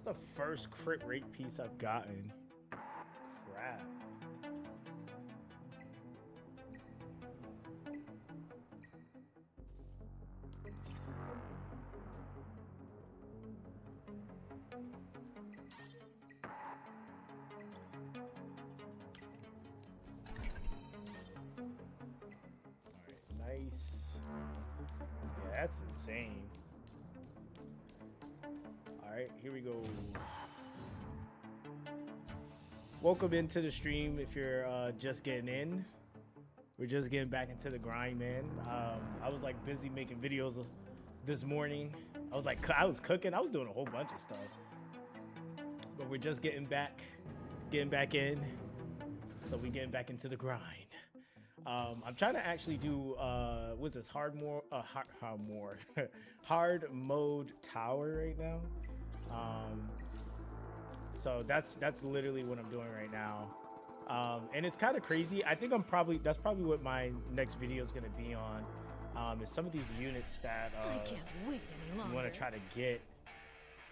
That's the first crit rate piece I've gotten. Crap. Nice. Yeah, that's insane. All right, here we go. Welcome into the stream. If you're just getting in, we're just getting back into the grind, man. I was like busy making videos this morning. I was cooking. I was doing a whole bunch of stuff, but we're just getting back in. So we getting back into the grind. I'm trying to actually do what's this hard mode tower right now. So that's literally what I'm doing right now. And it's kind of crazy. I think that's probably what my next video is going to be on. Is some of these units that you want to try to get.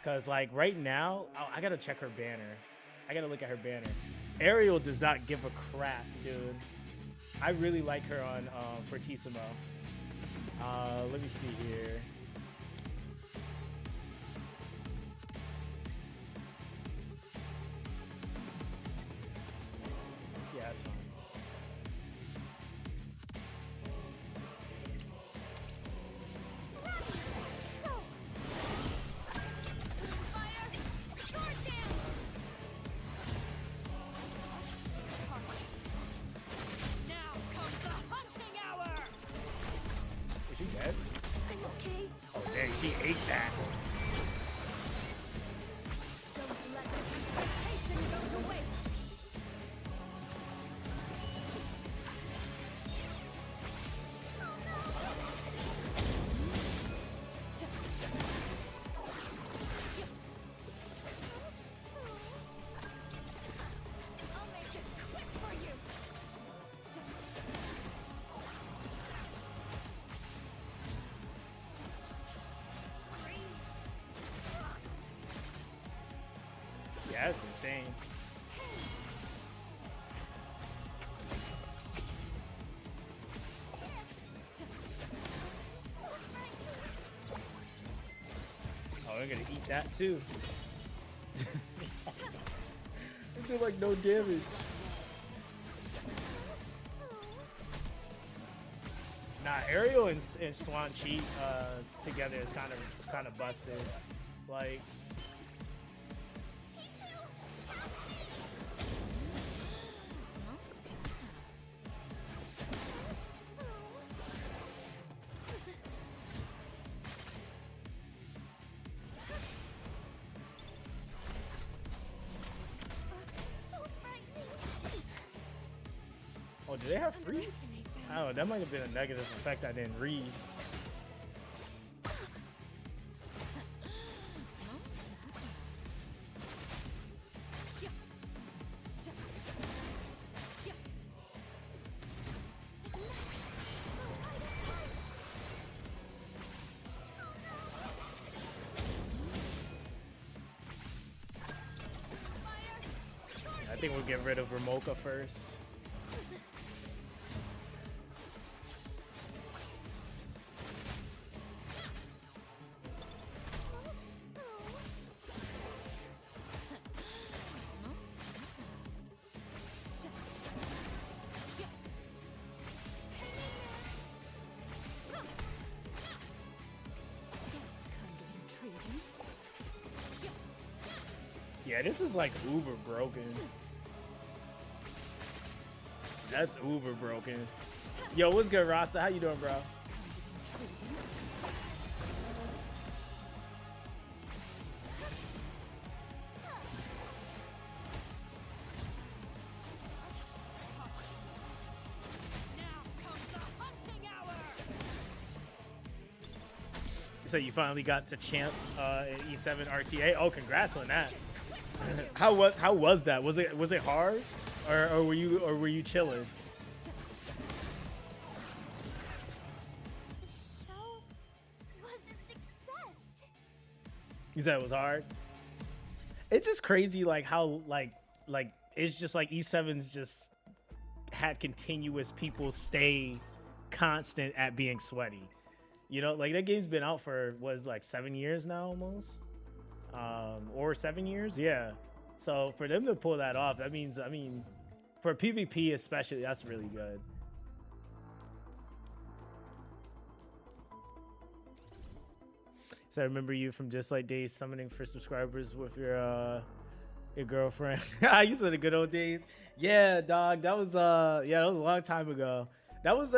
Cause like right now, I gotta check her banner. I gotta look at her banner. Ariel does not give a crap, dude. I really like her on Fortissimo. Let me see here. Yeah, that's fine. She ate that. Don't let the temptation go to waste. I'll make this quick for you. Yeah, that's insane. Oh, I'm gonna eat that too. I do like no damage. Nah, Ariel and Swan Chi together is kind of busted. Like. Oh, do they have freeze? Oh, that might have been a negative effect I didn't read. I think we'll get rid of Ramoka first. Yeah, this is like uber broken. That's uber broken. Yo, what's good, Rasta? How you doing, bro? So you finally got to champ in E7 RTA. Oh, congrats on that. How was that? Was it hard, or were you chilling? The show was a success. You said it was hard. It's just crazy, like how like it's just like E7's just had continuous people stay constant at being sweaty. You know, like that game's been out for was like 7 years now almost, or 7 years, yeah. So for them to pull that off, that means, I mean, for PvP especially, that's really good. So I remember you from just like days summoning for subscribers with your girlfriend. I used to the good old days. Yeah, dog. That was yeah, that was a long time ago. That was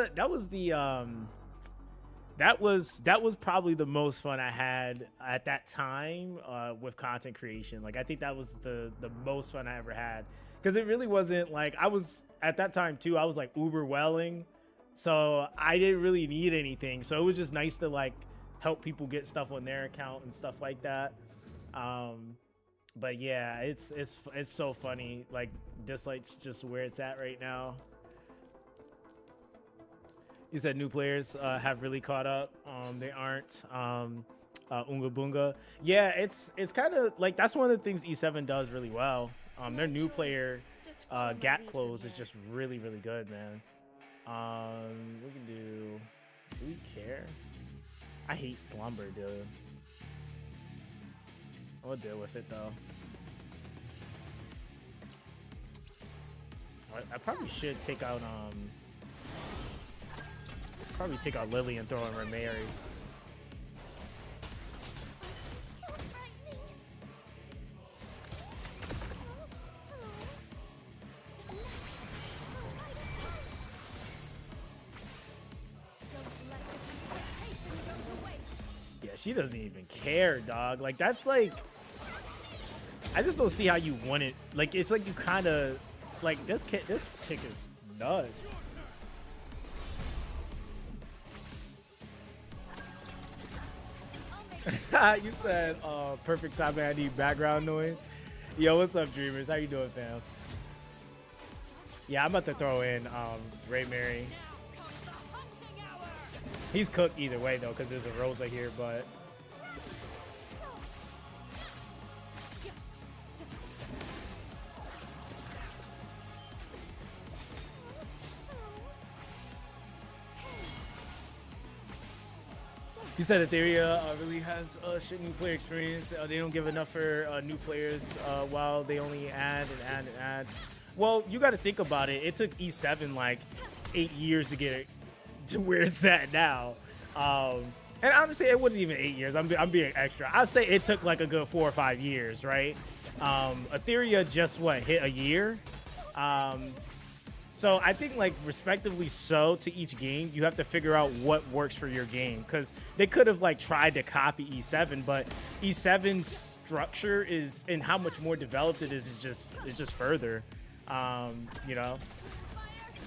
probably the most fun I had at that time with content creation. Like I think that was the most fun I ever had, because it really wasn't like, I was at that time too, I was like uber welling, so I didn't really need anything, so it was just nice to like help people get stuff on their account and stuff like that. But yeah, it's so funny, like Dislikes just where it's at right now. You said new players have really caught up. They aren't. Unga Bunga. Yeah, it's kind of like, that's one of the things E7 does really well. Their new player gap close is just really, really good, man. We can do we care? I hate slumber, dude. I'll deal with it though. I probably should take out probably take out Lily and throw in Mary. So frightening. Don't let this expectation go to waste. Yeah, she doesn't even care, dog. Like that's like, I just don't see how you want it. Like it's like you kind of like this chick is nuts. You said perfect timing. I need background noise. Yo, what's up, dreamers? How you doing, fam? Yeah, I'm about to throw in Ray Mary. He's cooked either way though, because there's a Rosa here, but he said Etheria really has shit new player experience. They don't give enough for new players while they only add and add and add. Well, you got to think about it. It took E7 like 8 years to get it to where it's at now. And honestly, it wasn't even 8 years. I'm being extra. I'd say it took like a good 4 or 5 years, right? Etheria just hit a year. So I think like respectively so to each game, you have to figure out what works for your game, because they could have like tried to copy E7, but E7's structure is, and how much more developed it is just further. You know,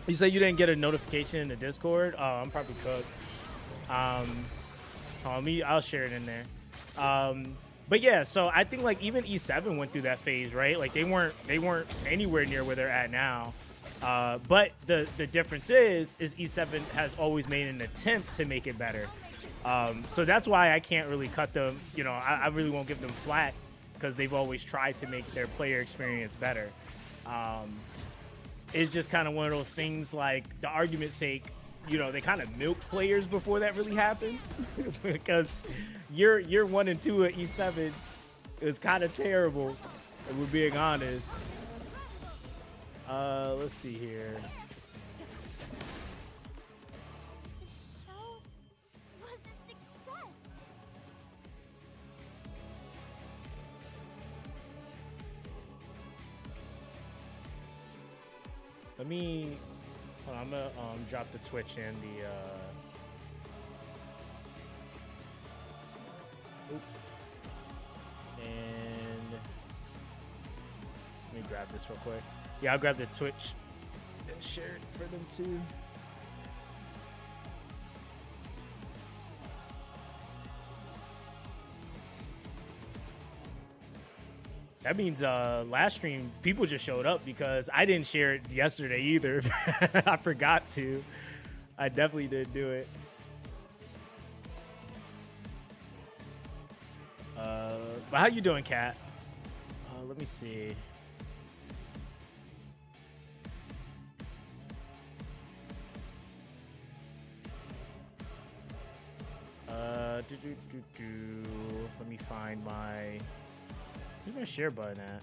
you say you didn't get a notification in the Discord. Oh, I'm probably cooked. I'll share it in there. But yeah, so I think like even E7 went through that phase, right? Like they weren't anywhere near where they're at now. But the difference is E7 has always made an attempt to make it better. So that's why I can't really cut them. You know, I really won't give them flack, because they've always tried to make their player experience better. It's just kind of one of those things, like the argument's sake, you know, they kind of milked players before that really happened. Because year 1 and 2 at E7 is kind of terrible, if we're being honest. Let's see here. The show was a success. Let me. Hold on, I'm gonna drop the Twitch and the. Oop. And let me grab this real quick. Yeah, I'll grab the Twitch and share it for them too. That means last stream people just showed up, because I didn't share it yesterday either. I forgot to. I definitely didn't do it. But how you doing, Kat? let me see. Let me find my. Where's my share button at?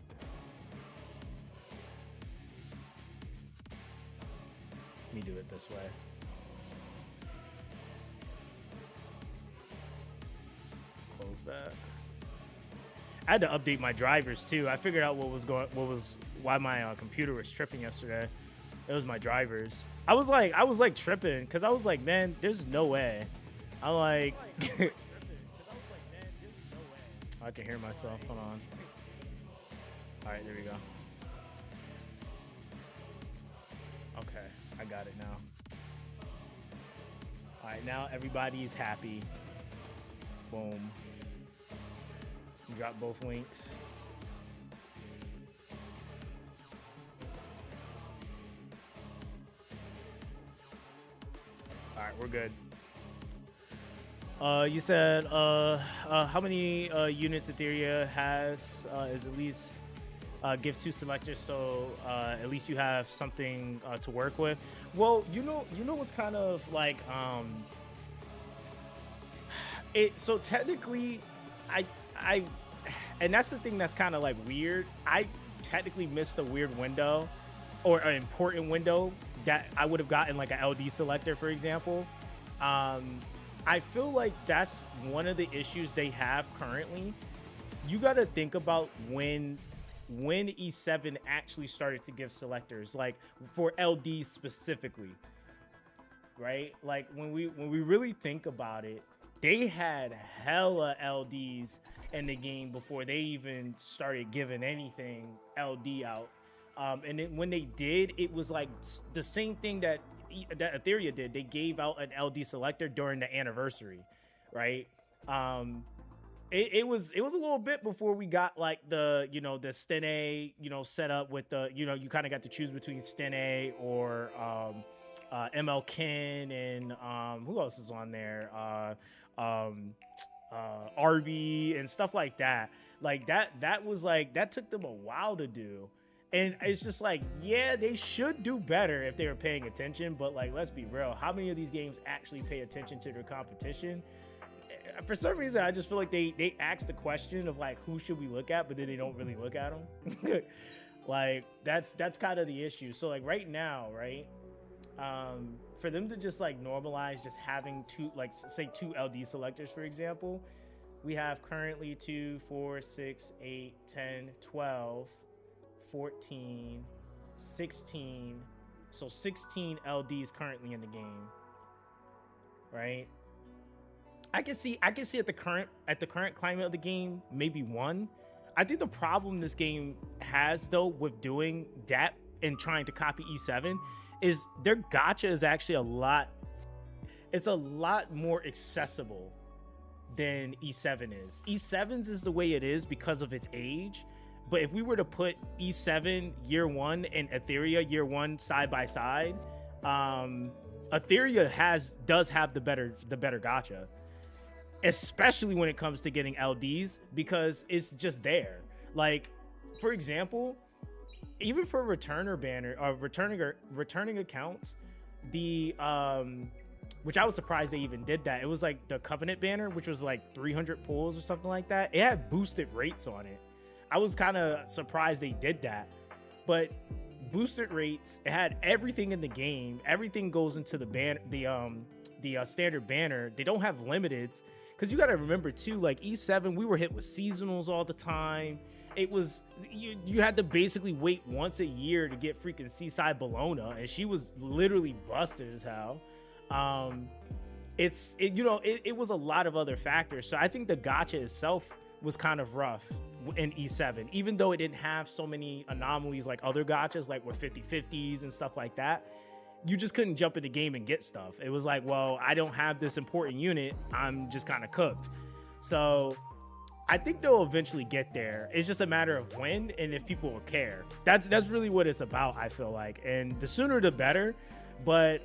Let me do it this way. Close that. I had to update my drivers too. I figured out why my computer was tripping yesterday. It was my drivers. I was like tripping because I was like, man, there's no way. I'm like, I can hear myself. Hold on. All right, there we go. Okay, I got it now. All right, now everybody's happy. Boom. You got both links. All right, we're good. You said how many units Etheria has is at least give to selectors, so at least you have something to work with. Well, you know what's kind of like so technically I and that's the thing that's kind of like weird. I technically missed a weird window or an important window that I would have gotten like an LD selector, for example. I feel like that's one of the issues they have currently. You got to think about when E7 actually started to give selectors, like for LDs specifically, right? Like when we really think about it, they had hella LDs in the game before they even started giving anything LD out. And then when they did, it was like the same thing that Etheria did. They gave out an LD selector during the anniversary, right? It was a little bit before we got like the Stene set up with the you kind of got to choose between Stene or ML Ken and who else is on there, RB and stuff like that. Like that was like, that took them a while to do. And it's just like, yeah, they should do better if they were paying attention. But like, let's be real. How many of these games actually pay attention to their competition? For some reason, I just feel like they ask the question of like, who should we look at? But then they don't really look at them. Like that's kind of the issue. So like right now, right? For them to just like normalize just having two LD selectors, for example, we have currently 2, 4, 6, 8, 10, 12, 14, 16. So 16 LDs currently in the game, right? I can see at the current climate of the game, maybe one. I think the problem this game has though with doing that and trying to copy E7 is their gacha is actually a lot more accessible than E7 is. E7's is the way it is because of its age. But if we were to put E7 year one and Etheria year one side by side, Etheria does have the better gacha, especially when it comes to getting LDs, because it's just there. Like, for example, even for returner banner or returning accounts, the which I was surprised they even did that. It was like the Covenant banner, which was like 300 pulls or something like that. It had boosted rates on it. I was kind of surprised they did that, but boosted rates, it had everything in the game. Everything goes into the standard banner. They don't have limiteds, because you got to remember too, like E7, we were hit with seasonals all the time. It was you had to basically wait once a year to get freaking Seaside Bologna, and she was literally busted as hell. It was a lot of other factors. So I think the gacha itself was kind of rough in E7, even though it didn't have so many anomalies like other gachas, like with 50/50s and stuff like that. You just couldn't jump in the game and get stuff. It was like, well, I don't have this important unit, I'm just kind of cooked. So I think they'll eventually get there. It's just a matter of when and if people will care. That's really what it's about, I feel like. And the sooner the better. But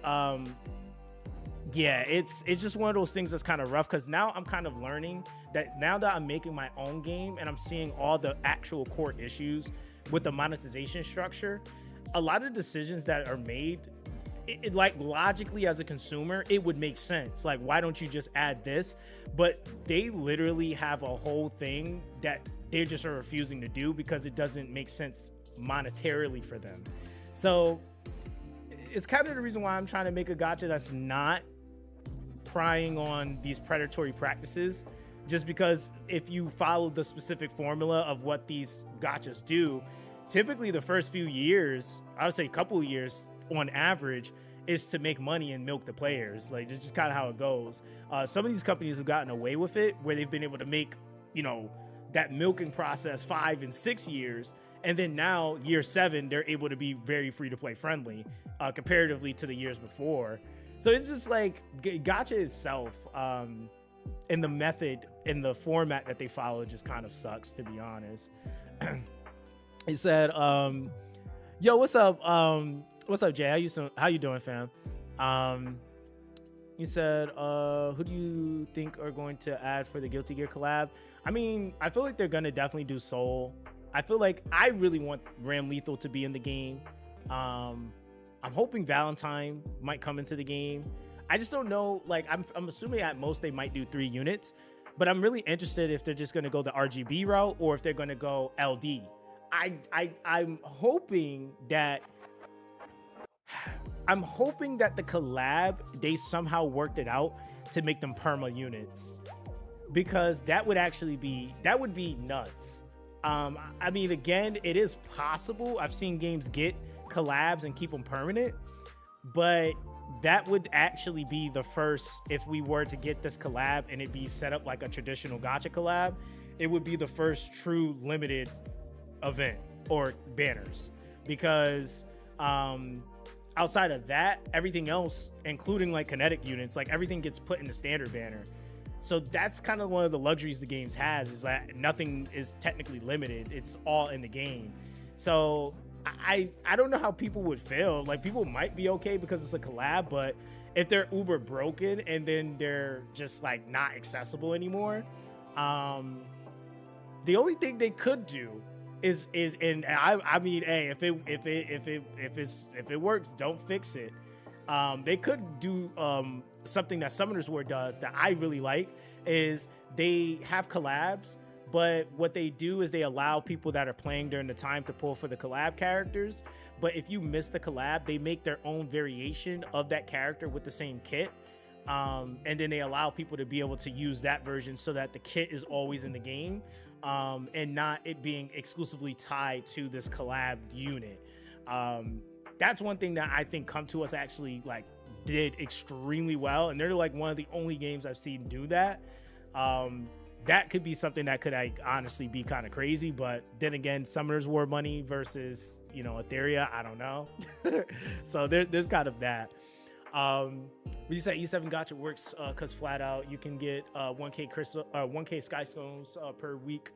Yeah, it's just one of those things that's kind of rough because now I'm kind of learning that now that I'm making my own game and I'm seeing all the actual core issues with the monetization structure, a lot of decisions that are made, like logically as a consumer, it would make sense. Like, why don't you just add this? But they literally have a whole thing that they just are refusing to do because it doesn't make sense monetarily for them. So it's kind of the reason why I'm trying to make a gacha that's not prying on these predatory practices, just because if you follow the specific formula of what these gachas do, typically the first few years, I would say a couple of years on average, is to make money and milk the players. Like, it's just kind of how it goes. Some of these companies have gotten away with it where they've been able to make, you know, that milking process 5 and 6 years, and then now year 7 they're able to be very free to play friendly comparatively to the years before. So it's just like gacha itself, and the method and the format that they follow just kind of sucks, to be honest. He said, yo, what's up, Jay? How you doing, fam? He said, who do you think are going to add for the Guilty Gear collab? I mean, I feel like they're gonna definitely do Soul. I feel like I really want Ram Lethal to be in the game. I'm hoping Valentine might come into the game. I just don't know. Like, I'm assuming at most they might do 3 units, but I'm really interested if they're just going to go the RGB route or if they're going to go LD. I'm hoping that the collab, they somehow worked it out to make them perma units, because that would be nuts. I mean, again, it is possible. I've seen games get collabs and keep them permanent, but that would actually be the first. If we were to get this collab and it be set up like a traditional gacha collab, it would be the first true limited event or banners, because outside of that, everything else, including like kinetic units, like everything gets put in the standard banner. So that's kind of one of the luxuries the games has, is that nothing is technically limited. It's all in the game. So I don't know how people would feel. Like, people might be okay because it's a collab, but if they're uber broken and then they're just like not accessible anymore, the only thing they could do is and I mean, hey, if it works, don't fix it. They could do something that Summoner's War does that I really like, is they have collabs, but what they do is they allow people that are playing during the time to pull for the collab characters. But if you miss the collab, they make their own variation of that character with the same kit. And then they allow people to be able to use that version so that the kit is always in the game, and not it being exclusively tied to this collabed unit. That's one thing that I think Come To Us actually like did extremely well, and they're like one of the only games I've seen do that. That could be something that could like honestly be kind of crazy, but then again, Summoner's War money versus, you know, Etheria, I don't know. So there's kind of that. You said E7 gacha works because flat out you can get 1K crystal, 1K sky stones per week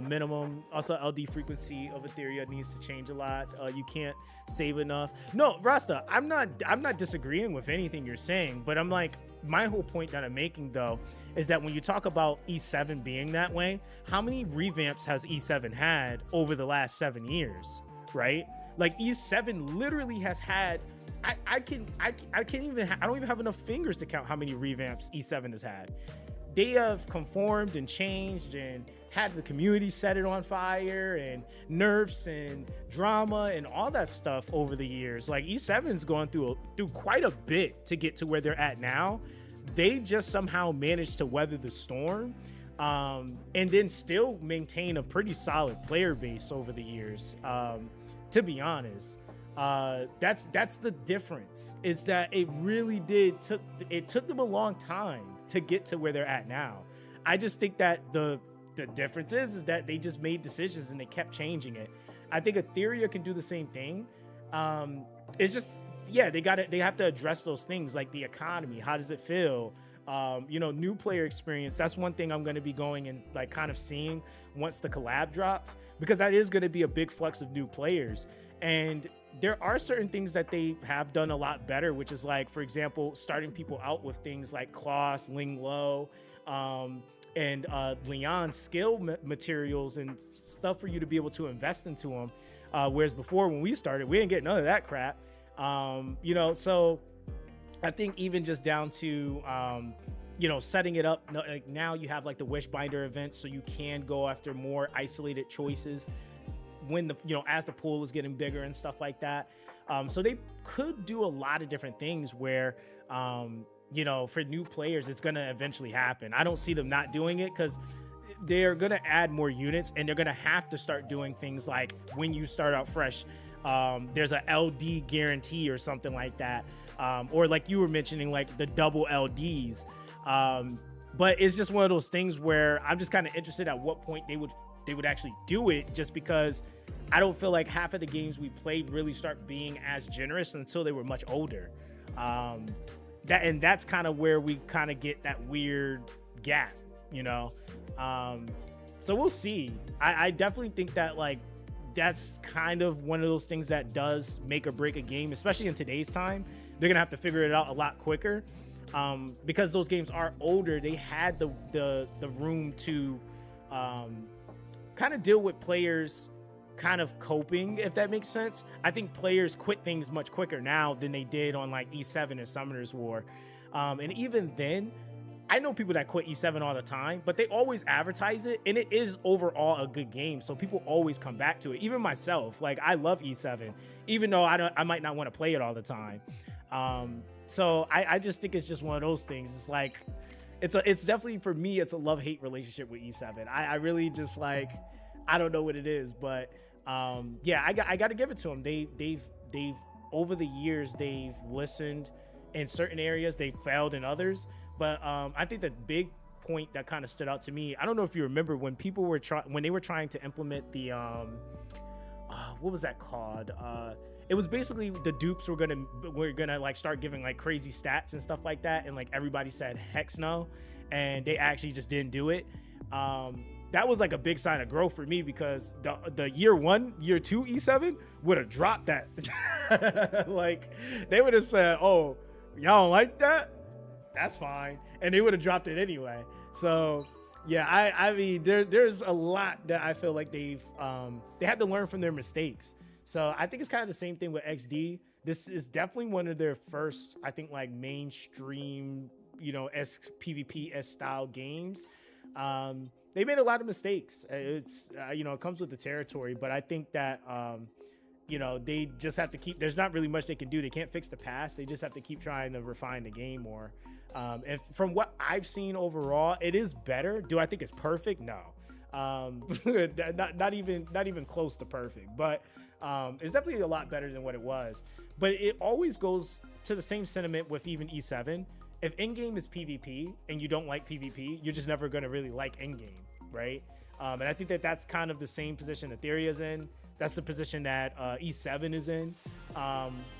minimum. Also, LD frequency of Etheria needs to change a lot. You can't save enough. No, Rasta, I'm not disagreeing with anything you're saying, but I'm like, my whole point that I'm making though is that when you talk about E7 being that way, how many revamps has E7 had over the last 7 years, right? Like, E7 literally has had, I don't even have enough fingers to count how many revamps E7 has had. They have conformed and changed and had the community set it on fire, and nerfs and drama and all that stuff over the years. Like, E7's gone through quite a bit to get to where they're at now. They just somehow managed to weather the storm, and then still maintain a pretty solid player base over the years. To be honest, that's the difference, is that it really took them a long time to get to where they're at now. I just think that the difference is that they just made decisions and they kept changing it. I think Etheria can do the same thing. It's just, yeah, they have to address those things like the economy. How does it feel? You know, new player experience. That's one thing I'm going to be going and like kind of seeing once the collab drops, because that is going to be a big flux of new players. And there are certain things that they have done a lot better, which is like, for example, starting people out with things like Kloss, Ling Lo, and Leon skill materials and stuff for you to be able to invest into them. Whereas before, when we started, we didn't get none of that crap. You know, so I think even just down to, you know, setting it up, like now you have like the Wishbinder events, so you can go after more isolated choices when the, you know, as the pool is getting bigger and stuff like that. So they could do a lot of different things where, you know, for new players, it's going to eventually happen. I don't see them not doing it, because they're going to add more units, and they're going to have to start doing things like when you start out fresh, there's a LD guarantee or something like that. Or like you were mentioning, like the double LDs. But it's just one of those things where I'm just kind of interested at what point they would actually do it, just because I don't feel like half of the games we played really start being as generous until they were much older. That's kind of where we kind of get that weird gap, you know? So we'll see. I definitely think that like that's kind of one of those things that does make or break a game, especially in today's time. They're gonna have to figure it out a lot quicker, because those games are older. They had the room to kind of deal with players kind of coping, if that makes sense. I think players quit things much quicker now than they did on like E7 or Summoner's War. And even then, I know people that quit E7 all the time, but they always advertise it, and it is overall a good game. So people always come back to it. Even myself, like I love E7, even though I might not want to play it all the time. So I just think it's just one of those things. It's like, it's definitely, for me, it's a love-hate relationship with E7. I really just like, I don't know what it is, but yeah, I got to give it to them. They've over the years, they've listened in certain areas, they failed in others. But I think the big point that kind of stood out to me, I don't know if you remember when people were when they were trying to implement the what was that called? It was basically the dupes were gonna like start giving like crazy stats and stuff like that, and like everybody said hex no, and they actually just didn't do it. That was like a big sign of growth for me, because the year 1, year 2 E7 would have dropped that. Like they would have said, "Oh, y'all don't like that? That's fine," and they would have dropped it anyway. So yeah, I mean there's a lot that I feel like they had to learn from their mistakes. So I think it's kind of the same thing with XD. This is definitely one of their first, I think, like mainstream, you know, PvP style games. They made a lot of mistakes. It's you know, it comes with the territory, but I think that you know, they just have to keep, there's not really much they can do. They can't fix the past. They just have to keep trying to refine the game more. And from what I've seen overall, it is better. Do I think it's perfect? No. Not even close to perfect, but it's definitely a lot better than what it was. But it always goes to the same sentiment with even E7. If in-game is PvP and you don't like PvP, you're just never going to really like in-game, right? And I think that that's kind of the same position Etheria's in. That's the position that E7 is in.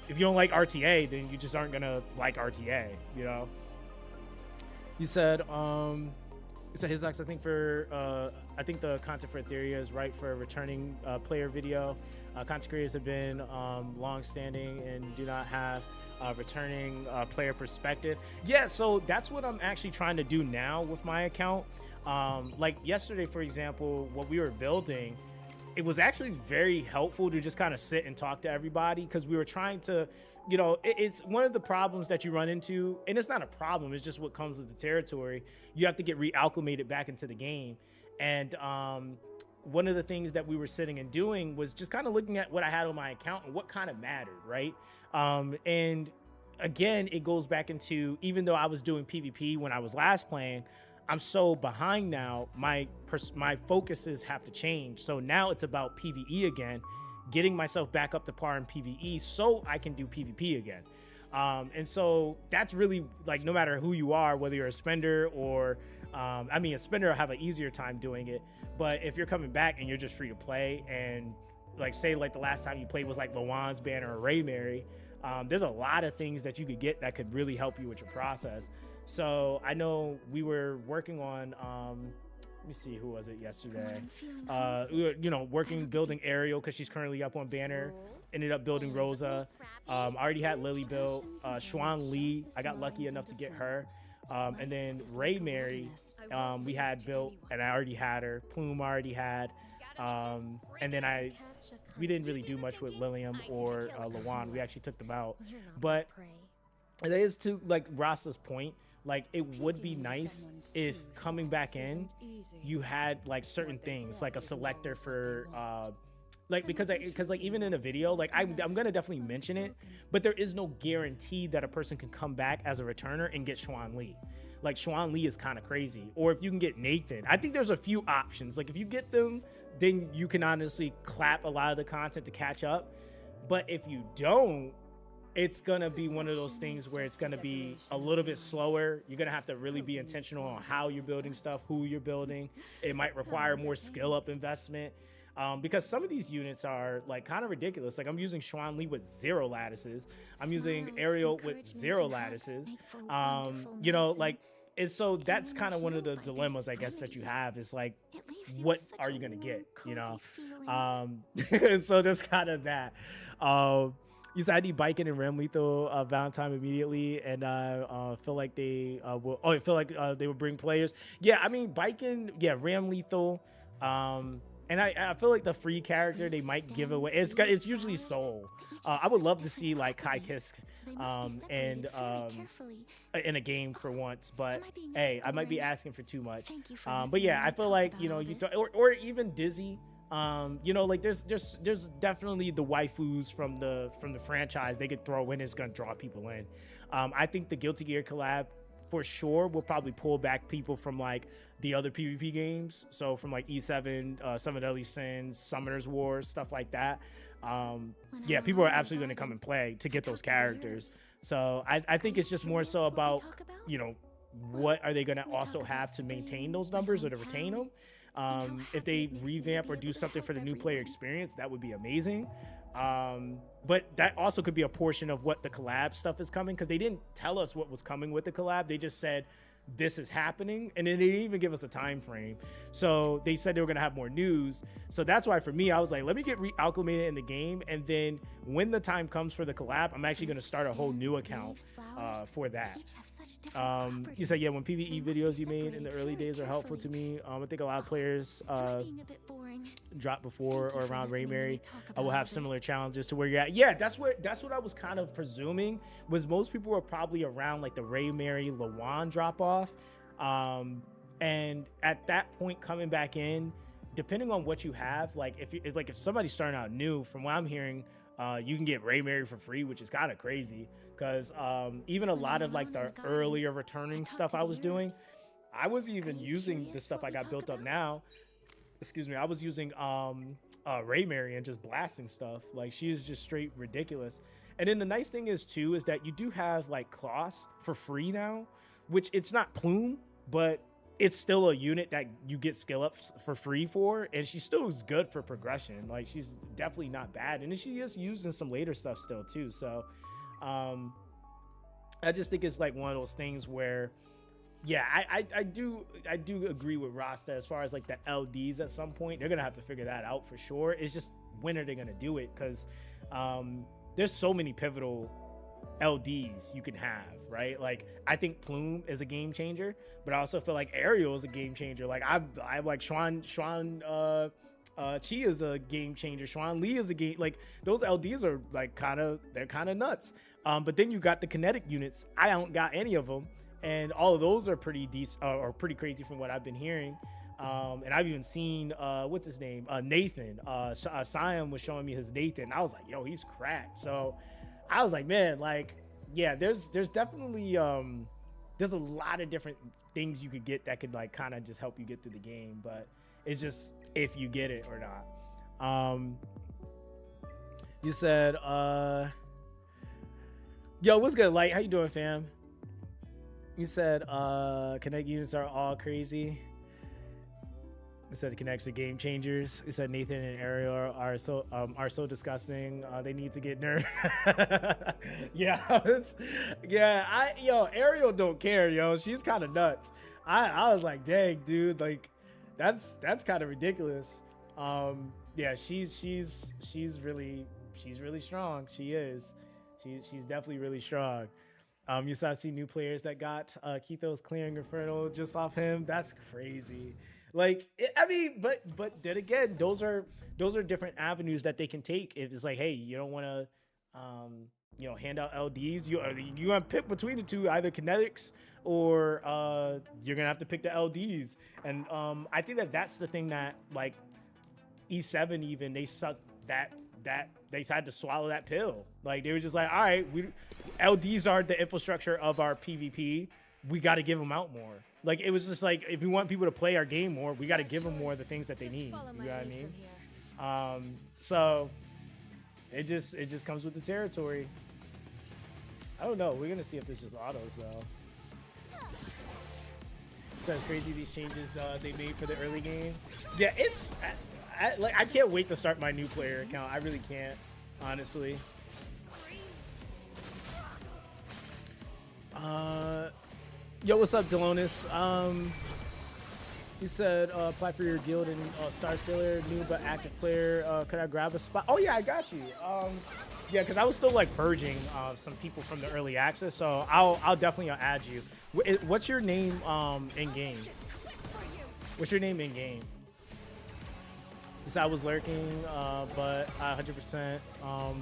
If you don't like RTA, then you just aren't going to like RTA, you know? He said his ex, I think the content for Etheria is right for a returning player video. Content creators have been long-standing and do not have returning player perspective. Yeah, so that's what I'm actually trying to do now with my account. Like yesterday, for example, what we were building, it was actually very helpful to just kind of sit and talk to everybody, because we were trying to, you know, it's one of the problems that you run into, and it's not a problem, it's just what comes with the territory. You have to get reacclimated back into the game. And one of the things that we were sitting and doing was just kind of looking at what I had on my account and what kind of mattered, right? And again, it goes back into, even though I was doing PvP when I was last playing, I'm so behind now, my focuses have to change. So now it's about PvE again, getting myself back up to par in PvE so I can do PvP again. And so that's really, like, no matter who you are, whether you're a spender or, I mean, a spender will have an easier time doing it. But if you're coming back and you're just free to play, and like, say like the last time you played was like Lawan's banner or Ray Mary, there's a lot of things that you could get that could really help you with your process. So I know we were working on let me see, who was it yesterday? We were, you know, building Ariel because she's currently up on banner. Ended up building Rosa. I already had Lily built. Xuan Li, I got lucky enough to get her. And then Ray Mary, we had built, and I already had her. Plume I already had. And then we didn't really do much with Lilium or Lawan. We actually took them out. But it is to like Rasta's point. Like, it would be nice if coming back in, you had like certain things, like a selector for like, because like even in a video, like I'm gonna definitely mention it, but there is no guarantee that a person can come back as a returner and get Xuan Li. Like, Xuan Li is kind of crazy. Or if you can get Nathan, I think there's a few options. Like, if you get them, then you can honestly clap a lot of the content to catch up. But if you don't, it's gonna be one of those things where it's gonna be a little bit slower. You're gonna have to really be intentional on how you're building stuff, who you're building. It might require more skill up investment, because some of these units are like kind of ridiculous. Like, I'm using Xuan Li with 0 lattices. I'm using Ariel with 0 lattices. You know, like, and so that's kind of one of the dilemmas, I guess, that you have is like, what are you gonna get? You know, so there's kind of that. You said I need Biking and Ram Lethal Valentine immediately, and I feel like they will. Oh, I feel like they will bring players. Yeah, I mean Biking, yeah, Ram Lethal, and I feel like the free character they might give away. It's usually Soul. I would love to see like Kai Kisk and in a game for once, but hey, I might be asking for too much. But yeah, I feel like, you know, or even Dizzy. You know, like there's definitely the waifus from the franchise they could throw in. It's gonna draw people in. I think the Guilty Gear collab for sure will probably pull back people from like the other PvP games, so from like E7, Seven Deadly Sins, Summoners War, stuff like that. Yeah, people are absolutely going to come and play to get those characters. So I think it's just more so about, you know, what are they going to also have to maintain those numbers or to retain them. If they revamp or do something for the new player experience, that would be amazing. But that also could be a portion of what the collab stuff is coming, because they didn't tell us what was coming with the collab. They just said this is happening, and then they didn't even give us a time frame. So they said they were going to have more news. So that's why for me, I was like, let me get re-acclimated in the game, and then when the time comes for the collab, I'm actually going to start a whole new account for that. You said, yeah, when PvE videos you made in the early days are helpful to me. I think a lot of players drop before or around Ray Mary will have similar challenges to where you're at. Yeah, that's what I was kind of presuming, was most people were probably around like the Ray Mary Lawan drop off. And at that point coming back in, depending on what you have, like if somebody's starting out new, from what I'm hearing, you can get Ray Mary for free, which is kind of crazy. Because even a lot of like the earlier returning stuff I was doing, I wasn't even using the stuff I got built up now. Excuse me, I was using Ray Mary and just blasting stuff. Like, she is just straight ridiculous. And then the nice thing is too is that you do have like Kloss for free now, which it's not Plume, but it's still a unit that you get skill ups for free for, and she still is good for progression. Like, she's definitely not bad, and then she is used in some later stuff still too. So I just think it's like one of those things where, yeah, I do agree with Rasta as far as like the LDs. At some point they're gonna have to figure that out for sure. It's just, when are they gonna do it? Because there's so many pivotal LDs you can have, right? Like, I think Plume is a game changer, but I also feel like Ariel is a game changer. Like, I like Xuan Chi is a game changer. Xuan Li is a game, like, those LDs are like they're kind of nuts. But then you got the kinetic units. I don't got any of them, and all of those are pretty decent or pretty crazy from what I've been hearing. And I've even seen what's his name, Nathan. Siam was showing me his Nathan. I was like, yo, he's cracked. So I was like, man, like, yeah, there's definitely there's a lot of different things you could get that could like kind of just help you get through the game, but it's just if you get it or not. You said, yo, what's good, Light? How you doing, fam? You said kinetic units are all crazy. It said connects to game changers. It said Nathan and Ariel are so disgusting. They need to get nerfed. Yeah, Ariel don't care, yo. She's kind of nuts. I was like, dang, dude, like that's kind of ridiculous. Yeah, she's really strong. She is. She's definitely really strong. You saw see new players that got Kethos clearing Inferno just off him. That's crazy. Like, I mean, but then again, those are different avenues that they can take. If it's like, hey, you don't want to, hand out LDs. You want to pick between the two, either kinetics or you're gonna have to pick the LDs. And I think that's the thing that like E7 even they sucked that they decided to swallow that pill. Like they were just like, all right, LDs are the infrastructure of our PvP. We got to give them out more. Like it was just like, if we want people to play our game more, we got to give them more of the things that they need. You know what I mean? So it just comes with the territory. I don't know. We're gonna see if this is autos though. So it's crazy these changes they made for the early game. Yeah, it's I can't wait to start my new player account. I really can't, honestly. Yo, what's up, Delonis? He said, apply for your guild and Star Sailor, new but active player. Could I grab a spot? Oh yeah, I got you. Yeah, because I was still like purging some people from the early access, so I'll definitely add you. What's your name in game? What's your name in game? He said I was lurking, but 100%. I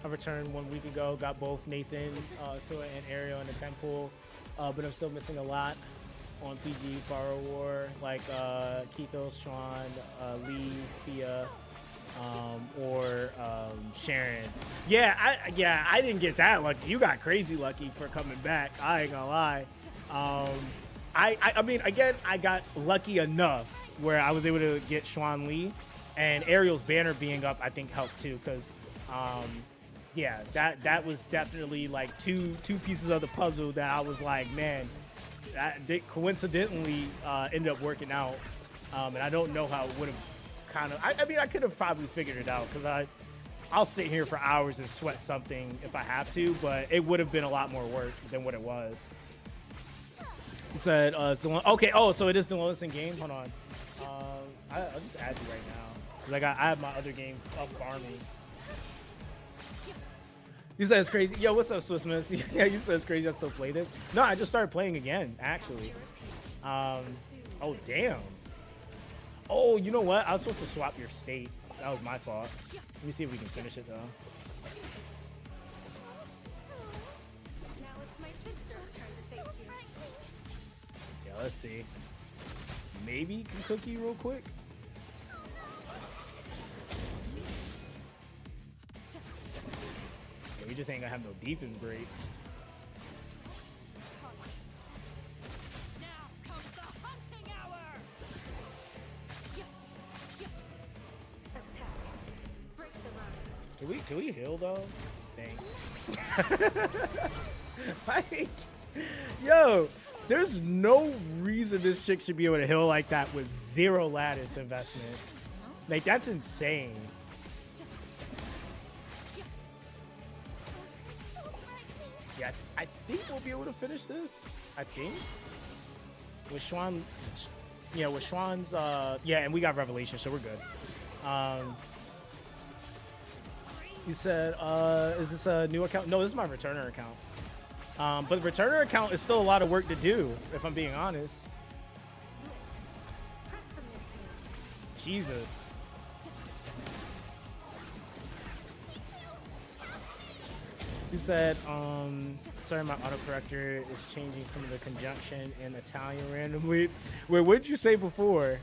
returned 1 week ago. Got both Nathan, Sua, and Ariel in the temple, but I'm still missing a lot on PG, Borrow War, like Kethos, Sean, Lee, Thea, or Sharon. Yeah, I didn't get that lucky. You got crazy lucky for coming back. I ain't gonna lie. I mean, again, I got lucky enough where I was able to get Xuan Lee, and Ariel's banner being up, I think helped too, because yeah, that was definitely like two pieces of the puzzle that I was like, man, that did coincidentally ended up working out, and I don't know how it would have kind of. I mean, I could have probably figured it out because I'll sit here for hours and sweat something if I have to, but it would have been a lot more work than what it was. He said, okay, oh, so it is the lowest in game. Hold on, I'll just add you right now because I have my other game up farming. You said it's crazy. Yo, what's up, Swiss Miss? Yeah, you said it's crazy I still play this. No, I just started playing again, actually. Oh, damn. Oh, you know what? I was supposed to swap your state. That was my fault. Let me see if we can finish it, though. Now it's my sister's turn to face you. Yeah, let's see. Maybe you can cookie real quick. We just ain't gonna have no defense break. Now comes the hunting hour. Attack. Break the lines. Can we heal though? Thanks. Like, yo, there's no reason this chick should be able to heal like that with 0 lattice investment. Like, that's insane. Yeah, I think we'll be able to finish this. I think with Xuan, yeah, with Xuan's, yeah, and we got Revelation, so we're good. He said, is this a new account? No, this is my returner account. But the returner account is still a lot of work to do, if I'm being honest. Jesus. He said, sorry, my autocorrector is changing some of the conjunction in Italian randomly. Wait, what did you say before?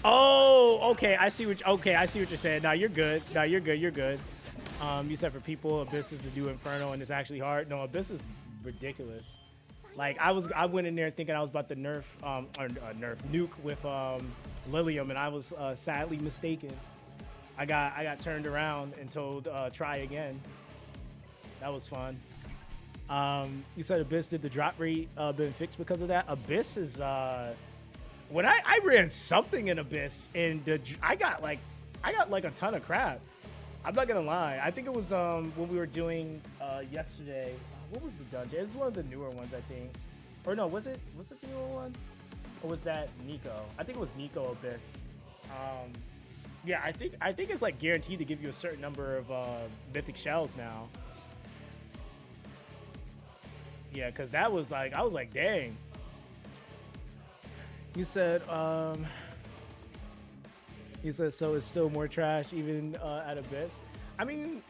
Oh, okay, I see what you're saying. Now you're good. Now you're good. You're good. You said for people, Abyss is to do Inferno and it's actually hard. No, Abyss is ridiculous. Like I went in there thinking I was about to nerf nuke with Lilium, and I was sadly mistaken. I got turned around and told try again. That was fun. You said Abyss, did the drop rate been fixed because of that? Abyss is when I ran something in Abyss, and I got like a ton of crap. I'm not gonna lie. I think it was when we were doing yesterday. What was the dungeon? It was one of the newer ones, I think. Or no, was it the newer one? Or was that Nico? I think it was Nico Abyss. Yeah, I think it's like guaranteed to give you a certain number of mythic shells now. Yeah, because that was like, I was like, dang. He said, so it's still more trash even at Abyss. I mean,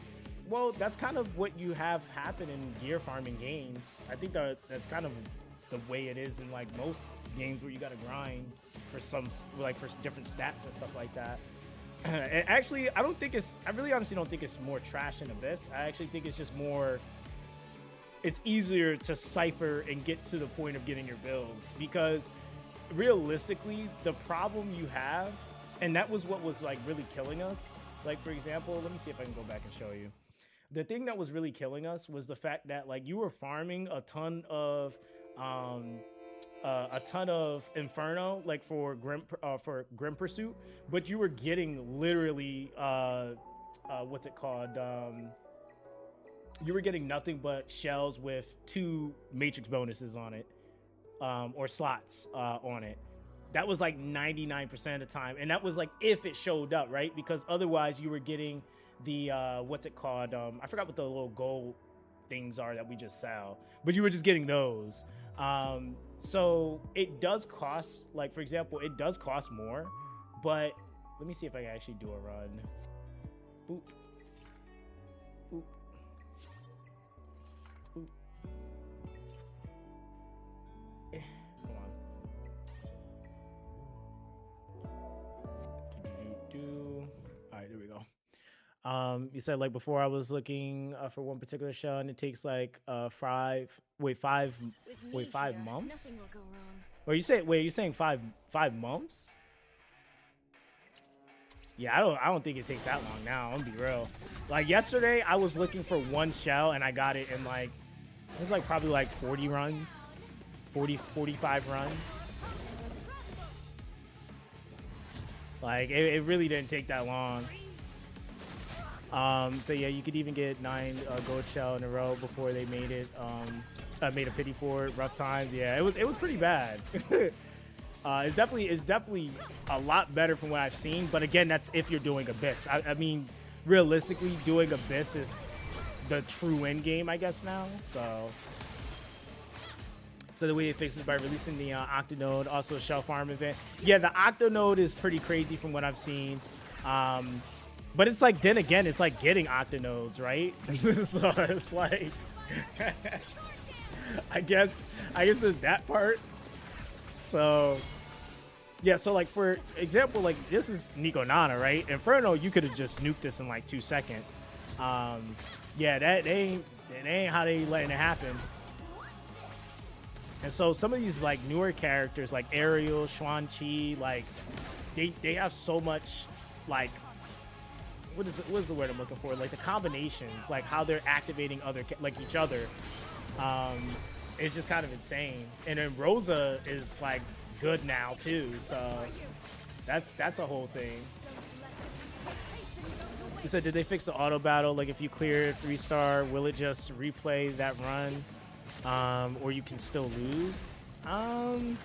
well, that's kind of what you have happen in gear farming games. I think that's kind of the way it is in like most games where you got to grind for for different stats and stuff like that. And actually, I really honestly don't think it's more trash in Abyss. I actually think it's just more, it's easier to cipher and get to the point of getting your builds, because realistically, the problem you have, and that was what was like really killing us. Like, for example, let me see if I can go back and show you. The thing that was really killing us was the fact that like you were farming a ton of Inferno, like for Grim Pursuit, but you were getting literally what's it called? You were getting nothing but shells with 2 matrix bonuses on it, or slots on it. That was like 99% of the time, and that was like if it showed up, right? Because otherwise you were getting the what's it called? I forgot what the little gold things are that we just sell, but you were just getting those. So it does cost, like for example, it does cost more, but let me see if I can actually do a run. Boop. Boop. Boop. Come on. All right, there we go. You said like before I was looking for one particular shell, and it takes like 5 months. Or you're saying five months? Yeah, I don't think it takes that long now. I'm gonna be real. Like yesterday, I was looking for 1 shell and I got it in like, it was like probably like 40 runs, 45 runs. Like it really didn't take that long. So yeah, you could even get 9 gold shell in a row before they made it. Made a pity for it. Rough times. Yeah, it was pretty bad. It's definitely a lot better from what I've seen. But again, that's if you're doing Abyss. I mean, realistically, doing Abyss is the true end game, I guess now. So the way it fixes by releasing the Octonode, also a shell farm event. Yeah, the Octonode is pretty crazy from what I've seen. But it's like, then again, it's like getting Octonodes, right? So it's like, I guess there's that part. So yeah, so like for example, like this is Nico Nana, right? Inferno, you could have just nuked this in like 2 seconds. Yeah, that ain't how they letting it happen. And so some of these like newer characters like Ariel, Xuan-Chi, like they have so much like, what is the word I'm looking for? Like the combinations, like how they're activating each other. It's just kind of insane. And then Rosa is like good now too, so that's a whole thing. He said, did they fix the auto battle? Like if you clear 3-star, will it just replay that run? Or you can still lose? I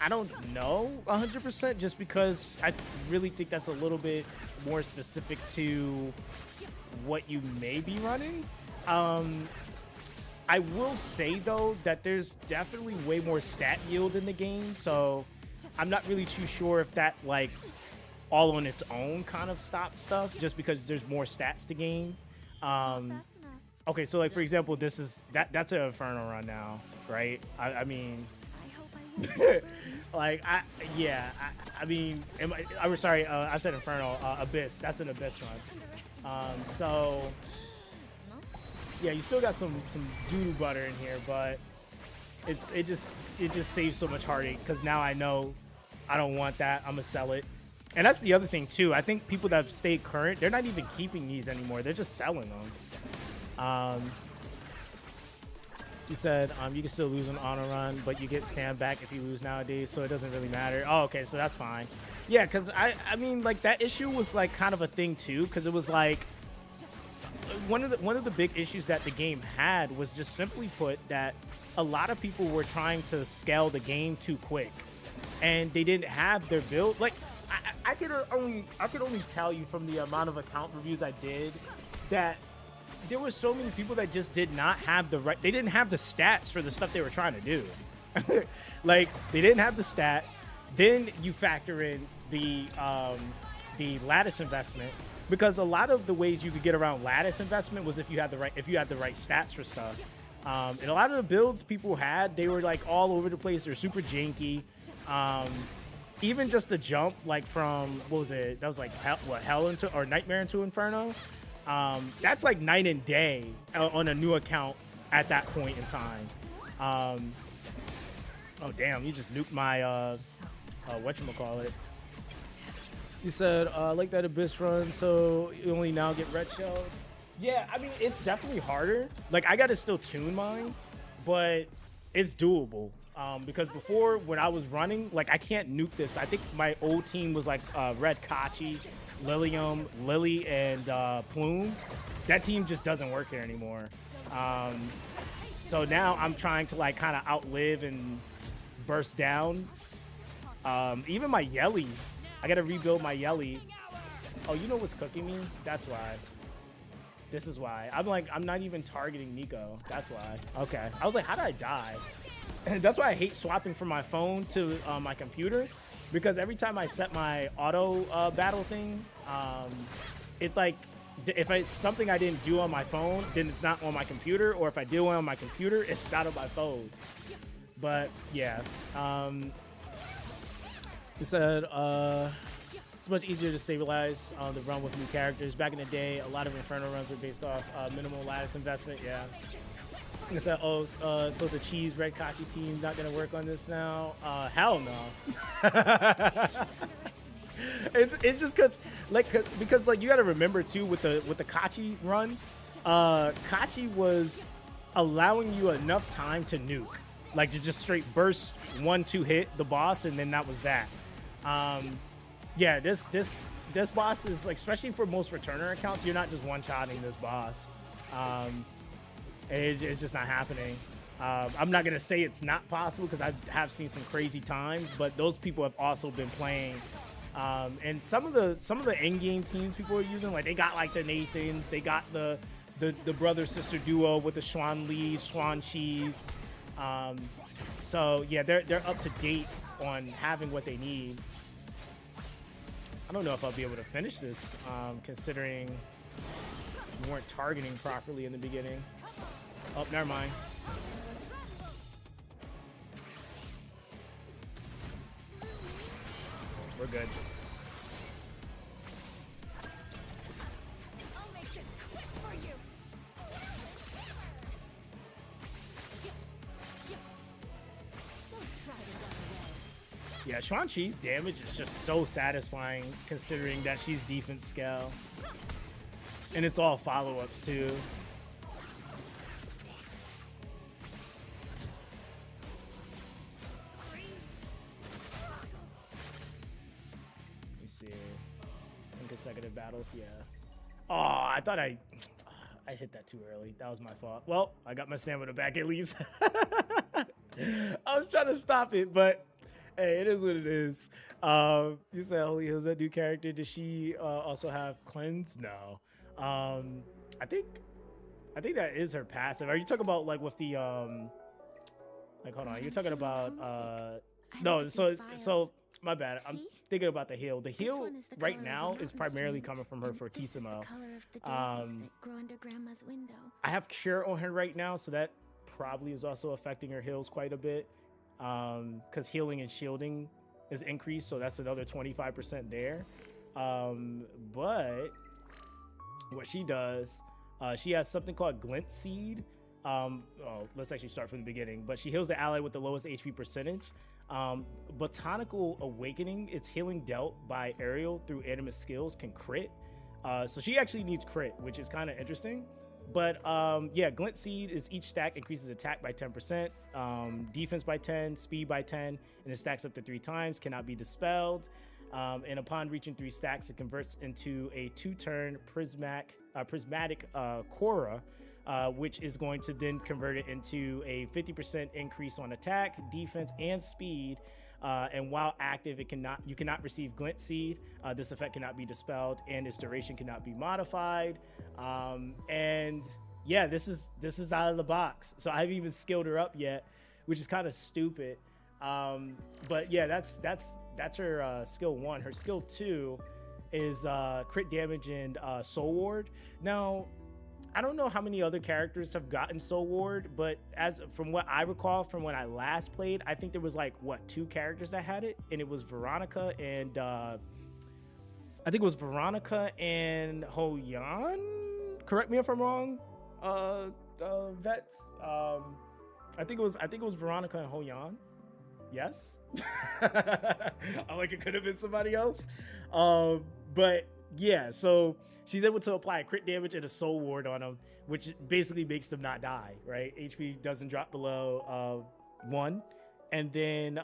don't know 100%, just because I really think that's a little bit more specific to what you may be running. I will say though that there's definitely way more stat yield in the game, so I'm not really too sure if that like all on its own kind of stops stuff just because there's more stats to gain. Okay, so like for example, that's an Inferno run now, right? I mean, like I mean, I'm sorry, I said Inferno, Abyss. That's an Abyss run. So yeah, you still got some doo-doo butter in here, but it just saves so much heartache because now I know I don't want that. I'm gonna sell it. And that's the other thing too. I think people that have stayed current, they're not even keeping these anymore. They're just selling them. You said you can still lose an honor run, but you get stand back if you lose nowadays, so it doesn't really matter. Oh, okay, so that's fine. Yeah, because I mean, like, that issue was like kind of a thing too, because it was like one of the big issues that the game had was, just simply put, that a lot of people were trying to scale the game too quick, and they didn't have their build. Like, I could only tell you from the amount of account reviews I did that there were so many people that just did not have they didn't have the stats for the stuff they were trying to do. Like, they didn't have the stats. Then you factor in the lattice investment, because a lot of the ways you could get around lattice investment was if you had the right stats for stuff. And a lot of the builds people had, they were like all over the place. They're super janky. Even just the jump, like from, what was it? That was like Hell into, or Nightmare into Inferno. That's like night and day on a new account at that point in time. Oh damn, you just nuked my whatchamacallit. You said like that Abyss run, so you only now get red shells. Yeah, I mean, it's definitely harder. Like, I gotta still tune mine, but it's doable. Because before, when I was running, like, I can't nuke this. I think my old team was like Red Kachi, Lilium, Lily, and Plume. That team just doesn't work here anymore. So now I'm trying to like kind of outlive and burst down. Even my Yelly, I gotta rebuild my Yelly. Oh, you know what's cooking me? That's why. This is why. I'm not even targeting Nico. That's why. Okay. I was like, how did I die? And that's why I hate swapping from my phone to my computer, because every time I set my auto battle thing, it's like, if it's something I didn't do on my phone, then it's not on my computer, or if I do it on my computer, it's not on my phone. But yeah, it said it's much easier to stabilize the run with new characters. Back in the day, a lot of Inferno runs were based off minimal lattice investment. Yeah. It said, oh, so the Cheese Red Kachi team not gonna work on this now? Hell no. It's just because like you gotta remember too, with the Kachi run, Kachi was allowing you enough time to nuke, like to just straight burst 1-2 hit the boss, and then that was that. Yeah, this boss is like, especially for most returner accounts, you're not just one-shotting this boss. It's just not happening. I'm not gonna say it's not possible, because I have seen some crazy times, but those people have also been playing. And some of the in-game teams people are using, like, they got like the Nathans, they got the brother sister duo with the Schwan Lee, Schwan Cheese. So yeah, they're up to date on having what they need. I don't know if I'll be able to finish this, considering we weren't targeting properly in the beginning. Oh, never mind. We're good. I'll make this quick for you. Don't try to run away. Yeah, Chuan Chi's damage is just so satisfying, considering that she's defense scale. And it's all follow-ups too. Let me see. In consecutive battles, yeah. Oh, I thought I hit that too early. That was my fault. Well, I got my stamina back at least. I was trying to stop it, but hey, it is what it is. You said Holy Hills, that new character. Does she also have cleanse? No. I think that is her passive. Are you talking about like with the like, hold on, you're talking about no, so my bad. I'm thinking about the heal. The heal right now is primarily coming from her Fortissimo. I have Cure on her right now, so that probably is also affecting her heals quite a bit. Because healing and shielding is increased, so that's another 25% there. But what she does, she has something called Glint Seed. Let's actually start from the beginning. But she heals the ally with the lowest HP percentage. Botanical Awakening, it's healing dealt by Ariel through Animus skills can crit. So she actually needs crit, which is kind of interesting. But yeah, Glint Seed is each stack increases attack by 10%, defense by 10, speed by 10, and it stacks up to 3 times, cannot be dispelled. And upon reaching 3 stacks, it converts into a 2-turn prismatic Cora, which is going to then convert it into a 50% increase on attack, defense, and speed. And while active, you cannot receive Glint Seed. This effect cannot be dispelled, and its duration cannot be modified. And yeah, this is out of the box. So I haven't even skilled her up yet, which is kind of stupid. But yeah, that's her skill 1. Her skill 2 is crit damage and Soul Ward. Now, I don't know how many other characters have gotten Soul Ward, but from what I recall from when I last played, I think there was like 2 characters that had it, and it was Veronica and I think it was Veronica and Hoyan. Correct me if I'm wrong, vets. I think it was Veronica and Hoyan. Yes. Like it could have been somebody else. But yeah, so she's able to apply a crit damage and a soul ward on them, which basically makes them not die, right? HP doesn't drop below 1. And then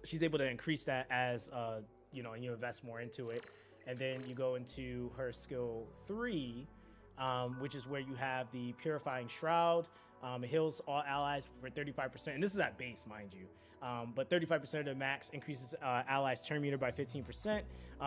she's able to increase that as you invest more into it. And then you go into her skill 3, which is where you have the Purifying Shroud. It heals all allies for 35%, and this is at base, mind you. But 35% of the max increases allies' turn meter by 15%.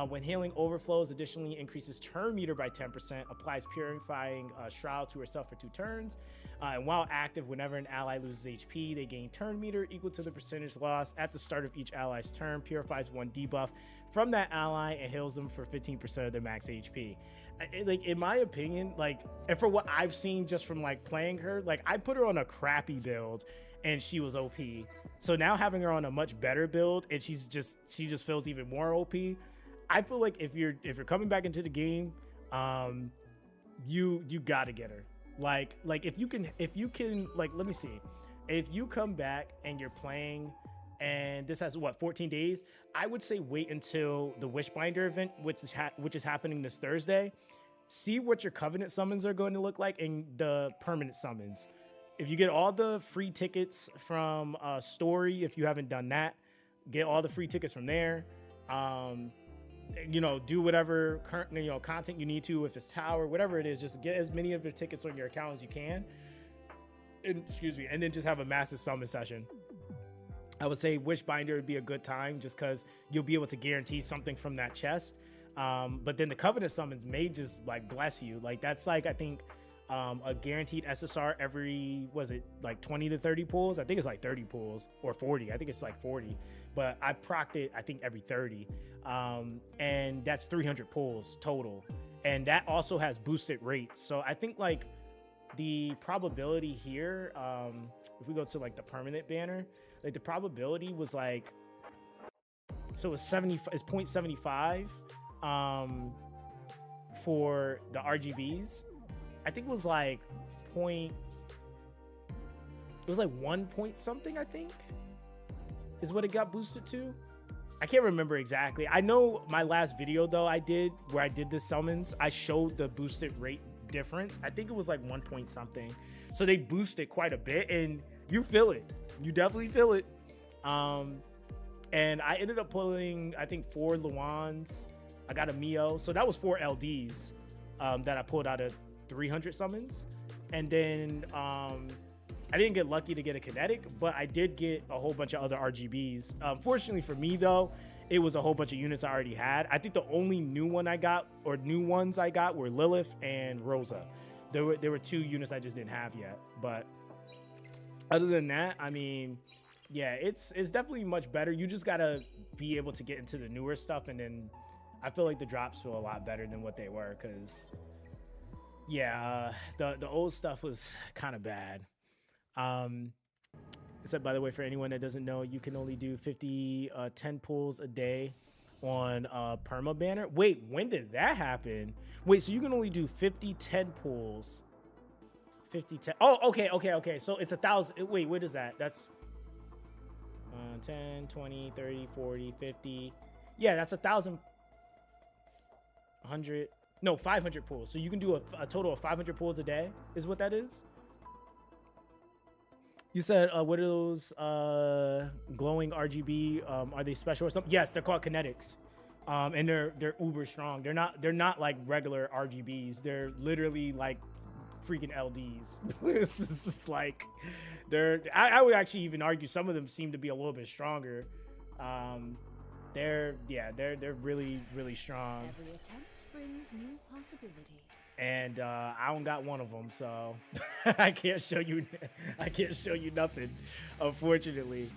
When healing overflows, additionally increases turn meter by 10%, applies Purifying Shroud to herself for 2 turns. And while active, whenever an ally loses HP, they gain turn meter equal to the percentage loss at the start of each ally's turn, purifies 1 debuff from that ally, and heals them for 15% of their max HP. Like, in my opinion, like, and for what I've seen just from like playing her, like I put her on a crappy build and she was OP. So now having her on a much better build and she just feels even more OP. I feel like if you're coming back into the game, you gotta get her. Like if you can like, let me see, if you come back and you're playing and this has 14 days, I would say wait until the Wishbinder event, which is happening this Thursday. See what your Covenant summons are going to look like and the permanent summons. If you get all the free tickets from Story, if you haven't done that, get all the free tickets from there. Do whatever current content you need to. If it's Tower, whatever it is, just get as many of your tickets on your account as you can. And then just have a massive summon session. I would say Wishbinder would be a good time just because you'll be able to guarantee something from that chest. But then the Covenant summons may just like bless you. Like that's like, I think a guaranteed SSR every, was it like 20 to 30 pulls? I think it's like 30 pulls or 40. I think it's like 40, but I procced it, I think every 30. And that's 300 pulls total. And that also has boosted rates. So I think like the probability here, if we go to like the permanent banner, like the probability was like, so it's 0.75 for the RGBs. I think it was like 1 point something, I think is what it got boosted to. I can't remember exactly. I know my last video though I did the summons, I showed the boosted rate difference. I think it was like 1 point something. So they boosted quite a bit and you feel it. You definitely feel it. And I ended up pulling, I think 4 Luans. I got a Mio. So that was 4 LDs that I pulled out of 300 summons. And then I didn't get lucky to get a kinetic, but I did get a whole bunch of other RGBs. Fortunately for me though, it was a whole bunch of units I already had. I think the only new ones I got were Lilith and Rosa. There were 2 units I just didn't have yet. But other than that, I mean, yeah, it's definitely much better. You just gotta be able to get into the newer stuff, and then I feel like the drops feel a lot better than what they were, because yeah, the old stuff was kind of bad. Except, by the way, for anyone that doesn't know, you can only do 10 pulls a day on perma banner. Wait, when did that happen? Wait, so you can only do 10 pulls. 10. Oh, okay. So it's 1,000. Wait, what is that? That's 10, 20, 30, 40, 50. Yeah, that's 1,000. 100. No, 500 pulls. So you can do a total of 500 pulls a day is what that is. You said, what are those glowing RGB? Are they special or something? Yes, they're called kinetics. And they're uber strong. They're not like regular RGBs. They're literally like freaking LDs. It's just like I would actually even argue some of them seem to be a little bit stronger. They're really, really strong. Every attempt brings new possibilities. And I don't got one of them, so I can't show you nothing, unfortunately.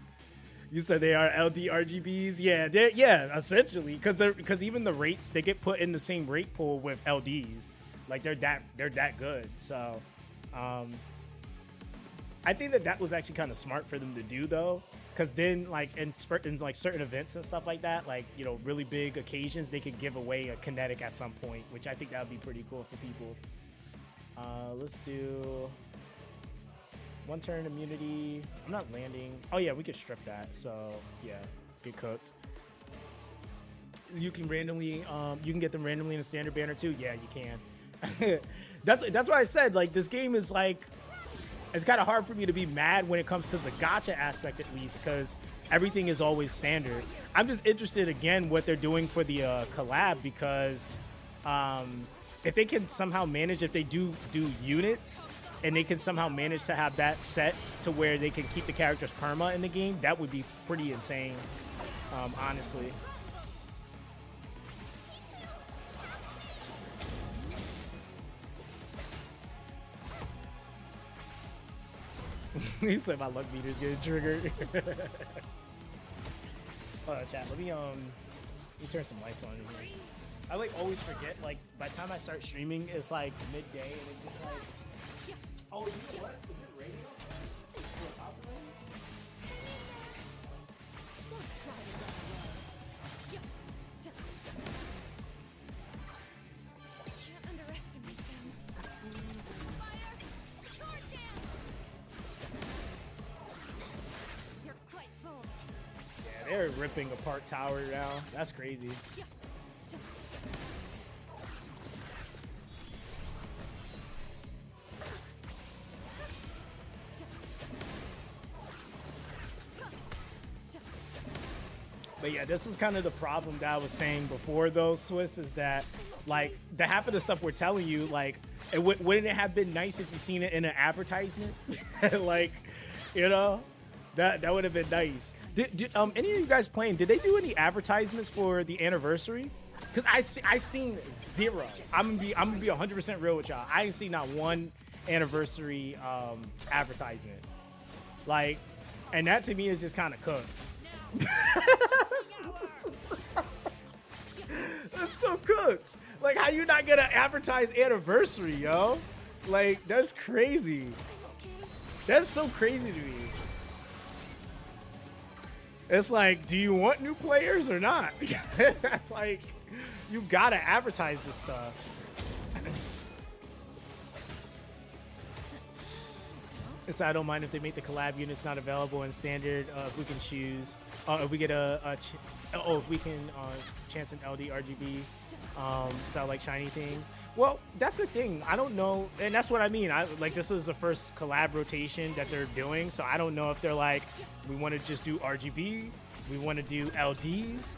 You said they are LD RGBs. Yeah, essentially, because even the rates, they get put in the same rate pool with LDs. Like they're that good. So I think that was actually kind of smart for them to do, though, because then like in like certain events and stuff like that, like, you know, really big occasions, they could give away a kinetic at some point, which I think that would be pretty cool for people. Let's do one turn immunity. I'm not landing. Oh yeah, we could strip that. So yeah, get cooked. You can randomly, you can get them randomly in a standard banner too. Yeah, you can. That's why I said, like, this game is like, it's kind of hard for me to be mad when it comes to the gacha aspect, at least, because everything is always standard. I'm just interested again what they're doing for the collab, because if they can somehow manage, if they do units and they can somehow manage to have that set to where they can keep the characters perma in the game, that would be pretty insane, honestly. He said my luck meter's getting triggered. Hold on, chat. Let me turn some lights on in here. I like always forget, like, by the time I start streaming, it's like midday and it's just like, oh, you know what? Is it radio? Don't try to run away. Can't underestimate them. Fire! Sword dance! You're quite bold. Yeah, they're ripping apart tower now. That's crazy. But yeah, this is kind of the problem that I was saying before, though, Swiss, is that, like, the half of the stuff we're telling you, like, wouldn't it have been nice if you seen it in an advertisement? Like, you know, that would have been nice. Did any of you guys playing, did they do any advertisements for the anniversary? Because I seen zero. I'm gonna be 100% real with y'all. I ain't seen not one anniversary advertisement. Like, and that to me is just kind of cooked. That's so cooked. Like, how you not gonna advertise anniversary, yo? Like, that's crazy. That's so crazy to me. It's like, do you want new players or not? Like, you gotta advertise this stuff. So I don't mind if they make the collab units not available in standard. If we can choose, if we get if we can chance an LD RGB, so I like shiny things. Well, that's the thing. I don't know, and that's what I mean. Like, this is the first collab rotation that they're doing, so I don't know if they're like, we want to just do RGB, we want to do LDs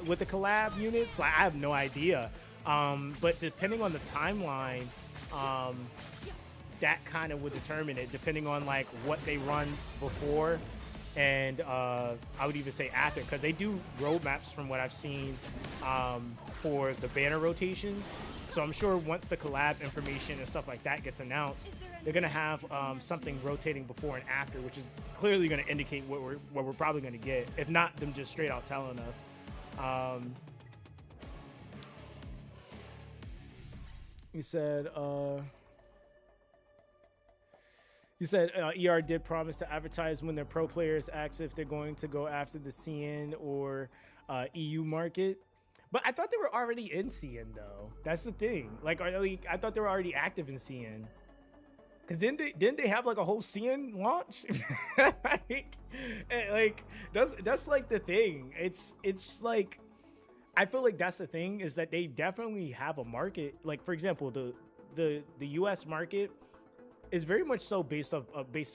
with the collab units. Like, I have no idea. But depending on the timeline, that kind of would determine it, depending on like what they run before and I would even say after, because they do roadmaps from what I've seen for the banner rotations. So I'm sure once the collab information and stuff like that gets announced, they're gonna have something rotating before and after, which is clearly gonna indicate what we're probably gonna get, if not them just straight out telling us. You said ER did promise to advertise when their pro players ask if they're going to go after the CN or EU market. But I thought they were already in CN, though. That's the thing. Like, I thought they were already active in CN. Because didn't they have like a whole CN launch? like that's like the thing. It's like I feel like that's the thing, is that they definitely have a market. Like, for example, the US market is very much so based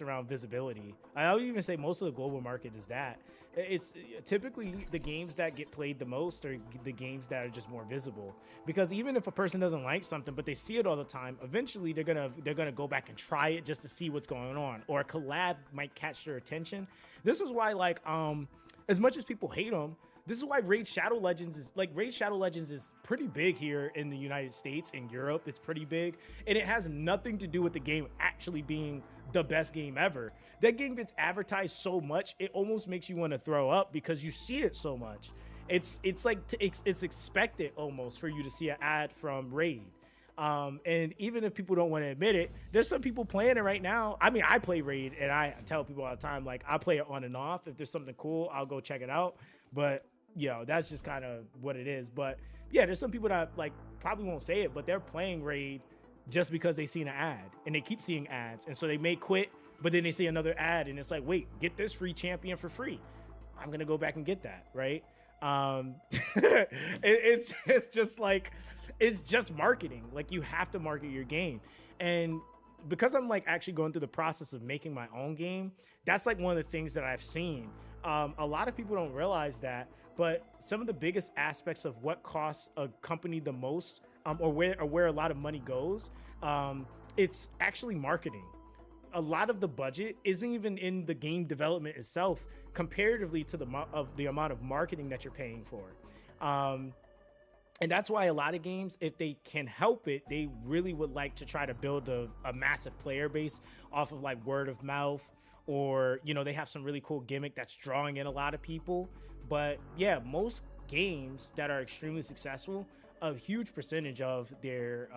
around visibility. I would even say most of the global market is that. It's typically the games that get played the most are the games that are just more visible, because even if a person doesn't like something but they see it all the time, eventually they're gonna go back and try it just to see what's going on, or a collab might catch their attention. This is why, like, as much as people hate them, this is why Raid Shadow Legends is pretty big here in the United States. In Europe, it's pretty big, and it has nothing to do with the game actually being the best game ever. That game gets advertised so much, it almost makes you want to throw up because you see it so much. It's expected almost for you to see an ad from Raid. And even if people don't want to admit it, there's some people playing it right now. I mean, I play Raid, and I tell people all the time, like, I play it on and off. If there's something cool, I'll go check it out. But that's just kind of what it is. But yeah, there's some people that, like, probably won't say it, but they're playing Raid just because they seen an ad, and they keep seeing ads, and so they may quit, but then they see another ad, and it's like, wait, get this free champion for free. I'm gonna go back and get that, right? It's just like, it's just marketing. Like, you have to market your game. And because I'm, like, actually going through the process of making my own game, that's, like, one of the things that I've seen. A lot of people don't realize that, but some of the biggest aspects of what costs a company the most, or where a lot of money goes, it's actually marketing. A lot of the budget isn't even in the game development itself, comparatively to the amount of marketing that you're paying for. And that's why a lot of games, if they can help it, they really would like to try to build a massive player base off of, like, word of mouth, or, they have some really cool gimmick that's drawing in a lot of people. But yeah, most games that are extremely successful, a huge percentage of their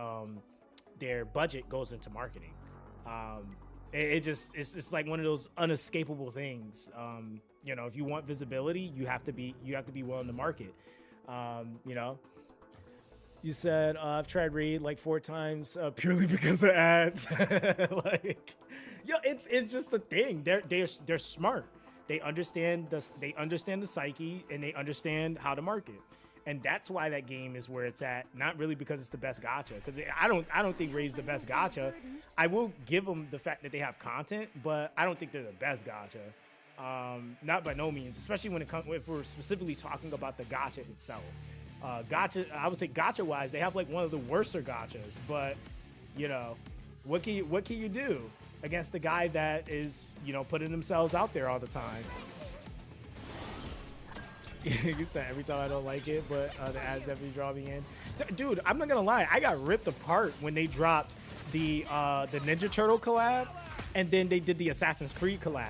budget goes into marketing. It's like one of those unescapable things. If you want visibility, you have to be willing to market. You said, I've tried Raid like 4 times purely because of ads. Like, it's just a thing. They're smart. They understand the psyche, and they understand how to market. And that's why that game is where it's at. Not really because it's the best gacha, because I don't think Raid's the best gacha. I will give them the fact that they have content, but I don't think they're the best gacha. Not by no means, especially if we're specifically talking about the gacha itself. Gacha, I would say gacha wise, they have, like, one of the worser gachas. But what can you do against the guy that is putting themselves out there all the time? You said every time I don't like it, but the ads definitely draw me in. Dude, I'm not gonna lie, I got ripped apart when they dropped the Ninja Turtle collab, and then they did the Assassin's Creed collab.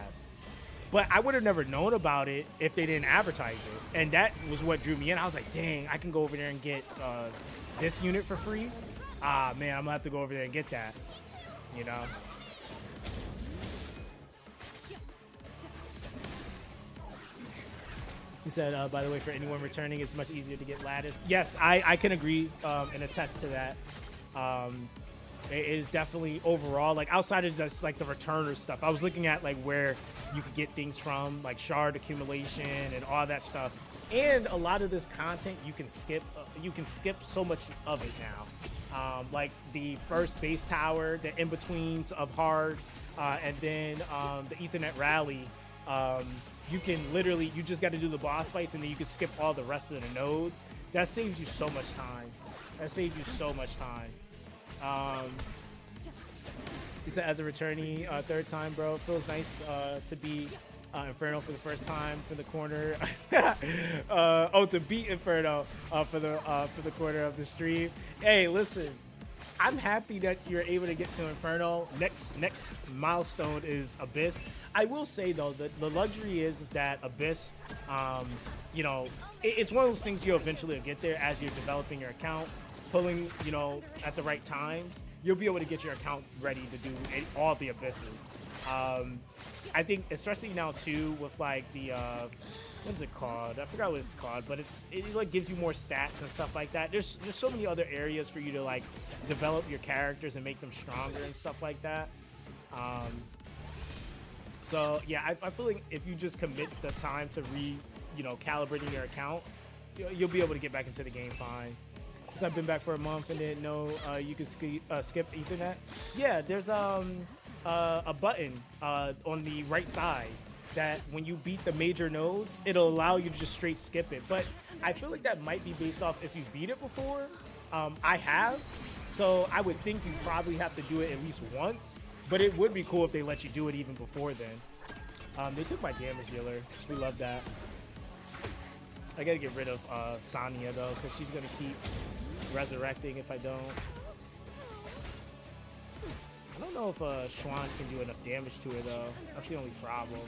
But I would have never known about it if they didn't advertise it, and that was what drew me in. I was like, dang, I can go over there and get this unit for free. Ah, man, I'm gonna have to go over there and get that. He said, by the way, for anyone returning, it's much easier to get lattice. Yes, I can agree and attest to that. It is definitely overall, like, outside of just, like, the returner stuff, I was looking at, like, where you could get things from, like shard accumulation and all that stuff. And a lot of this content you can skip so much of it now. Like the first base tower, the in-betweens of hard, and then the Ethernet rally. You can literally, you just got to do the boss fights, and then you can skip all the rest of the nodes. That saves you so much time. He said, as a returnee, third time, bro, it feels nice to be Inferno for the first time for the corner. To beat Inferno for the corner of the stream. Hey, listen, I'm happy that you're able to get to Inferno. Next milestone is Abyss. I will say though, the luxury is that Abyss, it's one of those things you'll eventually get there as you're developing your account, pulling, at the right times. You'll be able to get your account ready to do all the Abysses. I think especially now too with like the what is it called? I forgot what it's called, but it like gives you more stats and stuff like that. There's so many other areas for you to like develop your characters and make them stronger and stuff like that. So yeah, I feel like if you just commit the time to calibrating your account, you'll be able to get back into the game fine. Because I've been back for a month and didn't know you could skip Ethernet. Yeah, there's a button on the right side that when you beat the major nodes, it'll allow you to just straight skip it. But I feel like that might be based off if you beat it before. I have, so I would think you probably have to do it at least once. But it would be cool if they let you do it even before then. They took my damage dealer. We love that. I gotta get rid of Sonya though, because she's gonna keep resurrecting if I don't. I don't know if Schwann can do enough damage to her though. That's the only problem.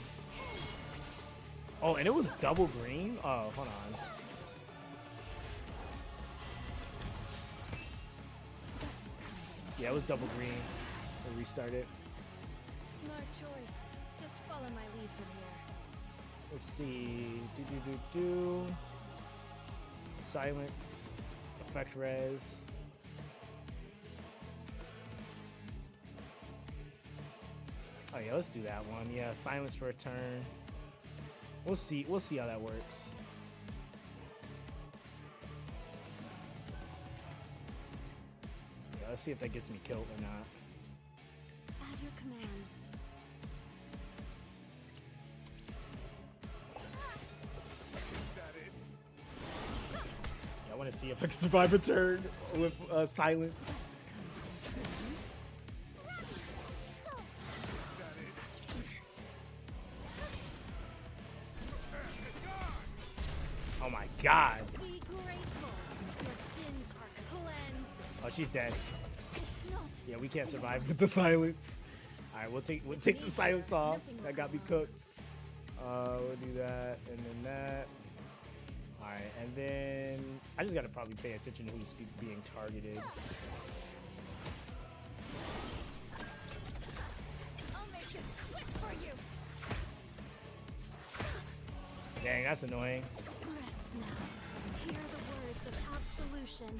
Oh, and it was double green? Oh, hold on. Yeah, it was double green. We'll restart it. Smart choice. Just follow my lead from here. Let's see. Silence. Effect res. Oh yeah, let's do that one. Yeah, silence for a turn. We'll see. We'll see how that works. Yeah, let's see if that gets me killed or not. At your command. Yeah, I want to see if I can survive a turn with silence. Oh my god. Be grateful. Your sins are cleansed. Oh, she's dead. It's not. Yeah, we can't survive with the silence. All right, we'll take the silence off. That got me cooked. We'll do that and then that. All right, and then I just gotta probably pay attention to who's being targeted. I'll make this quick for you. Dang, that's annoying. Rest now. Hear the words of absolution.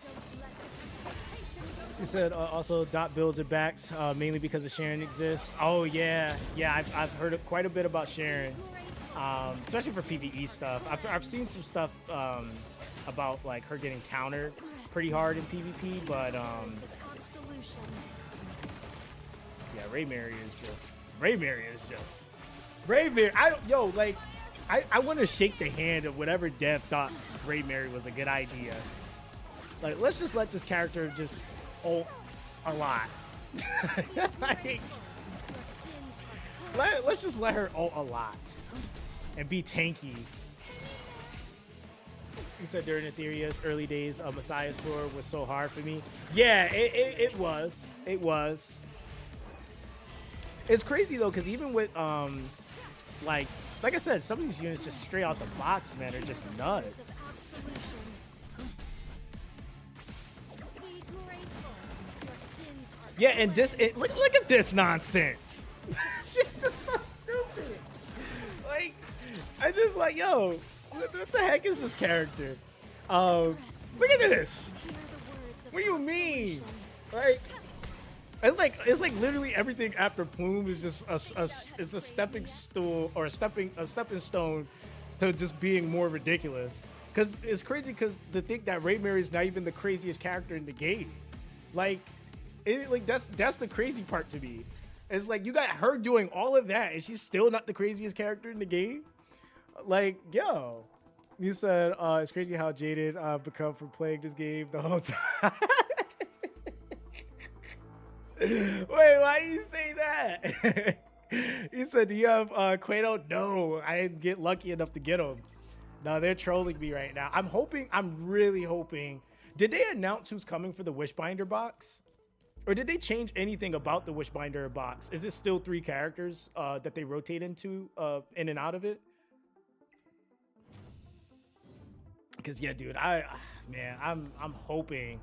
Don't let this temptation go to He said also dot builds are backs mainly because of Sharon exists. Oh yeah, I've heard quite a bit about Sharon, especially for PvE stuff. I've seen some stuff about like her getting countered pretty hard in PvP, but absolution. yeah, Ray Mary is just Ray Mary. I want to shake the hand of whatever dev thought Ray Mary was a good idea. Like, let's just let this character just ult a lot. Like, let's just let her ult a lot and be tanky. He said during Etheria's early days, Messiah's Tour was so hard for me. Yeah, it was. It was. It's crazy though, because even with like I said, some of these units just straight out the box, man, are just nuts. Yeah, and look at this nonsense. It's just so stupid. Like, I just like, yo, what the heck is this character? Look at this. What do you mean? Like, it's like literally everything after Plume is just a stepping stool or a stepping stone to just being more ridiculous. Cause it's crazy to think that Ray Mary is not even the craziest character in the game. Like that's the crazy part to me. It's like you got her doing all of that and she's still not the craziest character in the game. Like, yo. You said it's crazy how jaded I've become from playing this game the whole time. Wait, why you say that? He said, do you have Quato? No, I didn't get lucky enough to get him. No, they're trolling me right now. I'm really hoping. Did they announce who's coming for the Wishbinder box? Or did they change anything about the Wishbinder box? Is it still 3 characters that they rotate into in and out of it? Because yeah, dude, I'm hoping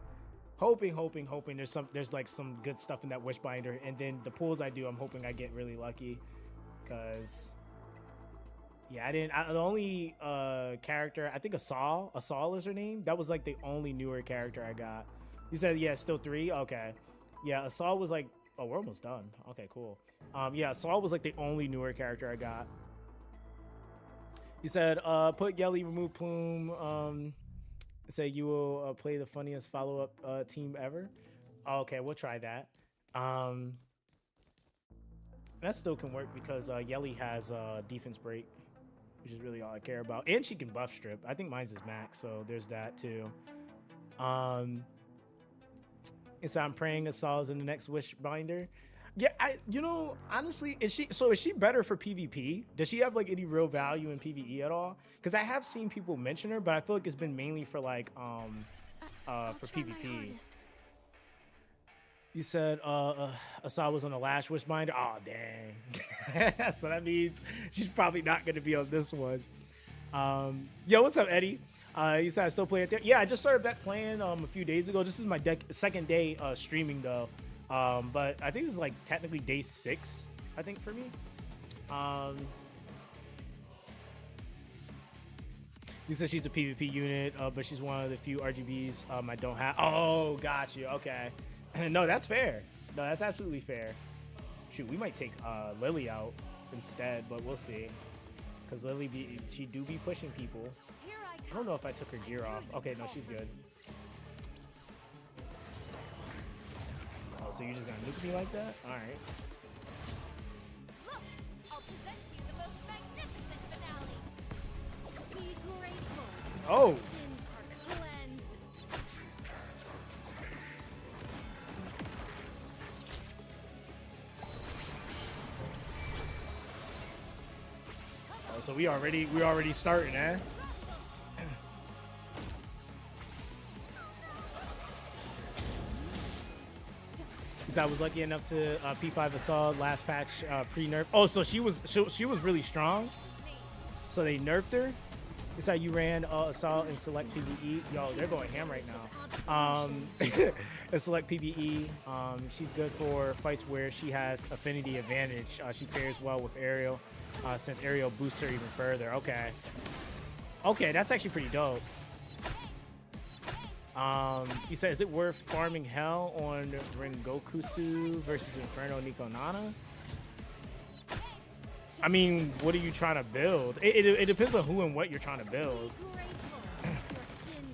there's like some good stuff in that Wishbinder, and then the pulls I do, I'm hoping I get really lucky. Because yeah, the only character, I think Asal is her name. That was like the only newer character I got. He said, yeah, still 3. Okay, yeah, Asal was like Oh, we're almost done. Okay, cool. Yeah, Saul was like the only newer character I got. He said, put Yelly, remove Plume. Say you will play the funniest follow-up team ever. Okay, we'll try that. That still can work because Yelly has defense break, which is really all I care about. And she can buff strip. I think mine's is max, so there's that too. So I'm praying Assault is in the next Wishbinder. Yeah, honestly, is she better for PvP? Does she have like any real value in PvE at all? Because I have seen people mention her, but I feel like it's been mainly for like for PvP. You said Assault was on the last Wishbinder. Oh dang. So that means she's probably not gonna be on this one. Yo, what's up, Eddie? You said I still play it there. Yeah, I just started back playing a few days ago. This is my second day streaming though. But I think this is like technically day 6, I think, for me. You said she's a PvP unit, but she's one of the few RGBs I don't have. Oh, got you. Okay. No, that's fair. No, that's absolutely fair. Shoot, we might take Lily out instead, but we'll see. Because Lily, she do be pushing people. I don't know if I took her gear off. Okay, no, she's good. Oh, so you're just gonna nuke me like that? All right. Look, I'll present to you the most magnificent finale. Be grateful. Oh. Sins are cleansed. Oh, so we already starting, eh? I was lucky enough to P5 Assault last patch pre-nerf. Oh, so she was really strong. So they nerfed her. This how you ran Assault and select PvE. Yo, they're going ham right now. And select PvE. She's good for fights where she has affinity advantage. She pairs well with Aerial, since Aerial boosts her even further. Okay. Okay, that's actually pretty dope. You said, is it worth farming hell on Rengokusu versus Inferno Nico Nana? I mean, what are you trying to build? It depends on who and what you're trying to build.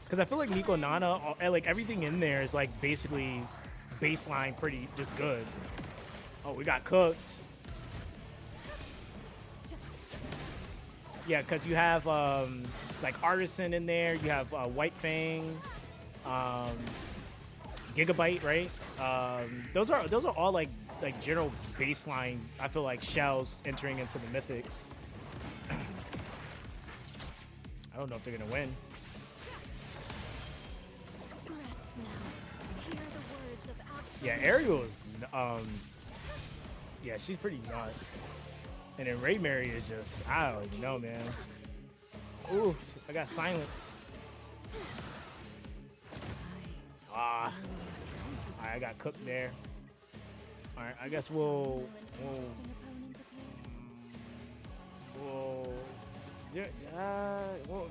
Because I feel like Nico Nana, like everything in there is like basically baseline pretty just good. Oh, we got cooked. Yeah, because you have like Artisan in there. You have White Fang. Gigabyte, right? Those are all like general baseline. I feel like shells entering into the mythics. I don't know if they're gonna win. Yeah, Ariel is yeah, she's pretty nuts. And then Ray Mary is just, I don't know, man. Ooh, I got silence. Ah, I got cooked there. All right, I guess we'll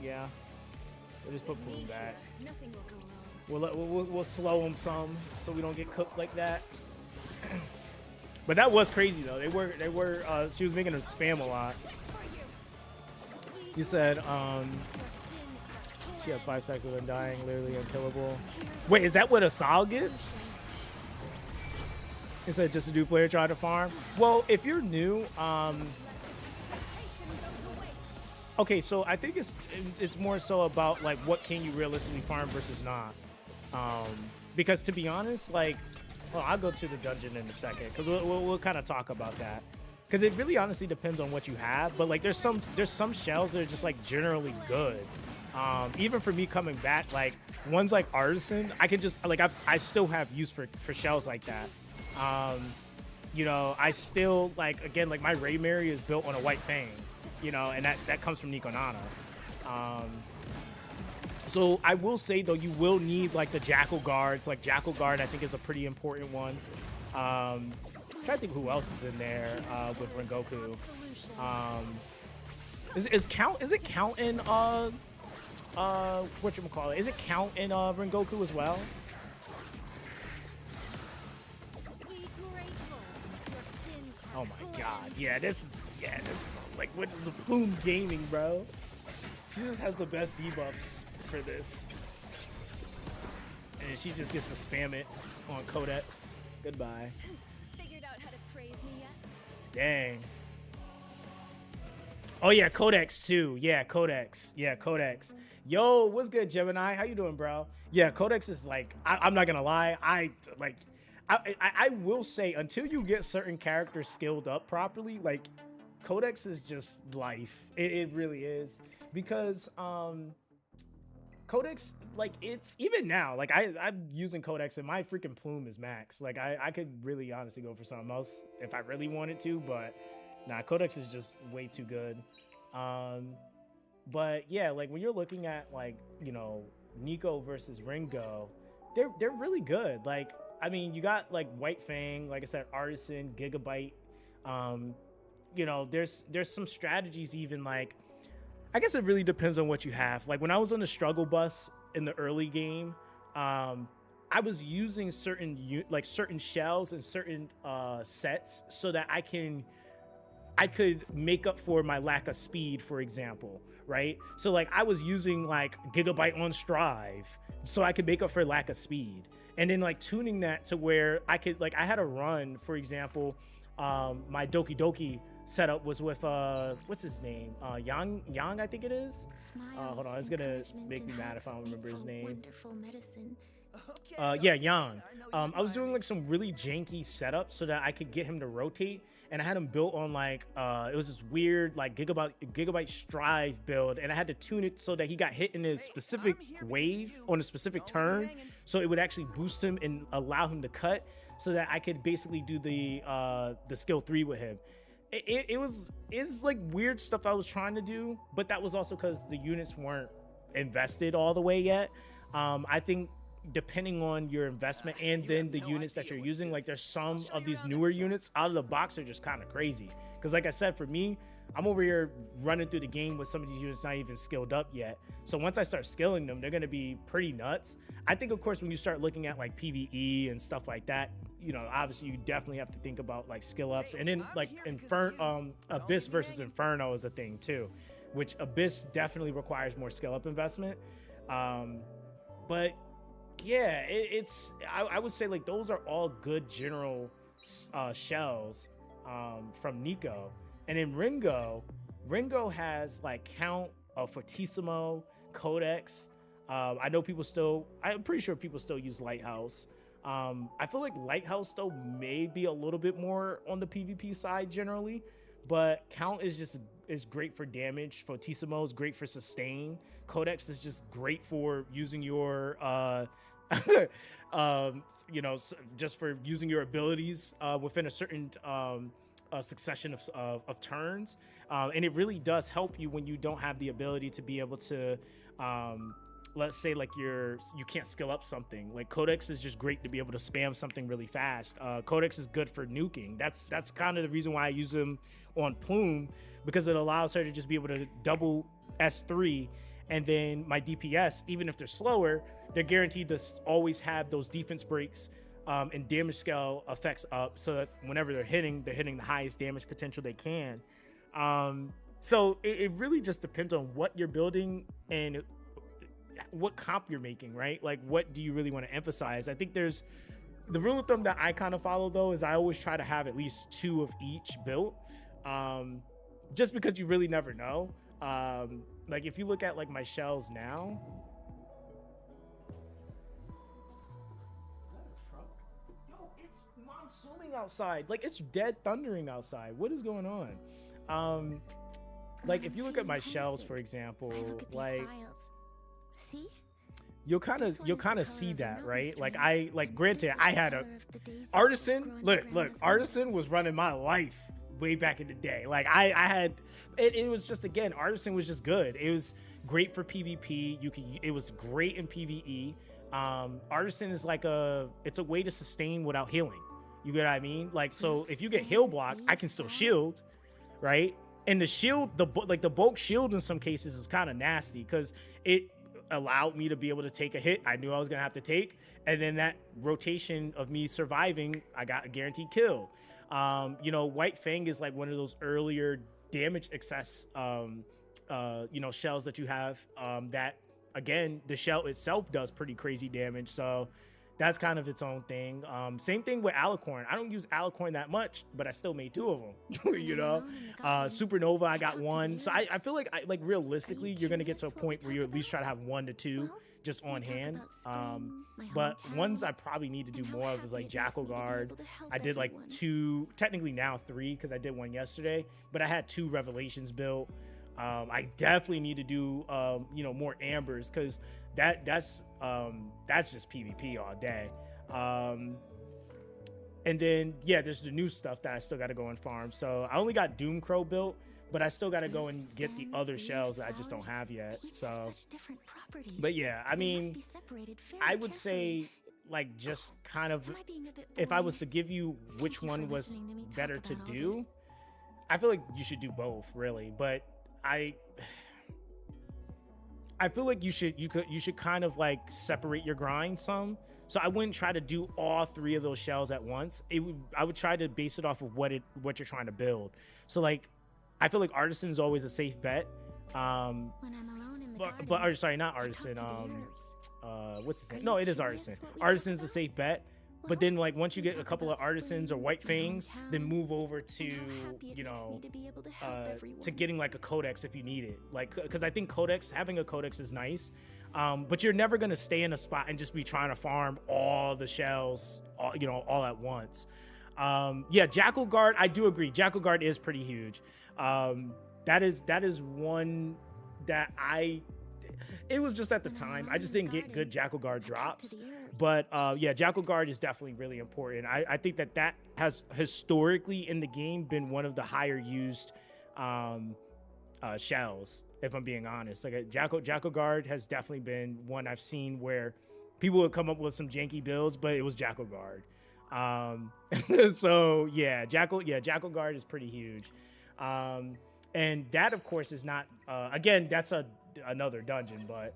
yeah. We'll just put Boom back. We'll slow them some so we don't get cooked like that. But that was crazy though. They were she was making her spam a lot. You said she has 5 stacks of Undying, literally unkillable. Wait, is that what Asal gets? Instead of just a new player trying to farm? Well, if you're new, okay, so I think it's more so about like what can you realistically farm versus not. Because to be honest, like, well, I'll go to the dungeon in a second because we'll kind of talk about that. Because it really honestly depends on what you have, but like there's some shells that are just like generally good. Even for me coming back, like ones like Artisan, I can just like I still have use for shells like that. You know, I still like, again, like my Ray Mary is built on a White Fang, you know, and that comes from Nico Nana. So I will say though, you will need like the Jackal guards. Like Jackal guard, I think is a pretty important one. I'm trying to think who else is in there with Rengoku. Is it count in whatchamacallit? Is it count in Rengoku as well? Oh my god. Yeah, this like, what is a Plume Gaming, bro? She just has the best debuffs for this. And she just gets to spam it on Codex. Goodbye. Figured out how to praise me yet? Dang. Oh yeah, Codex too. Yeah, Codex. Yeah, Codex. Yo, what's good, Gemini? How you doing, bro? Yeah, Codex is like, I'm not gonna lie. I will say, until you get certain characters skilled up properly, like, Codex is just life. It really is. Because Codex, like, it's even now, like, I'm using Codex and my freaking Plume is max. Like, I could really honestly go for something else if I really wanted to, but nah, Codex is just way too good. But yeah, like, when you're looking at, like, you know, Nico versus Ringo, they're really good. Like, I mean, you got like White Fang, like I said, Artisan, Gigabyte. You know, there's some strategies even, like, I guess it really depends on what you have. Like, when I was on the struggle bus in the early game, I was using certain shells and certain sets so that I could make up for my lack of speed, for example, right? So like, I was using like Gigabyte on Strive so I could make up for lack of speed, and then like tuning that to where I could, like, I had a run, for example, my Doki Doki setup was with what's his name, Yang, I think it is. Hold on, it's gonna make me mad if I don't remember his name. Yeah, Yang. I was doing like some really janky setup so that I could get him to rotate, and I had him built on like it was this weird like Gigabyte Strive build, and I had to tune it so that he got hit in a specific wave on a specific turn, so it would actually boost him and allow him to cut, so that I could basically do the skill 3 with him. It's like weird stuff I was trying to do, but that was also because the units weren't invested all the way yet. I think depending on your investment and then the units that you're using, like, there's some of these newer units out of the box are just kind of crazy. Because like I said, for me, I'm over here running through the game with some of these units not even skilled up yet. So once I start skilling them, they're going to be pretty nuts. I think, of course, when you start looking at like PvE and stuff like that, you know, obviously you definitely have to think about like skill ups. And then like Abyss versus Inferno is a thing too, which Abyss definitely requires more skill up investment. But yeah, I would say like those are all good general shells from Nico. And then Ringo has like Count, Fortissimo, Codex. I'm pretty sure people still use Lighthouse. I feel like Lighthouse though may be a little bit more on the PvP side generally, but Count is great for damage. Fortissimo is great for sustain. Codex is just great for using your you know, just for using your abilities within a certain succession of turns, and it really does help you when you don't have the ability to be able to let's say like you can't skill up something. Like, Codex is just great to be able to spam something really fast. Codex is good for nuking. That's kind of the reason why I use him on Plume, because it allows her to just be able to double S3, and then my DPS, even if they're slower, they're guaranteed to always have those defense breaks and damage scale effects up, so that whenever they're hitting the highest damage potential they can. So it really just depends on what you're building and what comp you're making, right? Like, what do you really want to emphasize? I think there's the rule of thumb that I kind of follow though, is I always try to have at least 2 of each built, just because you really never know. Like, if you look at like my shells now, it's monsooning outside. Like, it's dead thundering outside. What is going on? Like, if you look at my shells, for example, like, see? you'll kind of see that, right? Like, granted, I had a Artisan. Look, Artisan was running my life way back in the day. Like, I had it was just, again, Artisan was just good. It was great for PvP. It was great in PvE. Artisan is like it's a way to sustain without healing. You get what I mean? Like, so if you get heal block, I can still shield, right? And the shield, the bulk shield in some cases is kind of nasty, because it allowed me to be able to take a hit I knew I was gonna have to take, and then that rotation of me surviving, I got a guaranteed kill. You know, White Fang is like one of those earlier damage excess, you know, shells that you have, that again, the shell itself does pretty crazy damage. So that's kind of its own thing. Same thing with Alicorn. I don't use Alicorn that much, but I still made 2 of them, you know? Supernova, I got 1. So I feel like, like realistically, you're going to get to a point where you at least try to have 1 to 2 just on hand. But ones I probably need to do more of is like Jackal Guard. I did like 2, technically now 3, because I did 1 yesterday, but I had 2 Revelations built. I definitely need to do you know, more Ambers, because that's just PvP all day. And then yeah, there's the new stuff that I still got to go and farm. So I only got Doomcrow built, but I still got to go and get the other shells that I just don't have yet. So, but yeah, I mean, I would say like just kind of, if I was to give you which one was better to do, I feel like you should do both really, but I feel like you should kind of like separate your grind some. So I wouldn't try to do all 3 of those shells at once. I would try to base it off of what you're trying to build. So like, I feel like Artisan is always a safe bet. Or sorry, not Artisan. What's his name? No, it is Artisan. Artisan's a safe bet. But then like once you get a couple of Artisans or White Fangs, then move over to, you know, to getting like a Codex if you need it. Like, because I think having a Codex is nice. But you're never going to stay in a spot and just be trying to farm all the shells, you know, all at once. Yeah, Jackal Guard, I do agree. Jackal Guard is pretty huge. That is one that it was just at the time. I just didn't get good Jackal Guard drops. But yeah, Jackal Guard is definitely really important. I think that has historically in the game been one of the higher used shells, if I'm being honest. Like Jackal Guard has definitely been one I've seen where people would come up with some janky builds, but it was Jackal Guard. So yeah, Jackal Guard is pretty huge. And that of course is not, again, that's another dungeon, but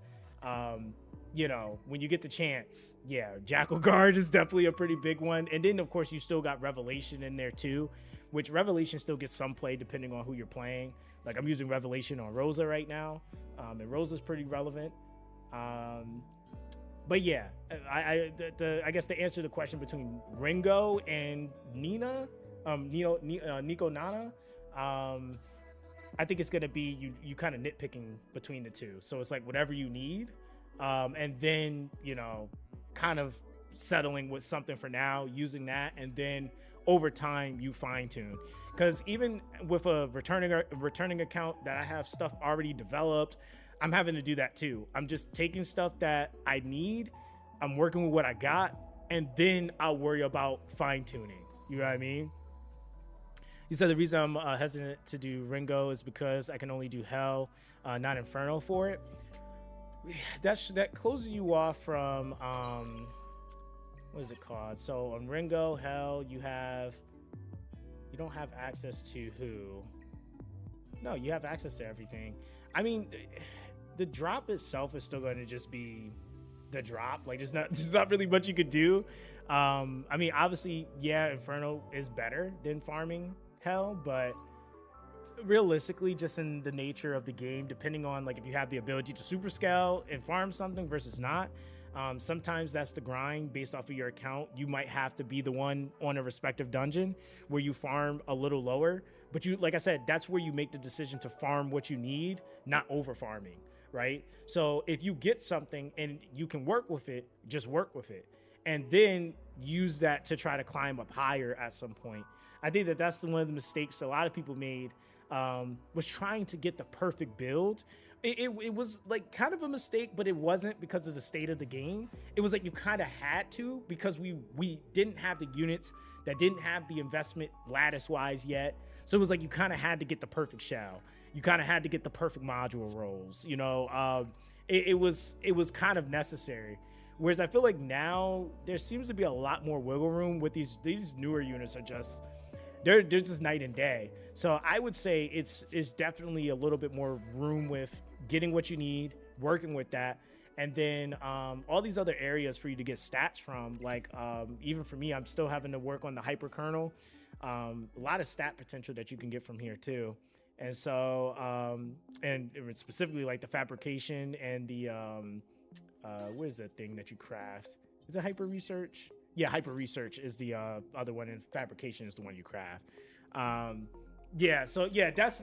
you know, when you get the chance, yeah, Jackal Guard is definitely a pretty big one. And then of course you still got Revelation in there too, which Revelation still gets some play depending on who you're playing. Like I'm using Revelation on Rosa right now, and Rosa's pretty relevant. But yeah, I guess to answer the question between Ringo and Nico Nana, I think it's gonna be you kind of nitpicking between the two. So it's like whatever you need, and then you know, kind of settling with something for now, using that, and then over time you fine tune. Because even with a returning account that I have stuff already developed, I'm having to do that too. I'm just taking stuff that I need, I'm working with what I got, and then I'll worry about fine tuning. You know what I mean? He said the reason I'm hesitant to do Ringo is because I can only do Hell, not Inferno for it. That closes you off from what is it called? So on Ringo, Hell, you don't have access to who? No, you have access to everything. I mean, the drop itself is still going to just be the drop. Like there's not really much you could do. I mean, obviously, yeah, Inferno is better than farming Hell, but realistically, just in the nature of the game, depending on like if you have the ability to super scale and farm something versus not, sometimes that's the grind based off of your account. You might have to be the one on a respective dungeon where you farm a little lower, but you, like I said, that's where you make the decision to farm what you need, not over farming, right? So if you get something and you can work with it, just work with it, and then use that to try to climb up higher at some point. I think that's one of the mistakes a lot of people made, was trying to get the perfect build. It was like kind of a mistake, but it wasn't because of the state of the game. It was like you kind of had to, because we didn't have the units, that didn't have the investment lattice wise yet. So it was like you kind of had to get the perfect shell. You kind of had to get the perfect module rolls. You know, it was kind of necessary. Whereas I feel like now there seems to be a lot more wiggle room with these newer units. Are just they're just night and day. So I would say it's definitely a little bit more room with getting what you need, working with that, and then all these other areas for you to get stats from. Like even for me, I'm still having to work on the hyper kernel. A lot of stat potential that you can get from here too. And so, and specifically like the fabrication and the, what is the thing that you craft? Is it hyper research? Yeah, hyper research is the other one, and fabrication is the one you craft. Yeah, so yeah, that's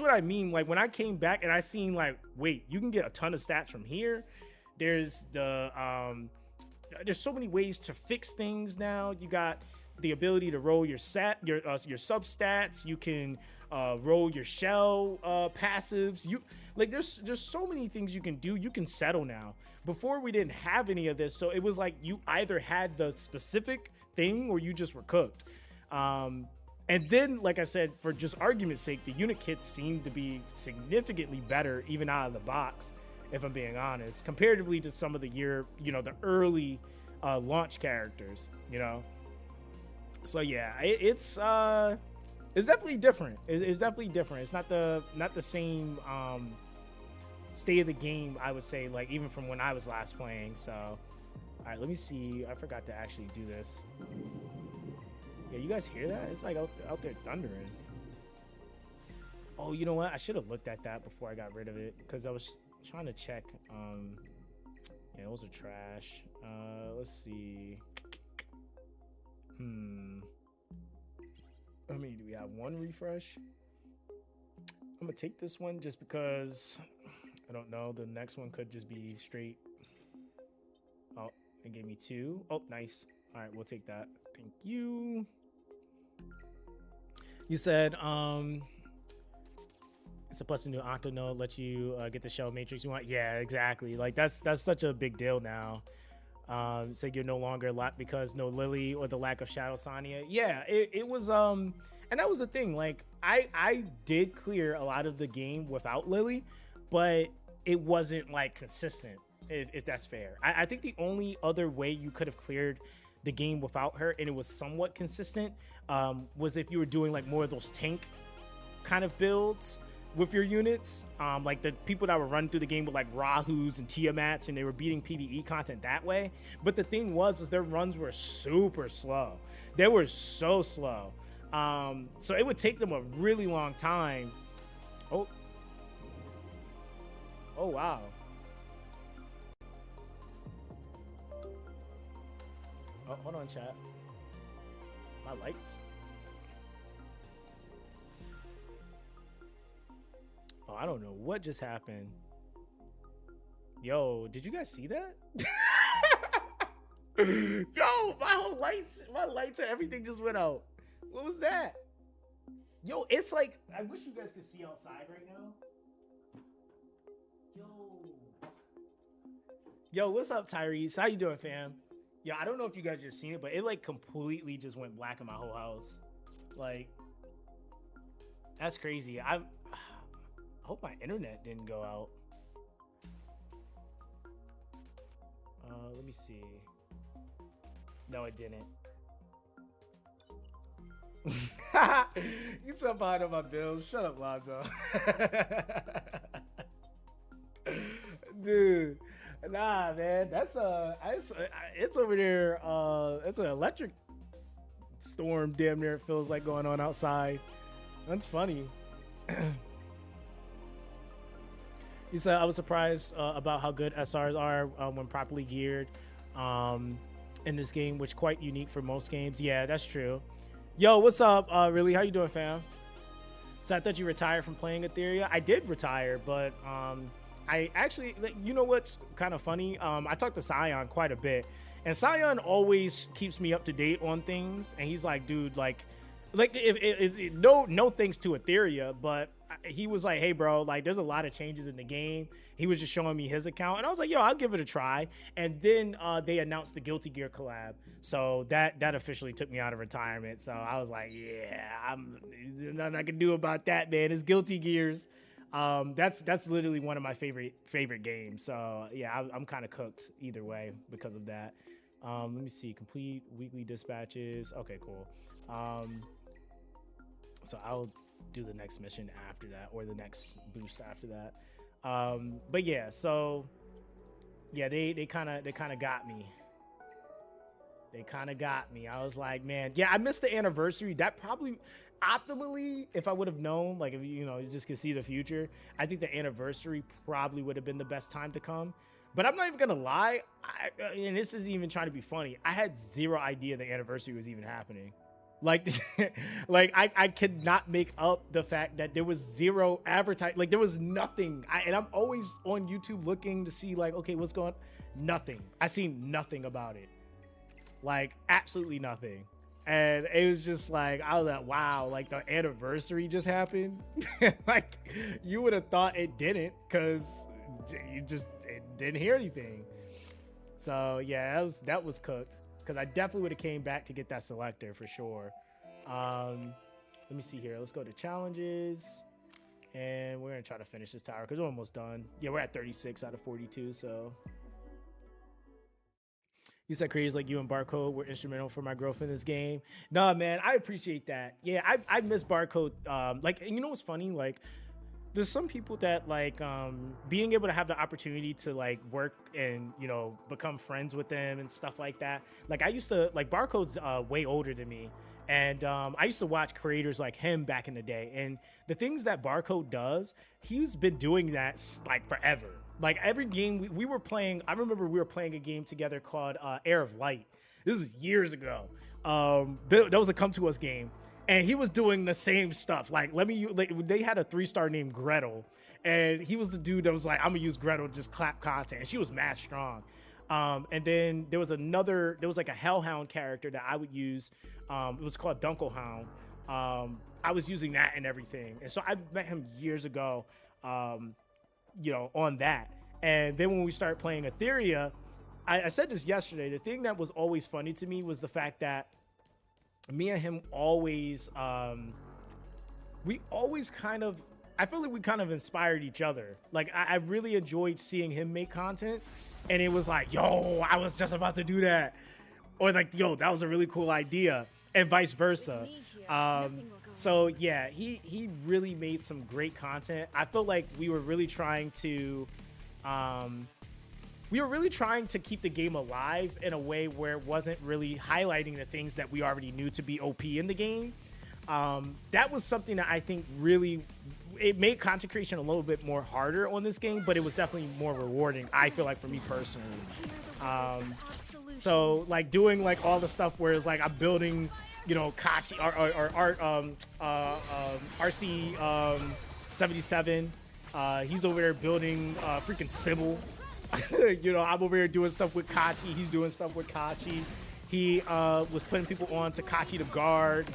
what I mean. Like when I came back and I seen like, wait, you can get a ton of stats from here. There's the there's so many ways to fix things now. You got the ability to roll your substats. You can roll your shell passives. You like there's so many things you can do. You can settle now. Before we didn't have any of this, so it was like you either had the specific thing or you just were cooked. And then, like I said, for just argument's sake, the unit kits seem to be significantly better even out of the box, if I'm being honest, comparatively to some of the the early launch characters, So yeah, it's definitely different. It's definitely different. It's not the same state of the game, I would say, like even from when I was last playing. So, all right, let me see. I forgot to actually do this. Yeah, you guys hear that? It's like out there thundering. Oh, you know what? I should have looked at that before I got rid of it because I was trying to check. Yeah, those are trash. Let's see. How many do we have? One refresh. I'm gonna take this one just because I don't know. The next one could just be straight. Oh, it gave me 2. Oh, nice. All right, we'll take that. Thank you. You said it's a plus to new Octonode, let you get the shell matrix you want. Yeah, exactly. Like that's such a big deal now. So you're no longer locked because no Lily or the lack of Shadow Sonya. Yeah, it was and that was the thing. Like I did clear a lot of the game without Lily, but it wasn't like consistent, if that's fair. I think the only other way you could have cleared the game without her and it was somewhat consistent was if you were doing like more of those tank kind of builds with your units, like the people that were running through the game with like Rahus and Tiamats, and they were beating PvE content that way. But the thing was their runs were super slow. They were so slow, so it would take them a really long time. Oh wow. Oh, hold on, chat. My lights. Oh, I don't know what just happened. Yo, did you guys see that? Yo, my lights and everything just went out. What was that? Yo, it's like, I wish you guys could see outside right now. Yo, what's up, Tyrese? How you doing, fam? Yeah, I don't know if you guys just seen it, but it like completely just went black in my whole house. Like, that's crazy. I hope my internet didn't go out. Let me see. No, it didn't. You so behind on my bills. Shut up, Lonzo. Dude. Nah, man, it's over there. It's an electric storm, damn near. It feels like going on outside. That's funny. He said, I was surprised about how good SRs are when properly geared in this game, which quite unique for most games. Yeah, that's true. Yo, what's up? Really, how you doing, fam? So I thought you retired from playing Etheria. I did retire, but I actually, you know what's kind of funny? I talked to Scion quite a bit, and Scion always keeps me up to date on things. And he's like, dude, like no thanks to Etheria, but he was like, hey, bro, like there's a lot of changes in the game. He was just showing me his account, and I was like, yo, I'll give it a try. And then they announced the Guilty Gear collab, so that officially took me out of retirement. So I was like, yeah, nothing I can do about that, man. It's Guilty Gears. That's literally one of my favorite games. So yeah, I'm kind of cooked either way because of that. Let me see, complete weekly dispatches. Okay, cool. So I'll do the next mission after that, or the next boost after that. But yeah, so yeah, they kind of got me. They kind of got me. I was like, man, yeah, I missed the anniversary. That probably, optimally, if I would have known, like, if you just could see the future, I think the anniversary probably would have been the best time to come. But I'm not even gonna lie, and this isn't even trying to be funny, I had zero idea the anniversary was even happening. Like, like I could not make up the fact that there was zero advertising. Like, there was nothing. And I'm always on YouTube looking to see, like, okay, what's going on? Nothing. I seen nothing about it. Like, absolutely nothing. And it was just like, I was like, wow, like the anniversary just happened. Like, you would have thought it didn't, because you just didn't hear anything. So yeah, that was cooked. Because I definitely would have came back to get that selector for sure. Let me see here. Let's go to challenges. And we're going to try to finish this tower because we're almost done. Yeah, we're at 36 out of 42. So you said creators like you and Barcode were instrumental for my growth in this game. Nah, man, I appreciate that. Yeah, I miss Barcode. Like, and you know what's funny? Like, there's some people that like being able to have the opportunity to like work and become friends with them and stuff like that. Like, I used to, like, Barcode's way older than me, and I used to watch creators like him back in the day, and the things that Barcode does, he's been doing that like forever. Like, every game we were playing, I remember we were playing a game together called Air of Light. This is years ago. That was a Come To Us game. And he was doing the same stuff. Like, they had a 3-star named Gretel. And he was the dude that was like, I'm gonna use Gretel to just clap content. And she was mad strong. And then there was like a Hellhound character that I would use. It was called Dunkelhound. I was using that and everything. And so I met him years ago, on that. And then when we started playing Etheria, I said this yesterday, the thing that was always funny to me was the fact that me and him always, we always kind of, I feel like we kind of inspired each other. Like, I really enjoyed seeing him make content, and it was like, yo, I was just about to do that. Or like, yo, that was a really cool idea, and vice versa. So yeah, he really made some great content. I felt like we were really trying to, keep the game alive in a way where it wasn't really highlighting the things that we already knew to be OP in the game. That was something that I think really, it made content creation a little bit more harder on this game, but it was definitely more rewarding, I feel like, for me personally. So like doing like all the stuff where it's like I'm building, Kachi or RC 77. He's over there building freaking Sybil. I'm over here doing stuff with Kachi. He's doing stuff with Kachi. He was putting people on to Kachi the guard.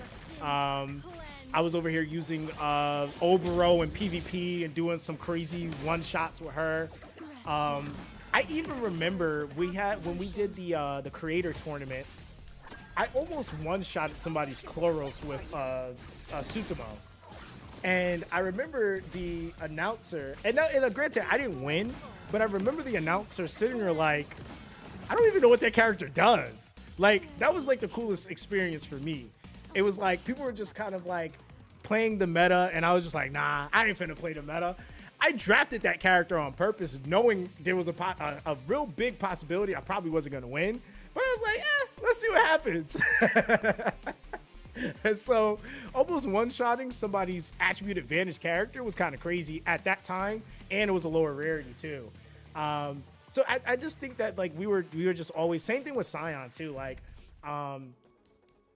I was over here using Obero and PvP and doing some crazy one-shots with her. I even remember when we did the creator tournament, I almost one-shotted somebody's Chloros with Sutomo. And I remember the announcer, and granted, I didn't win, but I remember the announcer sitting there like, I don't even know what that character does. Like, that was like the coolest experience for me. It was like, people were just kind of like playing the meta, and I was just like, nah, I ain't finna play the meta. I drafted that character on purpose, knowing there was a real big possibility I probably wasn't gonna win. But I was like, let's see what happens. And so almost one-shotting somebody's attribute advantage character was kind of crazy at that time, and it was a lower rarity too. So I just think that like we were just always, same thing with Scion too. Like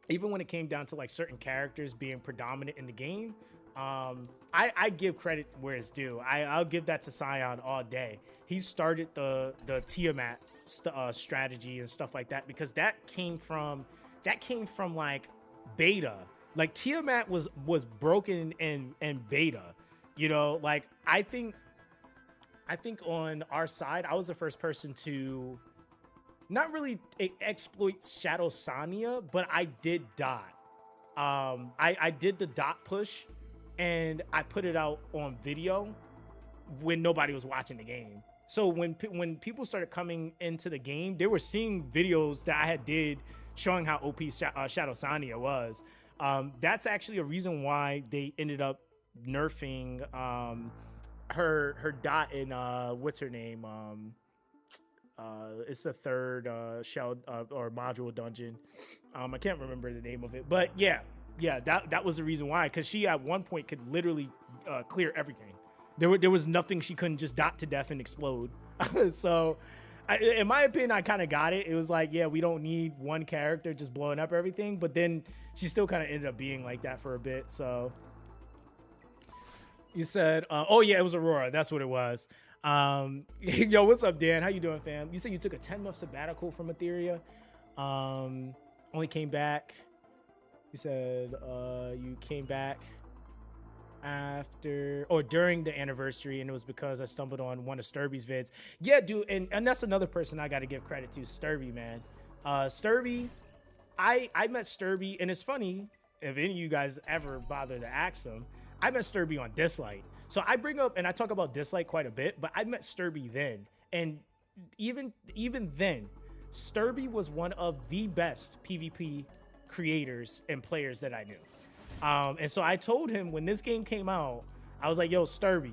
even when it came down to like certain characters being predominant in the game, I give credit where it's due. I'll give that to Scion all day. He started the Tiamat strategy and stuff like that, because that came from like beta. Like, Tiamat was broken in beta, like I think on our side, I was the first person to not really exploit Shadow Sania, but I did dot. I did the dot push, and I put it out on video when nobody was watching the game. So when people started coming into the game, they were seeing videos that I had did showing how OP Shadow Sania was. That's actually a reason why they ended up nerfing her dot in what's her name, It's the third shell or module dungeon. I can't remember the name of it, but yeah, that was the reason why. Because she at one point could literally clear everything. There was nothing she couldn't just dot to death and explode. So, in my opinion, I kind of got it. It was like, yeah, we don't need one character just blowing up everything. But then she still kind of ended up being like that for a bit. So you said, oh yeah, it was Aurora. That's what it was. Yo, what's up, Dan? How you doing, fam? You said you took a 10-month sabbatical from Etheria. Only came back. You said you came back after or during the anniversary, and it was because I stumbled on one of Sturby's vids. Yeah, dude, and that's another person I got to give credit to, Sturby, man. Sturby, I met Sturby, and it's funny, if any of you guys ever bother to ask him, I met Sturby on Dislight. So I bring up and I talk about Dislight quite a bit, but I met Sturby then, and even then, Sturby was one of the best PvP creators and players that I knew. And so I told him when this game came out, I was like, yo, Sturby,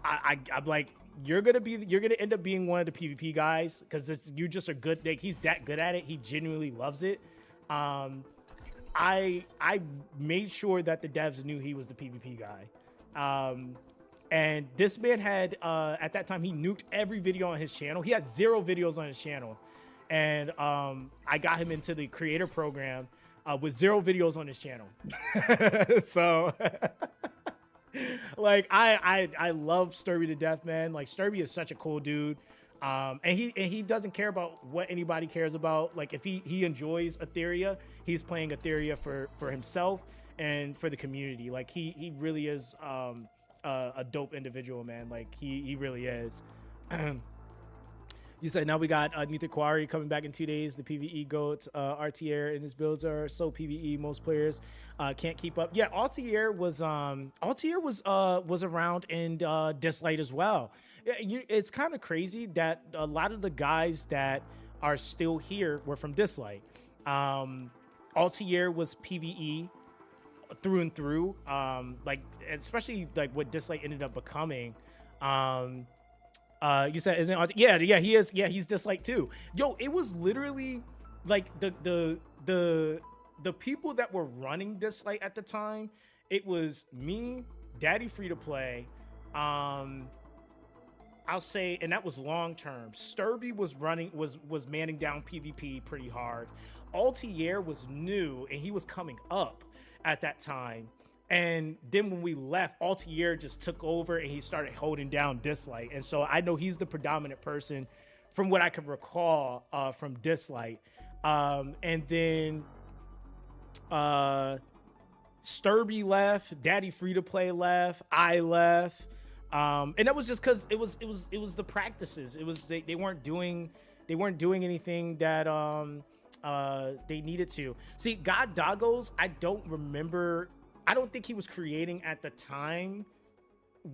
I'm like, you're gonna end up being one of the PvP guys because you just are good. Like, he's that good at it. He genuinely loves it. I made sure that the devs knew he was the PvP guy. And this man had at that time he nuked every video on his channel. He had 0 videos on his channel, and I got him into the creator program. With 0 videos on his channel. So like I love Sturby to death, man. Like, Sturby is such a cool dude. And he doesn't care about what anybody cares about. Like, if he enjoys Etheria, he's playing Etheria for himself and for the community. Like, he really is a dope individual, man. Like, he really is. You said now we got Neither Quarry coming back in 2 days. The PvE GOAT, RTR, and his builds are so PvE. Most players can't keep up. Yeah, Altair was around in Dislight as well. It's kind of crazy that a lot of the guys that are still here were from Dislight. Altair was PvE through and through. Like, especially like what Dislight ended up becoming. You said isn't it? Yeah, he is. Yeah, he's Dislight too. Yo, it was literally like the people that were running Dislight at the time. It was me, Daddy Free to Play. I'll say, and that was long term. Sturby was manning down PvP pretty hard. Altair was new and he was coming up at that time. And then when we left, Altair just took over and he started holding down Dislight. And so I know he's the predominant person from what I can recall from Dislight. And then Sturby left, Daddy Free to Play left, I left. And that was just because it was the practices. It was they weren't doing anything that they needed to. See, God Doggos, I don't think he was creating at the time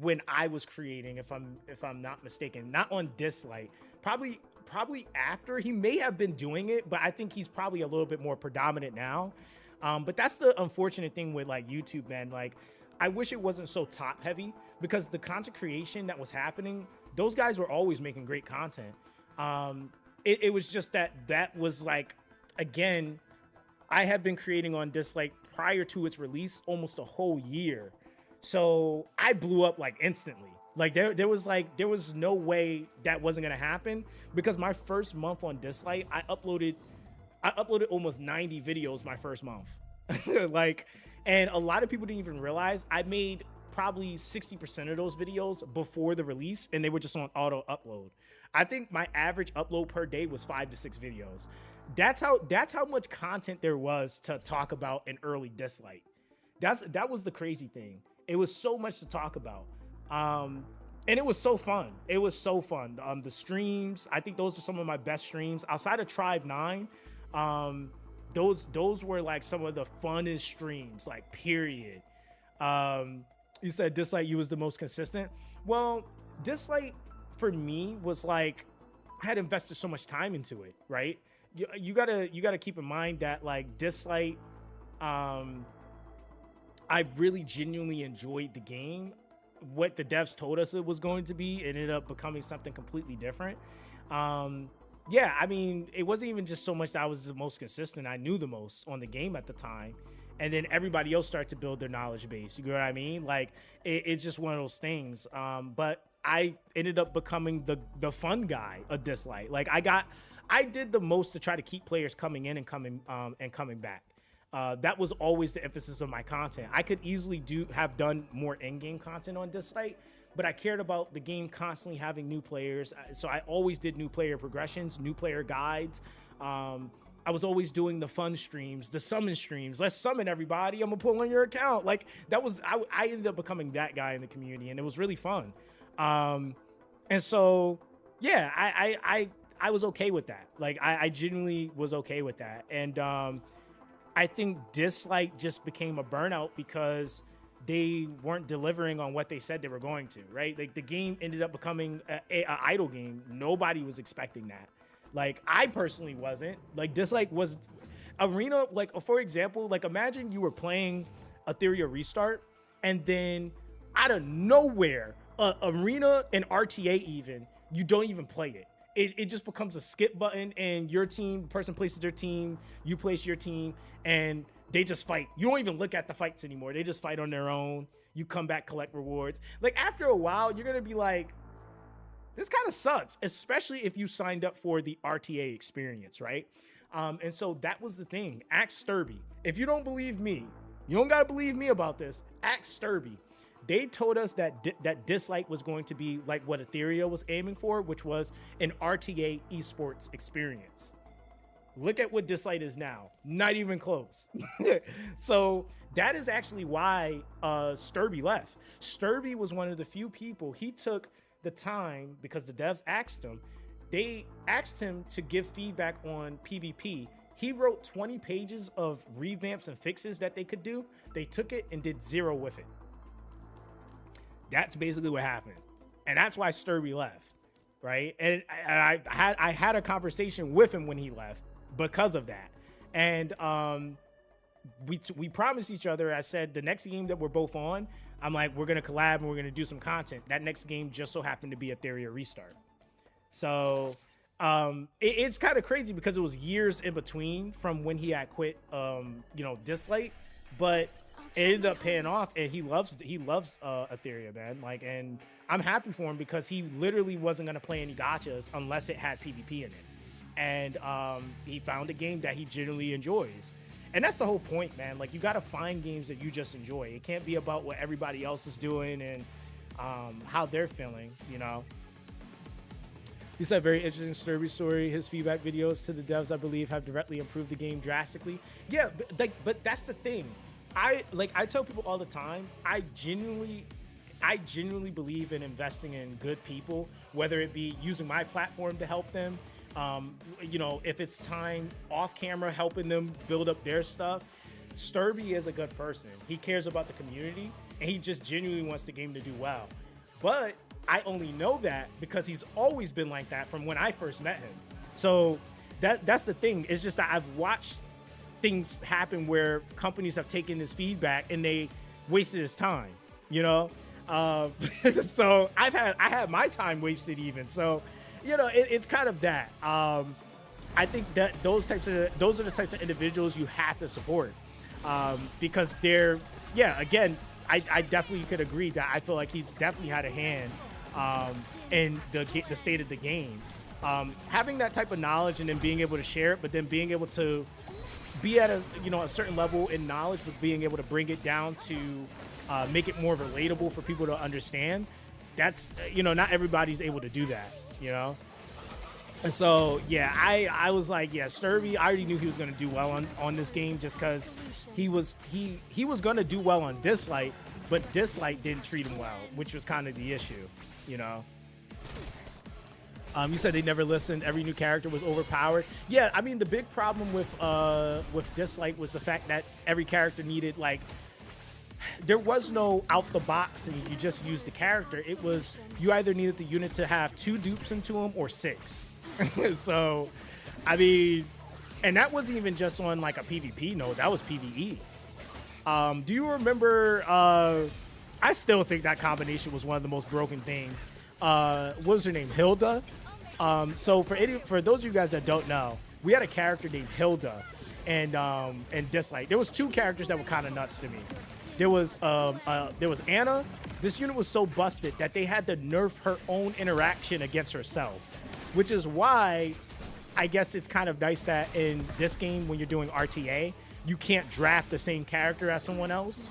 when I was creating, if I'm not mistaken. Not on Dislight. Probably after. He may have been doing it, but I think he's probably a little bit more predominant now. But that's the unfortunate thing with like YouTube, man. Like, I wish it wasn't so top heavy, because the content creation that was happening, those guys were always making great content. It was just that was like, again, I have been creating on Dislight prior to its release almost a whole year. So I blew up like instantly. Like there was no way that wasn't gonna happen, because my first month on Dislight, I uploaded almost 90 videos my first month. Like, and a lot of people didn't even realize I made probably 60% of those videos before the release, and they were just on auto upload. I think my average upload per day was 5 to 6 videos. That's how much content there was to talk about in early Dislight. That was the crazy thing. It was so much to talk about. And it was so fun. It was so fun. The streams, I think those are some of my best streams outside of Tribe 9. Those were like some of the funnest streams, like, period. You said Dislight, you was the most consistent. Well, Dislight for me was like, I had invested so much time into it, right? You gotta keep in mind that like Dislight, I really genuinely enjoyed the game. What the devs told us it was going to be, it ended up becoming something completely different. yeah, I mean, it wasn't even just so much that I was the most consistent. I knew the most on the game at the time. And then everybody else started to build their knowledge base. You know what I mean? Like, it's just one of those things. But I ended up becoming the fun guy of Dislike. Like, I did the most to try to keep players coming in and coming back. That was always the emphasis of my content. I could easily have done more in-game content on Dislike, but I cared about the game constantly having new players. So I always did new player progressions, new player guides. I was always doing the fun streams, the summon streams. Let's summon everybody. I'm gonna pull on your account. Like that was, I ended up becoming that guy in the community, and it was really fun. And so, yeah, I was okay with that. Like I genuinely was okay with that. And I think Dislike just became a burnout because they weren't delivering on what they said they were going to, right? Like the game ended up becoming a idle game. Nobody was expecting that. Like I personally wasn't. Like Dislike was Arena, like for example, like imagine you were playing Etheria Restart and then out of nowhere, Arena and RTA even, you don't even play it. It just becomes a skip button and your team, the person places their team, you place your team, and they just fight. You don't even look at the fights anymore. They just fight on their own. You come back, collect rewards. Like after a while, you're gonna be like, this kind of sucks, especially if you signed up for the RTA experience, right? And so that was the thing. Ask Sturby. If you don't believe me, you don't gotta believe me about this. Ask Sturby. They told us that that Dislike was going to be like what Etheria was aiming for, which was an RTA esports experience. Look at what Dislike is now. Not even close. So that is actually why Sturby left. Sturby was one of the few people, he took the time because the devs asked him. They asked him to give feedback on PvP. He wrote 20 pages of revamps and fixes that they could do. They took it and did 0 with it. That's basically what happened. And that's why Sturby left, right? And I had a conversation with him when he left because of that. And we promised each other, I said, the next game that we're both on, I'm like, we're going to collab and we're going to do some content. That next game just so happened to be Etheria Restart. So it's kind of crazy because it was years in between from when he had quit, Dislike, but it ended up paying off, and he loves Etheria, man. Like, and I'm happy for him because he literally wasn't going to play any gachas unless it had PvP in it. And he found a game that he genuinely enjoys. And that's the whole point, man. Like, you got to find games that you just enjoy. It can't be about what everybody else is doing and how they're feeling, you know? He said, very interesting Sturby story. His feedback videos to the devs, I believe, have directly improved the game drastically. Yeah, but that's the thing. I tell people all the time, I genuinely believe in investing in good people, whether it be using my platform to help them, if it's time off camera, helping them build up their stuff. Sturby is a good person. He cares about the community, and he just genuinely wants the game to do well. But I only know that because he's always been like that from when I first met him. So that's the thing. It's just that I've watched things happen where companies have taken his feedback and they wasted his time, you know? So I had my time wasted even. So, it's kind of that. I think that those are the types of individuals you have to support because they're, again, I definitely could agree that I feel like he's definitely had a hand in the state of the game. Having that type of knowledge and then being able to share it, but then being able to be at a certain level in knowledge, but being able to bring it down to make it more relatable for people to understand. That's, not everybody's able to do that, And so, I was like, Sturby, I already knew he was going to do well on this game just because he was going to do well on Dislike, but Dislike didn't treat him well, which was kind of the issue, You said they never listened. Every new character was overpowered. Yeah, I mean, the big problem with Dislike was the fact that every character needed, there was no out the box and you just used the character. It was, you either needed the unit to have 2 dupes into them or 6. So, I mean, and that wasn't even just on a PvP note. That was PvE. Do you remember, I still think that combination was one of the most broken things. What was her name? Hilda? So for those of you guys that don't know, we had a character named Hilda and Dislike. There was two characters that were kind of nuts to me. There was Anna. This unit was so busted that they had to nerf her own interaction against herself, which is why I guess it's kind of nice that in this game, when you're doing RTA, you can't draft the same character as someone else.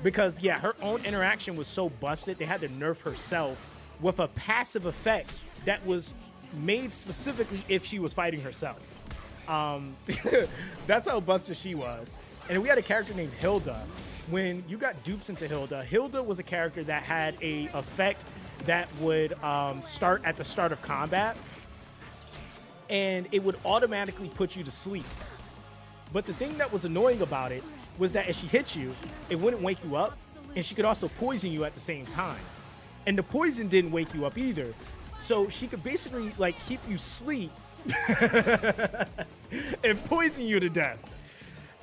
Because, yeah, her own interaction was so busted, they had to nerf herself with a passive effect that was made specifically if she was fighting herself. That's how busted she was. And then we had a character named Hilda. When you got dupes into Hilda, Hilda was a character that had a effect that would start at the start of combat, and it would automatically put you to sleep. But the thing that was annoying about it was that if she hit you, it wouldn't wake you up, and she could also poison you at the same time. And the poison didn't wake you up either. So she could basically like keep you asleep and poison you to death.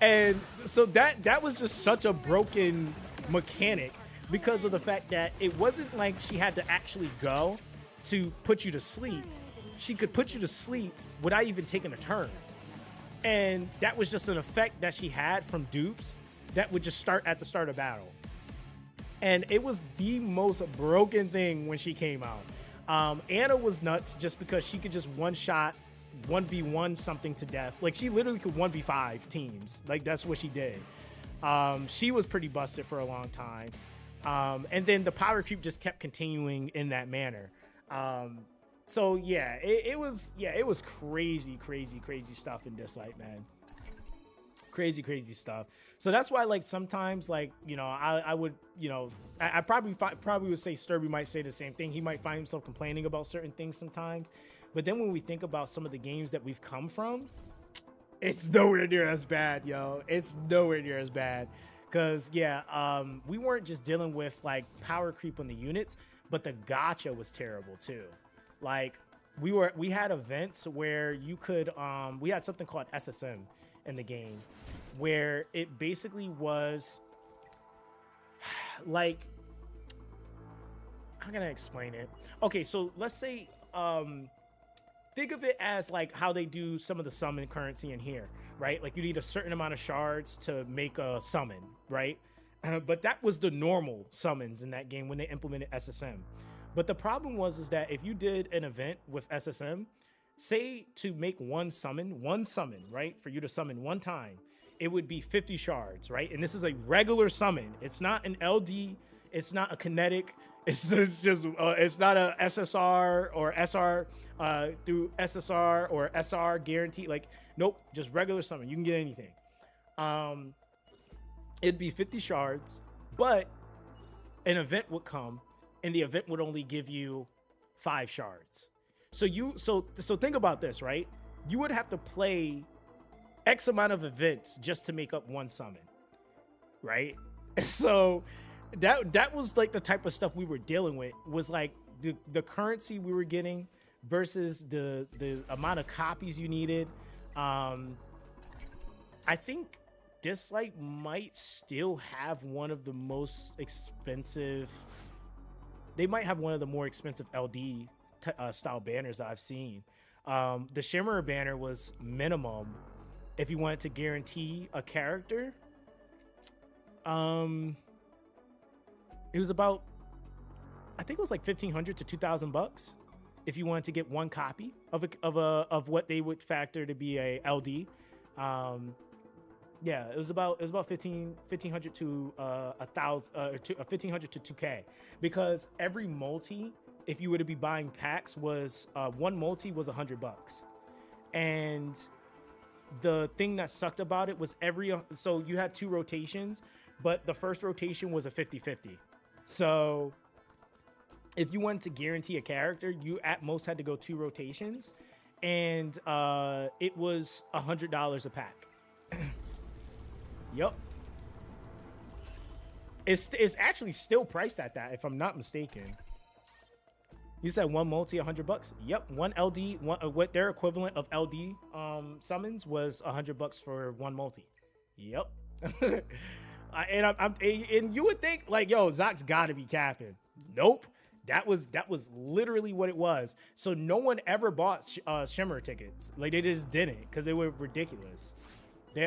And so that was just such a broken mechanic because of the fact that it wasn't like she had to actually go to put you to sleep. She could put you to sleep without even taking a turn. And that was just an effect that she had from dupes that would just start at the start of battle. And it was the most broken thing when she came out. Anna was nuts just because she could just one-shot 1v1 something to death. Like, she literally could 1v5 teams. Like, that's what she did. She was pretty busted for a long time. And then the power creep just kept continuing in that manner. So yeah, it was crazy stuff in Dislike, man. Crazy stuff. So that's why, like, sometimes, like, you know, I would, you know, I probably would say Sturby might say the same thing. He might find himself complaining about certain things sometimes. But then when we think about some of the games that we've come from, it's nowhere near as bad, yo. It's nowhere near as bad. Because, yeah, we weren't just dealing with, like, power creep on the units, but the gacha was terrible, too. Like, we had events where you could, we had something called SSM in the game, where it basically was, like, how can I explain it? Okay, so let's say, think of it as like how they do some of the summon currency in here, right? Like, you need a certain amount of shards to make a summon, right? But that was the normal summons in that game when they implemented SSM. But the problem was that if you did an event with SSM, say to make one summon, right? For you to summon one time, it would be 50 shards, right? And this is a regular summon. It's not an LD. It's not a kinetic. It's not a SSR or SR through SSR or SR guarantee. Like, nope, just regular summon. You can get anything. It'd be 50 shards, but an event would come, and the event would only give you 5 shards. So think about this, right? You would have to play X amount of events just to make up one summon, right? So that was like the type of stuff we were dealing with, was like the currency we were getting versus the amount of copies you needed. I think Dislike might still have one of the most expensive. They might have one of the more expensive LD style banners I've seen. The Shimmer banner was minimum if you wanted to guarantee a character. It was about, I think it was like $1,500 to $2,000 if you wanted to get one copy of what they would factor to be a LD. Yeah, it was about $1,500 to $1,500 to $2K, because every multi, if you were to be buying packs, was one multi was $100, and the thing that sucked about it was so you had 2 rotations, but the first rotation was a 50-50. So if you wanted to guarantee a character, you at most had to go 2 rotations, and it was $100 a pack. Yep. It's actually still priced at that, if I'm not mistaken. You said one multi $100. Yep, one LD, what their equivalent of LD summons was $100 for one multi. Yep. And you would think like, yo, Zox gotta be capping. Nope. That was literally what it was. So no one ever bought Shimmer tickets. Like they just didn't because they were ridiculous.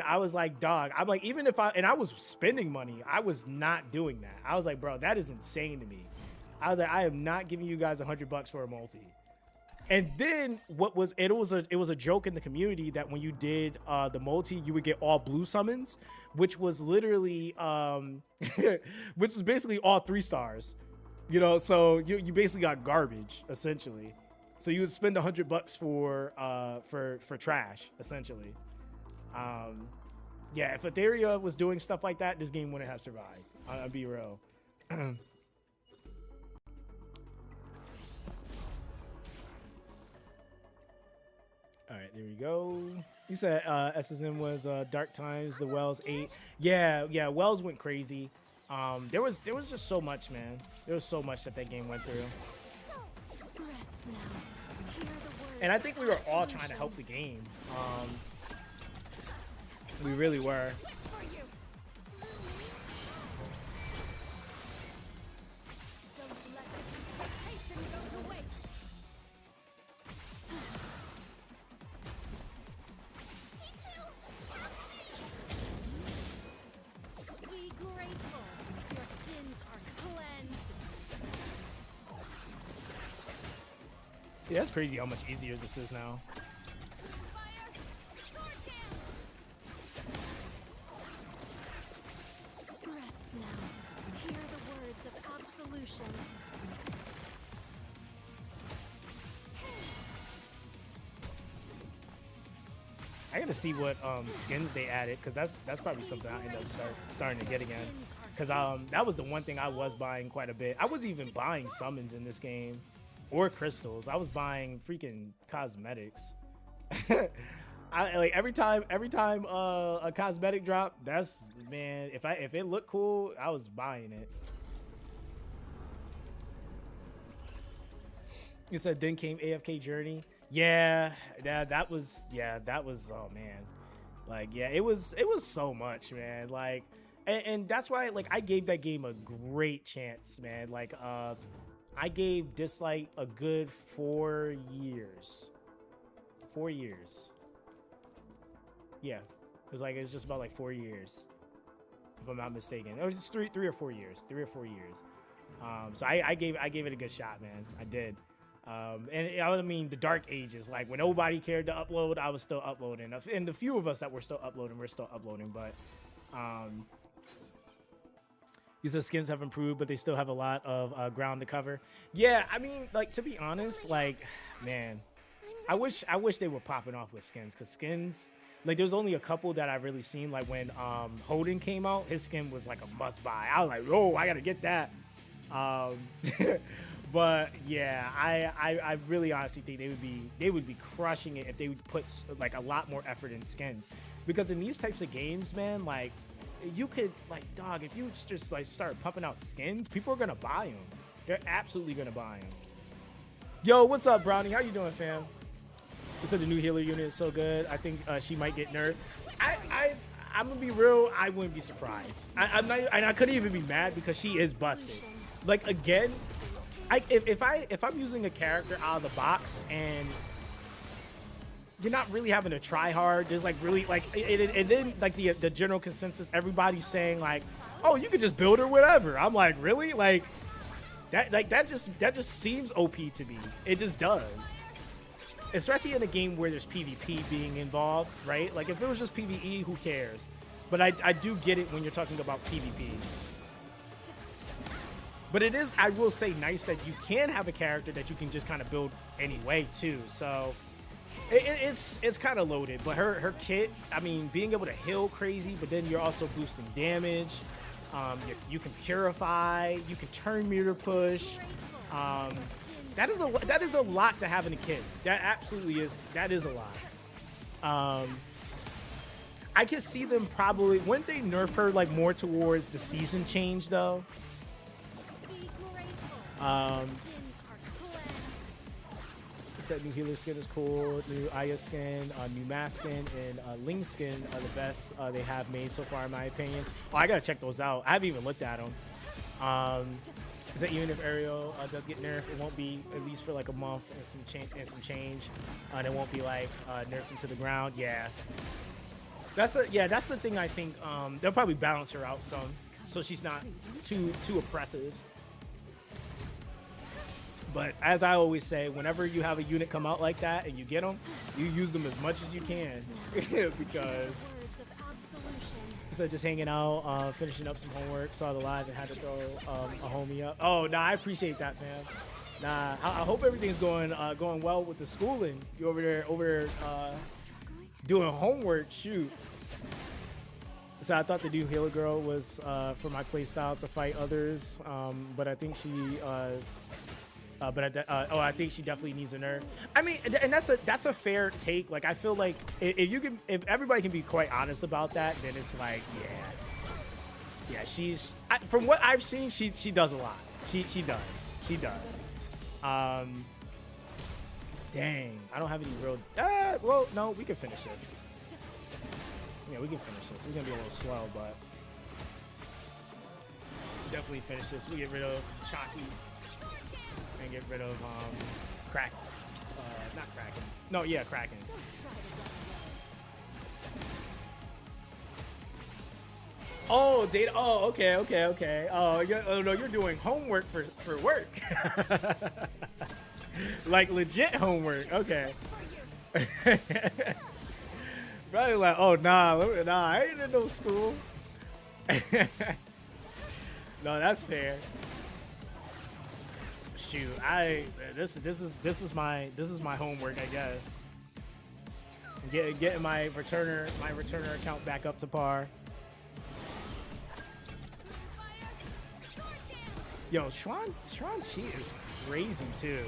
I was like, dog, I'm like, even if I was spending money, I was not doing that. I was like, bro, that is insane to me. I was like, I am not giving you guys $100 for a multi. And then it was a joke in the community that when you did the multi, you would get all blue summons, which was literally which is basically all 3 stars. You know, so you basically got garbage essentially. So you would spend $100 for trash essentially. Yeah, if Etheria was doing stuff like that, this game wouldn't have survived. I'll be real. All right, there we go. You said SSM was Dark Times, the Wells 8. Yeah, Wells went crazy. There was just so much, man. There was so much that game went through. And I think we were all trying to help the game. We really were. Yeah, it's crazy how much easier this is now. Rest now. Hear the words of absolution. I gotta see what skins they added, because that's probably something I end up starting to get again. Because that was the one thing I was buying quite a bit. I wasn't even buying summons in this game. Or crystals. I was buying freaking cosmetics. I like every time a cosmetic drop, that's, man, if it looked cool, I was buying it. You said then came AFK Journey. Yeah, that was oh man. Like, yeah, it was so much, man. Like, and that's why, like, I gave that game a great chance, man. Like, I gave Dislike a good 4 years. 4 years. Yeah. It's just about like 4 years. If I'm not mistaken. It was just three or 4 years. 3 or 4 years. So I gave it a good shot, man. I did. And I mean, the dark ages, like when nobody cared to upload, I was still uploading. And the few of us that were still uploading, we're still uploading, but these skins have improved, but they still have a lot of ground to cover. Yeah, I mean, like, to be honest, like, man, I wish they were popping off with skins, because skins, like, there's only a couple that I've really seen. Like when Holden came out, his skin was like a must buy. I was like, oh, I gotta get that. But yeah, I really honestly think they would be crushing it if they would put like a lot more effort in skins, because in these types of games, man, like, you could, like, dog, if you just like start pumping out skins, people are gonna buy them. They're absolutely gonna buy them. Yo, what's up, Brownie? How you doing, fam? They said the new healer unit is so good. I think she might get nerfed. I'm gonna be real. I wouldn't be surprised. I'm not, and I couldn't even be mad because she is busted. Like, again, if I'm using a character out of the box and you're not really having to try hard, there's like really like and then like the general consensus, everybody's saying like, oh, you could just build her whatever. I'm like, really? Like that just seems OP to me. It just does. Especially in a game where there's PvP being involved, right? Like, if it was just PvE, who cares? But I do get it when you're talking about PvP. But it is, I will say, nice that you can have a character that you can just kind of build anyway too. So it's kind of loaded. But her kit, I mean, being able to heal crazy, but then you're also boosting damage. You can purify. You can turn meter push. That is a lot to have in a kit. That absolutely is. That is a lot. I can see them probably, wouldn't they nerf her like more towards the season change though? Said new healer skin is cool. New Aya skin, new mask skin, and Ling skin are the best they have made so far, in my opinion. Oh, I gotta check those out. I haven't even looked at them. Is that even if Ariel does get nerfed, it won't be at least for like a month and some change. And it won't be like nerfed into the ground. Yeah. That's the thing. I think they'll probably balance her out some, so she's not too oppressive. But as I always say, whenever you have a unit come out like that and you get them, you use them as much as you can because instead of just hanging out, finishing up some homework, saw the live and had to throw a homie up. Oh, nah, I appreciate that, fam. Nah, I hope everything's going well with the schooling. You over there doing homework. Shoot. So I thought the new healer girl was for my playstyle to fight others, but I think she. I think she definitely needs a nerf. I mean, and that's a fair take. Like, I feel like if everybody can be quite honest about that, then it's like, yeah, from what I've seen, she does a lot. She does. Dang, I don't have any real. Well, no, we can finish this. Yeah, we can finish this. It's gonna be a little slow, but definitely finish this. We get rid of Chalky. And get rid of Kraken. Not Kraken. No, yeah, Kraken. Oh, data. Oh, okay. Oh, no, you're doing homework for work. Like legit homework. Okay. Probably like, oh nah, I ain't in no school. No, that's fair. Shoot, this is my homework, I guess. Getting my returner account back up to par. Yo, Chuan Chi is crazy too.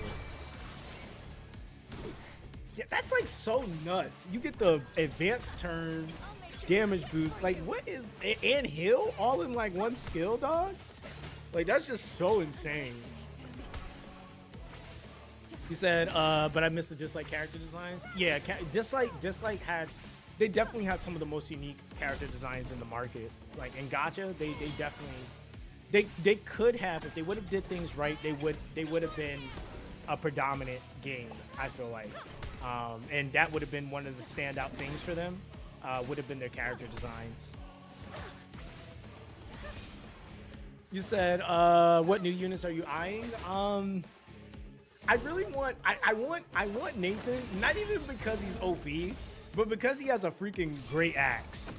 Yeah, that's like so nuts. You get the advanced turn, damage boost, like what is and heal all in like one skill, dog? Like that's just so insane. He said, but I missed the Dislike character designs. Yeah, Dislike they definitely had some of the most unique character designs in the market. Like in Gacha, they definitely, they could have, if they would have did things right, they would have been a predominant game, I feel like. And that would have been one of the standout things for them, would have been their character designs. You said, what new units are you eyeing? I really want I want Nathan, not even because he's OP, but because he has a freaking great axe.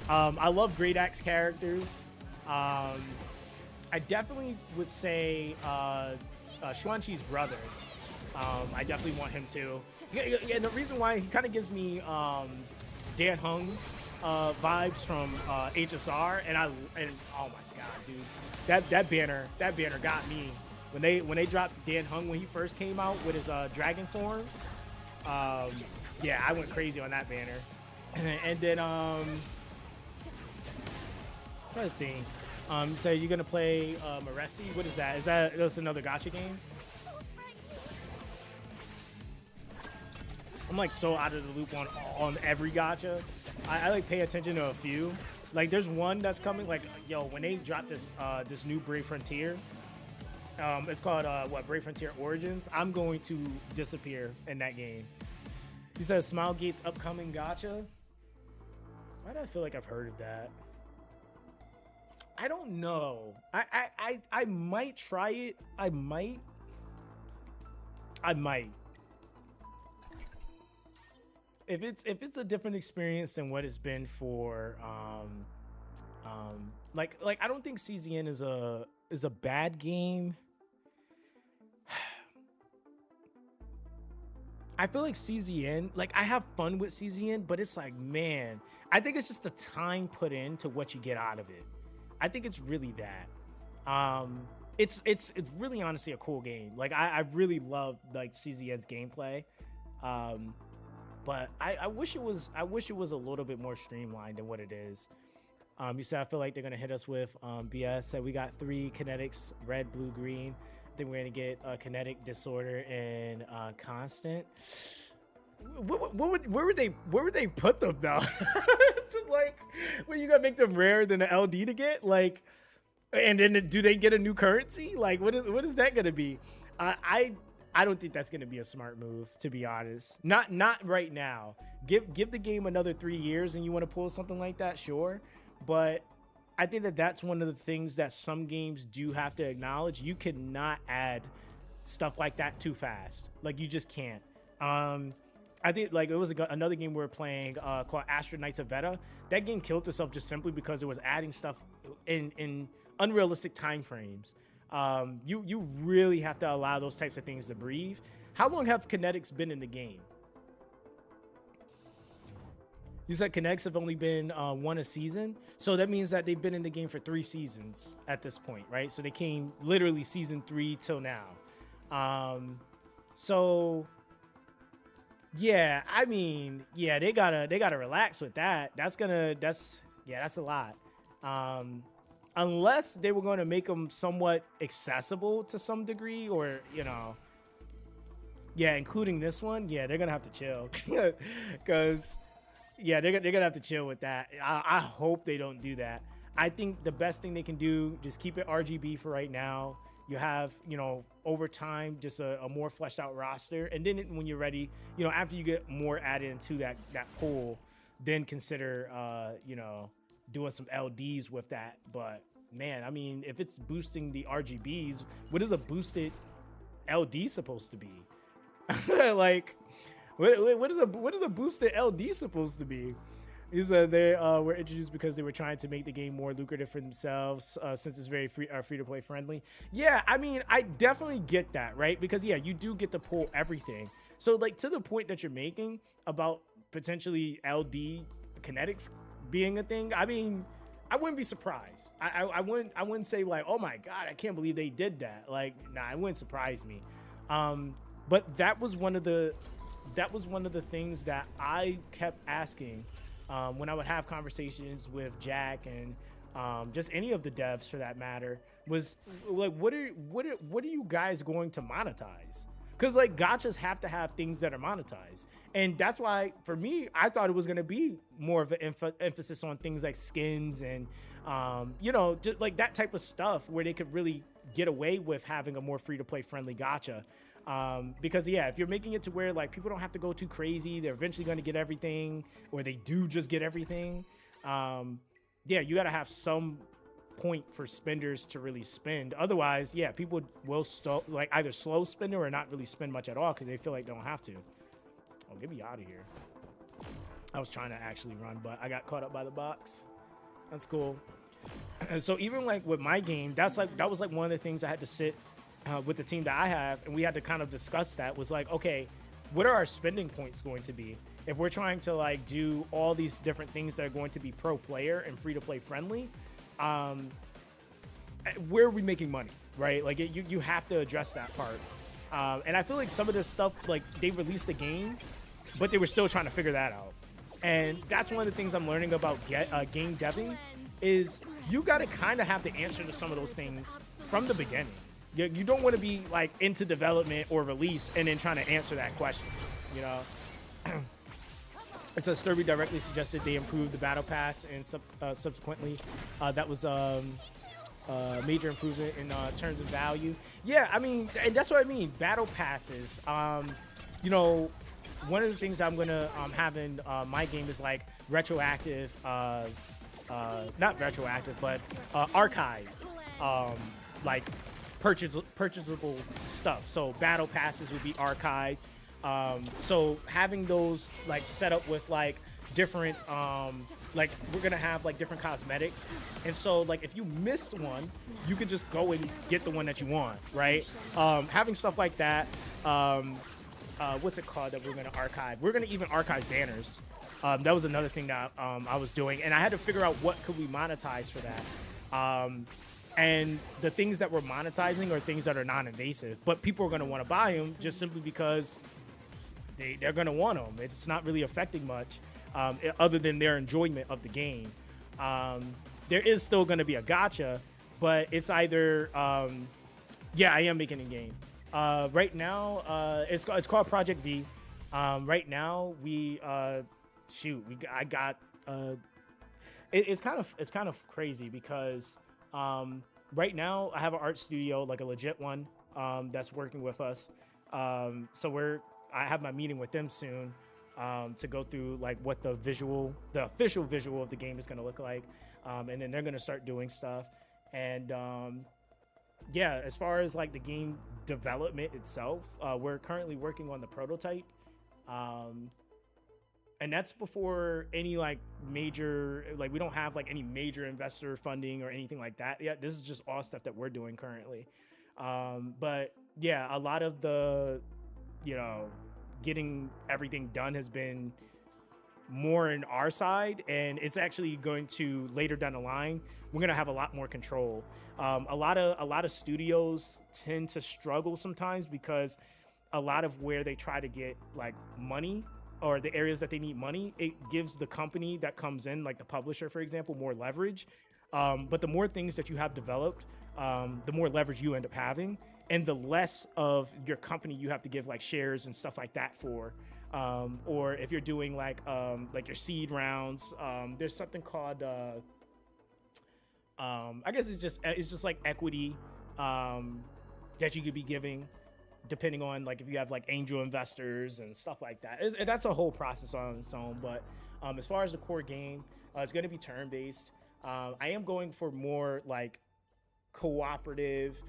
I love great axe characters. I definitely would say Chuan Chi's brother. I definitely want him too. Yeah, the reason why he kind of gives me Dan Hung vibes from HSR, and oh my god, dude, that banner got me. When they dropped Dan Hung when he first came out with his dragon form, yeah, I went crazy on that banner. And then another thing, so you're gonna play Maresi? What is that? That's another gacha game? I'm like so out of the loop on every gacha. I like pay attention to a few. Like there's one that's coming. Like yo, when they drop this new Brave Frontier. It's called Brave Frontier Origins. I'm going to disappear in that game. He says Smilegate's upcoming gacha. Why do I feel like I've heard of that? I don't know. I might try it. I might. If it's a different experience than what it's been for like I don't think CZN is a bad game. I feel like CZN, like I have fun with CZN, but it's like, man, I think it's just the time put into what you get out of it. I think it's really that. It's really honestly a cool game. Like I really love like CZN's gameplay. But I wish it was a little bit more streamlined than what it is. You said I feel like they're gonna hit us with BS. Said we got 3 kinetics: red, blue, green. I think we're gonna get kinetic, disorder, and constant. Where would they put them though? Like, what, you gonna make them rarer than the LD to get? Like, And then do they get a new currency? Like, what is that gonna be? I don't think that's gonna be a smart move, to be honest. Not right now. Give the game another 3 years, and you want to pull something like that, sure. But I think that's one of the things that some games do have to acknowledge. You cannot add stuff like that too fast. Like, you just can't. I think like it was another game we were playing called Astro Knights of Veta. That game killed itself just simply because it was adding stuff in unrealistic time frames. You really have to allow those types of things to breathe. How long have kinetics been in the game? You said kinetics have only been one a season, so that means that they've been in the game for 3 seasons at this point, right? So they came literally season 3 till now. So yeah, I mean, yeah, they gotta relax with that. That's a lot. Unless they were going to make them somewhat accessible to some degree, or yeah, including this one, yeah, they're gonna have to chill, because yeah, they're gonna have to chill with that. I hope they don't do that. I think the best thing they can do, just keep it RGB for right now. You have, over time, just a more fleshed out roster. And then when you're ready, after you get more added into that pool, then consider, doing some LDs with that. But man, I mean, if it's boosting the RGBs, what is a boosted LD supposed to be? Like, what is a boosted LD supposed to be? Is they were introduced because they were trying to make the game more lucrative for themselves, since it's very free to play friendly. Yeah, I mean, I definitely get that, right? Because yeah, you do get to pull everything. So like, to the point that you're making about potentially LD kinetics being a thing, I mean, I wouldn't be surprised. I wouldn't say like, oh my god, I can't believe they did that. Like, nah, it wouldn't surprise me. But that was one of the things that I kept asking. When I would have conversations with Jack and just any of the devs for that matter, was like, what are you guys going to monetize? Because like, gachas have to have things that are monetized, and that's why for me, I thought it was going to be more of an emphasis on things like skins and just like that type of stuff where they could really get away with having a more free to play friendly gacha. Because yeah, if you're making it to where like people don't have to go too crazy, they're eventually going to get everything, or they do just get everything. Yeah, you got to have some point for spenders to really spend. Otherwise, yeah, people will like either slow spending or not really spend much at all because they feel like they don't have to. Oh, get me out of here. I was trying to actually run, but I got caught up by the box. That's cool. And so even like with my game, that was like one of the things I had to sit with the team that I have, and we had to kind of discuss that. Was like, okay, what are our spending points going to be if we're trying to like do all these different things that are going to be pro player and free to play friendly? Where are we making money, right? Like you have to address that part. And I feel like some of this stuff, like they released the game, but they were still trying to figure that out. And that's one of the things I'm learning about game deving, is you got to kind of have the answer to some of those things from the beginning. You don't want to be like into development or release and then trying to answer that question, It says Sturby directly suggested they improve the battle pass, and subsequently that was major improvement in terms of value. Yeah, I mean, and that's what I mean. Battle passes. One of the things I'm gonna have in my game is like retroactive, not retroactive, but archive, like purchasable stuff. So battle passes would be archived. So having those like set up with like different like we're gonna have like different cosmetics, and so like if you miss one, you can just go and get the one that you want, right? Having stuff like that. What's it called that we're gonna archive? We're gonna even archive banners. That was another thing that I was doing, and I had to figure out what could we monetize for that. And the things that we're monetizing are things that are non-invasive, but people are going to want to buy them just simply because they're going to want them. It's not really affecting much other than their enjoyment of the game. There is still going to be a gacha, but it's either, yeah, I am making a game. Right now, it's called Project V. Right now, it's kind of crazy because right now I have an art studio, like a legit one, that's working with us. So I have my meeting with them soon, to go through like what the official visual of the game is going to look like. And then they're going to start doing stuff. And yeah, as far as like the game development itself, we're currently working on the prototype. And that's before any like major, like we don't have like any major investor funding or anything like that yet. This is just all stuff that we're doing currently. But yeah, a lot of the, getting everything done has been more in our side, and it's actually going to later down the line, we're going to have a lot more control. A lot of studios tend to struggle sometimes because a lot of where they try to get like money, or the areas that they need money, it gives the company that comes in, like the publisher, for example, more leverage. But the more things that you have developed, the more leverage you end up having, and the less of your company you have to give like shares and stuff like that for. Or if you're doing like your seed rounds, there's something called I guess it's just like equity that you could be giving, depending on like if you have like angel investors and stuff like that. That's a whole process on its own. But as far as the core game, it's going to be turn-based. I am going for more like cooperative,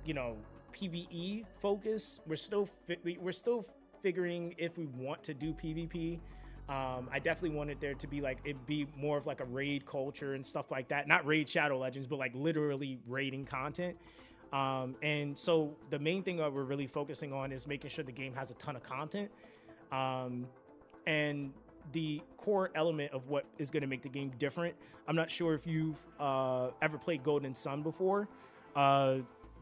PvE focus. We're still figuring if we want to do PvP. I definitely wanted there to be like, it be more of like a raid culture and stuff like that. Not raid Shadow Legends, but like literally raiding content. And so the main thing that we're really focusing on is making sure the game has a ton of content. And the core element of what is going to make the game different. I'm not sure if you've ever played Golden Sun before.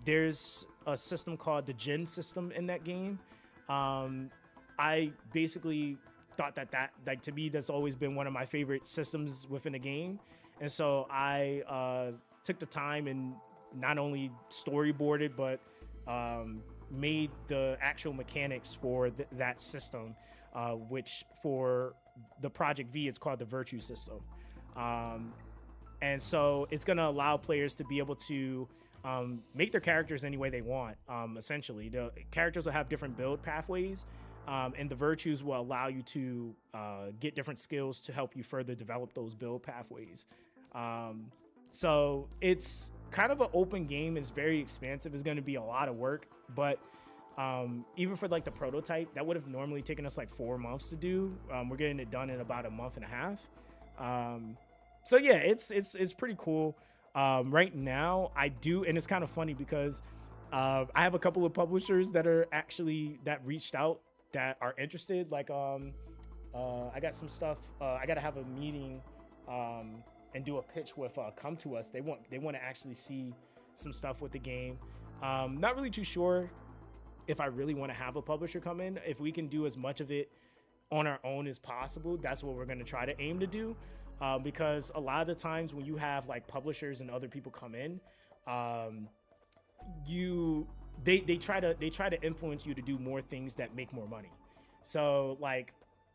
There's a system called the Gen system in that game. I basically thought that like, to me, that's always been one of my favorite systems within a game. And so I took the time and not only storyboarded, but made the actual mechanics for that system, which for the Project V, it's called the Virtue system. And so it's going to allow players to be able to make their characters any way they want. Essentially, the characters will have different build pathways, and the virtues will allow you to get different skills to help you further develop those build pathways. So it's kind of an open game. It's very expansive. It's going to be a lot of work, but even for like the prototype, that would have normally taken us like 4 months to do. We're getting it done in about a month and a half. So yeah, it's pretty cool. Right now I do, and it's kind of funny because I have a couple of publishers that reached out that are interested. Like I got some stuff. I got to have a meeting and do a pitch with Come To Us. They want to actually see some stuff with the game. Not really too sure if I really want to have a publisher come in. If we can do as much of it on our own as possible, that's what we're going to try to aim to do. Because a lot of the times when you have like publishers and other people come in, they try to influence you to do more things that make more money. So like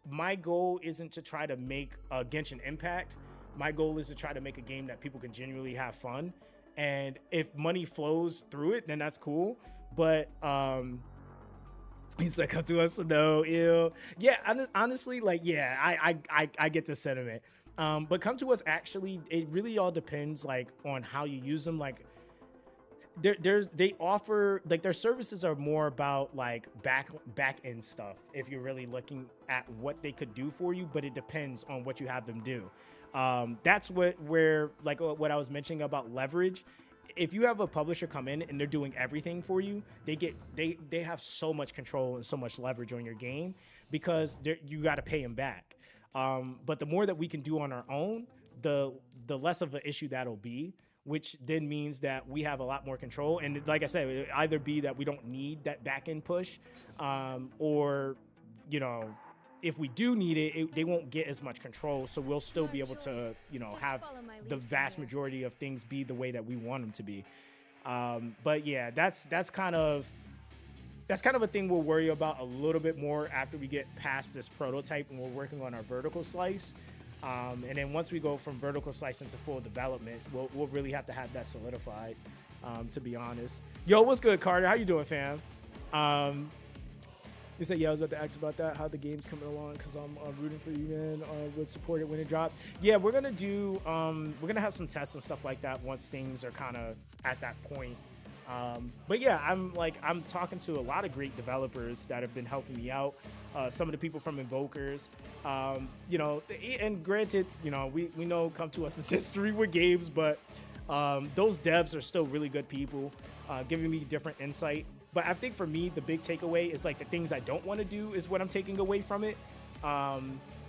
my goal isn't to try to make a Genshin Impact. My goal is to try to make a game that people can genuinely have fun. And if money flows through it, then that's cool. But he's like, Come To Us, no, ew. Yeah, honestly, like, yeah, I get the sentiment. But Come To Us, actually, it really all depends like on how you use them. Like they offer, like, their services are more about like back end stuff if you're really looking at what they could do for you, but it depends on what you have them do. That's where like what I was mentioning about leverage. If you have a publisher come in and they're doing everything for you, they have so much control and so much leverage on your game because you got to pay them back. But the more that we can do on our own, the less of an issue that'll be, which then means that we have a lot more control. And like I said, it either be that we don't need that back end push, or, if we do need it, they won't get as much control. So we'll still be able to, have the vast majority of things be the way that we want them to be. But yeah, that's kind of a thing we'll worry about a little bit more after we get past this prototype and we're working on our vertical slice. And then once we go from vertical slicing to full development, we'll really have to have that solidified, to be honest. Yo, what's good, Carter? How you doing, fam? He said, yeah, I was about to ask about that, how the game's coming along, because I'm rooting for you, man. Would support it when it drops. Yeah, we're going to do, we're going to have some tests and stuff like that once things are kind of at that point. But yeah, I'm talking to a lot of great developers that have been helping me out. Some of the people from Invokers, you know, and granted, you know, we know come to us as history with games, but those devs are still really good people, giving me different insight. But I think for me, the big takeaway is like the things I don't want to do is what I'm taking away from it.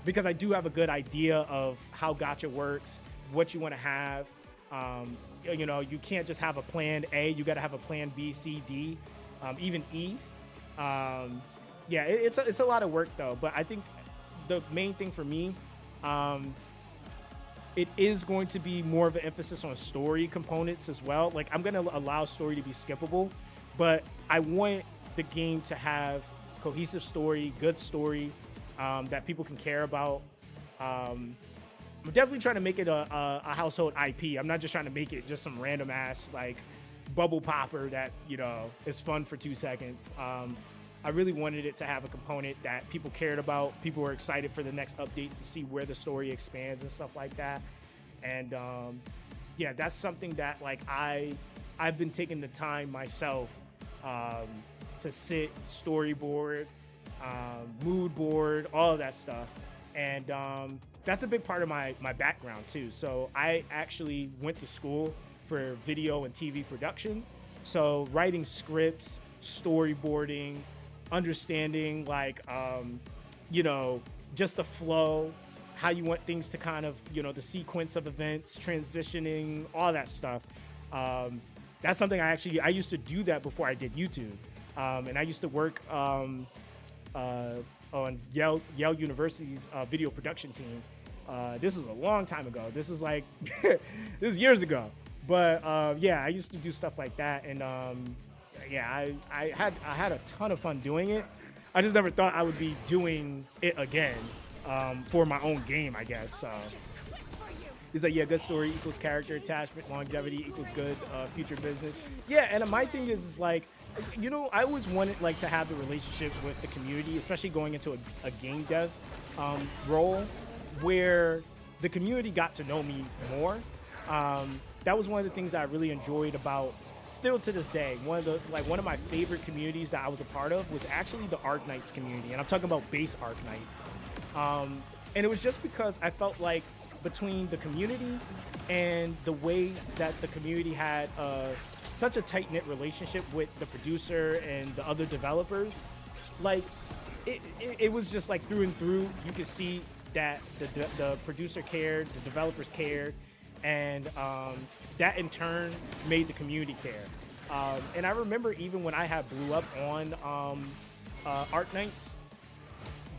Because I do have a good idea of how gacha works, what you want to have. You know, you can't just have a plan A, you got to have a plan B, C, D, even E. Yeah, it's a lot of work though. But I think the main thing for me, it is going to be more of an emphasis on story components as well. Like I'm going to allow story to be skippable, but I want the game to have cohesive story, good story, that people can care about. I'm definitely trying to make it a household IP. I'm not just trying to make it just some random ass like bubble popper that, you know, is fun for 2 seconds. I really wanted it to have a component that people cared about. People were excited for the next updates to see where the story expands and stuff like that. And yeah, that's something that like I've been taking the time myself to sit, storyboard, mood board, all of that stuff. And that's a big part of my background too. So I actually went to school for video and TV production. So writing scripts, storyboarding, understanding like, you know, just the flow, how you want things to kind of, you know, the sequence of events, transitioning, all that stuff. That's something I used to do that before I did YouTube. And I used to work on Yale University's video production team. This was a long time ago. This is like, this is years ago. But yeah, I used to do stuff like that. And yeah, I had a ton of fun doing it. I just never thought I would be doing it again for my own game, I guess. So he's like, yeah, good story equals character attachment, longevity equals good future business. Yeah, and my thing is like, you know, I always wanted like to have the relationship with the community, especially going into a game dev role where the community got to know me more. That was one of the things I really enjoyed about, still to this day, one of my favorite communities that I was a part of was actually the Arknights community, and I'm talking about base Arknights. And it was just because I felt like between the community and the way that the community had such a tight-knit relationship with the producer and the other developers, like it was just like through and through. You could see that the producer cared, the developers cared, and that in turn made the community care. And I remember even when I had blew up on Arknights,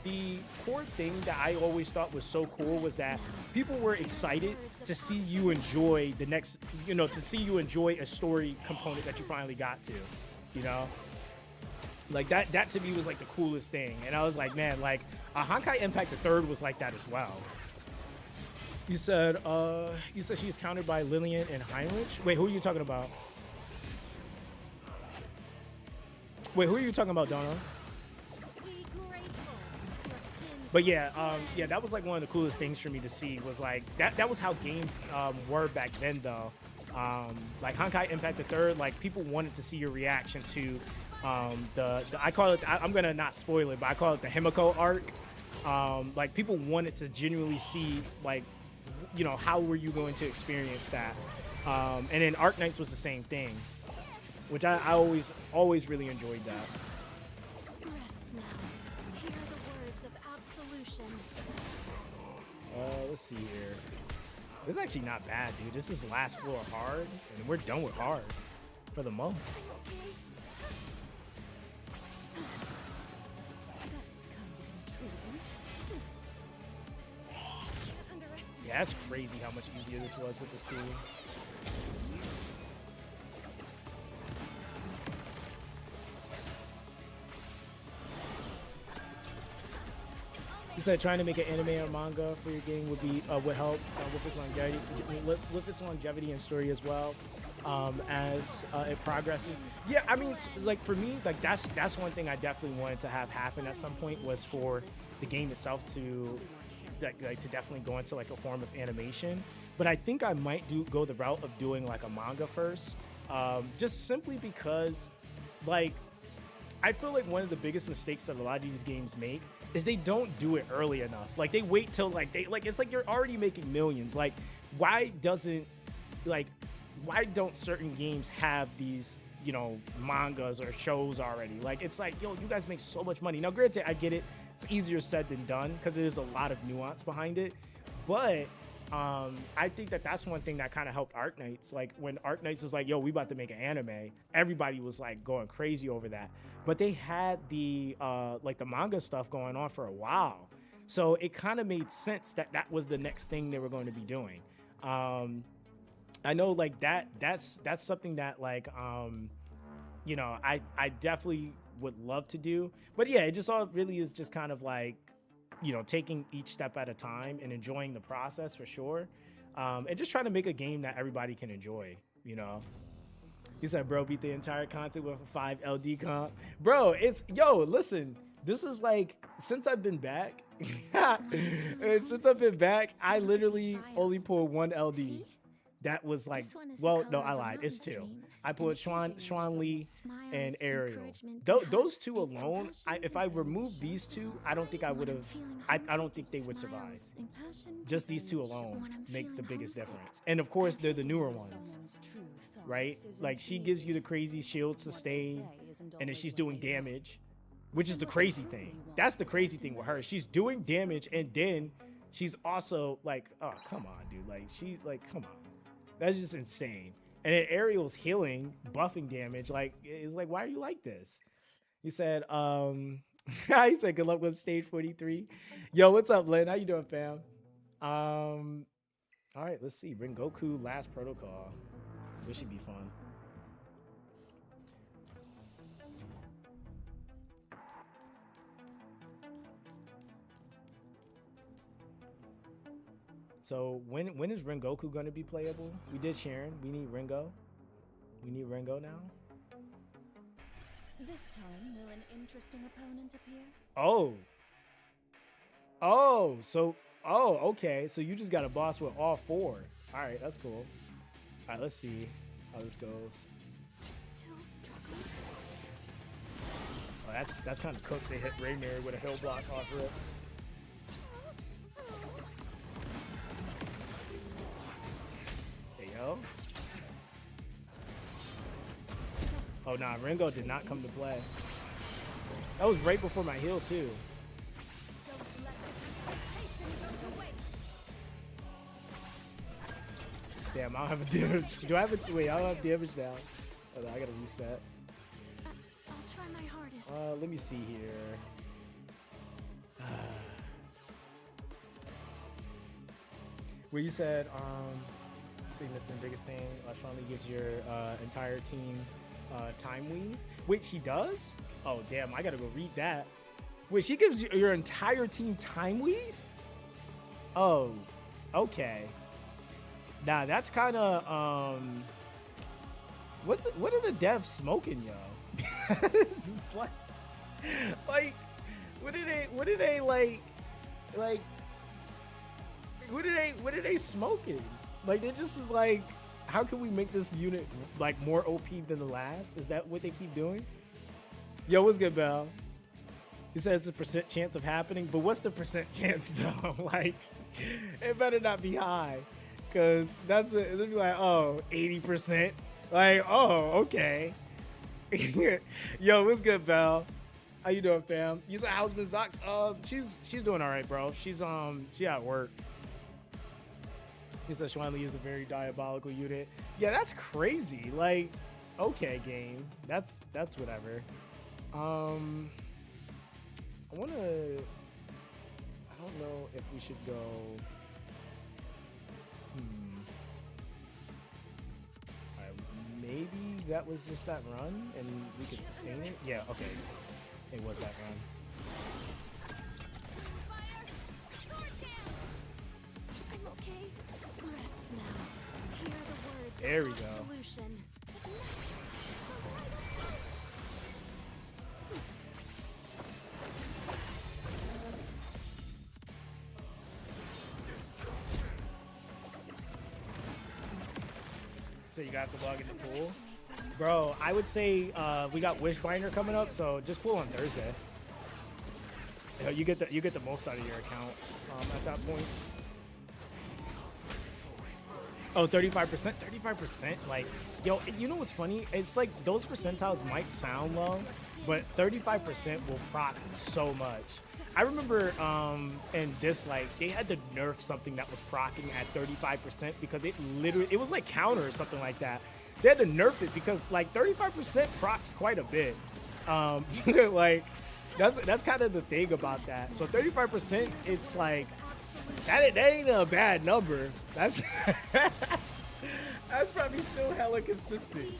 the core thing that I always thought was so cool was that people were excited to see you enjoy the next, you know, to see you enjoy a story component that you finally got to, you know? Like that to me was like the coolest thing. And I was like, man, like Honkai Impact the Third was like that as well. You said she's countered by Lillian and Heinrich? Wait, who are you talking about? Wait, who are you talking about, Donna? But yeah, yeah, that was like one of the coolest things for me to see was like that was how games were back then though. Like Honkai Impact the Third, like people wanted to see your reaction to the I call it, I'm gonna not spoil it, but I call it the Himiko arc. Like people wanted to genuinely see like, you know, how were you going to experience that? And then Arknights was the same thing, which I always really enjoyed that. Let's see here. This is actually not bad, dude. This is last floor hard, and we're done with hard for the month. Yeah, that's crazy how much easier this was with this team. He said trying to make an anime or manga for your game would be would help with its longevity and story as well, as it progresses. Yeah, I mean, like for me, like that's one thing I definitely wanted to have happen at some point, was for the game itself to like to definitely go into like a form of animation. But I think I might go the route of doing like a manga first, just simply because like I feel like one of the biggest mistakes that a lot of these games make is they don't do it early enough. Like they wait till like it's like you're already making millions. Like why don't certain games have these, you know, mangas or shows already? Like it's like, yo, you guys make so much money. Now granted, I get it, it's easier said than done because there's a lot of nuance behind it, but I think that's one thing that kind of helped Arc Knights. Like when Arc Knights was like, yo, we about to make an anime, everybody was like going crazy over that. But they had the like the manga stuff going on for a while. So it kind of made sense that was the next thing they were going to be doing. I know like that's something that like, you know, I definitely would love to do. But yeah, it just all really is just kind of like, you know, taking each step at a time and enjoying the process for sure. And just trying to make a game that everybody can enjoy, you know. He said, bro, beat the entire content with a 5 LD comp. Bro, listen, this is like, since I've been back, I literally only pulled 1 LD. That was like, well, no, I lied. It's 2. I pulled Xuan Li and Ariel. Those 2 alone, if I remove these 2, I don't think I would have, I don't think they would survive. Just these 2 alone make the biggest difference. And of course, they're the newer ones, right? Like she gives you the crazy shield sustain, and then she's doing damage, which is the crazy thing. That's the crazy thing with her. She's doing damage, and then she's also like, oh, come on, dude. Like come on. That's just insane. And then Ariel's healing, buffing damage. Like, it's like, why are you like this? He said, he said, good luck with stage 43. Yo, what's up, Lynn? How you doing, fam? All right, let's see. Rengoku Last Protocol. This should be fun. So when is Rengoku going to be playable? We did Sharon. We need Rengo. We need Rengo now. This time, will an interesting opponent appear? Okay. So you just got a boss with all 4. All right, that's cool. All right, let's see how this goes. Still struggling. Oh, that's kind of cooked. They hit Raymere with a hill block off rip. Oh nah, Ringo did not come to play. That was right before my heal too. Damn, I don't have a damage. Do I have a wait? I don't have damage now. Oh, no, I gotta reset. I'll try my hardest. Let me see here. Where you said biggest and biggest thing, Shawnee gives your entire team time weave. Wait, she does? Oh damn, I gotta go read that. Wait, she gives your entire team time weave? Oh, okay. Nah, that's kind of what are the devs smoking, yo? It's like what are they smoking? Like, they just is like, how can we make this unit like more OP than the last? Is that what they keep doing? Yo, what's good, Bell? He says it's a % chance of happening, but what's the % chance though? Like, it better not be high, cause it'll be like, oh, 80%. Like, oh, okay. Yo, what's good, Bell? How you doing, fam? You said how's Ms. Zox? She's doing all right, bro. She at work. He said Xuan Li is a very diabolical unit. Yeah, that's crazy. Like, okay, game. That's whatever. I don't know if we should go. Alright, maybe that was just that run and we could sustain it. Yeah, okay. It was that run. There we go. Solution. So you got the log in the pool. Bro, I would say we got Wishbinder coming up, so just pull on Thursday. You get the most out of your account at that point. Oh, 35%? 35%? Like, yo, you know what's funny? It's like those percentiles might sound low, but 35% will proc so much. I remember in Dislike, they had to nerf something that was proccing at 35% because it was like counter or something like that. They had to nerf it because like 35% procs quite a bit. Like that's kind of the thing about that. So 35%, it's like that ain't a bad number. That's that's probably still hella consistent.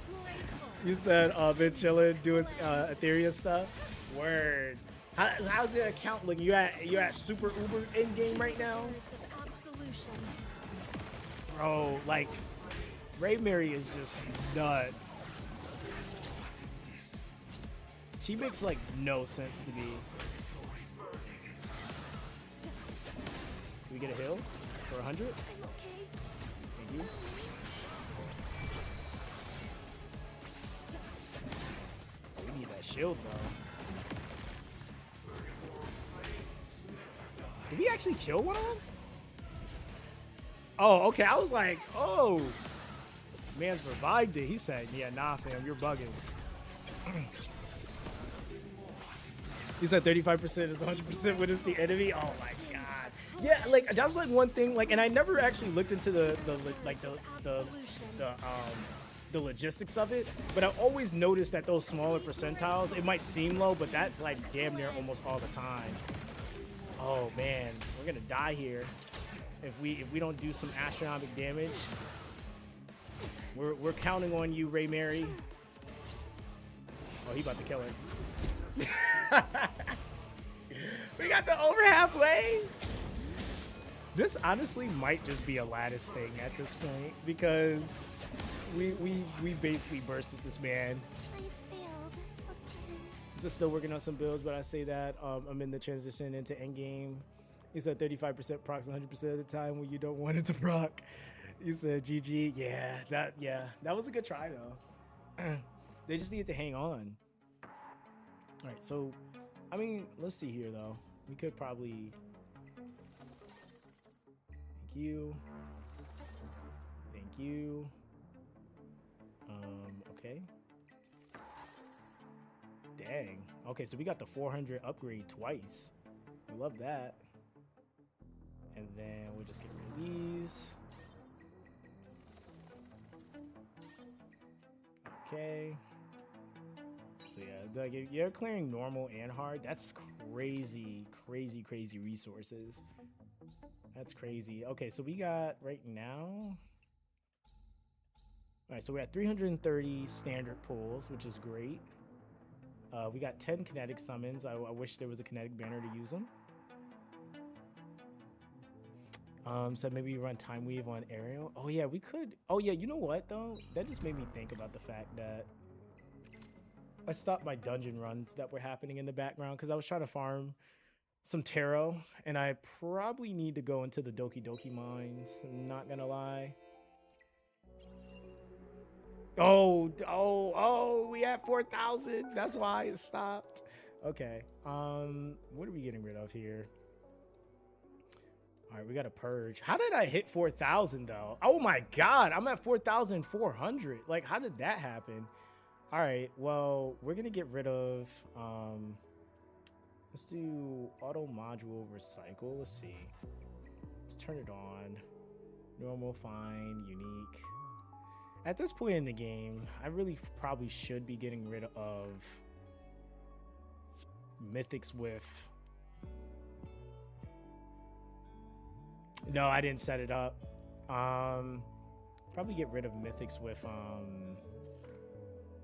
You said been chilling doing Etheria stuff. Word. How's your account looking? You at super uber in game right now? Bro, like Ray Mary is just nuts. She makes like no sense to me. Can we get a heal for 100? Thank you. We need that shield though. Did we actually kill one of them? Oh, okay. I was like, oh, man's revived it. He said, yeah, nah, fam, you're bugging. He said 35% is 100% when it's the enemy. Oh my god. Yeah, like that was like one thing. Like, and I never actually looked into the logistics of it, but I always noticed that those smaller percentiles, it might seem low, but that's like damn near almost all the time. Oh man, we're gonna die here if we don't do some astronomical damage. We're counting on you, Ray Mary. Oh, he about to kill her. We got the over halfway. This honestly might just be a lattice thing at this point because we basically bursted this man. So still working on some builds, but I say that I'm in the transition into endgame. He said 35% procs 100% of the time when you don't want it to proc. He said GG. Yeah, that was a good try though. They just needed to hang on. All right, so I mean, let's see here though. We could probably. Thank you. Thank you. Okay. Dang. Okay, so we got the 400 upgrade twice. We love that. And then we'll just get rid of these. Okay. So yeah, like you're clearing normal and hard. That's crazy, crazy, crazy resources. That's crazy. Okay, so we got right now. All right, so we're at 330 standard pulls, which is great. We got 10 kinetic summons. I wish there was a kinetic banner to use them. So maybe run Time Weave on Ariel. Oh yeah, we could. Oh yeah, you know what though? That just made me think about the fact that I stopped my dungeon runs that were happening in the background because I was trying to farm some tarot, and I probably need to go into the Doki Doki mines. I'm not gonna lie. Oh, we at 4,000. That's why it stopped. Okay. What are we getting rid of here? All right, we got to purge. How did I hit 4,000 though? Oh my God, I'm at 4,400. Like, how did that happen? All right, well, we're gonna get rid of, let's do auto module recycle. Let's see. Let's turn it on. Normal, fine, unique. At this point in the game, I really probably should be getting rid of Mythics with. No, I didn't set it up. Probably get rid of Mythics with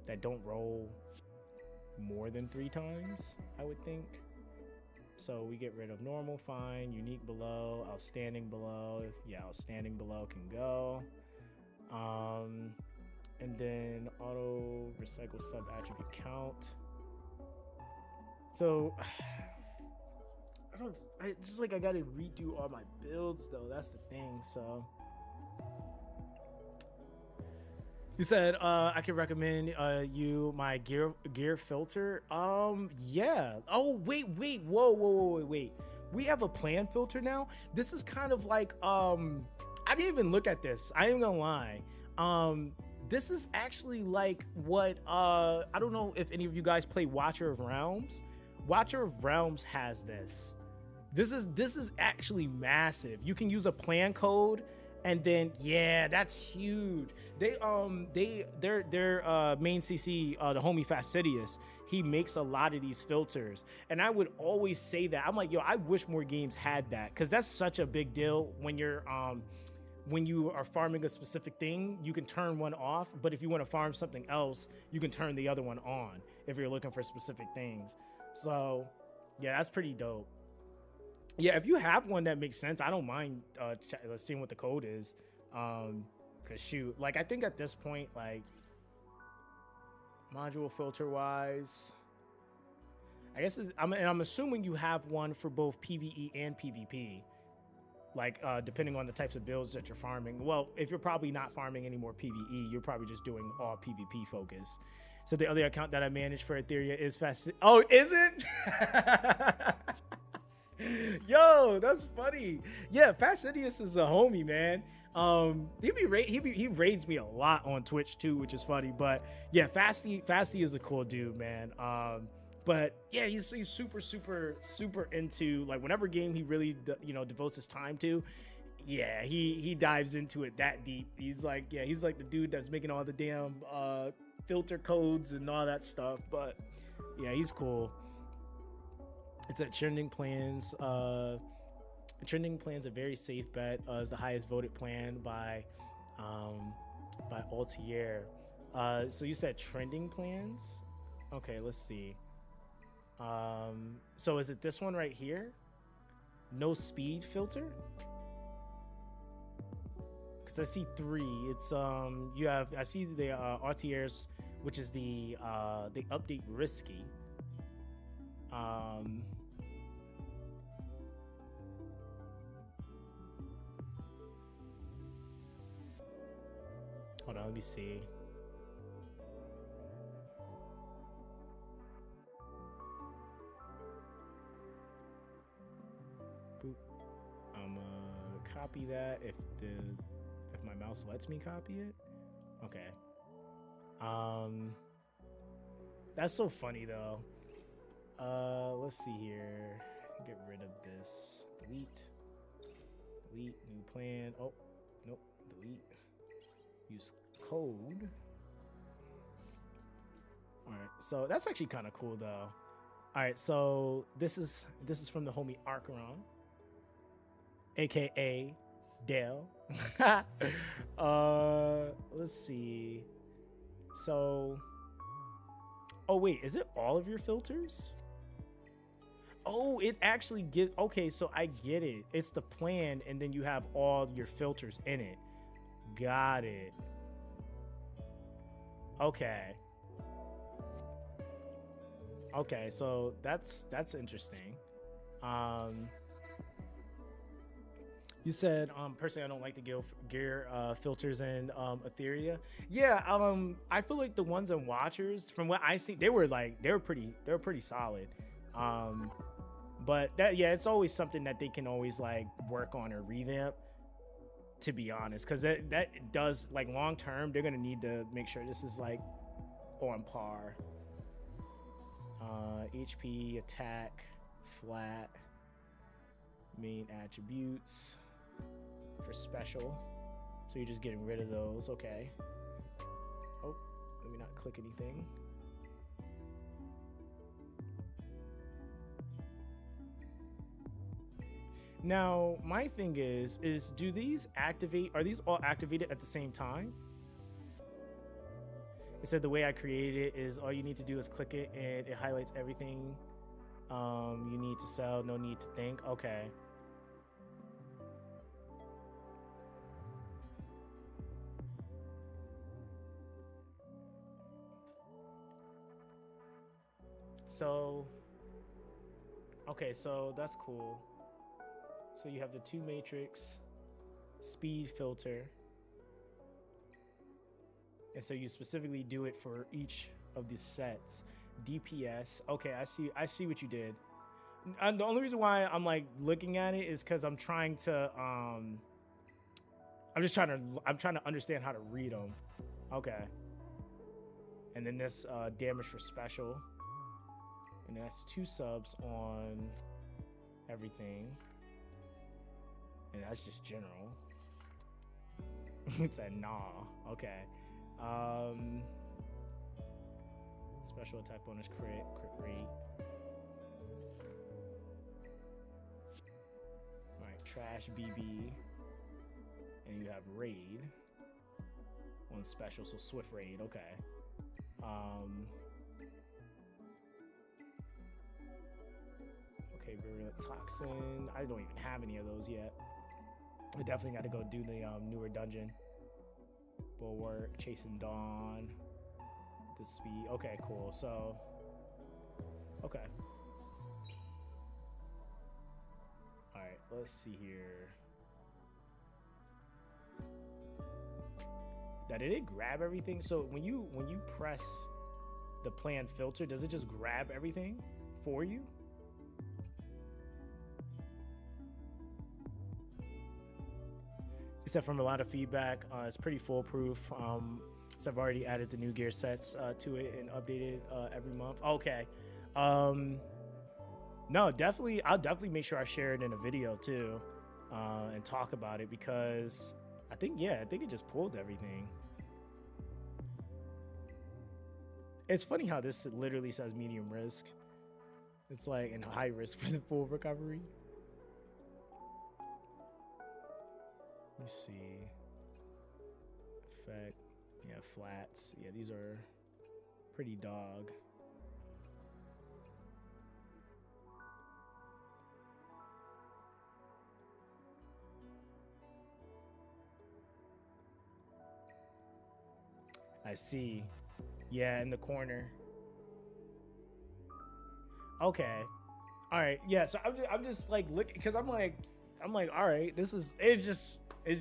that don't roll more than 3 times, I would think. So we get rid of normal, fine, unique below, outstanding below. Yeah, outstanding below can go. And then auto recycle sub attribute count. So it's just like I gotta redo all my builds though. That's the thing. So you said I could recommend you my gear filter. Yeah. Oh wait. Whoa. We have a plan filter now. This is kind of like I didn't even look at this. I ain't gonna lie. This is actually like what I don't know if any of you guys play Watcher of Realms. Watcher of Realms has this. This is actually massive. You can use a plan code, and then yeah, that's huge. Their main CC, the homie Fastidious, he makes a lot of these filters, and I would always say that. I'm like, yo, I wish more games had that, because that's such a big deal when you're when you are farming a specific thing. You can turn one off, but if you want to farm something else, you can turn the other one on if you're looking for specific things. So yeah, that's pretty dope. Yeah, if you have one that makes sense, I don't mind seeing what the code is. Cause shoot, like I think at this point, like module filter wise, I guess I'm assuming you have one for both PvE and PvP. Like depending on the types of builds that you're farming. Well, if you're probably not farming any more PvE, you're probably just doing all PvP focus. So the other account that I manage for Etheria is Oh, is it? Yo, that's funny. Yeah, Fastidious is a homie, man. He raids me a lot on Twitch too, which is funny. But yeah, Fasty is a cool dude, man. But yeah, he's super into like whatever game he really devotes his time to. Yeah, he dives into it that deep. He's like the dude that's making all the damn filter codes and all that stuff. But yeah, he's cool. It's at Trending Plans. Trending Plans a very safe bet. Is the highest voted plan by Altier. So you said Trending Plans? Okay, let's see. So is it this one right here? No speed filter? Because I see 3. It's I see the RTRs, which is the update risky. Hold on, let me see. Boop. I'm copy that if my mouse lets me copy it. Okay. That's so funny though. Let's see here. Get rid of this. Delete, new plan. Oh, nope. Delete. Use code. All right, so that's actually kind of cool though. All right, so this is from the homie Archeron, aka Dale. Let's see. So, oh wait, is it all of your filters? Oh, it actually gives. Okay, so I get it. It's the plan, and then you have all your filters in it. Got it. Okay. Okay, so that's interesting. You said personally I don't like the gear filters in Etheria. Yeah, I feel like the ones in Watchers, from what I see, they were pretty solid. But that, yeah, it's always something that they can always like work on or revamp, to be honest, because that does, like, long term they're gonna need to make sure this is like on par. HP, attack, flat, main attributes for special, so you're just getting rid of those. Okay. Oh, let me not click anything. Now, my thing is do these activate? Are these all activated at the same time? It said the way I created it is all you need to do is click it and it highlights everything you need to sell. No need to think. Okay. so okay, so that's cool. So you have the 2 matrix speed filter, and so you specifically do it for each of the sets. DPS. Okay, I see what you did. And the only reason why I'm like looking at it is because I'm trying to I'm trying to understand how to read them. Okay. And then this damage for special, and that's 2 subs on everything, and that's just general. It said nah. Okay. Special attack bonus, crit rate. All right, trash BB, and you have raid on special, so swift raid. Okay. Okay, virulent toxin. I don't even have any of those yet. I definitely got to go do the newer dungeon. Bulwark, chasing dawn. The speed. Okay, cool. So, okay. All right, let's see here. Now, did it grab everything? So when you press the plan filter, does it just grab everything for you? Except from a lot of feedback, it's pretty foolproof. So I've already added the new gear sets to it and updated every month. Okay. No, definitely. I'll definitely make sure I share it in a video too, and talk about it, because I think it just pulled everything. It's funny how this literally says medium risk. It's like in high risk for the full recovery. Let me see. Effect. Yeah, flats. Yeah, these are pretty dog. I see. Yeah, in the corner. Okay. All right. Yeah. So I'm just like looking, because I'm like, all right. It's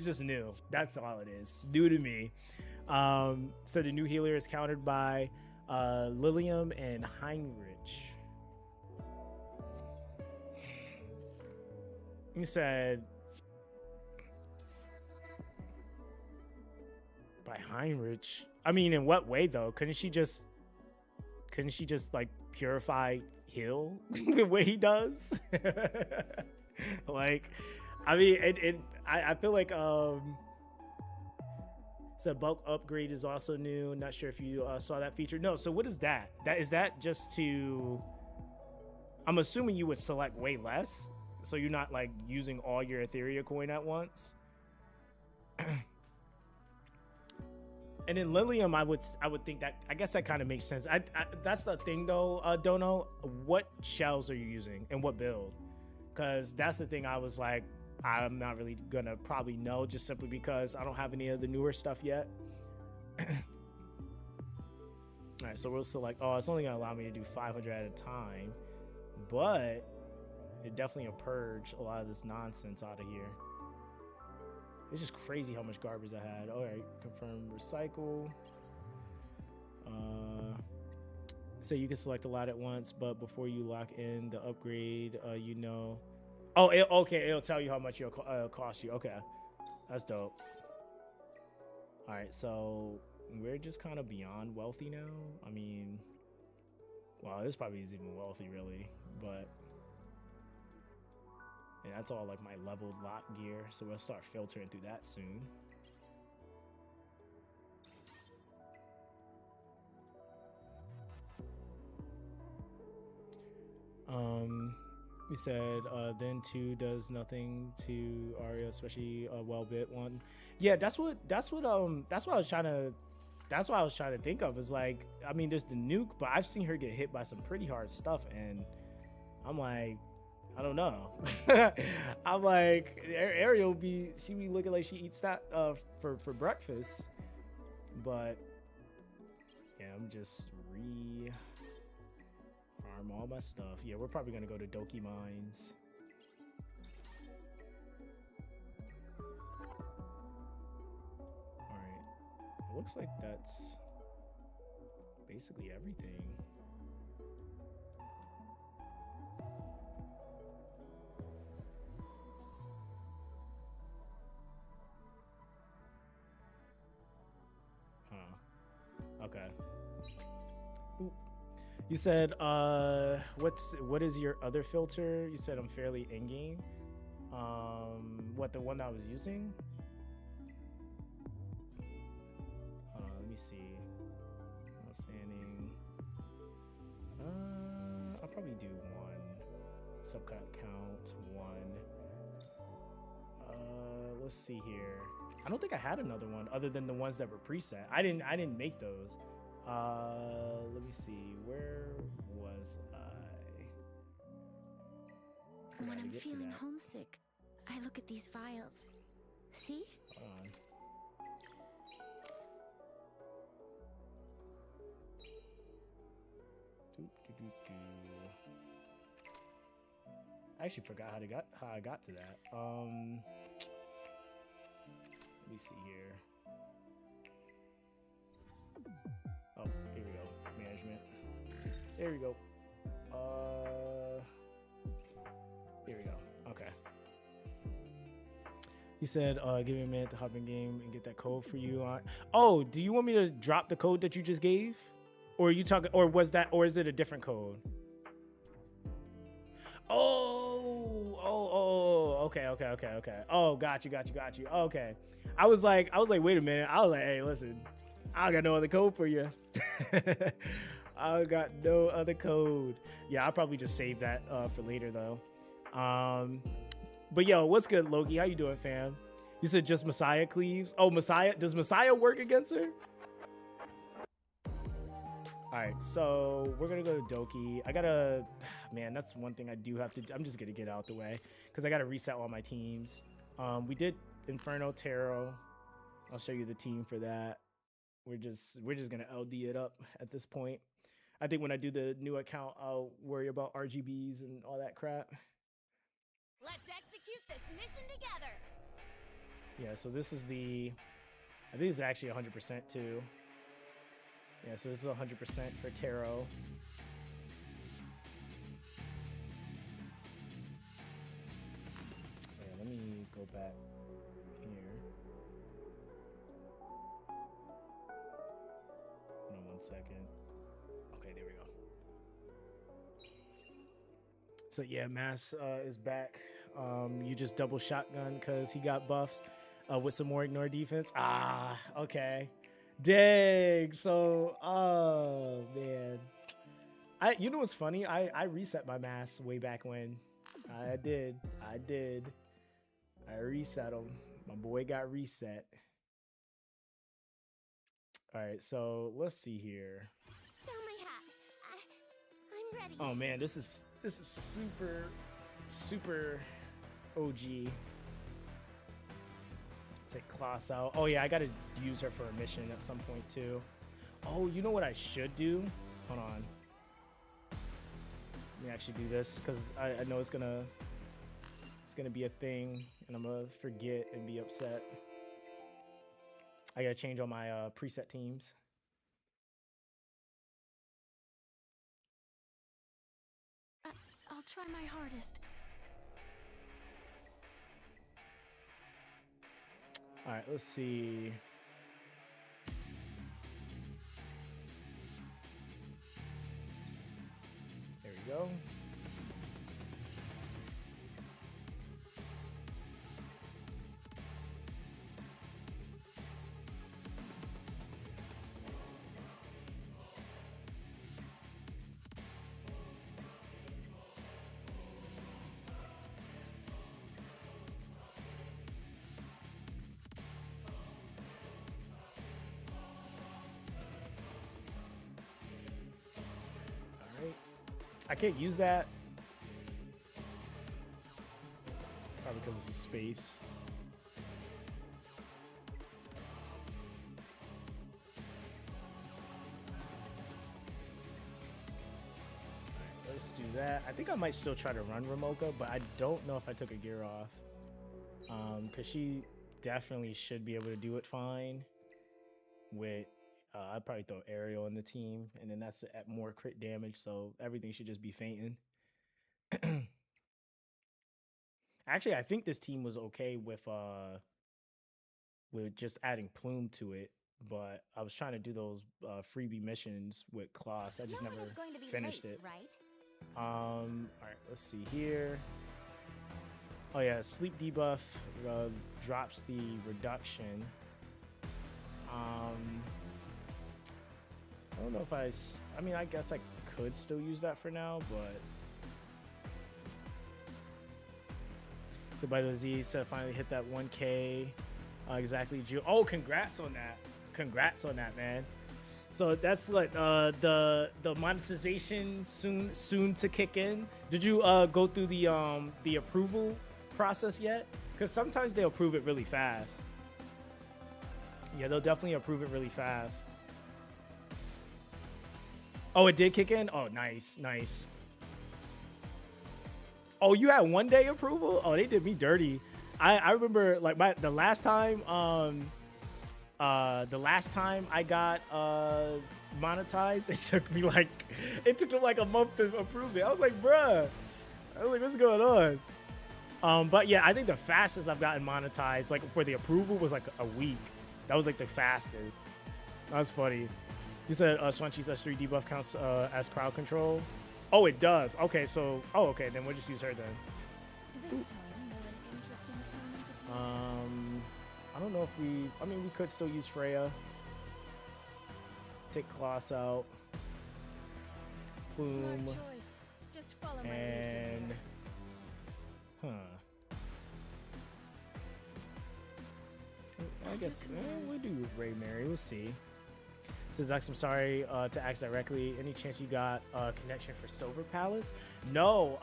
just new. That's all it is. New to me. So the new healer is countered by Lilium and Heinrich. You said by Heinrich. I mean, in what way though? Couldn't she just like purify heal the way he does? Like, I mean, I feel like so bulk upgrade is also new. Not sure if you saw that feature. No. So what is that? Is that just to? I'm assuming you would select way less, so you're not like using all your Etheria coin at once. And in Lilium, I would think that, I guess that kind of makes sense. That's the thing though, Dono. What shells are you using and what build? Because that's the thing I was like, I'm not really gonna probably know, just simply because I don't have any of the newer stuff yet. All right, so we'll select, oh, it's only gonna allow me to do 500 at a time, but it definitely will purge a lot of this nonsense out of here. It's just crazy how much garbage I had. All right, confirm recycle. So you can select a lot at once, but before you lock in the upgrade, you know. Oh, okay, it'll tell you how much it'll cost you. Okay, that's dope. All right, so we're just kind of beyond wealthy now. I mean, well, this probably isn't even wealthy really, but. And that's all like my leveled lock gear, so we'll start filtering through that soon. We said then 2 does nothing to Arya, especially a well-bit one. Yeah, that's what I was trying to think of, is like, I mean, there's the nuke, but I've seen her get hit by some pretty hard stuff, and I'm like, I don't know. I'm like, Ariel she be looking like she eats that for breakfast, but yeah, I'm just farming farm all my stuff. Yeah, we're probably gonna go to Doki Mines. Alright. It looks like that's basically everything. Huh. Okay. Boop. You said, what is your other filter? You said I'm fairly in-game. What, the one that I was using? Let me see. Outstanding. I'll probably do one. Subcut count, one. Let's see here. I don't think I had another one other than the ones that were preset. I didn't make those. Let me see. Where was I? When I'm feeling homesick, I look at these vials. See? Hold on. I actually forgot how I got to that. Let me see here. Oh, here we go. Management. There we go. Here we go. Okay. He said, give me a minute to hop in game and get that code for you on. Oh, do you want me to drop the code that you just gave? Or are you talking, or was that, or is it a different code? Oh, okay. Oh, got you. Okay. I was like, wait a minute. I was like, hey, listen, I got no other code for you. I got no other code. Yeah, I'll probably just save that for later though. But yo, what's good, Loki? How you doing, fam? You said just Messiah cleaves. Oh, Messiah. Does Messiah work against her? All right, so we're gonna go to Doki. Man, that's one thing I do have to. I'm just gonna get out the way because I gotta reset all my teams. We did Inferno Tarot. I'll show you the team for that. We're just gonna LD it up at this point. I think when I do the new account, I'll worry about RGBs and all that crap. Let's execute this mission together. Yeah, so this is I think it's actually 100% too. Yeah, so this is 100% for tarot. Yeah, let me go back here. Hold on 1 second. Okay, there we go. So yeah, Mass is back. You just double shotgun because he got buffed with some more ignore defense. Ah, okay. Dang. So, oh man. You know what's funny? I reset my Mass way back when. I did. I reset him. My boy got reset. All right, so let's see here. Throw my hat. I'm ready. Oh man, this is super OG. Take Klaus out. Oh yeah, I gotta use her for a mission at some point too. Oh, you know what I should do? Hold on. Let me actually do this because I know it's gonna be a thing and I'm gonna forget and be upset. I gotta change all my preset teams. I'll try my hardest. All right, let's see. There we go. I can't use that. Probably because it's a space. I think I might still try to run Ramoka, but I don't know if I took a gear off. Because she definitely should be able to do it fine. With, I'd probably throw Ariel in the team, and then that's at more crit damage, so everything should just be fainting. Actually, I think this team was okay with just adding Plume to it, but I was trying to do those freebie missions with Kloss. I just never finished it. Right? All right, let's see here. Oh yeah, sleep debuff drops the reduction. I don't know if I mean, I guess I could still use that for now, but so by the Z, so finally hit that 1K. Exactly, Drew. Oh, congrats on that. Congrats on that, man. So that's what the monetization soon to kick in. Did you go through the approval process yet? Because sometimes they'll approve it really fast. Yeah, they'll definitely approve it really fast. Oh, it did kick in? Oh, nice, nice. Oh, you had 1 day approval? Oh, they did me dirty. I remember like the last time I got monetized, it took them like a month to approve it. I was like, bruh, I was like, what's going on? But yeah, I think the fastest I've gotten monetized, like for the approval, was like a week. That was like the fastest. That's funny. You said Swanshi's S3 debuff counts as crowd control. Oh, it does. Okay, so okay, then we'll just use her then. This time, no an interesting opponent to I don't know if we could still use Freya. Take Kloss out. Plume. Smart choice. Just follow my lead And from I guess we'll do Ray Mary. We'll see. Says X, I'm sorry to ask directly. Any chance you got a connection for Silver Palace? No,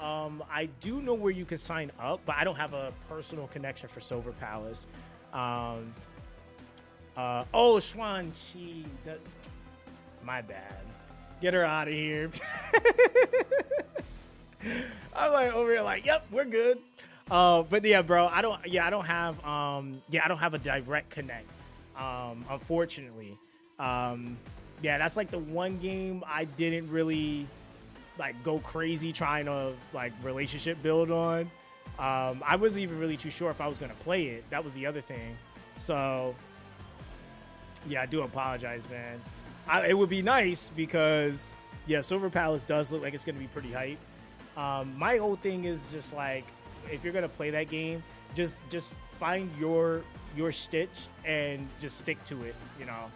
I do know where you can sign up, but I don't have a personal connection for Silver Palace. Oh, Schwan, my bad. Get her out of here. I'm like over here like, yep, we're good. But yeah, bro, I don't have a direct connect. Unfortunately. Yeah, that's like the one game I didn't really like go crazy trying to like relationship build on. I wasn't even really too sure if I was gonna play it. That was the other thing. So yeah, I do apologize, man. It would be nice because yeah, Silver Palace does look like it's gonna be pretty hype. My whole thing is just like, if you're gonna play that game, just find your stitch and just stick to it, you know.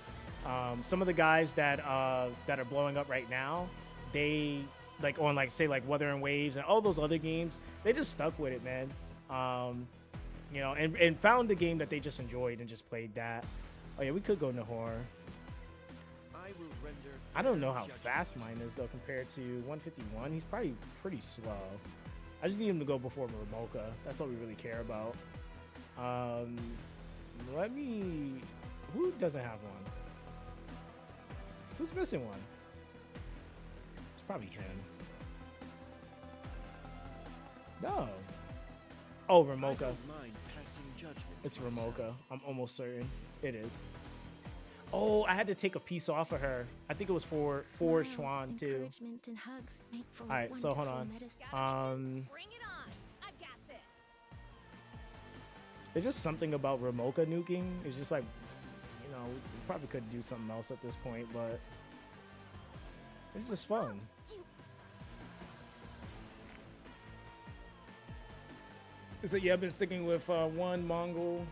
Some of the guys that are blowing up right now, they like on like say like Weather and Waves and all those other games, they just stuck with it, man. You know, and found the game that they just enjoyed and just played that. Oh yeah, we could go Nahor. I don't know how fast mine is though compared to 151. He's probably pretty slow. I just need him to go before Ramoka. That's all we really care about. Who doesn't have one? Who's missing one? It's probably him. No. Oh, Ramoka. It's Ramoka. I'm almost certain. It is. Oh, I had to take a piece off of her. I think it was for Schwan too. And hugs make for All right, so hold on. Bring it on. I've got this. There's just something about Ramoka nuking. It's just like, you know, we probably could do something else at this point, but it's just fun. So yeah, I've been sticking with one Mongol.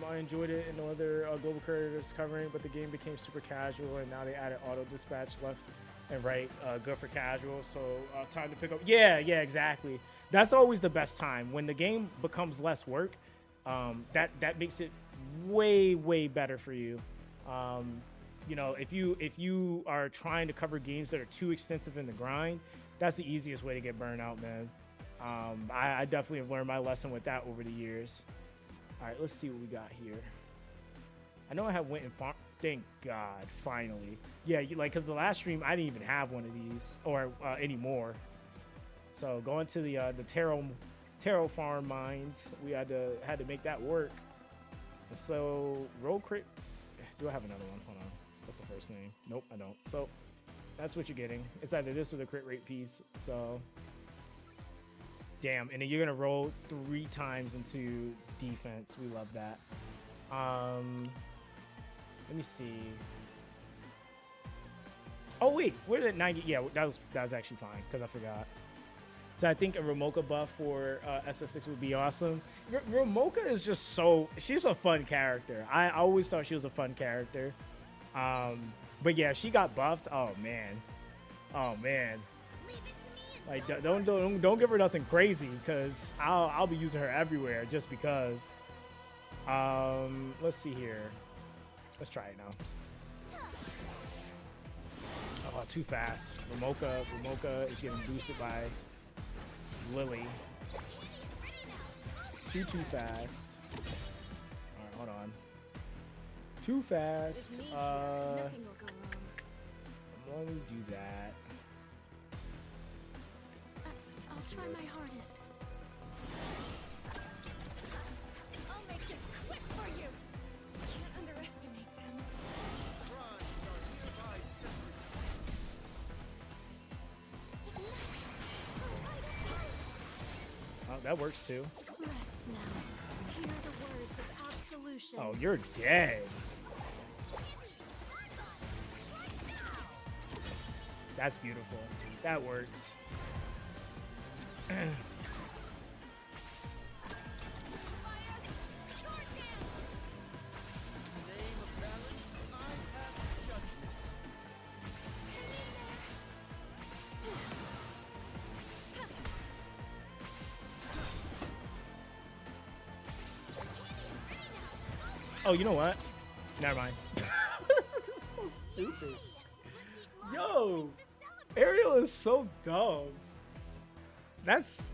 I enjoyed it in other global creators covering, but the game became super casual, and now they added auto dispatch left and right, good for casual. So time to pick up. Yeah, exactly. That's always the best time when the game becomes less work. That makes it way better for you. You know, if you are trying to cover games that are too extensive in the grind, that's the easiest way to get burned out, man. I definitely have learned my lesson with that over the years. All right, let's see what we got here. I know I have went and farm. Thank God, finally. Yeah, like, because the last stream I didn't even have one of these or anymore. So going to the taro farm mines, we had to make that work. So roll crit. Do I have another one? Hold on. What's the first name? Nope, I don't. So that's what you're getting. It's either this or the crit rate piece. So damn, and then you're gonna roll 3 times into defense. We love that. Let me see. Oh wait, where did 90? Yeah, that was actually fine because I forgot. So I think a Ramoka buff for SS6 would be awesome. Ramoka is just she's a fun character. I always thought she was a fun character. But yeah, she got buffed. Oh man. Like don't give her nothing crazy because I'll be using her everywhere just because. Let's see here. Let's try it now. Oh, too fast. Ramoka is getting boosted by Lily. Too fast. Alright, hold on. Too fast. Nothing will go wrong. Let me do that. I'll try my hardest. I'll make this quick for you. Can't underestimate them. Oh, that works too. Rest now. Hear the words of absolution. Oh, you're dead. That's beautiful. That works. Oh, you know what? Never mind. This is so stupid. Yo, Ariel is so dumb. That's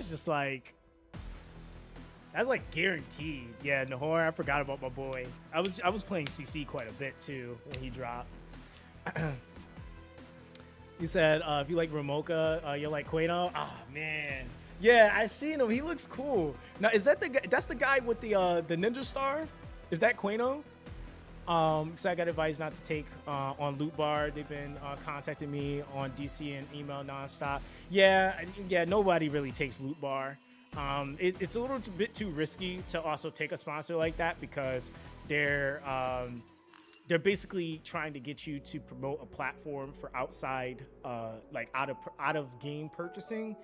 just like, that's like guaranteed. Yeah, Nahor, I forgot about my boy. I was playing CC quite a bit too when he dropped. He said, if you like Ramoka, you like Queno. Oh man. Yeah, I seen him. He looks cool. Now, is that the guy? That's the guy with the ninja star? Is that Queno? So I got advice not to take on Loot Bar. They've been contacting me on DC and email nonstop. Yeah. Nobody really takes Loot Bar. It's a little bit too risky to also take a sponsor like that because they're basically trying to get you to promote a platform for outside, like out of game purchasing.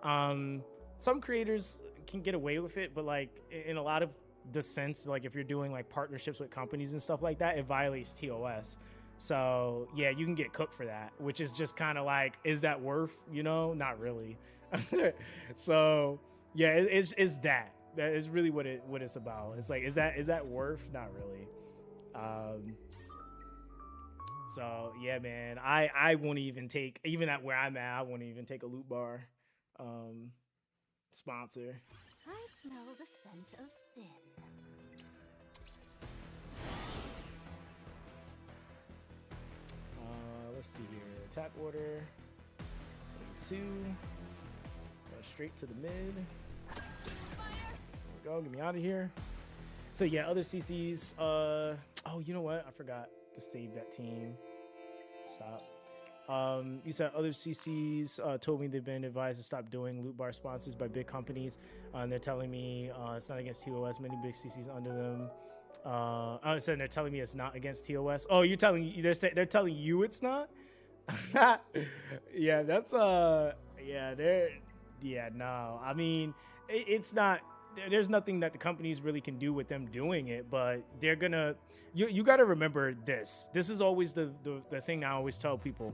Some creators can get away with it, but like in a lot of the sense, like if you're doing like partnerships with companies and stuff like that, it violates TOS. So yeah, you can get cooked for that, which is just kind of like, is that worth, not really. So yeah, it's that is really what it's about. It's like, is that worth? Not really. So yeah, man, I won't even take, even at where I'm at, I won't even take a Loot Bar sponsor. I smell the scent of sin. Let's see here. Attack order. 2. Go straight to the mid. There we go. Get me out of here. So yeah, other CCs. Oh, you know what? I forgot to save that team. Stop. You said other CCs told me they've been advised to stop doing Loot Bar sponsors by big companies. And they're telling me it's not against TOS. Many big CCs under them. So they're telling me it's not against TOS. Oh, they're telling you it's not? Yeah, that's no. I mean, it's not. There's nothing that the companies really can do with them doing it, but they're gonna. You got to remember this. This is always the thing I always tell people.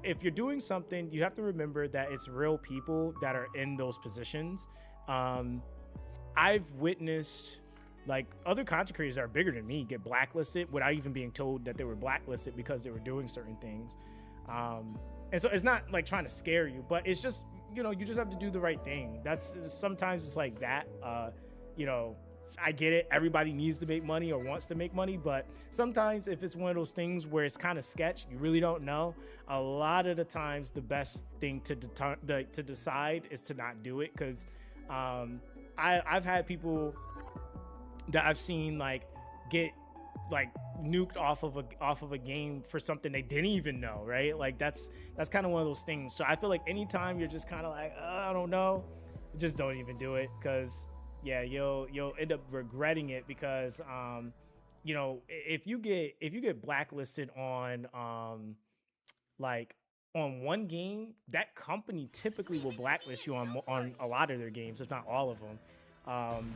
If you're doing something, you have to remember that it's real people that are in those positions. I've witnessed like other content creators that are bigger than me get blacklisted without even being told that they were blacklisted because they were doing certain things. And so it's not like trying to scare you, but it's just, you just have to do the right thing. Sometimes it's like that, I get it. Everybody needs to make money or wants to make money, but sometimes if it's one of those things where it's kind of sketch, you really don't know. A lot of the times, the best thing to decide is to not do it, because I've had people that I've seen like get like nuked off of a game for something they didn't even know, right? Like that's kind of one of those things. So I feel like anytime you're just kind of like, I don't know, just don't even do it, because yeah, you'll end up regretting it, because you know, if you get blacklisted on like on one game, that company typically will blacklist you on a lot of their games, if not all of them.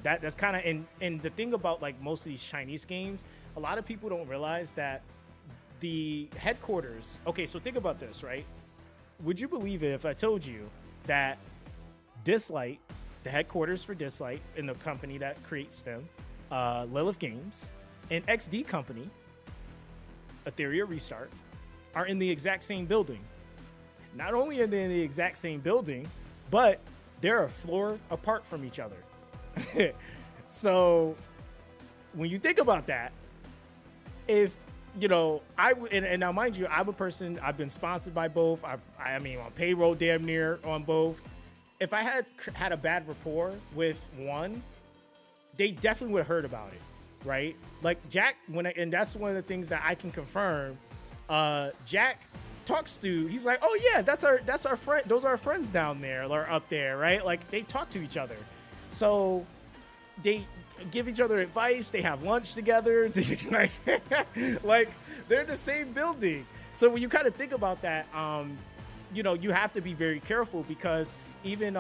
That's kind of, and the thing about like most of these Chinese games, a lot of people don't realize that the headquarters. Okay, so think about this, right? Would you believe it if I told you that Dislight, the headquarters for Dislight in the company that creates them, Lilith Games, and XD Company, Etheria Restart, are in the exact same building? Not only are they in the exact same building, but they're a floor apart from each other. So when you think about that, if you know, and now mind you, I'm a person, I've been sponsored by both. I mean, on payroll damn near on both. If I had a bad rapport with one, they definitely would have heard about it, right? Like Jack, and that's one of the things that I can confirm. Jack talks to, he's like, oh yeah, that's our friend, those are our friends down there or up there, right? Like they talk to each other, so they give each other advice, they have lunch together, like they're in the same building. So when you kind of think about that, you know, you have to be very careful, because even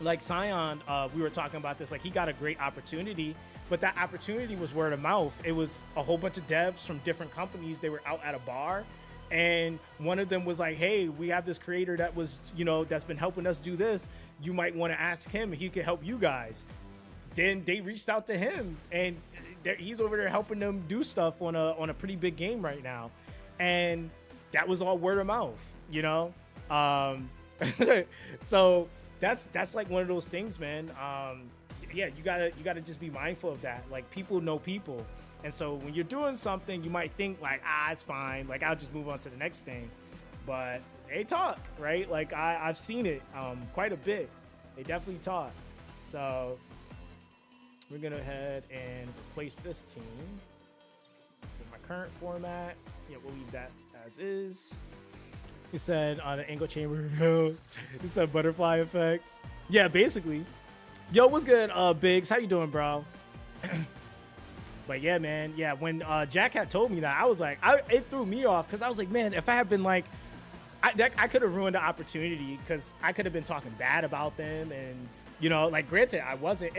like Scion, we were talking about this, like he got a great opportunity, but that opportunity was word of mouth. It was a whole bunch of devs from different companies. They were out at a bar, and one of them was like, hey, we have this creator that was, you know, that's been helping us do this. You might want to ask him if he could help you guys. Then they reached out to him, and he's over there helping them do stuff on a pretty big game right now. And that was all word of mouth, you know? So that's like one of those things, man. Yeah, you gotta just be mindful of that. Like, people know people. And so when you're doing something, you might think like, it's fine. Like, I'll just move on to the next thing. But they talk, right? Like I've seen it quite a bit. They definitely talk. So we're gonna head and replace this team with my current format. Yeah, we'll leave that as is. He said on the angle chamber. He said butterfly effects. Yeah, basically. Yo, what's good, Biggs? How you doing, bro? But yeah, man. Yeah, when Jack had told me that, I was like, it threw me off, because I was like, man, if I had been like, I could have ruined the opportunity, because I could have been talking bad about them. And you know, like, granted, I wasn't.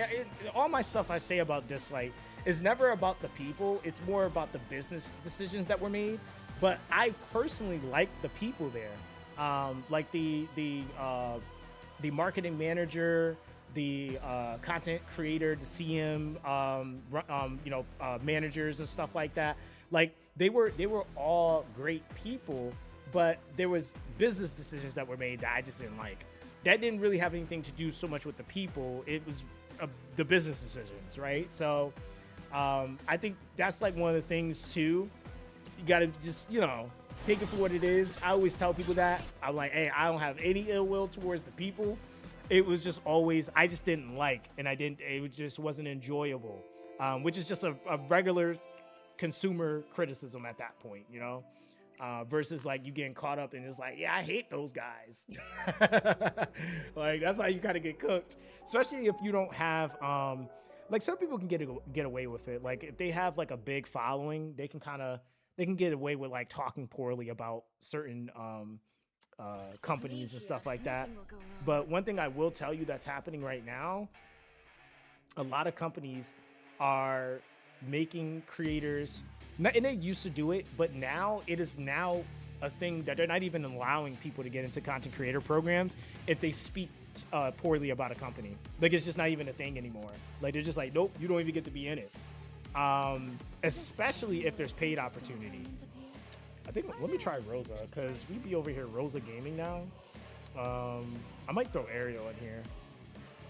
All my stuff I say about Dislike is never about the people. It's more about the business decisions that were made. But I personally like the people there, like the marketing manager, the content creator, the CM, you know, managers and stuff like that. Like they were all great people, but there was business decisions that were made that I just didn't like. That didn't really have anything to do so much with the people. It was the business decisions, right? So I think that's like one of the things too. You gotta just, you know, take it for what it is. I always tell people that. I'm like, hey, I don't have any ill will towards the people. It was just always, I just didn't like, and it just wasn't enjoyable, which is just a regular consumer criticism at that point, you know, versus like you getting caught up and it's like, yeah, I hate those guys. Like, that's how you kind of get cooked, especially if you don't have, like, some people can get away with it. Like, if they have like a big following, they can get away with like talking poorly about certain companies and stuff like that. But one thing I will tell you that's happening right now, a lot of companies are making creators, and they used to do it, but now it is now a thing that they're not even allowing people to get into content creator programs if they speak poorly about a company. Like, it's just not even a thing anymore. Like, they're just like, nope, you don't even get to be in it. Especially if there's paid opportunity. I think, let me try Rosa, because we be over here Rosa gaming now. I might throw Ariel in here.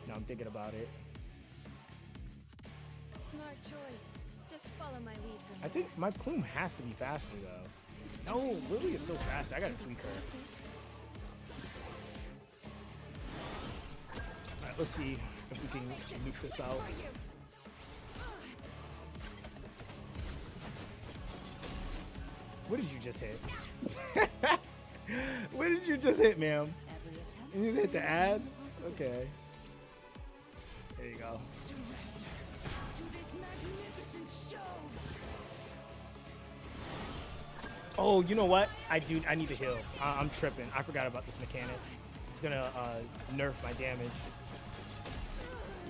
Now I'm thinking about it. Smart choice. Just follow my lead from I think my plume has to be faster though. No, Lily is so fast. I gotta tweak her. Alright, let's see if we can nuke this out. What did you just hit? What did you just hit, ma'am? You hit the ad? Okay. There you go. Oh, you know what? I need to heal. I'm tripping. I forgot about this mechanic. It's gonna nerf my damage.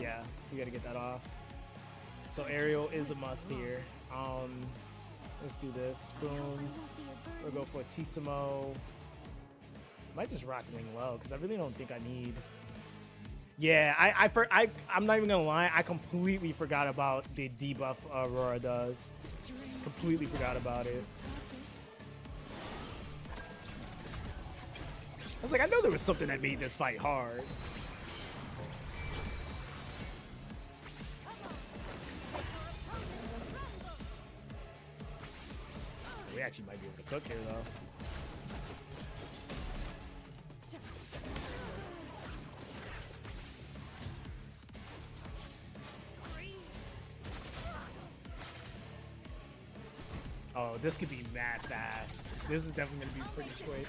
Yeah, we gotta get that off. So aerial is a must here. Let's do this. Boom. We'll go for a Tissimo. Might just rock Wing Low because I really don't think I need. Yeah, I'm not even gonna lie. I completely forgot about the debuff Aurora does. Completely forgot about it. I was like, I know there was something that made this fight hard. We actually might be able to cook here, though. Oh, this could be mad fast. This is definitely gonna be pretty quick.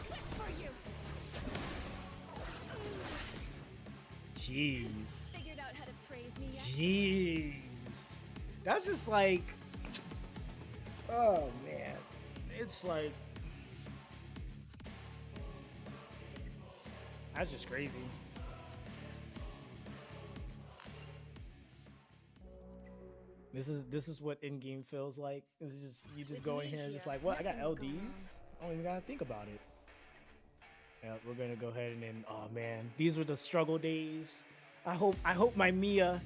Jeez. Figured out how to praise me yet? Jeez. That's just like, oh man. It's like, that's just crazy. This is what in-game feels like. It's just, you just go in here and just like, what? I got LDs? I don't even gotta think about it. Yeah, we're gonna go ahead and oh man, these were the struggle days. I hope my Mia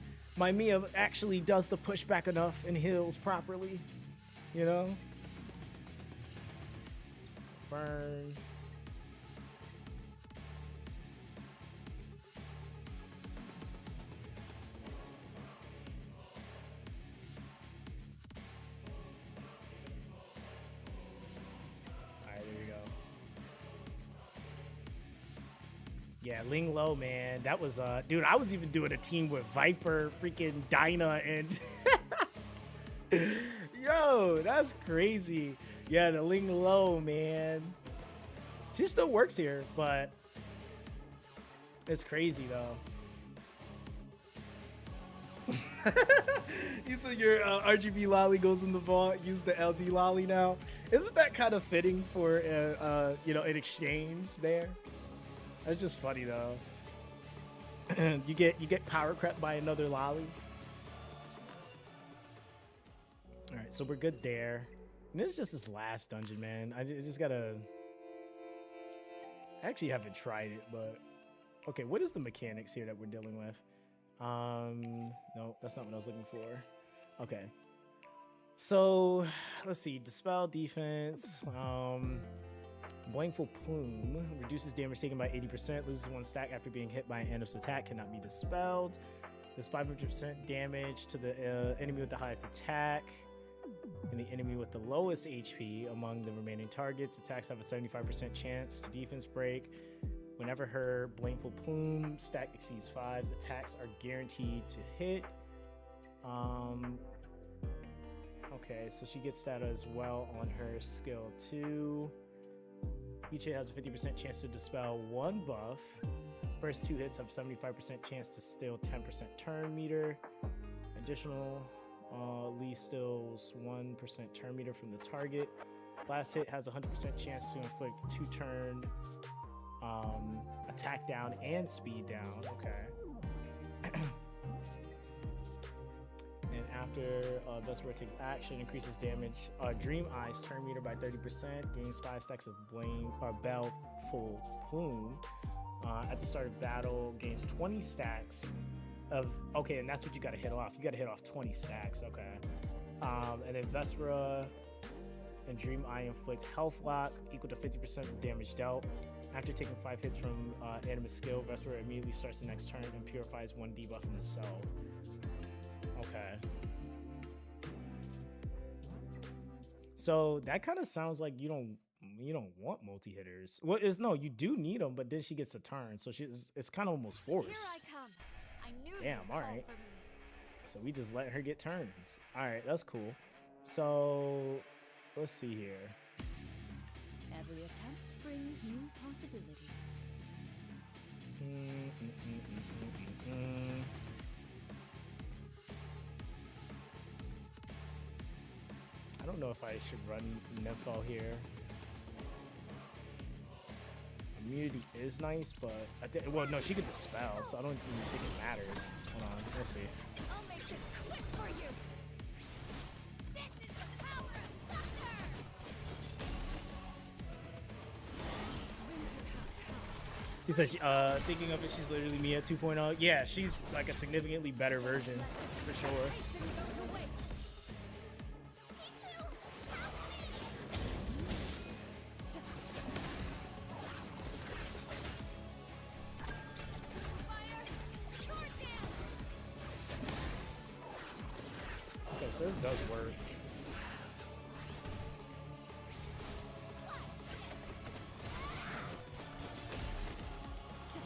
actually does the pushback enough and heals properly. You know? Burn. Yeah, Ling Lo, man. That was, dude, I was even doing a team with Viper, freaking Dinah, and... Yo, that's crazy. Yeah, the Ling Lo, man. She still works here, but... It's crazy, though. You said your RGB lolly goes in the vault. Use the LD lolly now. Isn't that kind of fitting for, you know, an exchange there? That's just funny though. you get power crept by another lolly. All right, so we're good there. And it's just this last dungeon, man. I just gotta. I actually haven't tried it, but okay. What is the mechanics here that we're dealing with? No, that's not what I was looking for. Okay. So let's see. Dispel defense. Blameful Plume reduces damage taken by 80%, loses 1 stack after being hit by an Animus attack, cannot be dispelled. Does 500% damage to the enemy with the highest attack and the enemy with the lowest HP among the remaining targets. Attacks have a 75% chance to defense break. Whenever her Blameful Plume stack exceeds 5, attacks are guaranteed to hit. Okay, so she gets that as well on her skill 2. Each hit has a 50% chance to dispel 1 buff. First 2 hits have 75% chance to steal 10% turn meter. Additional least steals 1% turn meter from the target. Last hit has a 100% chance to inflict 2 turn attack down and speed down. Okay. And after Vesper takes action, increases damage. Dream Eyes turn meter by 30%, gains 5 stacks of Baleful Plume. At the start of battle, gains 20 stacks of. Okay, and that's what you got to hit off. You got to hit off 20 stacks. Okay. And then Vesper and Dream Eye inflict health lock equal to 50% of damage dealt. After taking 5 hits from Animus skill, Vesper immediately starts the next turn and purifies 1 debuff from itself. Okay. So that kind of sounds like you don't want multi hitters. Well, is no, you do need them, but then she gets a turn, so it's kind of almost forced. Here I come. I knew Damn, you'd all call right. for me. So we just let her get turns. All right, that's cool. So let's see here. Every attempt brings new possibilities. I don't know if I should run Nympho here. Immunity is nice, but I think, well, no, she could dispel, so I don't even think it matters. Hold on, let's see. I'll make this quick for you. This is the power of thunder. Winter has come. He says, thinking of it, she's literally me at 2.0. Yeah, she's like a significantly better version, for sure. I shouldn't go to waste. Okay, so this does work.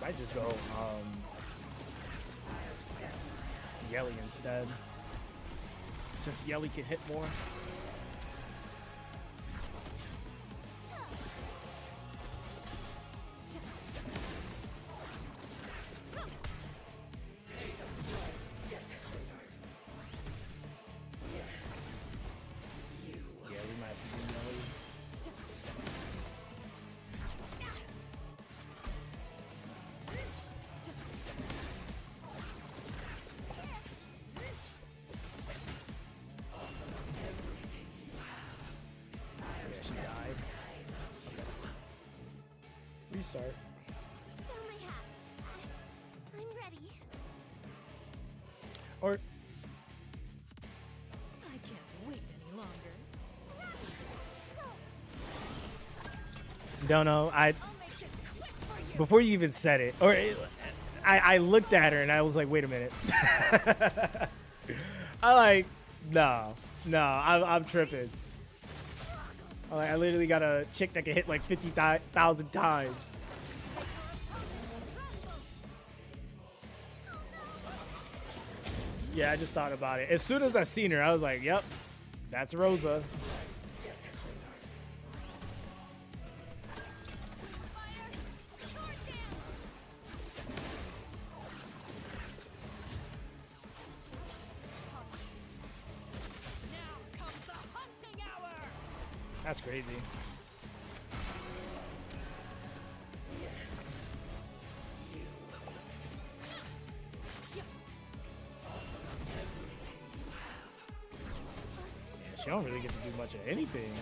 Might just go Yelly instead, since Yelly can hit more. Yeah, we might have to do Yelly. Yeah, she died. Okay. Restart. Fill my hat. I'm ready. Or I can't wait any longer. don't know. I'll make this quick for you. Before you even said it, or I looked at her and I was like, wait a minute. I like, no, I'm tripping. I literally got a chick that can hit like 50,000 times. Yeah, I just thought about it. As soon as I seen her, I was like, yep, that's Rosa. Now comes the hunting hour. That's crazy. Yeah, she don't really get to do much of anything.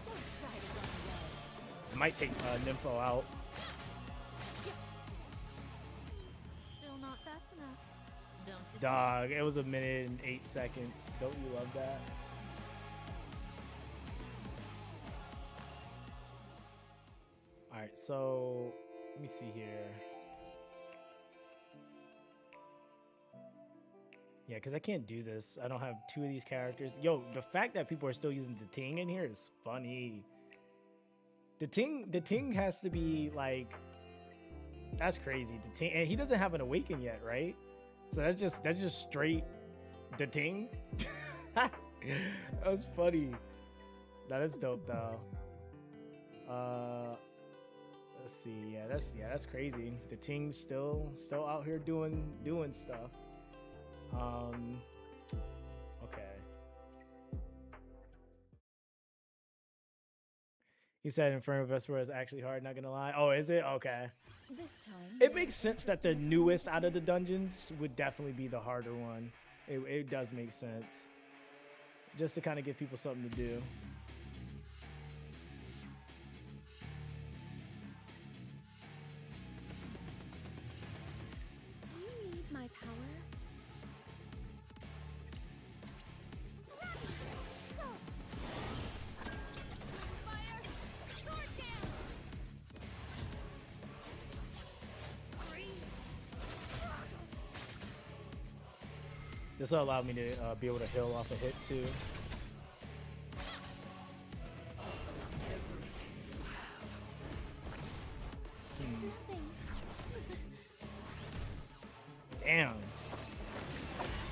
Don't try to run away. I might take Nympho out. Still not fast enough. Don't you? Dog, it was 1minute and 8 seconds. Don't you love that? Alright, so let me see here. Yeah, because I can't do this. I don't have 2 of these characters. Yo, the fact that people are still using the Ting in here is funny. The Ting has to be like, that's crazy. The Ting, and he doesn't have an Awaken yet, right? So that's just straight the Ting. That was funny. That is dope though. Let's see. Yeah, that's crazy. The Ting's still out here doing stuff. Okay. He said Inferno Vesper is actually hard, not gonna lie. Oh, is it? Okay. This time. It makes sense that the newest out of the dungeons would definitely be the harder one. It does make sense. Just to kind of give people something to do. Do you need my power? This will allow me to be able to heal off a hit too. Damn.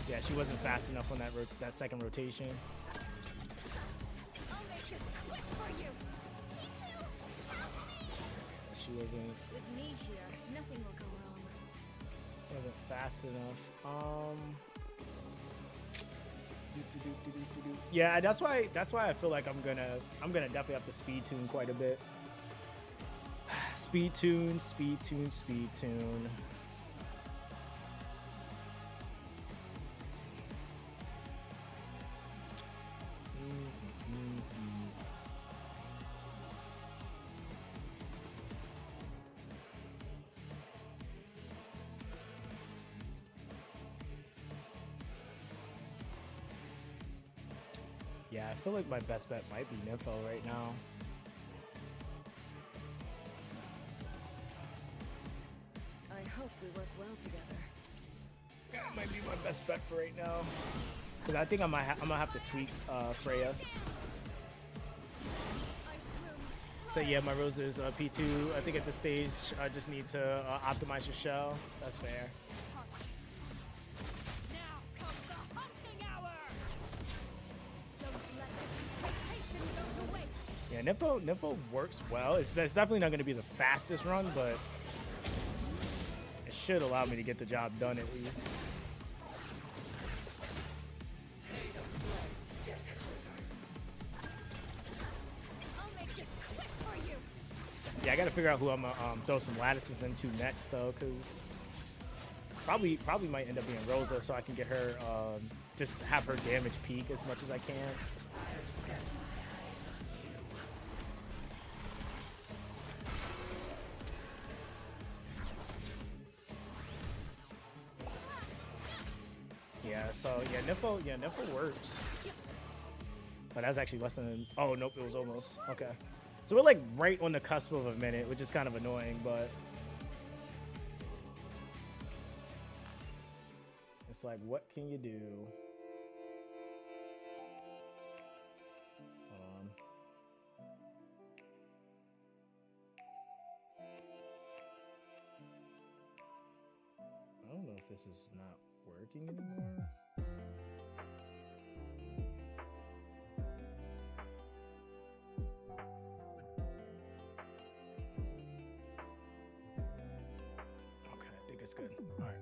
Yeah, she wasn't fast enough on that second rotation. I'll make this quick for you. Me too. Help me. She wasn't With me here, nothing will go wrong. fast enough. Yeah, that's why I feel like I'm gonna definitely have to speed tune quite a bit. Speed tune. Yeah, I feel like my best bet might be Nympho right now. I hope we work well together. That might be my best bet for right now. Because I think I'm gonna have to tweak Freya. So yeah, my Rose is P2. I think at this stage I just need to optimize your shell. That's fair. Now comes the hunting hour. Don't let this temptation go to waste. Yeah, Nympho works well. It's definitely not going to be the fastest run, but it should allow me to get the job done at least. I'll make this quick for you. Yeah, I got to figure out who I'm gonna throw some lattices into next though, because probably might end up being Rosa, so I can get her just have her damage peak as much as I can. Yeah, so yeah, Nympho works. But that's actually less than, oh nope, it was almost. Okay. So we're like right on the cusp of a minute, which is kind of annoying, but it's like, what can you do? Hold on. I don't know if this is not working anymore. Okay, I think it's good. All right.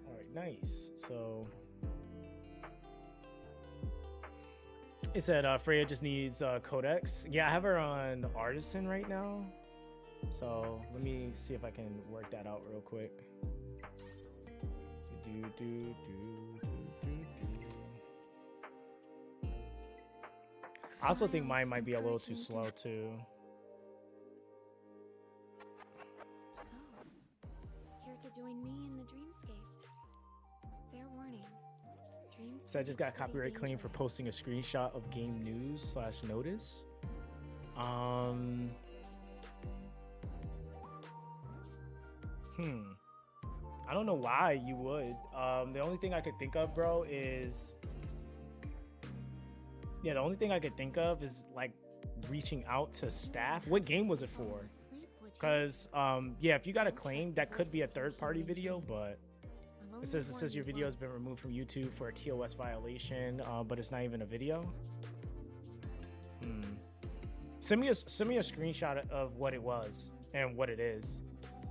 All right, nice. So it said Freya just needs Codex. Yeah, I have her on Artisan right now. So let me see if I can work that out real quick. I also think mine might be a little too slow too. Oh, here to join me in the dreamscape. Fair warning. So I just got copyright claim for posting a screenshot of game news / notice. I don't know why you would. The only thing I could think of, bro, is the only thing I could think of is like reaching out to staff. What game was it for? Because yeah, if you got a claim, that could be a third-party video, but it says your video has been removed from YouTube for a TOS violation, but it's not even a video. Send me a screenshot of what it was and what it is,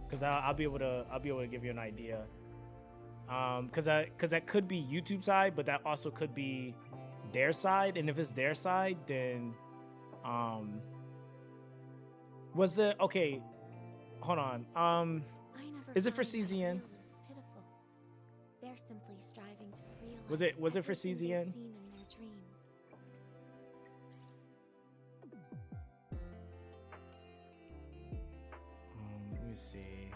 because I'll be able to give you an idea. Because that could be YouTube side, but that also could be their side, and if it's their side, then was it okay? Hold on. Is it for CZN? They're simply striving to realize Was it for everything they've CZN? seen in their dreams. Let me see.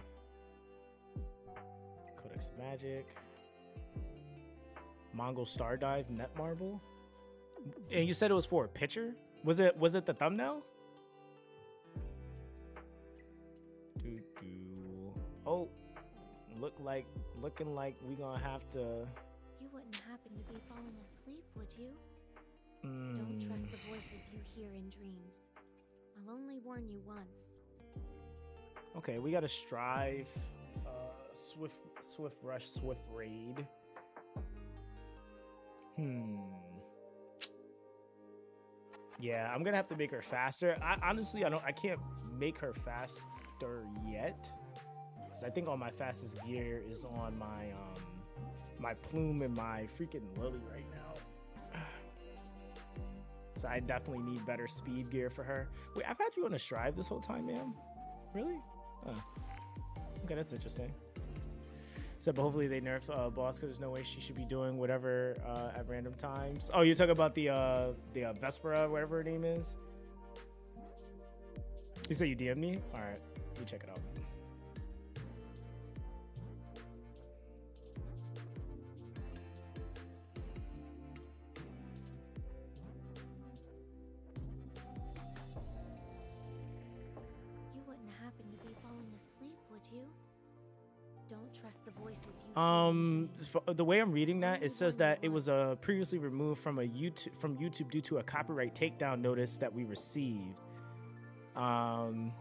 Codex Magic. Mongol Star Dive Netmarble. And you said it was for a picture? Was it the thumbnail? Oh, looking like we gonna have to. You wouldn't happen to be falling asleep, would you? Don't trust the voices you hear in dreams. I'll only warn you once. Okay, we got a strive, swift rush, swift raid. Yeah, I'm gonna have to make her faster. Honestly, I can't make her faster yet, because I think all my fastest gear is on my my plume and my freaking lily right now. So I definitely need better speed gear for her. Wait, I've had you on a strive this whole time, ma'am? Really? Oh. Okay, that's interesting. So, but hopefully they nerf boss, because there's no way she should be doing whatever at random times. Oh, you're talking about the Vespera, whatever her name is? You said you DM'd me? All right, let me check it out. You wouldn't happen to be falling asleep, would you? Don't trust the voices you The way I'm reading that, it says that it was previously removed from YouTube due to a copyright takedown notice that we received. And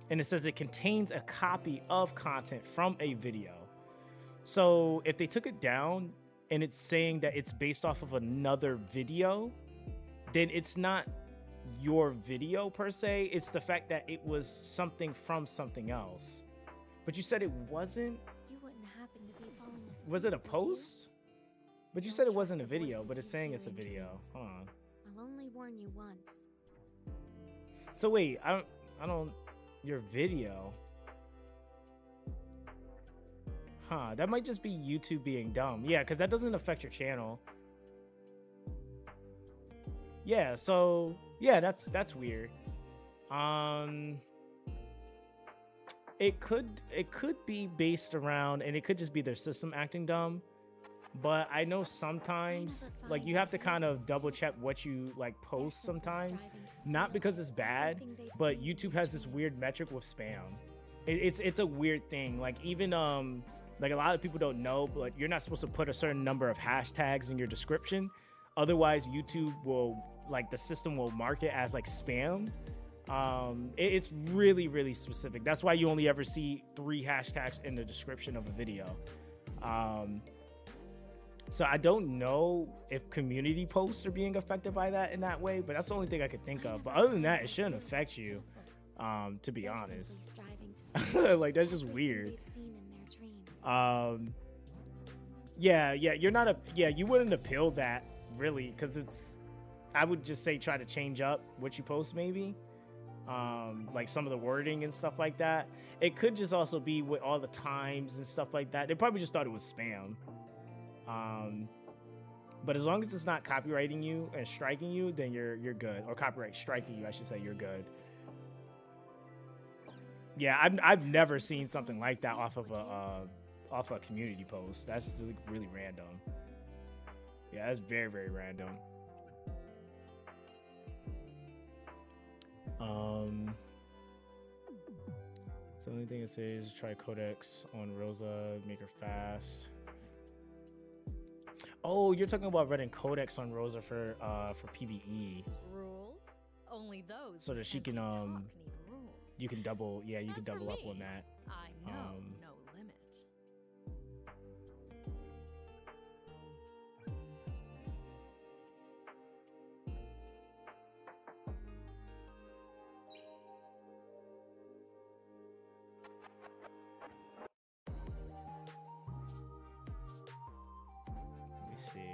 it says it contains a copy of content from a video. So if they took it down and it's saying that it's based off of another video, then it's not your video per se. It's the fact that it was something from something else. But you said it wasn't. You wouldn't happen to be falling asleep. Was it a post? But you said it wasn't a video, but it's saying it's a video. Hold on. I'll only warn you once. So wait, I don't. Your video. Huh? That might just be YouTube being dumb. Yeah, because that doesn't affect your channel. Yeah. So yeah, that's weird. It could be based around, and it could just be their system acting dumb. But I know sometimes, like, you have to kind of double check what you like post sometimes. Not because it's bad, but YouTube has this weird metric with spam. It's a weird thing. Like, even like, a lot of people don't know, but you're not supposed to put a certain number of hashtags in your description. Otherwise, YouTube will, like, the system will mark it as like spam. It's really, really specific. That's why you only ever see 3 hashtags in the description of a video. So I don't know if community posts are being affected by that in that way, but that's the only thing I could think of. But other than that, it shouldn't affect you, to be honest. Like, that's just weird. Yeah, you're not you wouldn't appeal that really, because I would just say try to change up what you post maybe. Like some of the wording and stuff like that. It could just also be with all the times and stuff like that. They probably just thought it was spam. But as long as it's not copywriting you and striking you, then you're good. Or copyright striking you, I should say, you're good. Yeah, I've never seen something like that off of a community post. That's really random. Yeah, that's very, very random. So the only thing it says is try codex on Rosa, make her fast. Oh, you're talking about running codex on Rosa for PvE. Rules? Only those so that she can you can double you can double up on that. I know no limit. Let me see.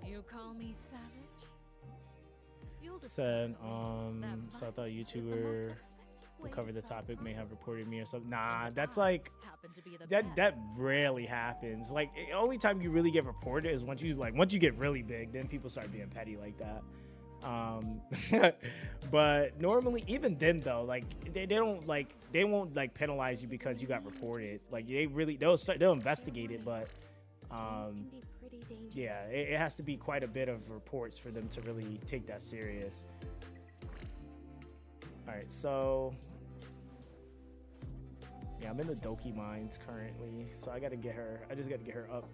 You call me savage? You'll Said, that so I thought a is the most YouTuber effective who way covered to the solve topic may have problems. reported me or something. Nah, And that's I like happen to be the that best. rarely happens. Like, the only time you really get reported is once you get really big, then people start being petty like that. But normally, even then though, like they won't like penalize you because you got reported. Like, they'll investigate it, but yeah, it has to be quite a bit of reports for them to really take that serious. All right, so yeah, I'm in the Doki mines currently, so I just gotta get her up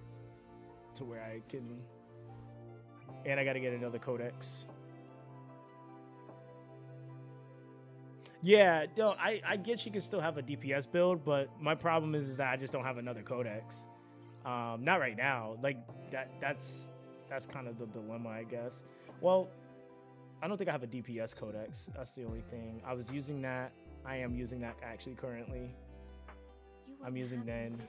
to where I can, and I gotta get another codex. Yeah, no, I get she can still have a DPS build, but my problem is that I just don't have another codex. Not right now. Like that's kind of the dilemma, I guess. Well, I don't think I have a DPS codex. That's the only thing. I was using that. I am using that actually currently. I'm using then.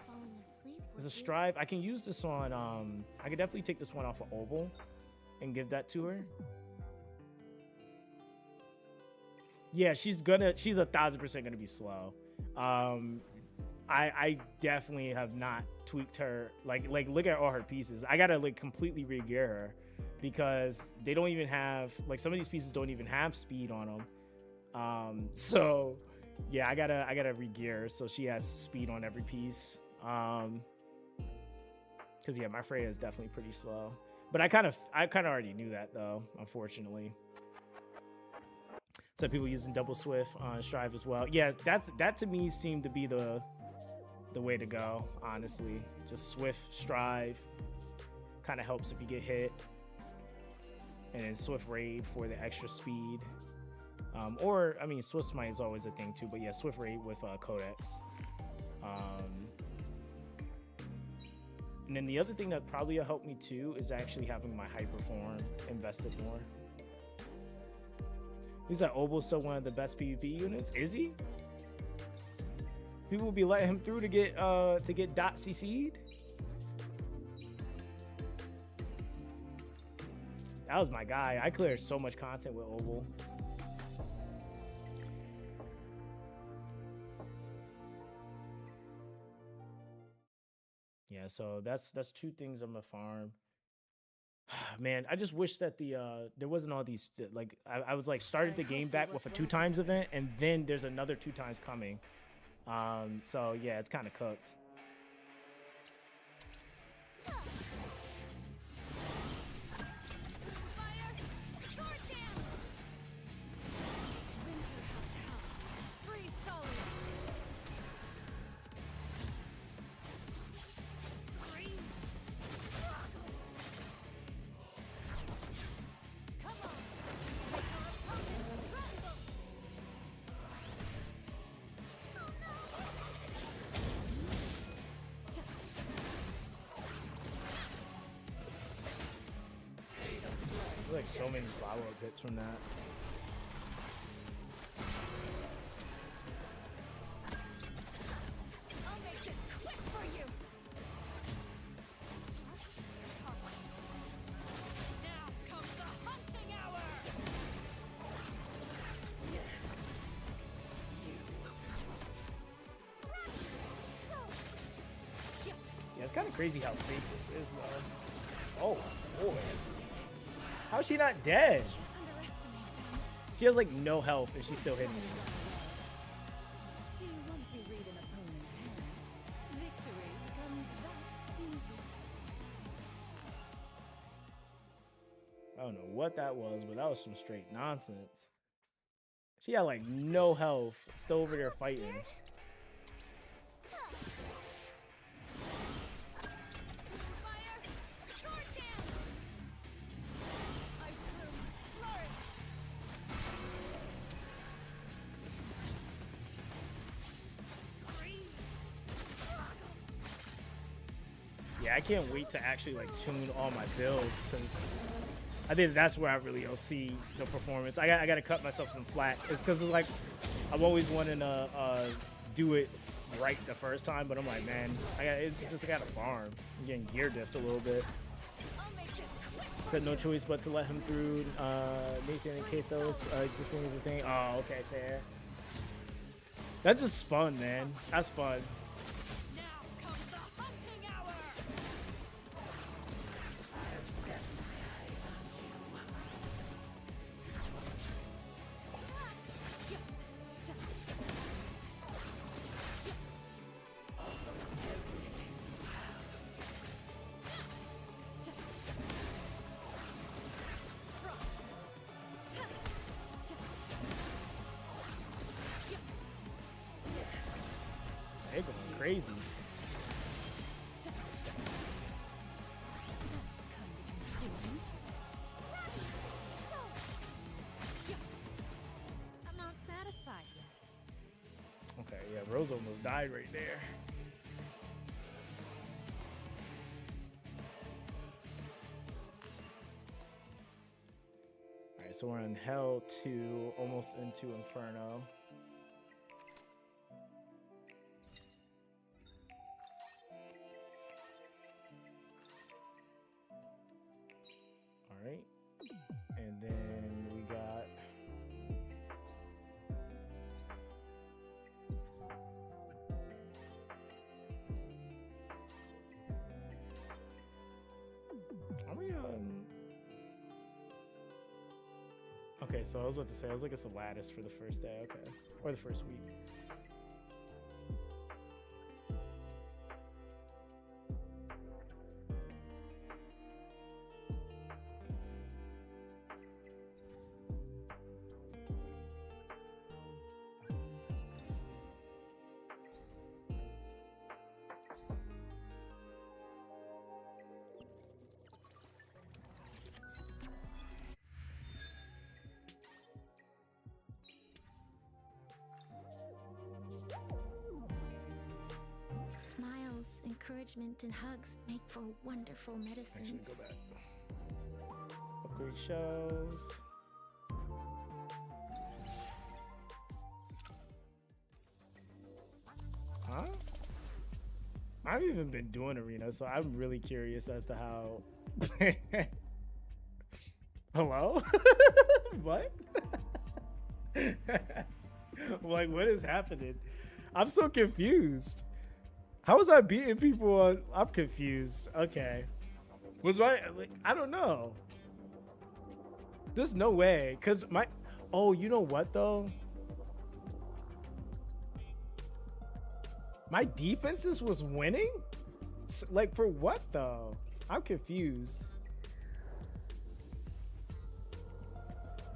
There's a strive. I can use this on. I could definitely take this one off of Opal and give that to her. Yeah, she's 1,000% gonna be slow. I definitely have not tweaked her. Like look at all her pieces. I gotta like completely re-gear her because they don't even have like some of these pieces don't even have speed on them. So yeah, I gotta re-gear so she has speed on every piece. Because yeah, my Freya is definitely pretty slow. But I kind of already knew that though, unfortunately. Some people using double swift on Strive as well. Yeah, that to me seemed to be the way to go, honestly. Just swift Strive kind of helps if you get hit. And then swift raid for the extra speed. Or I mean swift smite is always a thing too, but yeah, swift raid with codex. And then the other thing that probably will help me too is actually having my hyper form invested more. He's like Obo's still one of the best PvP units. Is he? People will be letting him through to get dot CC'd. That was my guy. I cleared so much content with Obo. Yeah, so that's two things I'm gonna farm. Man, I just wish that there wasn't all these like I was like started the game back with a 2x event and then there's another 2x coming. So yeah, it's kind of cooked. Like so many follow-up hits from that. I'll make this quick for you. Now comes the hunting hour. Yeah, it's kind of crazy how safe this is, though. Oh boy. How's she not dead? She has like no health and she's still hitting me. See, once you read an opponent's hand, victory becomes that easy. I don't know what that was, but that was some straight nonsense. She had like no health, still over there fighting. Yeah, I can't wait to actually like tune all my builds because I think that's where I really see the performance. I got to cut myself some slack. It's because it's like I'm always wanting to do it right the first time, but I'm like, man, I got to farm. I'm getting gear diffed a little bit. Said no choice but to let him through. Nathan and Kathos existing as a thing. Oh, okay, fair. That's just fun, man. That's fun. They're going crazy. I'm not satisfied yet. Rose almost died right there. All right, so we're in Hell 2, almost into Inferno. All right, and then we got okay, so I was about to say, I was like, it's a lattice for the first day, okay. Or the first week. Smiles, encouragement, and hugs make for wonderful medicine. Actually, go back. Upgrade shows. Huh? I've even been doing arena, so I'm really curious as to how. Hello? What? Like, what is happening? I'm so confused. How was I beating people on? I'm confused. Okay. Was my, like, I don't know. There's no way. Cause my, oh, you know what though? My defenses was winning? Like for what though? I'm confused.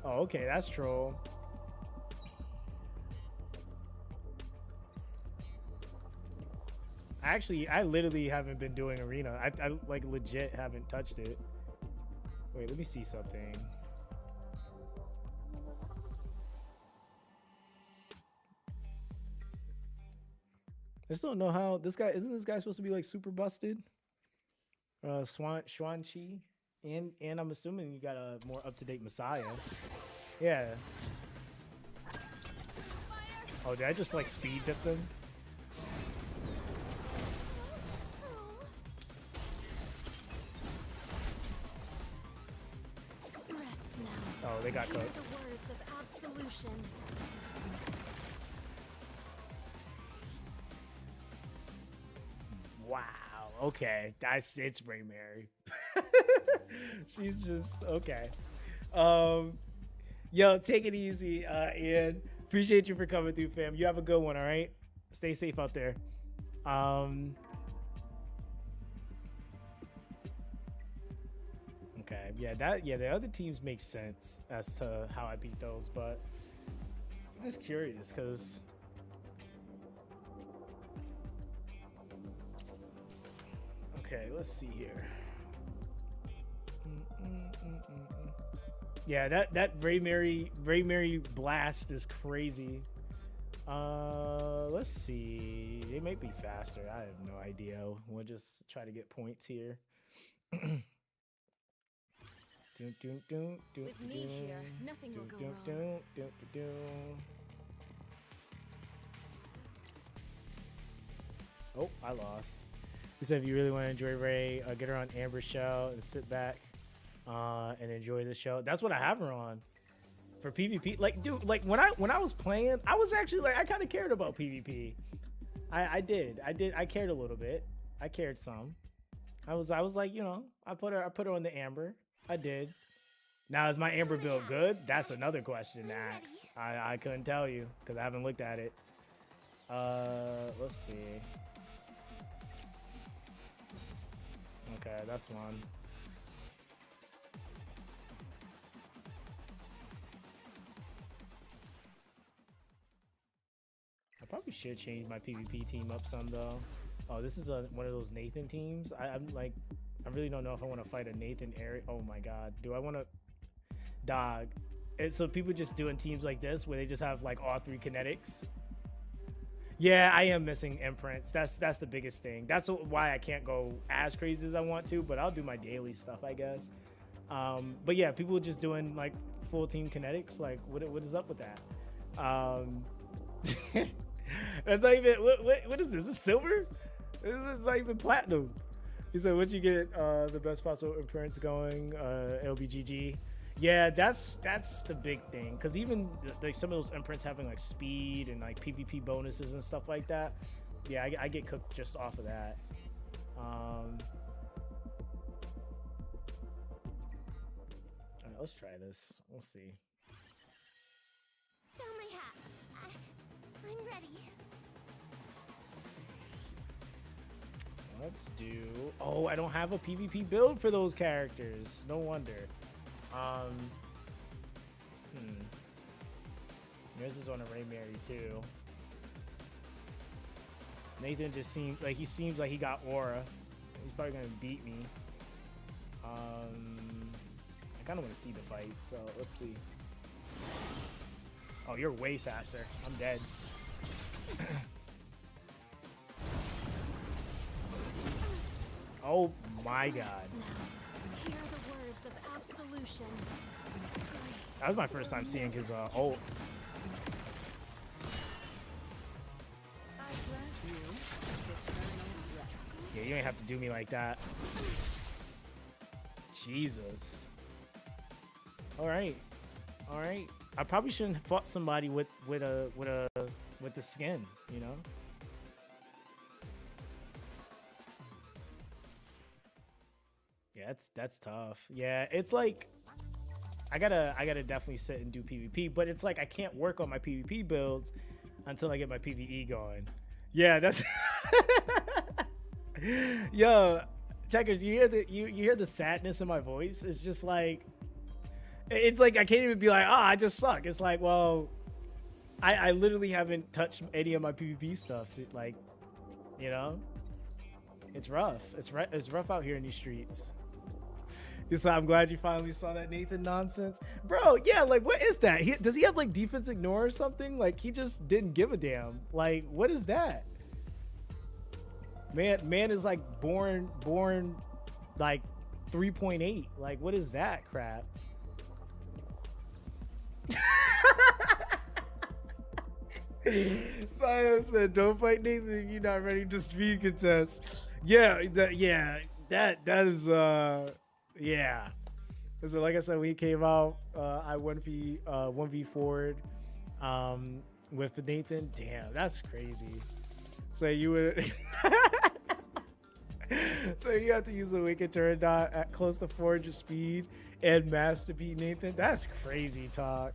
Oh, okay, that's troll. Actually, I literally haven't been doing arena. I like legit haven't touched it. Wait, let me see something. I just don't know how this guy, isn't this guy supposed to be like super busted? Xuan Chi. And I'm assuming you got a more up-to-date Messiah. Yeah. Oh, did I just like speed dip them? Rest now. Oh, they got Hear cooked. the words of absolution. Wow. Okay. It's Ray Mary. She's just okay. Yo, take it easy, Ian. Appreciate you for coming through, fam. You have a good one, all right? Stay safe out there. Okay, yeah, the other teams make sense as to how I beat those, but I'm just curious because okay, let's see here. Yeah, that Ray Mary blast is crazy. Let's see. They might be faster. I have no idea. We'll just try to get points here. With me here, nothing will go wrong. Oh, I lost. He said if you really want to enjoy Ray, get her on Amber Shell and sit back and enjoy the show. That's what I have her on for PvP. Like, dude, like when I was playing, I was actually like, I kind of cared about PvP. I cared a little bit. I cared some. I was like, you know, I put her on the Amber. I did. Now, is my Amber build good? That's another question to ask. I couldn't tell you because I haven't looked at it. Let's see. Okay, that's one. I probably should change my PvP team up some though. Oh, this is one of those Nathan teams. I'm like, I really don't know if I want to fight a Nathan Eric. Oh my god, do I want to? Dog. And so people just doing teams like this where they just have like all three kinetics. Yeah, I am missing imprints. That's the biggest thing. That's why I can't go as crazy as I want to, but I'll do my daily stuff, I guess. But yeah, people just doing like full team kinetics. Like, what is up with that? That's not even what is this? Is this silver? This is not even platinum. He said, "Once you get the best possible imprints going, LBGG." Yeah, that's the big thing, because even like some of those imprints having like speed and like PvP bonuses and stuff like that. Yeah, I get cooked just off of that. All right, let's try this. We'll see. Found my hat. I'm ready. Let's do. Oh, I don't have a PvP build for those characters. No wonder. Yours is on a Ray Mary too. Nathan just seems like he got aura. He's probably gonna beat me. I kind of want to see the fight, so let's see. Oh, you're way faster. I'm dead. Oh my god. Hear the words of absolution. That was my first time seeing his ult. Yeah, you ain't have to do me like that. Jesus. All right. I probably shouldn't have fought somebody with the skin, you know? Yeah, that's tough. Yeah, it's like I gotta definitely sit and do PvP, but it's like I can't work on my PvP builds until I get my PvE going. Yeah, that's yo, checkers, you hear the sadness in my voice? It's just like it's like I can't even be like, I just suck. It's like, well, I literally haven't touched any of my PvP stuff. Like, you know, it's rough. It's rough out here in these streets. So I'm glad you finally saw that Nathan nonsense, bro. Yeah, like what is that? Does he have like defense ignore or something? Like he just didn't give a damn. Like what is that? Man is like born like 3.8. Like what is that crap? Zion said, "Don't fight Nathan if you're not ready to speed contest." Yeah, that is yeah. So like I said, when he came out, I 1v forward with Nathan. Damn, that's crazy. So you would so you have to use a wicked turn dot at close to 400 speed and mass to beat Nathan. That's crazy talk.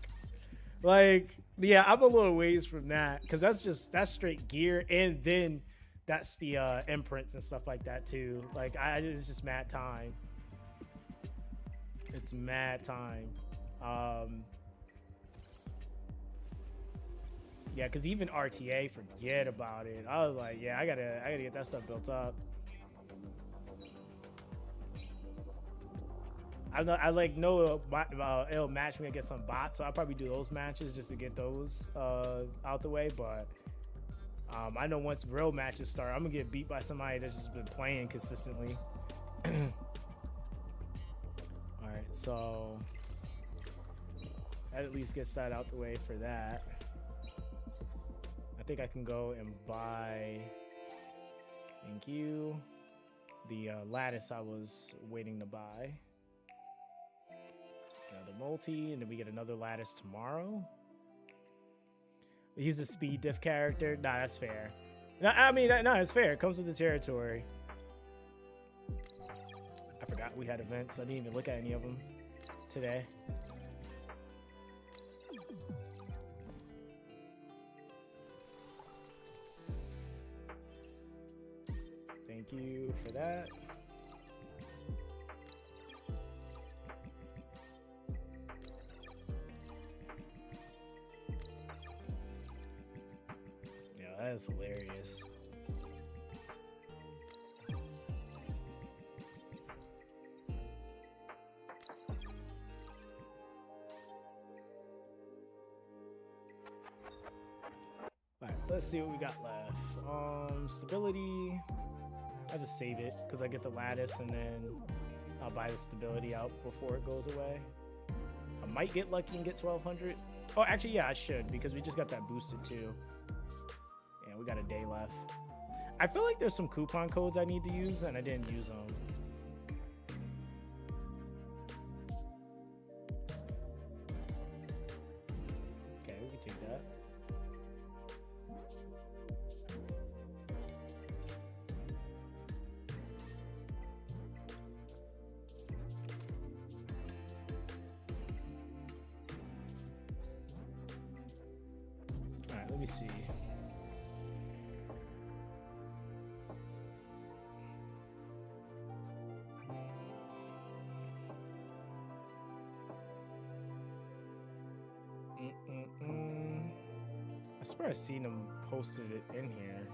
Like, yeah, I'm a little ways from that because that's straight gear, and then that's the imprints and stuff like that too. Like it's just mad time. It's mad time. Yeah, because even RTA, forget about it. I was like, yeah, I gotta get that stuff built up. I like know it'll match me against some bots, so I'll probably do those matches just to get those out the way. But I know once real matches start, I'm gonna get beat by somebody that's just been playing consistently. All right, so that at least gets that out the way for that. I think I can go and buy, thank you, the lattice I was waiting to buy. Another multi, and then we get another lattice tomorrow. He's a speed diff character. Nah, that's fair. No, I mean, no, it's fair. It comes with the territory. I forgot we had events. I didn't even look at any of them today. Thank you for that. Yeah, that is hilarious. All right, let's see what we got left. Stability. I just save it because I get the lattice and then I'll buy the stability out before it goes away. I might get lucky and get 1200. Oh, actually, yeah, I should because we just got that boosted too. And we got a day left. I feel like there's some coupon codes I need to use and I didn't use them. Okay, we can take that. All right, let me see. I swear I seen them posted it in here.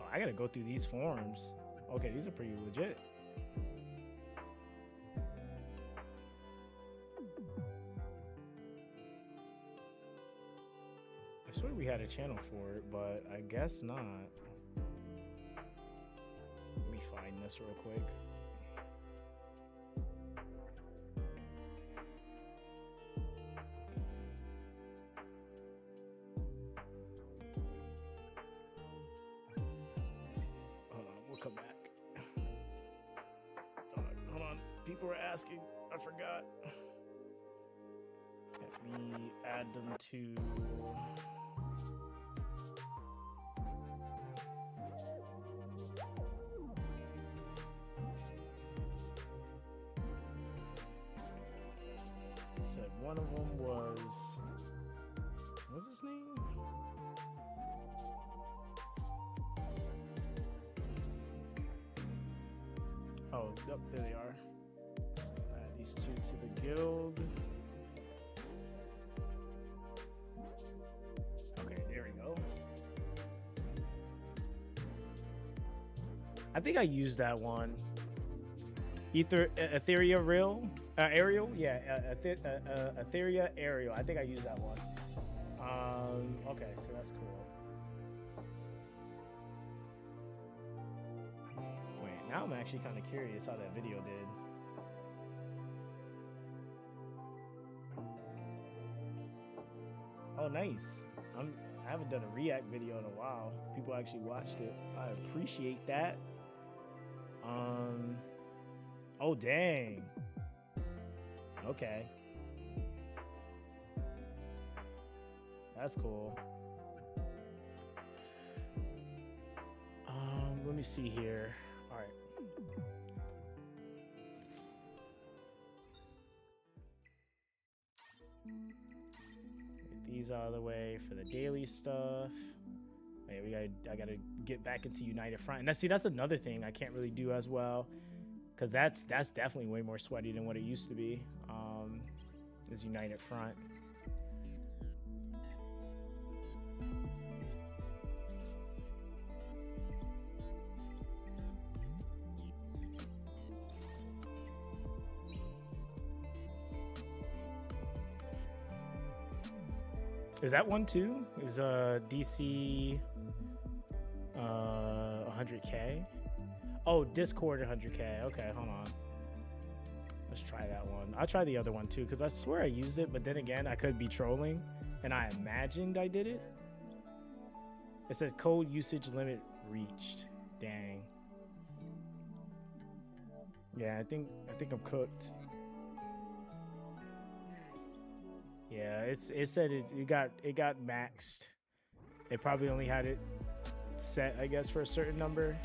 Oh, I gotta go through these forms. Okay, these are pretty legit. I swear we had a channel for it, but I guess not. Let me find this real quick. Hold on, we'll come back. Hold on. People were asking. I forgot. Let me add them to... Said one of them was... What's his name? Oh, yep, there they are. Add these two to the guild. Okay, there we go. I think I used that one. Etheria Aerial? Yeah, Etheria Aerial. I think I used that one. Okay, so that's cool. Wait, now I'm actually kind of curious how that video did. Oh, nice. I haven't done a react video in a while. People actually watched it. I appreciate that. Oh, dang. Okay. That's cool. Let me see here. All right. Get these out of the way for the daily stuff. Wait, I gotta get back into United Front. And that's another thing I can't really do as well. Because that's definitely way more sweaty than what it used to be. Is United Front. Is that one too? Is DC 100K? Oh, Discord 100K. Okay, hold on. Let's try that one. I'll try the other one too, because I swear I used it, but then again, I could be trolling, and I imagined I did it. It says code usage limit reached. Dang. Yeah, I think I'm cooked. Yeah, it said it got maxed. They probably only had it set, I guess, for a certain number,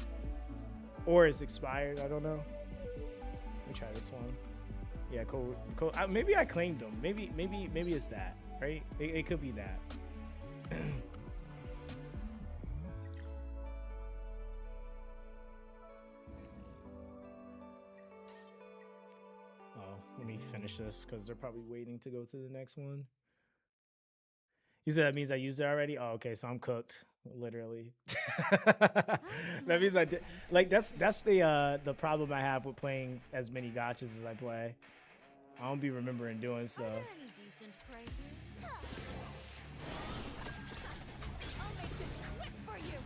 or it's expired. I don't know. Let me try this one. Yeah, code. Maybe I claimed them. Maybe it's that, right? It could be that. Let me finish this because they're probably waiting to go to the next one. He said that means I used it already. Oh, okay, so I'm cooked. literally. That means I did. Like that's the problem I have with playing as many gotchas as I play. I don't be remembering doing stuff. Any decent prey here? I'll make this quick for you.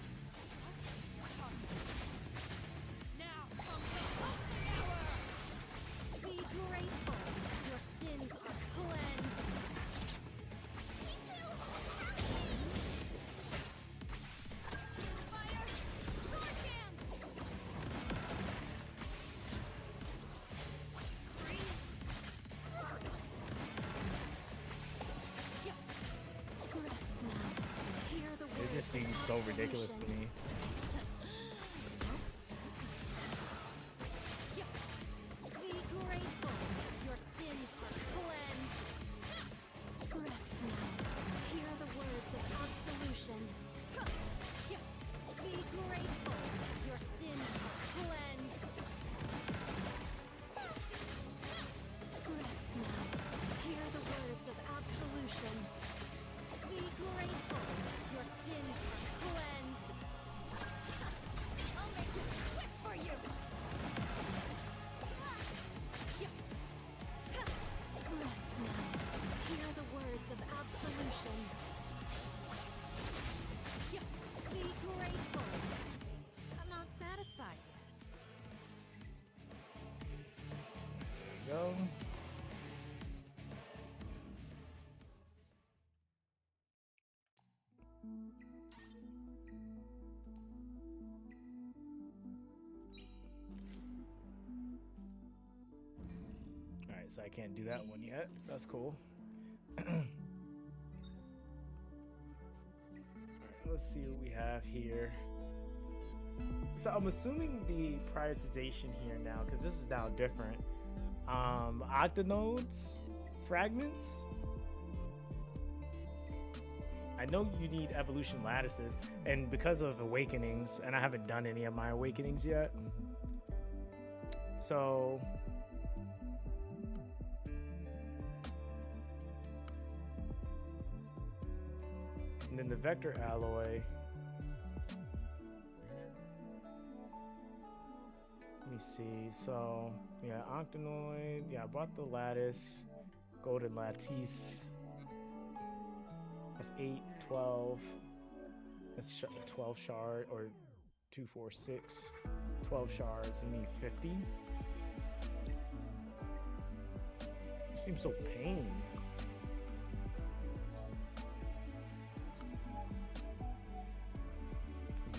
Now comes the holy hour. Be grateful. Your sins are cleansed. Me too. Fire! Sword dance! Rest now. Hear the It words just of seems so ridiculous to absolution. me. Be grateful. Your sins are cleansed. Rest now. Hear the words of absolution. Be grateful. Your sins are cleansed. Rest now. Hear the words of absolution. Be grateful. Your sins are cleansed. I'll make this quick for you. Rest now. Hear the words of absolution. Be grateful. I'm not satisfied yet. Go. All right, so I can't do that one yet. That's cool. All right, let's see what we have here. So I'm assuming the prioritization here now, because this is now different. Octanodes, fragments. I know you need evolution lattices, and because of awakenings, and I haven't done any of my awakenings yet. So and then the vector alloy. Let me see. So yeah, octanoid. Yeah, I bought the lattice, golden lattice. That's 8, 12. That's 12 shard or 2, 4, 6. 12 shards. You need 50. It seems so pain.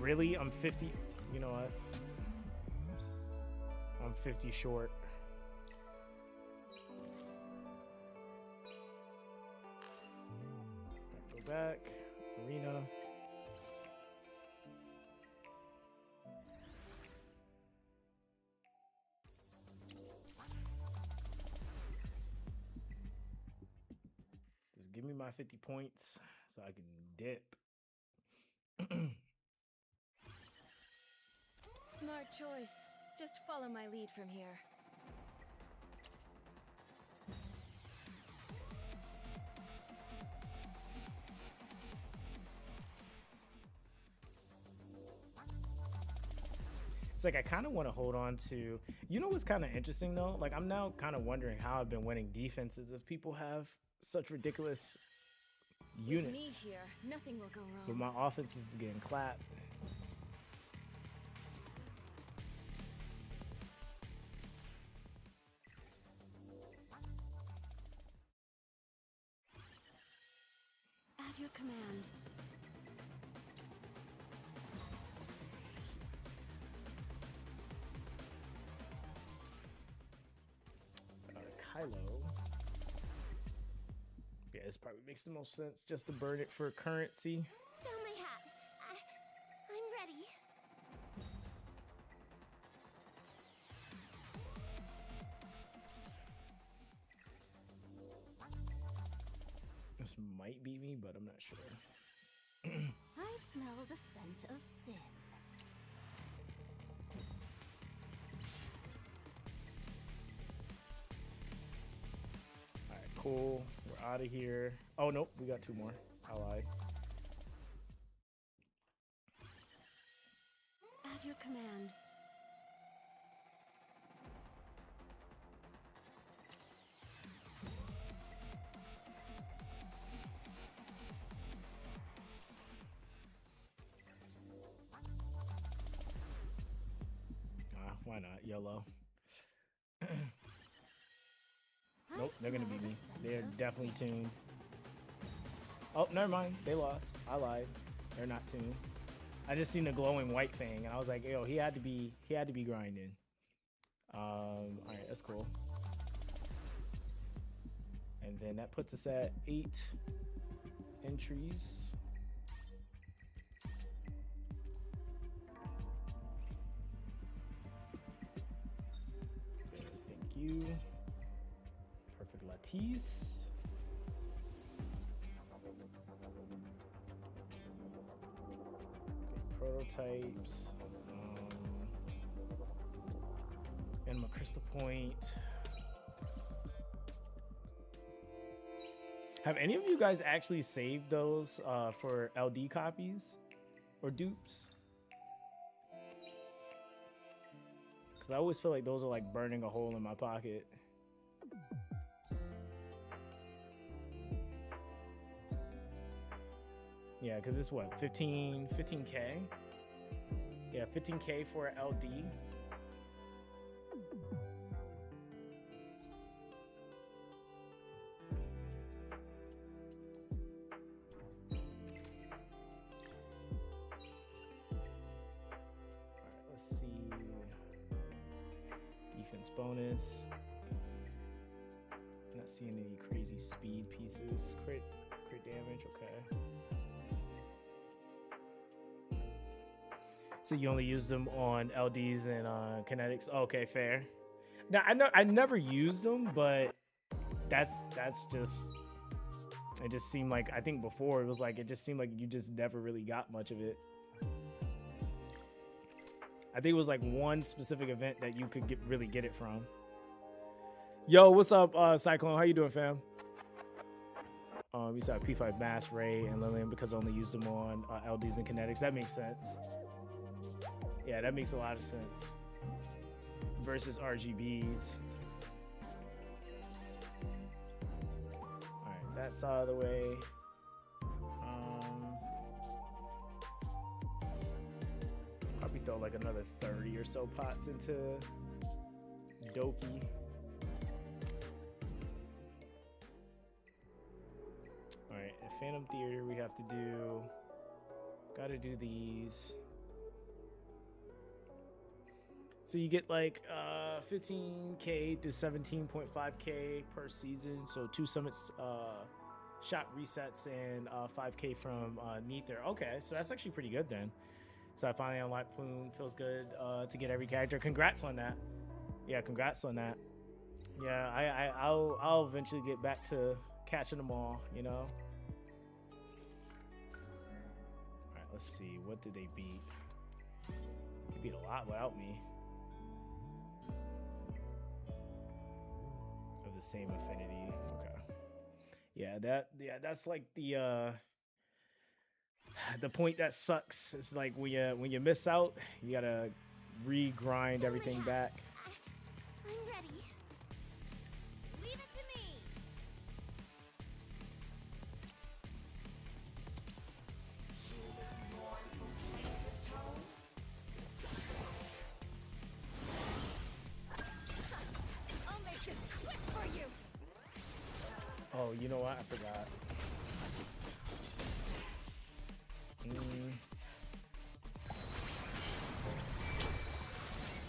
Really? I'm 50. You know what? I'm 50 short. Go back. Arena. Just give me my 50 points so I can dip. Smart choice. Just follow my lead from here. It's like I kind of want to hold on to, you know what's kind of interesting though? Like I'm now kind of wondering how I've been winning defenses if people have such ridiculous units. With me here, nothing will go But wrong. my offense is getting clapped. At your command. Kylo. Yeah, this probably makes the most sense just to burn it for currency. Found my hat. I'm ready. This might be me, but I'm not sure. I smell the scent of sin. Alright, cool. We're out of here. Oh, nope. We got 2 more. I lied. At your command. Why not? YOLO. Nope, they're gonna beat me. They're definitely tuned. Oh, never mind. They lost. I lied. They're not tuned. I just seen the glowing white thing, and I was like, yo, he had to be grinding. All right, that's cool. And then that puts us at 8 entries. Thank you. Perfect Lattice. Okay, prototypes. Anima Crystal Point. Have any of you guys actually saved those for LD copies or dupes? Because I always feel like those are like burning a hole in my pocket. Yeah, because it's what, 15K? Yeah, 15K for an LD. Bonus. Not seeing any crazy speed pieces. Crit damage, okay. So you only use them on LDs and kinetics. Okay, fair. Now I never used them, but that's just, it just seemed like, I think before it was like, it just seemed like you just never really got much of it. I think it was like one specific event that you could really get it from. Yo, what's up, Cyclone? How you doing, fam? We saw P5 Mass, Ray, and Lillian because I only used them on LDs and kinetics. That makes sense. Yeah, that makes a lot of sense. Versus RGBs. All right, that's out of the way. Probably throw like another 30 or so pots into Doki. All right, at Phantom Theater we have to do, gotta do these. So you get like 15K to 17.5K per season. So 2 summits, shot resets, and 5K from Nether. Okay, so that's actually pretty good then. So I finally unlocked Plume. Feels good to get every character. Congrats on that. Yeah, congrats on that. Yeah, I'll eventually get back to catching them all, you know. All right, let's see. What did they beat? They beat a lot without me. Of the same affinity. Okay. Yeah, that's like the point that sucks. It's like when you miss out, you gotta re-grind everything back. I'm ready. Leave it to me. I'll make this quick for you. Oh, you know what? I forgot.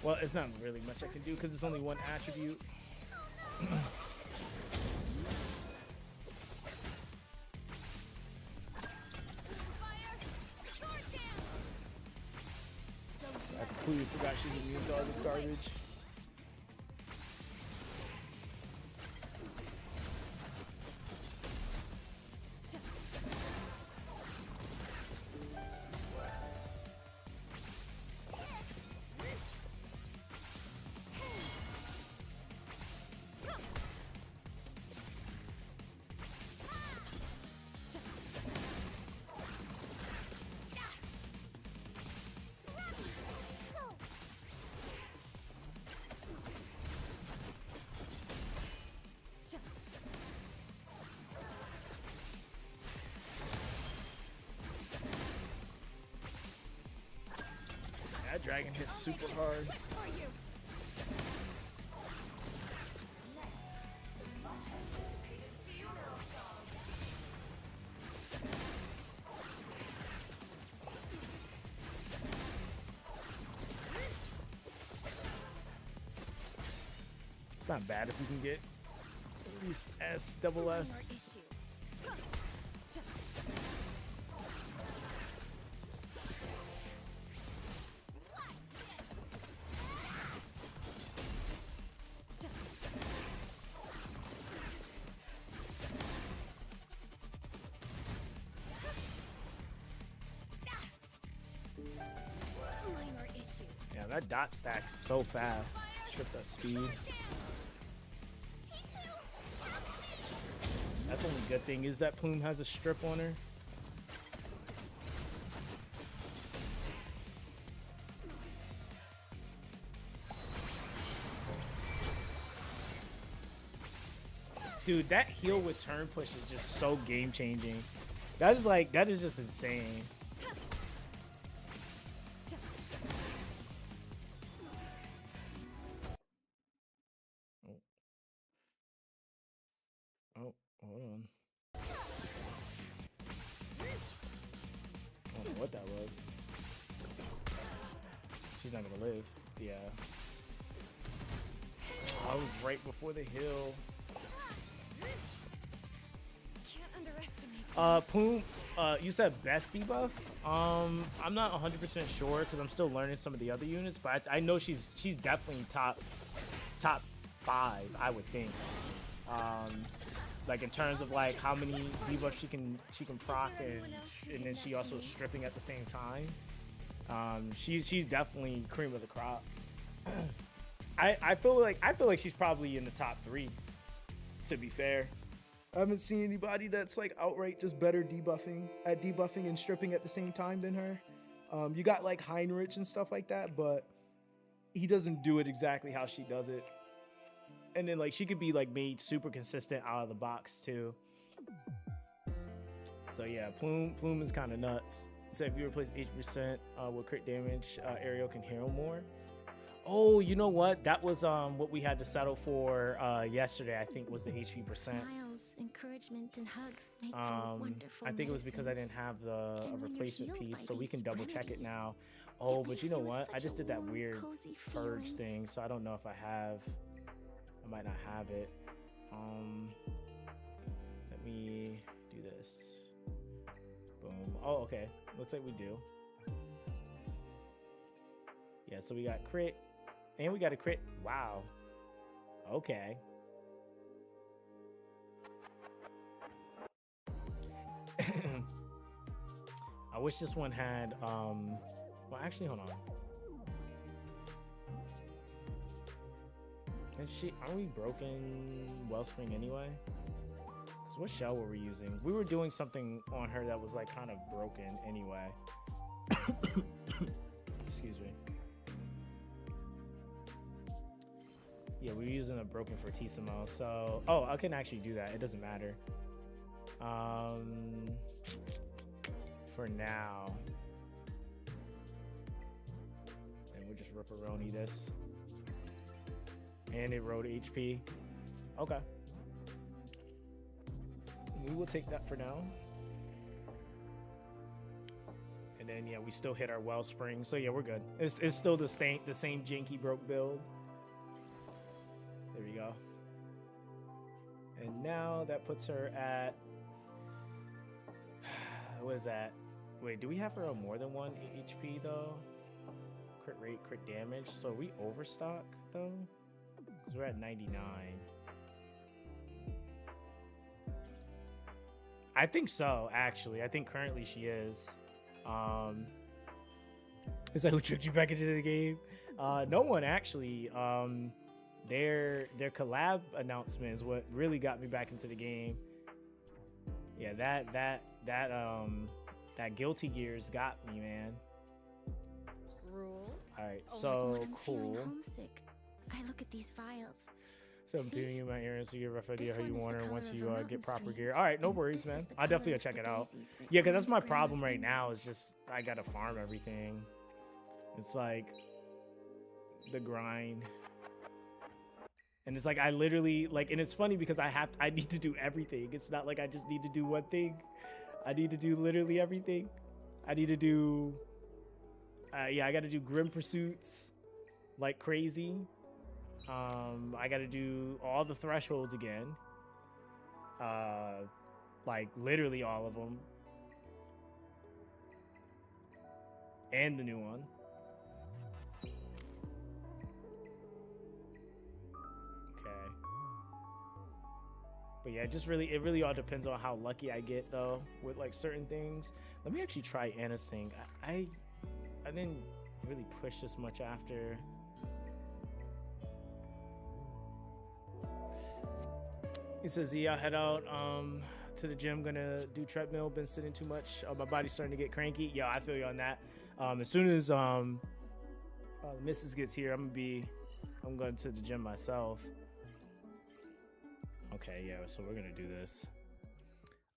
Well, it's not really much I can do because it's only one attribute. I completely forgot she's immune to all this garbage. that dragon hits super hard. For you. It's not bad if we can get at least S, double S. Minor issue. Yeah, that dot stacks so fast. Strip that speed. That's the only good thing is that Plume has a strip on her. Dude, that heal with turn push is just so game changing. That is just insane. Oh, hold on. I don't know what that was. She's not gonna live. Yeah. I was right before the hill. Can't underestimate. Plume, you said best debuff? I'm not 100% sure because I'm still learning some of the other units, but I know she's definitely top 5, I would think. Like in terms of like how many debuffs she can proc and then she also stripping at the same time. She's definitely cream of the crop. I feel like she's probably in the top 3, to be fair. I haven't seen anybody that's like outright just better debuffing and stripping at the same time than her. You got like Heinrich and stuff like that, but he doesn't do it exactly how she does it. And then like she could be like made super consistent out of the box too. So yeah, Plume is kind of nuts. So if you replace 80% with crit damage, Ariel can heal more. Oh, you know what? That was what we had to settle for yesterday. I think was the HP percent. Smiles, encouragement, and hugs make for wonderful I think it was because I didn't have a And when you're replacement healed piece, by so we these can double check it remedies, now. Oh, it but you leaves know you with what? I such just a did that warm, weird cozy purge feeling. thing, so I don't know if I have. I might not have it. Let me do this. Boom. Oh, okay. Looks like we do. Yeah, so we got crit, and we got a crit. Wow. Okay. I wish this one had well actually hold on. And aren't we broken Wellspring anyway? Because what shell were we using? We were doing something on her that was like kind of broken anyway. Excuse me. Yeah, we were using a broken Fortissimo. So, oh, I can actually do that. It doesn't matter. For now. And we'll just ripperoni this. And it rode HP. Okay. We will take that for now. And then yeah, we still hit our Wellspring. So yeah, we're good. It's still the same janky broke build. There we go. And now that puts her at what is that? Wait, do we have her on more than 1 HP though? Crit rate, crit damage. So are we overstock though? Because we're at 99. I think so, actually. I think currently she is. Is that who tricked you back into the game? No one actually. Their collab announcement is what really got me back into the game. Yeah, that Guilty Gears got me, man. Rules. All right, When so I'm cool. feeling homesick, I look at these vials. So I'm See? peeling in my ears so you get a rough idea This how you one is want the her once color you of a mountain get proper stream, gear. All right, no and worries, this man. is the I'll definitely color go check of it the out. daisies that Yeah, because grow that's in my grandma's problem right window. now is just I gotta farm everything. It's like the grind. And it's like I literally like, and it's funny because I need to do everything. It's not like I just need to do one thing. I need to do literally everything. I need to do yeah, I gotta do Grim Pursuits like crazy. I gotta do all the thresholds again. Like literally all of them. And the new one. Okay. But yeah, it really all depends on how lucky I get though with like certain things. Let me actually try Anasync. I didn't really push this much after. He says, yeah, I'll head out to the gym, gonna do treadmill, been sitting too much. My body's starting to get cranky. Yeah, I feel you on that. As soon as the missus gets here, I'm going to the gym myself. Okay, yeah, so we're gonna do this.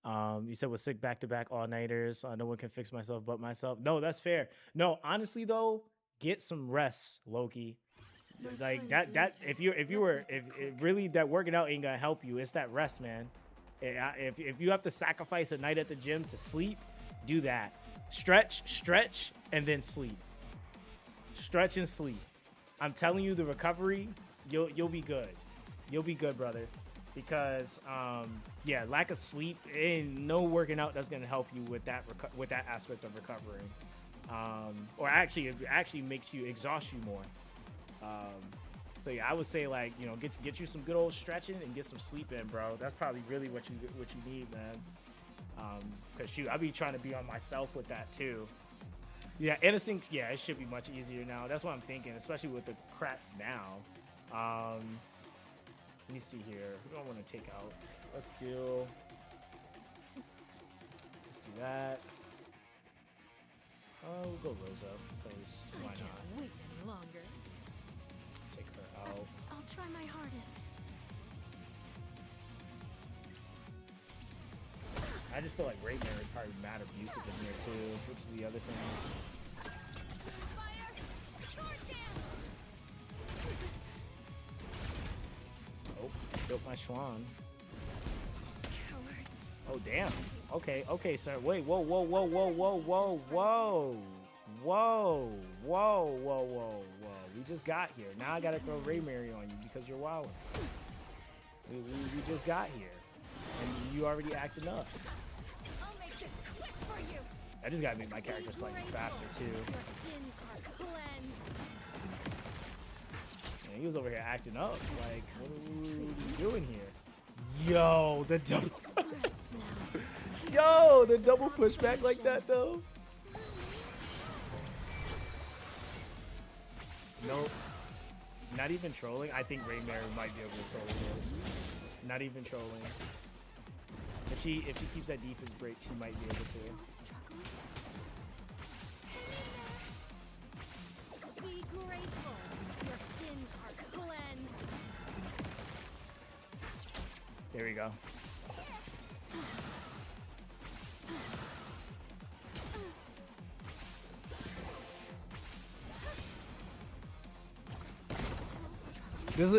You said we're sick back-to-back all-nighters. No one can fix myself but myself. No, that's fair. No, honestly though, get some rest, Loki. Like that if really that working out ain't gonna help you, it's that rest, man. If you have to sacrifice a night at the gym to sleep, do that. Stretch, and then sleep. Stretch and sleep. I'm telling you, the recovery, you'll be good. You'll be good, brother. Because yeah, lack of sleep and no working out that's gonna help you with that aspect of recovering. Or actually, it actually makes you exhaust you more. So yeah, I would say like, you know, get you some good old stretching and get some sleep in, bro. That's probably really what you need, man. Cause shoot, I be trying to be on myself with that too. Yeah, Innocent, yeah, it should be much easier now. That's what I'm thinking, especially with the crap now. Let me see here. Who do I want to take out? Let's do that. We'll go Rosa, because why not? Wait any longer. Take her out. I'll try my hardest. I just feel like Raymare is probably mad abusive in here too, which is the other thing. Oh, built my Schwan. Oh damn. Okay, sir. Wait, whoa. We just got here. Now I gotta throw Raymare on you because you're wilding. We just got here. And you already acting up. I'll make this quick for you. I just gotta make my character slightly faster too. Your sins are cleansed. Man, he was over here acting up. Like, what are you doing here? Yo, the double. Yo, the double pushback like that though. Nope. Not even trolling. I think Raymare might be able to solo this. Not even trolling. If she keeps that defense break, she might be able to. Be grateful. Your sins are cleansed. There we go. This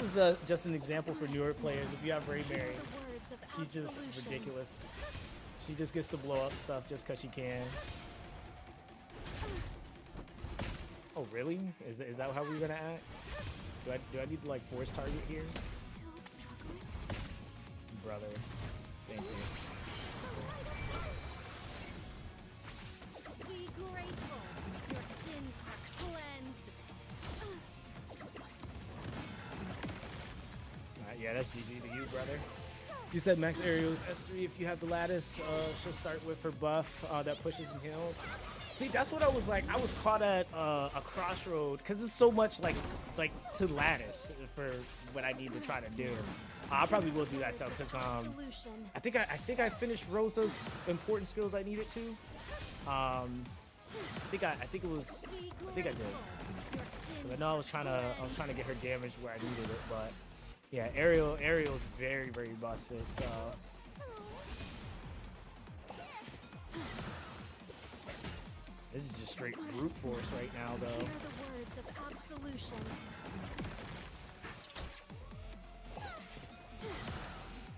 is just an example for newer players. If you have Raymare, she's just ridiculous. She just gets to blow up stuff just because she can. Oh really? Is that how we're gonna act? Do I need to like force target here? Brother, thank you. Be grateful. Your sins are cleansed. Yeah, that's GG to you, brother. You said max aerials S3 if you have the lattice. She'll start with her buff that pushes and heals. See, that's what I was like. I was caught at a crossroad because it's so much like to lattice for what I need to try to do. I probably will do that though because I think I finished Rosa's important skills I needed to. I think I did. But no, I was trying to get her damage where I needed it, but. Yeah, Ariel's very, very busted, so. This is just straight brute force right now, though. Hear the words of absolution.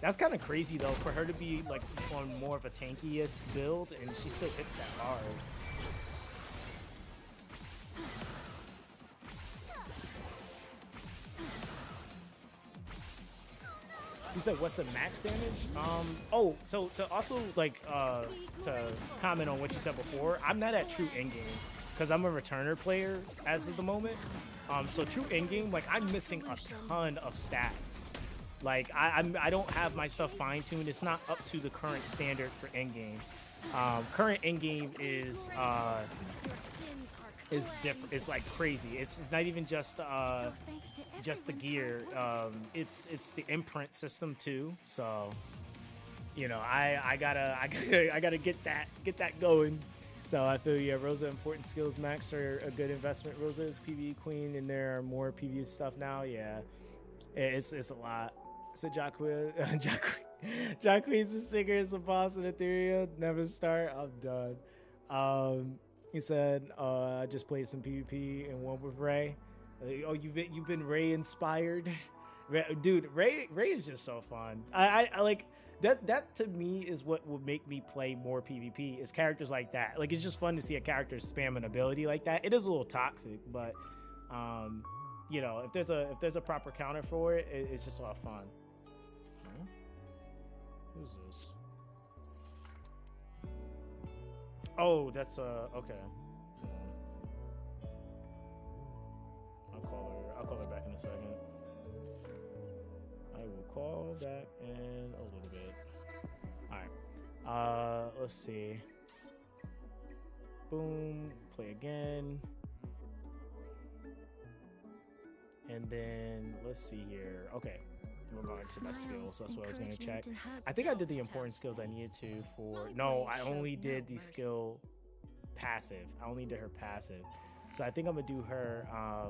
That's kind of crazy, though, for her to be, like, on more of a tankiest build, and she still hits that hard. You said, what's the max damage? Oh, so to also, like, to comment on what you said before, I'm not at true endgame, because I'm a returner player as of the moment. So true endgame, like, I'm missing a ton of stats. Like, I don't have my stuff fine-tuned. It's not up to the current standard for endgame. Current endgame is different. It's like crazy. It's not even just the gear. It's the imprint system too. So, you know, I gotta get that going. So I feel, yeah, Rosa important skills max are a good investment. Rosa is PvE queen, and there are more PvE stuff now. Yeah, it's a lot. So Jacquees the singer is a boss in Etheria. Never start. I'm done. He said, I just played some PvP and one with Ray. Oh, you've been Ray inspired, dude. Ray is just so fun. I like that. To me is what would make me play more PvP. Is characters like that. Like, it's just fun to see a character spam an ability like that. It is a little toxic, but you know, if there's a proper counter for it, it's just a lot of fun. Who's this? Oh, that's okay. I'll call her back in a second. I will call back in a little bit. All right. Let's see. Boom. Play again. And then let's see here. Okay. We're going to my skills. That's what I was going to check. I think I did the important skills I needed to for... No, I only did the skill passive. I only did her passive. So I think I'm going to do her... I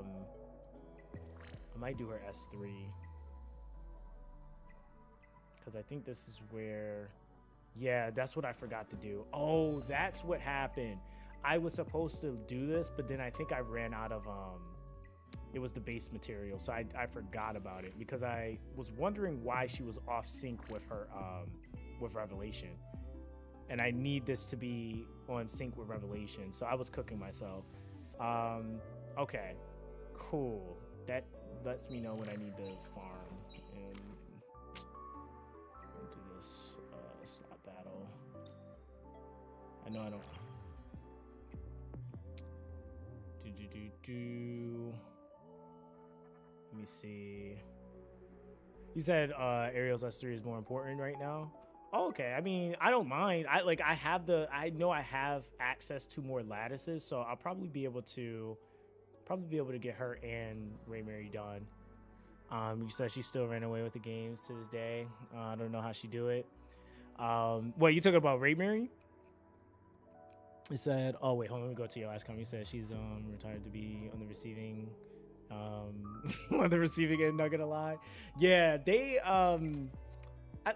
might do her S3. Because I think this is where... Yeah, that's what I forgot to do. Oh, that's what happened. I was supposed to do this, but then I think I ran out of... It was the base material, so I forgot about it because I was wondering why she was off sync with her with Revelation, and I need this to be on sync with Revelation. So I was cooking myself. Okay, cool. That lets me know when I need to farm and do this slot battle. I know I don't. Let me see. You said Ariel's S3 is more important right now. Oh, okay. I mean, I don't mind. I know I have access to more lattices, so I'll probably be able to get her and Ray Mary done. You said she still ran away with the games to this day. I don't know how she do it. What, you talking about Ray Mary? He said, oh wait, hold on, let me go to your last comment. You said she's retired to be on the receiving on the receiving end, not gonna lie. Yeah, they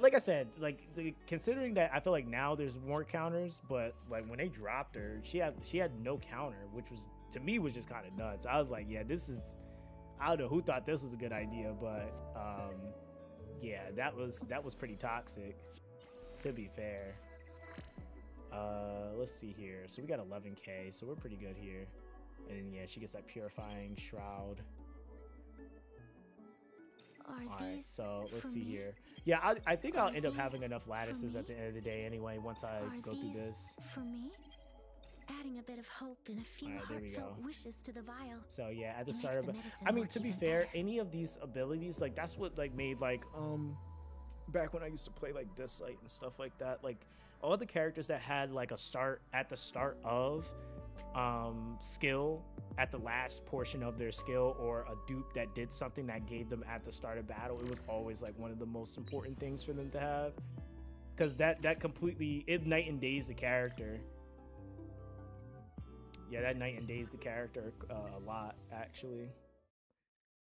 like I said, like considering that I feel like now there's more counters, but like when they dropped her, she had no counter, which was to me was just kind of nuts. I was like, yeah, this is, I don't know who thought this was a good idea, but yeah, that was pretty toxic, to be fair. Let's see here. So we got 11k, so we're pretty good here. And yeah, she gets that purifying shroud. Alright, so let's see here. Yeah, I think I'll end up having enough lattices at the end of the day anyway, once I go through this. For me? Adding a bit of hope and a few heartfelt wishes to the vial. So yeah, at the start of it, I mean, to be fair, any of these abilities, like that's what like made like back when I used to play like Dislight and stuff like that, like all the characters that had like a start at the start of skill at the last portion of their skill, or a dupe that did something that gave them at the start of battle, it was always like one of the most important things for them to have, because that completely, it night and days the character. Yeah, that night and days the character a lot, actually.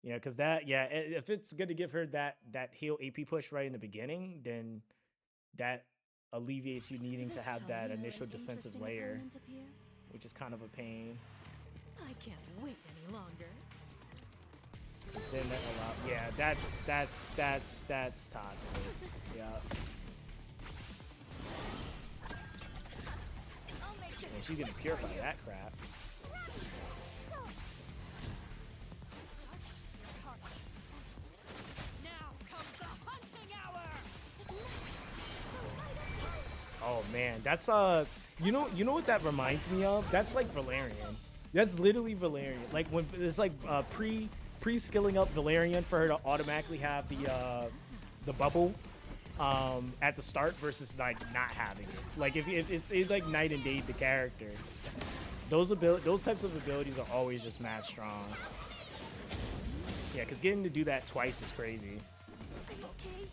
Yeah, because that, yeah, if it's going to give her that heal AP push right in the beginning, then that alleviates you needing to have that initial defensive layer. which is kind of a pain. I can't wait any longer. Then that allow, yeah, that's toxic. Yeah. And she's gonna purify that crap. Now comes the hunting hour. Oh man, that's you know what that reminds me of? That's like Valerian. That's literally Valerian. Like when it's like pre-skilling up Valerian for her to automatically have the bubble at the start versus like not having it. Like if it's like night and day the character. Those types of abilities are always just mad strong. Yeah, because getting to do that twice is crazy. Are you okay?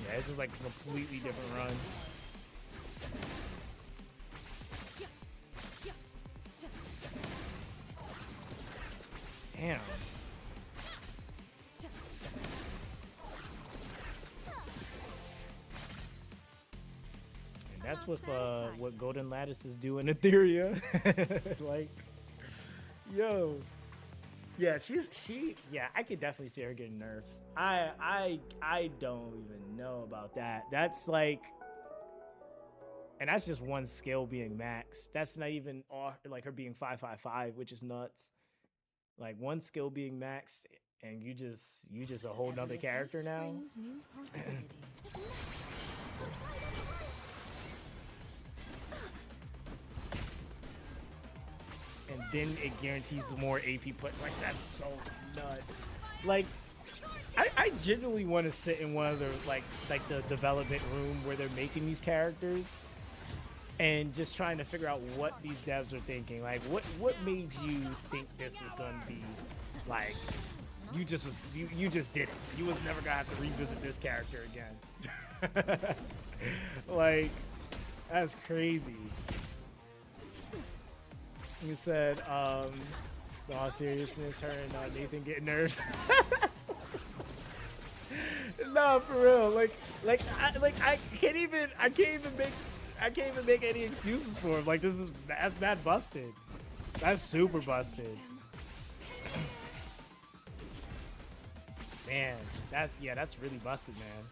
Yeah, this is like a completely different run. Damn. And that's with what Golden Lattice is doing Etheria. Like, yo. Yeah, yeah, I could definitely see her getting nerfed. I don't even know about that. That's like, and that's just one skill being maxed. That's not even like her being 555, which is nuts. Like one skill being maxed, and you just a whole nother character now. And then it guarantees more AP put. Like that's so nuts. Like I genuinely want to sit in one of the like the development room where they're making these characters and just trying to figure out what these devs are thinking. Like what made you think this was gonna be like you just did it. You was never gonna have to revisit this character again. Like that's crazy. He said, in all seriousness, her and Nathan getting nerfed. No, for real. Like I can't even make any excuses for him. Like that's bad busted. That's super busted. Man, that's really busted, man.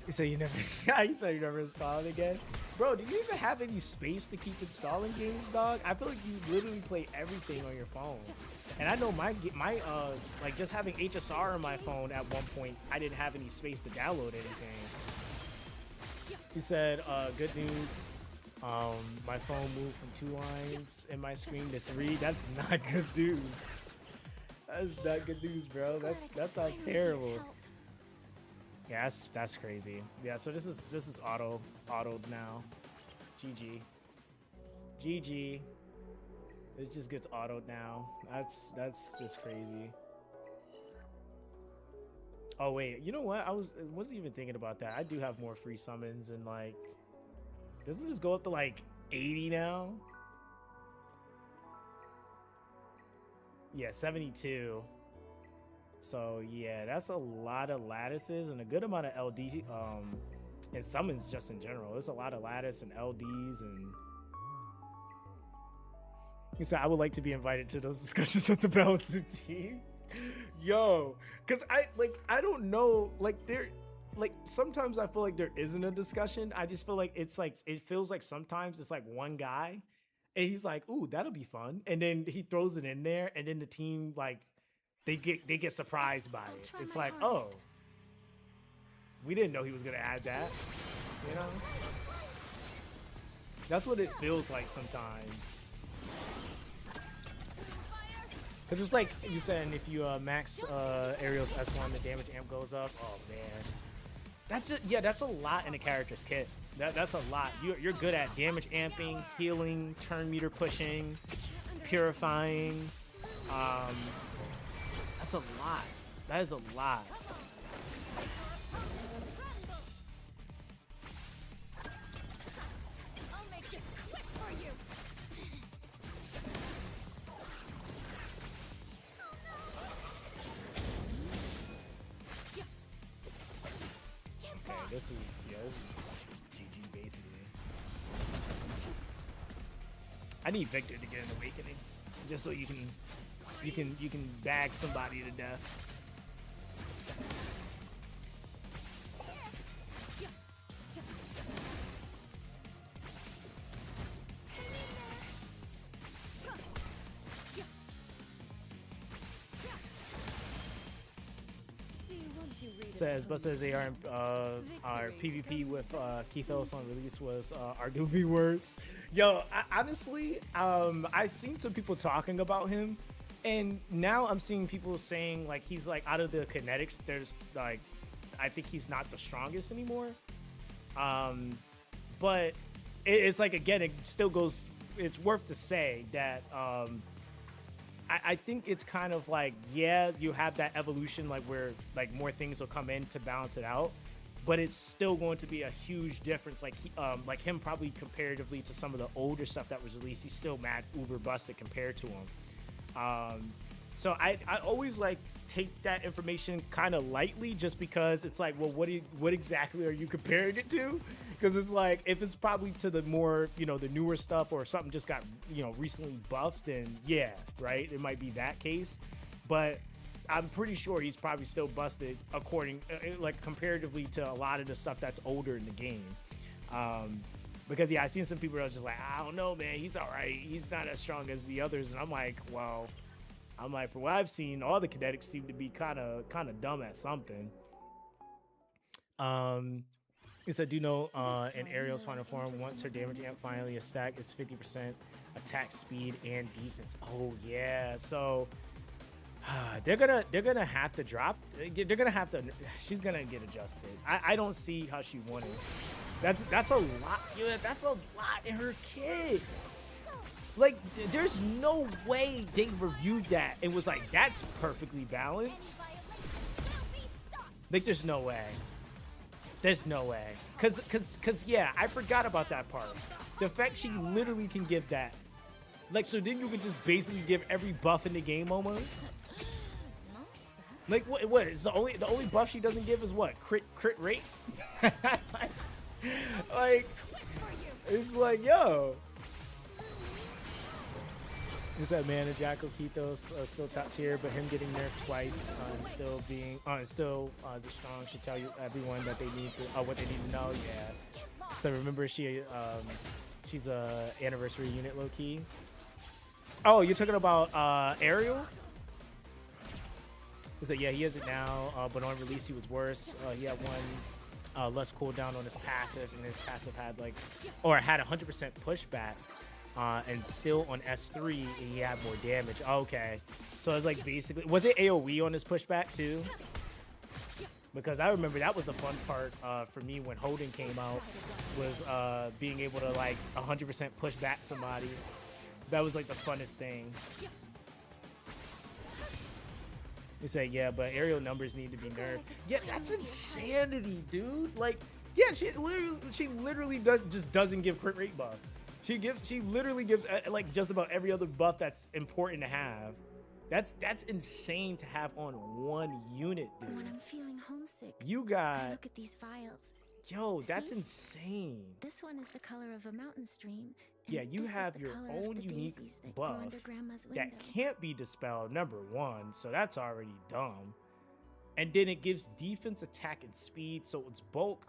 You say you never install it again? Bro, do you even have any space to keep installing games, dog? I feel like you literally play everything on your phone. And I know my like just having HSR on my phone at one point, I didn't have any space to download anything. He said, good news. My phone moved from 2 lines in my screen to 3. That's not good news. That's not good news, bro. That sounds terrible. Yeah, that's crazy. Yeah, so this is autoed now. GG. It just gets autoed now. That's just crazy. Oh wait, you know what? I wasn't even thinking about that. I do have more free summons, and like, doesn't this go up to like 80 now? Yeah, 72. So yeah, that's a lot of lattices and a good amount of LD and summons just in general. There's a lot of lattice and LDs, and he said I would like to be invited to those discussions at the balancing team. Yo, cause I don't know, like sometimes I feel like there isn't a discussion. I just feel like it feels like sometimes it's like one guy and he's like, ooh, that'll be fun, and then he throws it in there, and then the team like they get surprised by it. It's like, oh, we didn't know he was gonna add that, you know? That's what it feels like sometimes. Cause it's like you said, if you max Ariel's S1, the damage amp goes up. Oh man, that's a lot in a character's kit. That's a lot. You're good at damage amping, healing, turn meter pushing, purifying. That's a lot. That is a lot. this is GG basically. I need Victor to get an awakening, just so you can bag somebody to death. Says, but says they aren't our PvP with Kethos on release was arguably worse. Yo, honestly, I've seen some people talking about him, and now I'm seeing people saying like he's like out of the kinetics. There's like, I think he's not the strongest anymore. But it's like, again, it still goes. It's worth to say that. I think it's kind of like, yeah, you have that evolution, like where like more things will come in to balance it out, but it's still going to be a huge difference. Like like him probably comparatively to some of the older stuff that was released, he's still mad uber busted compared to him. So I always like take that information kind of lightly, just because it's like, well, what exactly are you comparing it to? Because it's like, if it's probably to the more, you know, the newer stuff, or something just got, you know, recently buffed, then yeah, right, it might be that case. But I'm pretty sure he's probably still busted according, like comparatively to a lot of the stuff that's older in the game. Because yeah, I seen some people that was just like, I don't know, man, he's all right, he's not as strong as the others, and I'm like, well, for what I've seen, all the kinetics seem to be kind of dumb at something. Yes, I do know in Ariel's final form, once her damage amp finally is stacked, it's 50% attack speed and defense. Oh yeah, so they're gonna have to drop. They're gonna have to. She's gonna get adjusted. I don't see how she won it. That's a lot. Yeah, that's a lot in her kit. Like, there's no way they reviewed that and was like, that's perfectly balanced. Like, there's no way. There's no way. Cause yeah, I forgot about that part. The fact she literally can give that. Like, so then you can just basically give every buff in the game almost. Like, what is the only buff she doesn't give is what? Crit rate? Like, it's like, yo. Is that man and Jackal Kethos still top tier, but him getting nerfed twice and still being the strong should tell you everyone that they need to what they need to know. Yeah. So remember, she's a anniversary unit low key. Oh, you're talking about Ariel? Is that, yeah, he has it now, but on release he was worse. He had one less cooldown on his passive, and his passive had like, or had 100% pushback. And still on S3, he had more damage. Okay, so it's like basically, was it AoE on his pushback too? Because I remember that was the fun part for me when Holden came out, was being able to like 100% push back somebody. That was like the funnest thing. They say, yeah, but aerial numbers need to be nerfed. Yeah, that's insanity, dude. Like, yeah, she literally doesn't give crit rate buff. She literally gives like just about every other buff that's important to have. That's insane to have on one unit, dude. When I'm feeling homesick, you got, I look at these vials. Yo, that's See? insane. This one is the color of a mountain stream. Yeah, you have your own unique buff that can't be dispelled, number one, so that's already dumb. And then it gives defense, attack, and speed, so it's bulk,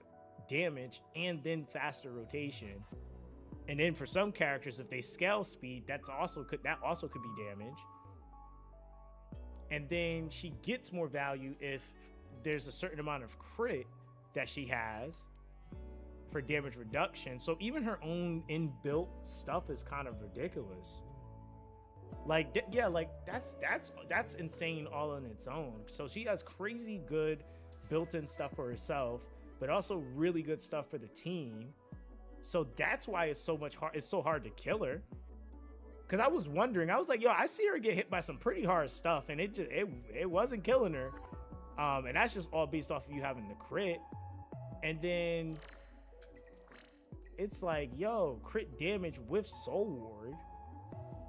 damage, and then faster rotation. And then for some characters, if they scale speed, that also could be damage. And then she gets more value if there's a certain amount of crit that she has for damage reduction. So even her own inbuilt stuff is kind of ridiculous. Like, yeah, like that's insane all on its own. So she has crazy good built-in stuff for herself, but also really good stuff for the team. So that's why it's so hard to kill her. Cause I was wondering, I was like, yo, I see her get hit by some pretty hard stuff, and it wasn't killing her. And that's just all based off of you having the crit. And then it's like, yo, crit damage with Soul Ward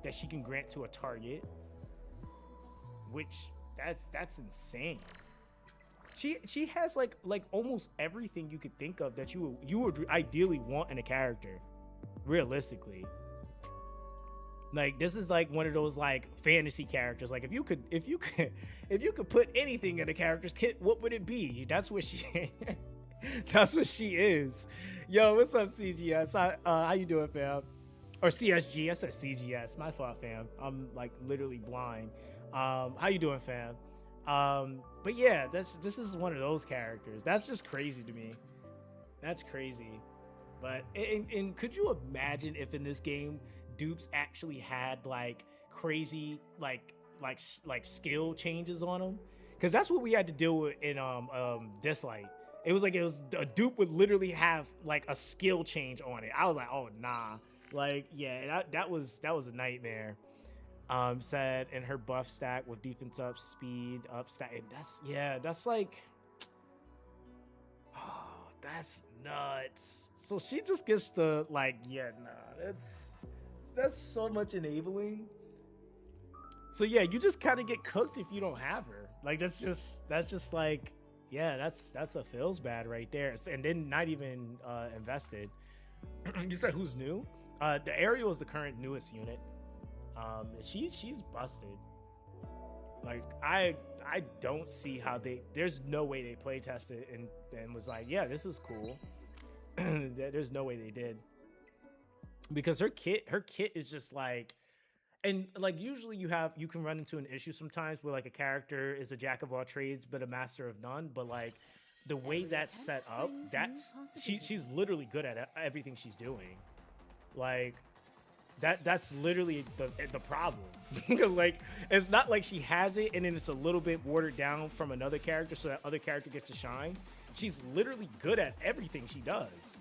that she can grant to a target, which that's insane. she has like almost everything you could think of that you would ideally want in a character, realistically. Like, this is like one of those like fantasy characters. Like, if you could put anything in a character's kit, what would it be? That's what she that's what she is. Yo, what's up, CGS? How you doing, fam? Or CSG? I said CGS. My fault, fam. I'm like literally blind. How you doing, fam? But yeah, this is one of those characters. That's just crazy to me. That's crazy. But and could you imagine if in this game dupes actually had like crazy like skill changes on them? Because that's what we had to deal with in Dislight. It was a dupe would literally have like a skill change on it. I was like, oh nah. Like, yeah, that was a nightmare. Said in her buff stack with defense up, speed up stack. That's like, oh, that's nuts. So she just gets to like, yeah, nah, that's so much enabling. So yeah, you just kind of get cooked if you don't have her. Like, that's just like, yeah, that's a feels bad right there. And then not even invested. You said who's new? The Ariel is the current newest unit. She's busted. Like, I don't see how there's no way they play tested and was like, yeah, this is cool. There's no way they did. Because her kit is just like, and like usually you can run into an issue sometimes where like a character is a jack of all trades but a master of none, but like the way that's set up, she's literally good at everything she's doing. Like that's literally the problem. Like, it's not like she has it and then it's a little bit watered down from another character so that other character gets to shine. She's literally good at everything she does.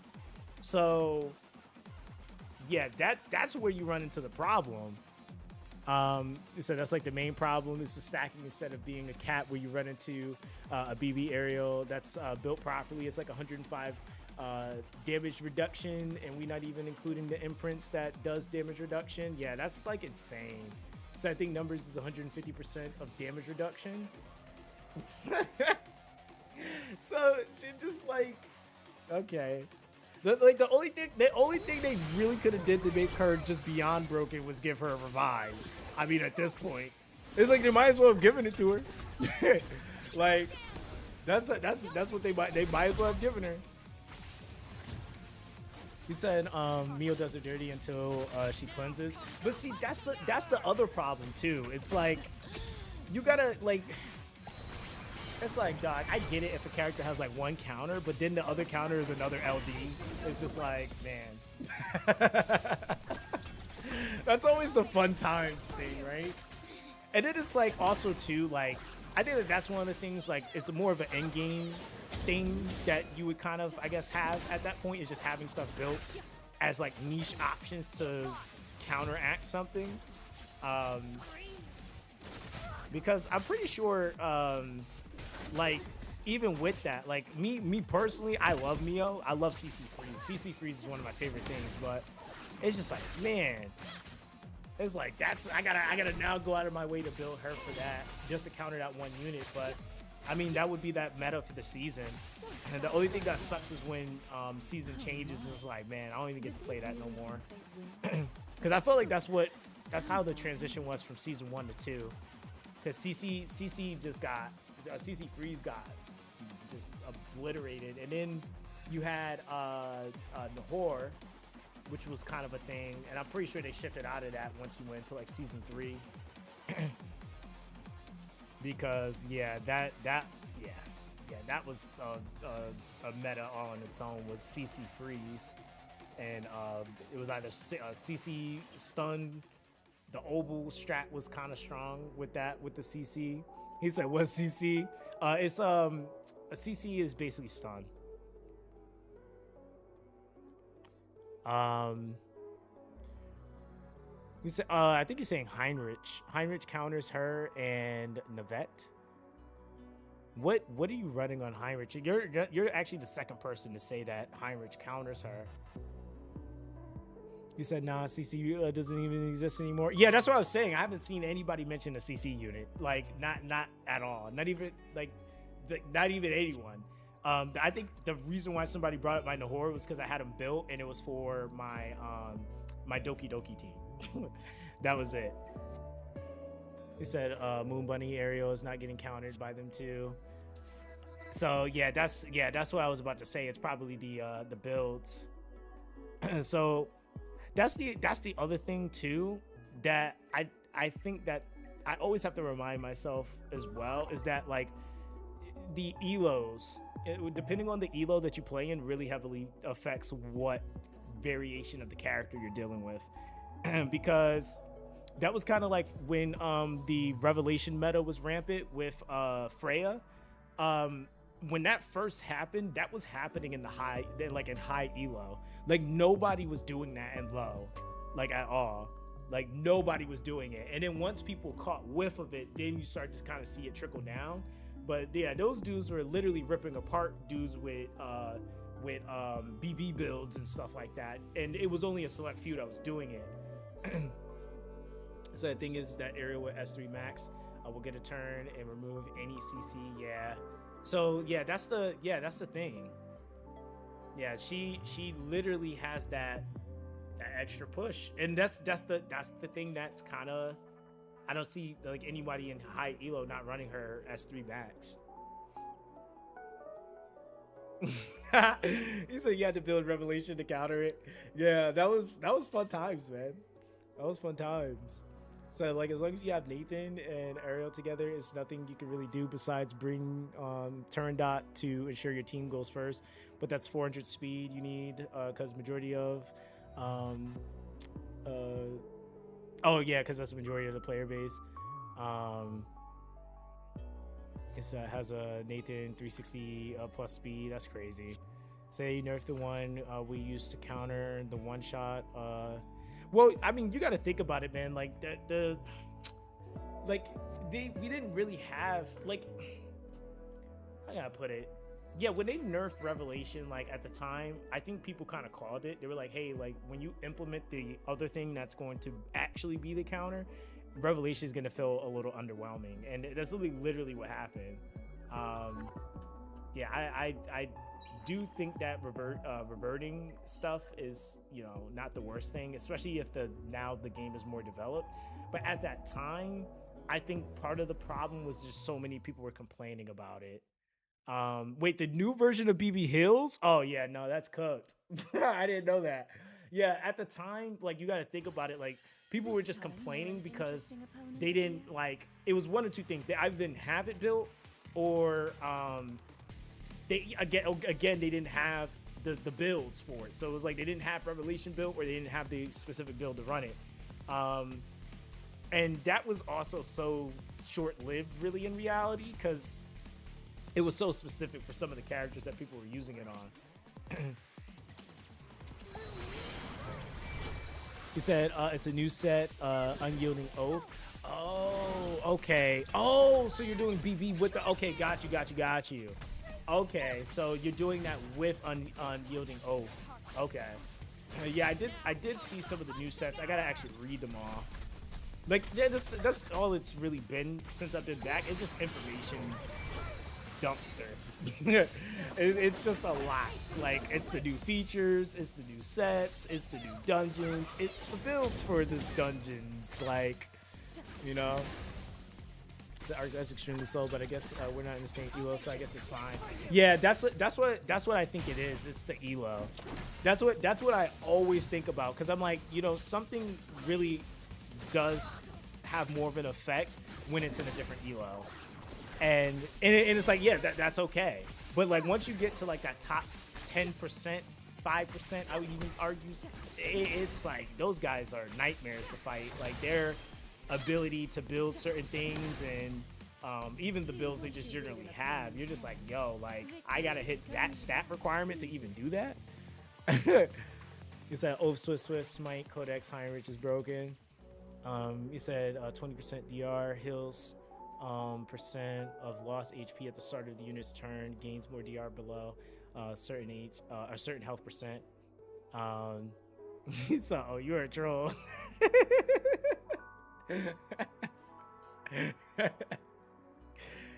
So yeah, that's where you run into the problem. So that's like the main problem is the stacking instead of being a cat where you run into a BB aerial that's built properly. It's like 105 damage reduction, and we're not even including the imprints that does damage reduction. Yeah, that's like insane. So I think numbers is 150% of damage reduction. So she just like, okay. The only thing they really could have did to make her just beyond broken was give her a revive. I mean, at this point, it's like they might as well have given it to her. Like, that's what they might as well have given her. He said Mio does her dirty until she cleanses. But see, that's the other problem too. It's like you gotta like. It's like, dog, I get it if a character has like one counter, but then the other counter is another LD. It's just like, man. That's always the fun times thing, right? And then it's like also too, like, I think that's one of the things, like, it's more of an end game thing that you would kind of, I guess, have at that point, is just having stuff built as like niche options to counteract something. Because I'm pretty sure, like, even with that, like me personally, I love Mio. I love CC Freeze. CC Freeze is one of my favorite things, but it's just like, man, it's like I gotta now go out of my way to build her for that, just to counter that one unit. But I mean, that would be that meta for the season. And the only thing that sucks is when season changes. It's like, man, I don't even get to play that no more. Because I felt like that's how the transition was from season 1 to 2. Because CC just got. CC Freeze got just obliterated, and then you had Nahor, which was kind of a thing, and I'm pretty sure they shifted out of that once you went to like season 3. Because yeah, that was a meta on its own, was CC Freeze, and it was either CC stun. The Obel strat was kind of strong with the CC. He said, what's CC? It's a CC is basically stun. He said, I think he's saying Heinrich. Heinrich counters her and Navette. What are you running on Heinrich? You're actually the second person to say that Heinrich counters her. He said, nah, CC doesn't even exist anymore. Yeah, that's what I was saying. I haven't seen anybody mention a CC unit. Like, not at all. Not even, like, not even anyone. I think the reason why somebody brought up my Nahor was because I had him built, and it was for my my Doki Doki team. That was it. He said Moon Bunny Ariel is not getting countered by them too. So yeah, that's what I was about to say. It's probably the builds. So that's the other thing too that I think that I always have to remind myself as well is that like the elos, depending on the elo that you play in, really heavily affects what variation of the character you're dealing with. Because that was kind of like when the revelation meta was rampant with Freya. When that first happened, that was happening in high elo. Like nobody was doing that in low, like at all. Like nobody was doing it. And then once people caught whiff of it, then you start to kind of see it trickle down. But yeah, those dudes were literally ripping apart dudes with BB builds and stuff like that. And it was only a select few that was doing it. So the thing is that Ariel with S3 Max will get a turn and remove any CC. Yeah. So yeah, that's the thing. Yeah, she literally has that extra push, and that's the thing that's kind of, I don't see like anybody in high elo not running her S3 Max. He said you had to build Revelation to counter it. Yeah, that was fun times, man. That was fun times. So like as long as you have Nathan and Ariel together, it's nothing you can really do besides bring turn dot to ensure your team goes first. But that's 400 speed you need because majority of oh yeah, because that's the majority of the player base. It has a Nathan 360 plus speed. That's crazy. Say you nerf the one we used to counter the one shot. Well, I mean, you got to think about it, man. Like we didn't really have like, I gotta put it. Yeah, when they nerfed Revelation, like at the time, I think people kind of called it. They were like, hey, like when you implement the other thing that's going to actually be the counter, Revelation is going to feel a little underwhelming. And that's literally what happened. Yeah, I do think that reverting stuff is, you know, not the worst thing, especially if now the game is more developed. But at that time, I think part of the problem was just so many people were complaining about it. Wait, the new version of BB Hills? Oh yeah, no, that's cooked. I didn't know that. Yeah, at the time, like you got to think about it, like people were just complaining because they didn't like, it was one of two things. They either didn't have it built or they again they didn't have the builds for it. So it was like they didn't have Revelation built or they didn't have the specific build to run it. And that was also so short-lived really in reality because it was so specific for some of the characters that people were using it on. He said it's a new set, Unyielding Oath. Oh, okay. Oh, so you're doing BB with the, okay, got you. Okay, so you're doing that with Unyielding Oath. Okay. Yeah, I did see some of the new sets. I gotta actually read them all. Like, yeah, that's all it's really been since I've been back. It's just information dumpster. It's just a lot. Like, it's the new features, it's the new sets, it's the new dungeons, it's the builds for the dungeons. Like, you know, so that's extremely slow, but I guess we're not in the same elo, so I guess it's fine. Yeah, that's what I think it is. It's the elo. That's what I always think about, because I'm like, you know, something really does have more of an effect when it's in a different elo. And it's like, yeah, that's okay. But like once you get to like that top 10%, 5%, I would even argue, it's like those guys are nightmares to fight. Like their ability to build certain things and even the builds they just generally have, you're just like, yo, like I gotta hit that stat requirement to even do that. He said, oh, Swiss, Smite, Codex, Heinrich is broken. He said 20% DR, heals percent of lost HP at the start of the unit's turn, gains more DR below a certain health percent. So, oh, you're a troll.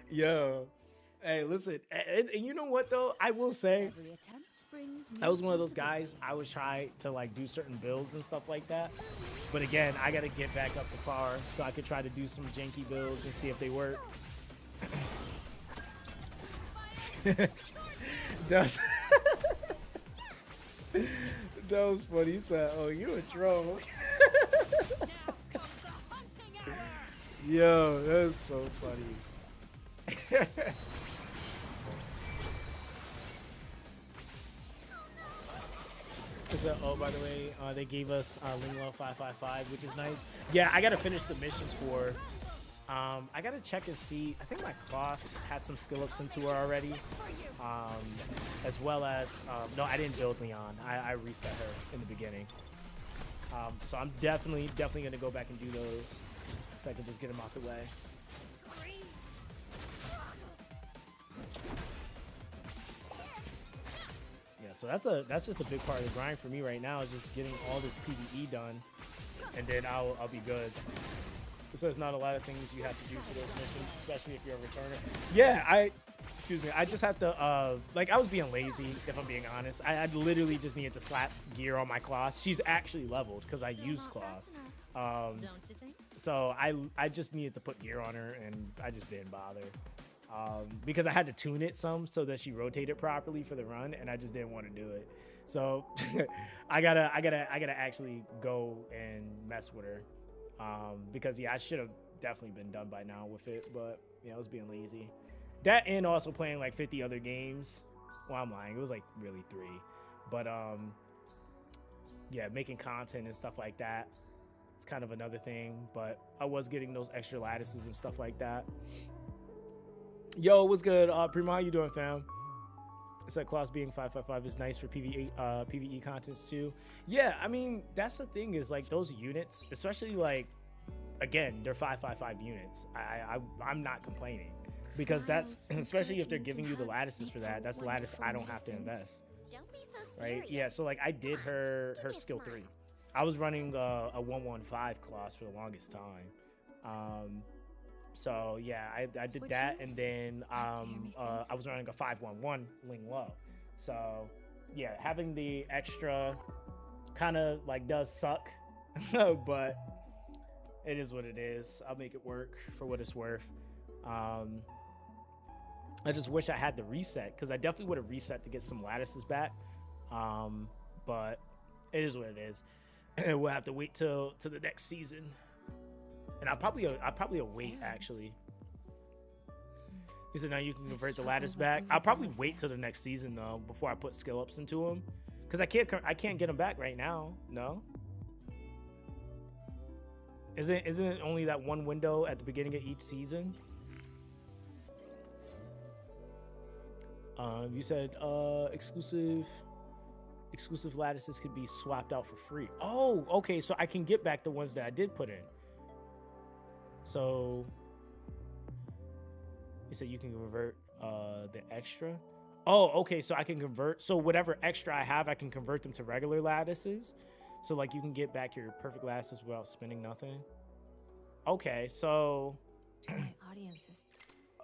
Yo, Hey, listen, and you know what though? I will say, Every attempt brings I was one of those guys. I would try to like do certain builds and stuff like that, but again, I gotta get back up to par so I could try to do some janky builds and see if they work. That was funny. He said, "Oh, you a troll." Yo, that's so funny. So, oh, by the way, they gave us Linglo 555, which is nice. Yeah, I gotta finish the missions for. I gotta check and see. I think my class had some skill ups into her already, as well as no, I didn't build Leon. I reset her in the beginning. So I'm definitely gonna go back and do those, so I can just get them out the way. Yeah, so that's just a big part of the grind for me right now, is just getting all this PvE done, and then I'll be good. So there's not a lot of things you have to do for those missions, especially if you're a returner. Yeah, excuse me, I just have to, like, I was being lazy, if I'm being honest. I literally just needed to slap gear on my class. She's actually leveled, because I use class. Don't you think? So I just needed to put gear on her, and I just didn't bother. Because I had to tune it some so that she rotated properly for the run, and I just didn't want to do it. So I gotta actually go and mess with her. Because yeah, I should have definitely been done by now with it, but yeah, I was being lazy. That and also playing like 50 other games. Well, I'm lying, it was like really 3. But yeah, making content and stuff like that, it's kind of another thing. But I was getting those extra lattices and stuff like that. Yo, what's good? Primo, how you doing, fam? It's like class being 555 is nice for PvE contents too. Yeah, I mean, that's the thing, is like those units, especially like, again, they're 555 units. I'm not complaining, because that's, especially if they're giving you the lattices for that, that's lattice I don't have to invest. Don't be so Right? serious. Yeah, so like I did her skill 3. I was running a 115 class for the longest time. So yeah, I did that, and then I was running a 511 Ling Low. So yeah, having the extra kind of like does suck, but it is what it is. I'll make it work for what it's worth. I just wish I had the reset, because I definitely would have reset to get some lattices back. But it is what it is. We'll have to wait till the next season. And I'll probably wait, actually. He said now you can convert the lattice back. I'll probably wait till the next season though before I put skill ups into them, because I can't get them back right now. No, isn't it only that one window at the beginning of each season? You said exclusive lattices could be swapped out for free. Oh, okay, so I can get back the ones that I did put in. So you said you can convert the extra. Oh, okay, so I can convert, so whatever extra I have, I can convert them to regular lattices. So like you can get back your perfect lattices without spending nothing. Okay, so My audience is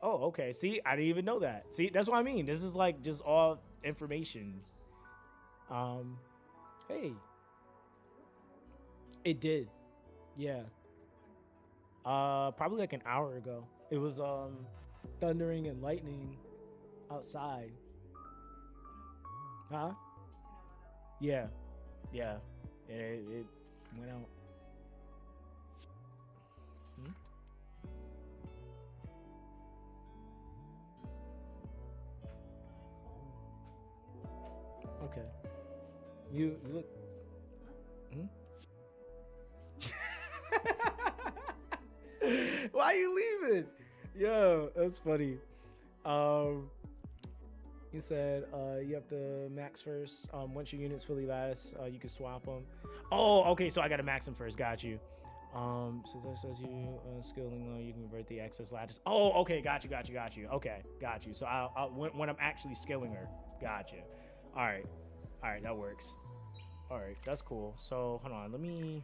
oh, okay. See, I didn't even know that. See, that's what I mean. This is like just all information. Hey. It did. Yeah. Probably like an hour ago. It was thundering and lightning outside. Huh? Yeah. Yeah. It went out. Okay. You look. Why are you leaving? Yo, that's funny. He said you have to max first. Once your unit's fully lattice, you can swap them. Oh, okay. So I gotta max them first. Got you. So that says you skilling low, you can convert the excess lattice. Oh, okay. Got you. Okay, got you. So I'll when I'm actually skilling her. Got you. All right, that works. All right, that's cool. So hold on, let me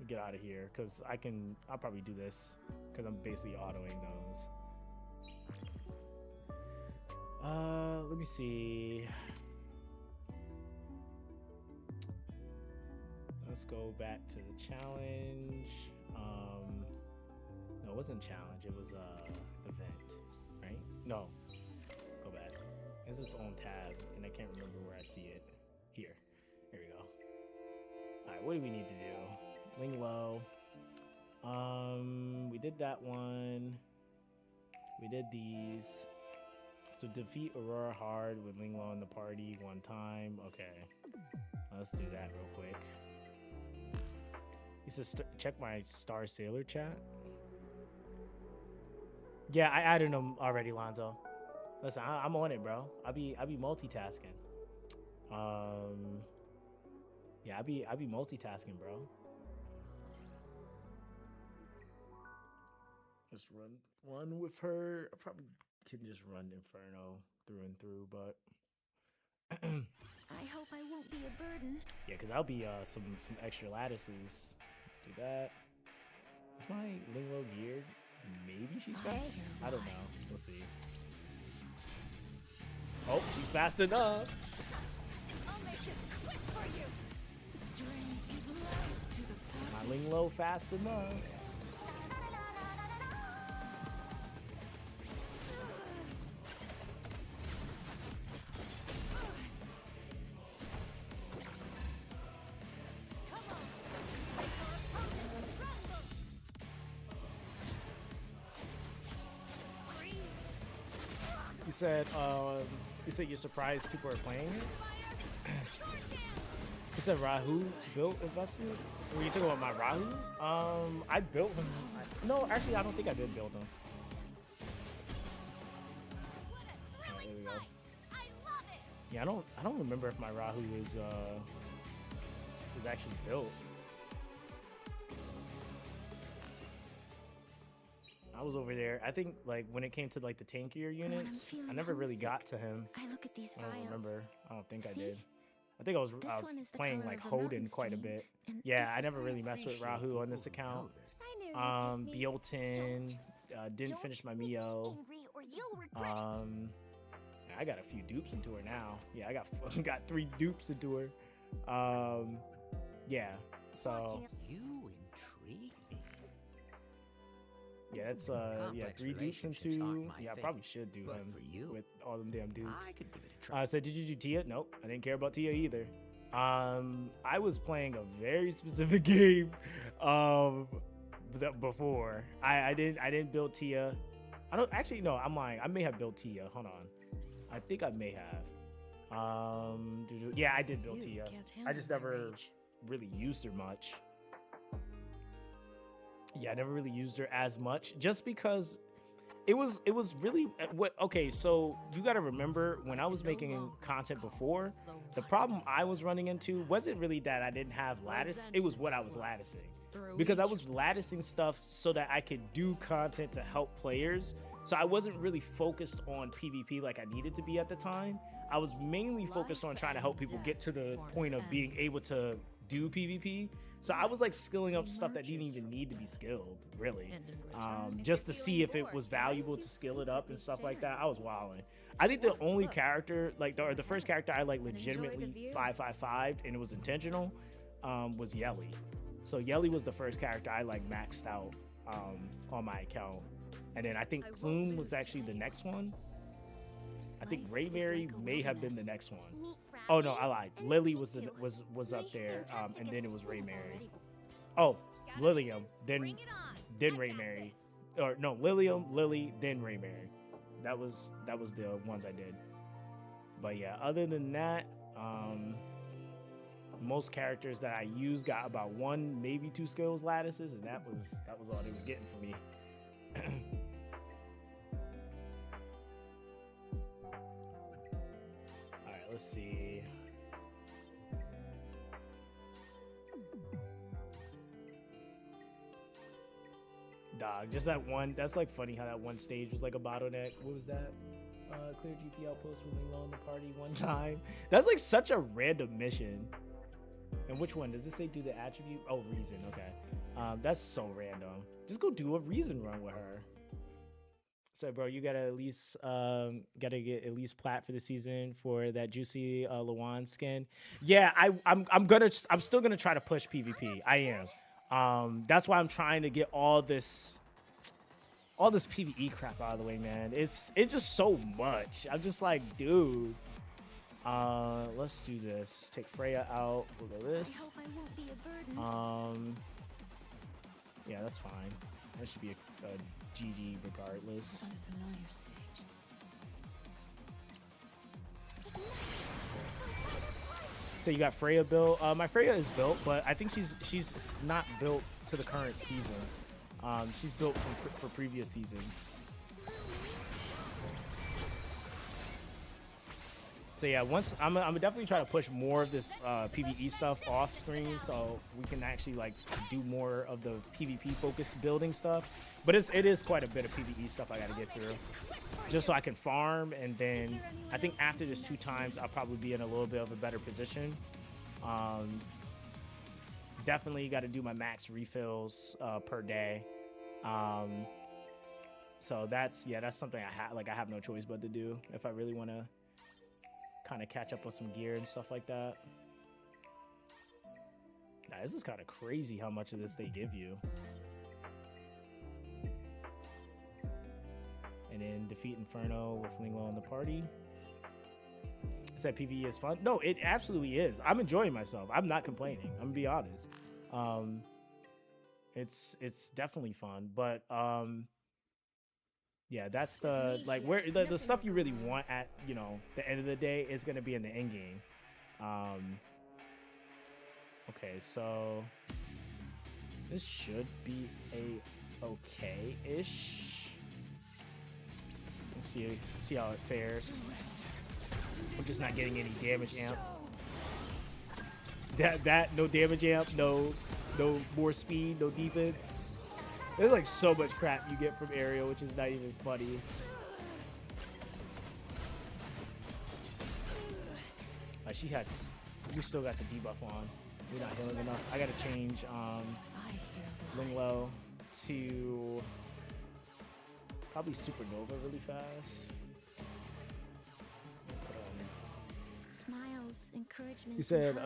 get out of here, because I'll probably do this because I'm basically autoing those. Let me see. Let's go back to the challenge. No, it wasn't challenge. It was event, right? No, go back. It's its own tab, and I can't remember where I see it. Here we go. All right, what do we need to do? Ling low. We did that one. We did these. So defeat Aurora hard with Ling low in the party one time. Okay, let's do that real quick. He says check my Star Sailor chat. Yeah, I added him already, Lonzo. Listen, I'm on it, bro. I be multitasking. Yeah, I be multitasking, bro. Just run with her. I probably can just run Inferno through and through, but I hope I won't be a burden. yeah, because I'll be some extra lattices. Do that. Is my Linglo geared? Maybe she's fast. I don't know. We'll see. Oh, she's fast enough. I'll make this quick for you. Strings give life to the My Linglo fast enough. He said you're surprised people are playing it. He said Rahu built investment. Were you talking about my Rahu? I built him. No, actually, I don't think I did build him. What a thrilling There we go. fight. I love it. Yeah, I don't remember if my Rahu is actually built. I was over there. I think like when it came to like the tankier units, I never really got to him. I look at these I files. don't remember. I don't think I See? did. I think I was This one is the playing color like of a mountain Hoden quite a stream, bit. and Yeah, this I is never where I really messed with appreciate Rahu on people this who account. know their I knew you'd give me. Beolton, didn't Don't finish my make me Mio. angry or you'll regret it. I got a few dupes into her now. Yeah, I got 3 dupes into her. Yeah. So You intrigue me. yeah, that's Complex 3 dupes relationships into. aren't my Yeah, I thing, probably should do but him for you, with all them damn dupes. I could give it a try. So did you do Tia? Nope, I didn't care about Tia either. I was playing a very specific game before. I didn't build Tia. I don't actually no, I'm lying. I may have built Tia. Hold on. I think I may have. Yeah, I did build You Tia. can't I just handle my never rage. really used her much. Yeah, I never really used her as much just because it was really what okay, so you got to remember when I was making content before, the problem I was running into wasn't really that I didn't have lattice, it was what I was latticing. Because I was latticing stuff so that I could do content to help players. So I wasn't really focused on PvP like I needed to be at the time. I was mainly focused on trying to help people get to the point of being able to do PvP. So I was like skilling up stuff that didn't even need to be skilled, really. Just to see if it was valuable to skill it up and stuff like that. I was wilding. I think the only character, like the first character I like legitimately 555'd and it was intentional, was Yelly. So Yelly was the first character I like maxed out on my account. And then I think Plume was actually the next one. I think Raymary may have been the next one. Meet Oh no, Rowdy. I lied. Lily was up there, and then it was Raymary. Oh, Lilium, then Bring it on. I got Raymary, this. or no, Lilium, Lily, then Raymary. That was the ones I did. But yeah, other than that, most characters that I used got about 1, maybe 2 skills lattices, and that was all they was getting for me. All right, let's see. Dog, just that one. That's like funny how that one stage was like a bottleneck. What was that? Clear GP outpost with Ling Lo in the party one time. That's like such a random mission. And which one? Does it say do the attribute? Oh, reason. Okay. That's so random. Just go do a reason run with her. So, bro, you gotta at least gotta get at least plat for the season for that juicy Lawan skin. Yeah, I'm still gonna try to push PvP. I am. That's why I'm trying to get all this PvE crap out of the way, man. It's just so much. I'm just like, dude. Let's do this. Take Freya out. We'll go this. I hope I won't be a burden. Yeah, that's fine. That should be a GG regardless. Unfamiliar stage. So you got Freya built. My Freya is built, but I think she's not built to the current season. She's built for previous seasons. So yeah, I'm definitely try to push more of this PvE stuff off screen, so we can actually like do more of the PvP focused building stuff. But it is quite a bit of PvE stuff I got to get through, just so I can farm, and then I think after this 2 times, I'll probably be in a little bit of a better position. Definitely got to do my max refills per day. So that's something I have no choice but to do if I really want to kind of catch up on some gear and stuff like that. Nah, this is kind of crazy how much of this they give you. And then defeat Inferno with Linglo in the party. It said PvE is fun. No, it absolutely is. I'm enjoying myself. I'm not complaining. I'm gonna be honest. It's definitely fun, but yeah, that's the where the stuff you really want at the end of the day is gonna be in the end game. Okay, so this should be a okay-ish. Let's see how it fares. I'm just not getting any damage amp. That no damage amp, no more speed, no defense. There's like so much crap you get from Ariel, which is not even funny. We still got the debuff on. We're not healing enough. I gotta change Linglo to probably Supernova really fast. Smiles, encouragement. He said,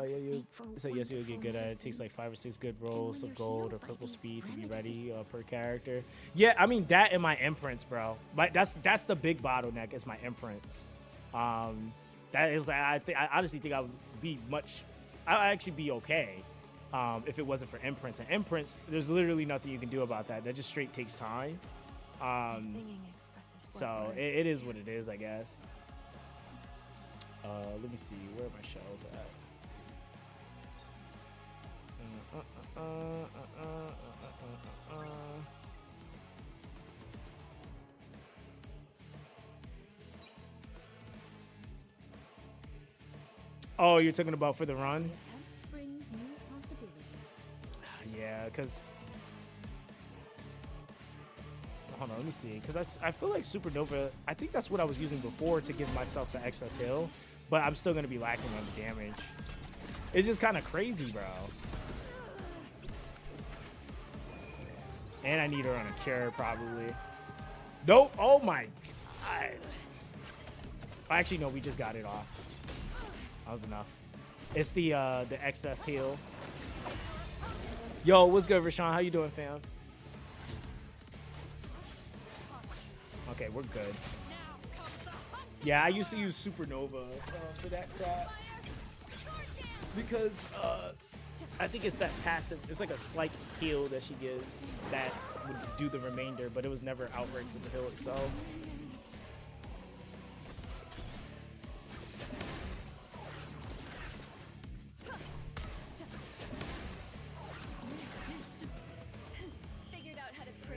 yes, you'll get good at it. It takes like 5 or 6 good rolls of gold or purple speed to be ready per character. Yeah, I mean that and my imprints, bro. Like that's the big bottleneck is my imprints. That is, I honestly think I would be I'd actually be okay if it wasn't for imprints. And imprints, there's literally nothing you can do about that. That just straight takes time. So it is what it is, I guess. Let me see, where are my shells at? Oh, you're talking about for the run? Yeah, because hold on, let me see, because I feel like Supernova, I think that's what I was using before to give myself the excess heal, but I'm still going to be lacking on the damage. It's just kind of crazy, bro. And I need her on a cure, probably. Nope. Oh, my God. Actually, no, we just got it off. That was enough. It's the excess heal. Yo, what's good, Rashawn? How you doing, fam? Okay, we're good. Yeah, I used to use Supernova for that crap because I think it's that passive. It's like a slight heal that she gives that would do the remainder, but it was never outright for the heal itself.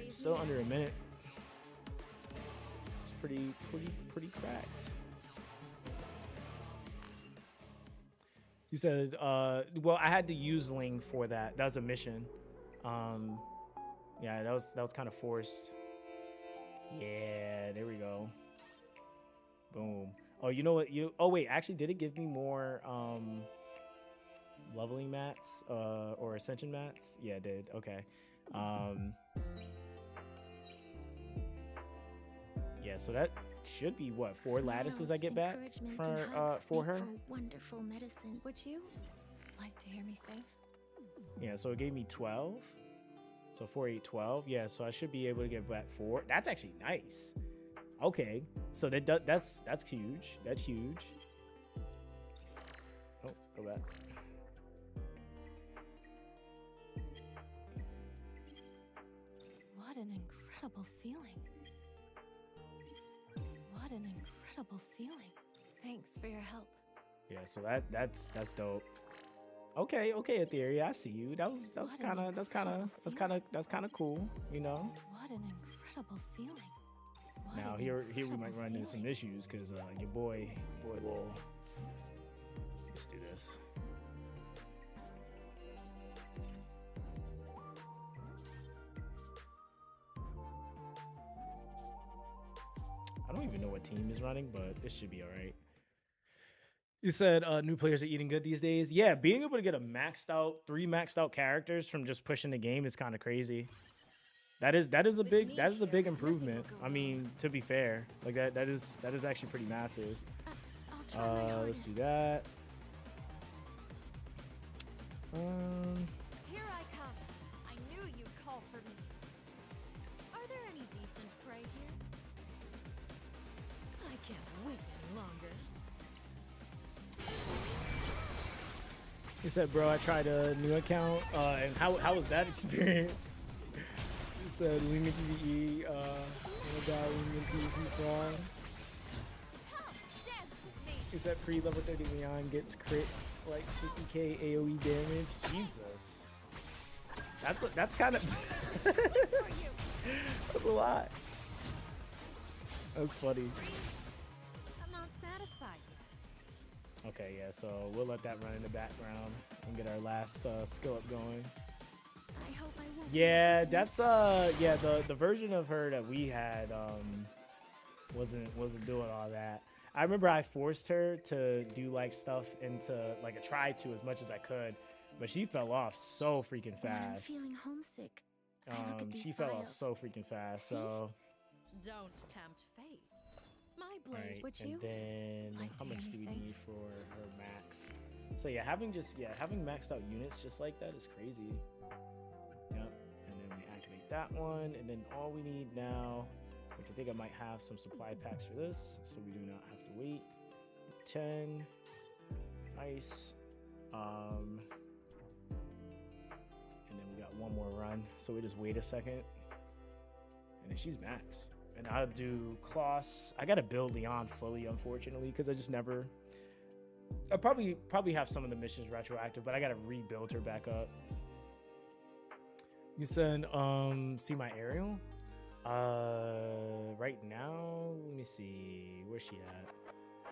Still under a minute. It's pretty cracked. He said, well, I had to use Ling for that. That was a mission. Yeah, that was kind of forced. Yeah, there we go. Boom. Oh, you know what? Oh wait, actually, did it give me more leveling mats or ascension mats? Yeah, it did. Okay. Yeah, so that should be what, 4 lattices I Smiles, get back encouragement, for and hugs for make her. wonderful medicine. Would you like to hear me sing? Yeah, so it gave me 12. So 4, 8, 12. Yeah, so I should be able to get back 4. That's actually nice. Okay, so that's huge. That's huge. Oh, go back. What an incredible feeling. What an incredible feeling. Thanks for your help. Yeah, so that's dope. Okay, Etheria, I see you. That's kind of cool, you know. What an incredible feeling. What Now an here we incredible might run into some feeling. issues because your boy will. Let's do this. I don't even know what team is running, but it should be all right. You said new players are eating good these days. Yeah, being able to get 3 maxed out characters from just pushing the game is kind of crazy. That is a big improvement. I mean, to be fair, like that is actually pretty massive. I'll try my Let's hardest. do that. Here I come. I knew you'd call for me. Are there any decent prey here? I can't wait any longer. He said, "Bro, I tried a new account, and how was that experience?" He said, "Wing and PvE, oh my god, Wing and PvP fraud." Come, dance with me. He said, "Pre-level 30 Leon gets crit like 50k AOE damage." Jesus, that's kind of For you. that's a lot. That's funny. I'm not satisfied yet. Okay, yeah, so we'll let that run in the background and get our last skill up going. I hope I won't. Yeah, that's yeah, the version of her that we had wasn't doing all that. I remember I forced her to do like stuff into like I tried to as much as I could, but she fell off so freaking When I'm fast. feeling homesick, I look at these She fell off files. so freaking fast. So Don't tempt fate. My blade. right, would and you then like how to much hear do me we sing? need for her max? So yeah, having maxed out units just like that is crazy. Yep, and then we activate that one, and then all we need now, which I think I might have some supply packs for this, so we do not have to wait. 10, nice. And then we got one more run, so we just wait a second, and then she's max. And I'll do Kloss. I gotta build Leon fully, unfortunately, because I just never. I probably have some of the missions retroactive, but I gotta rebuild her back up. You said, see my aerial? Right now, let me see. Where's she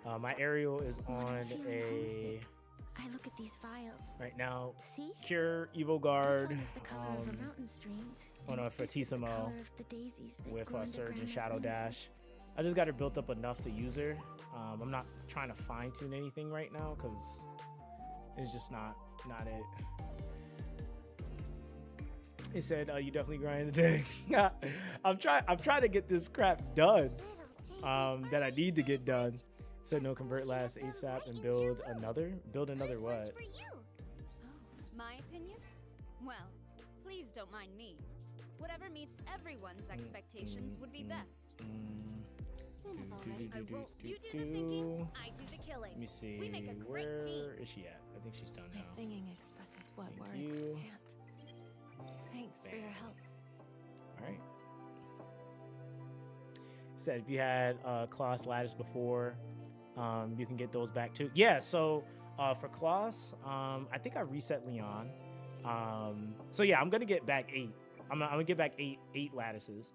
at? My aerial is When I'm on feeling a. homesick, I look at these files. Right now, See? Cure, Evil This Guard, one is the color of a mountain stream. on and a this is the Fortissimo color of the daisies that with grow under Surge and Grandma's Shadow window. Dash. I just got her built up enough to use her. I'm not trying to fine tune anything right now because it's just not it. He said, "You definitely grind today." I'm trying to get this crap done. That I need to get done. Said no convert last ASAP and build another. Build another what? My opinion? Well, please don't mind me. Whatever meets everyone's expectations would be best. Sin is already. I won't. You do the thinking, I do the killing. Let me see. We make a great Where team. is she at? I think she's done My now. singing expresses what Thank words you. can't. Thanks for your help. All right. Said if you had Kloss Lattice before, you can get those back too. Yeah. So for Kloss, I think I reset Leon. So yeah, I'm gonna get back 8. I'm gonna get back eight lattices.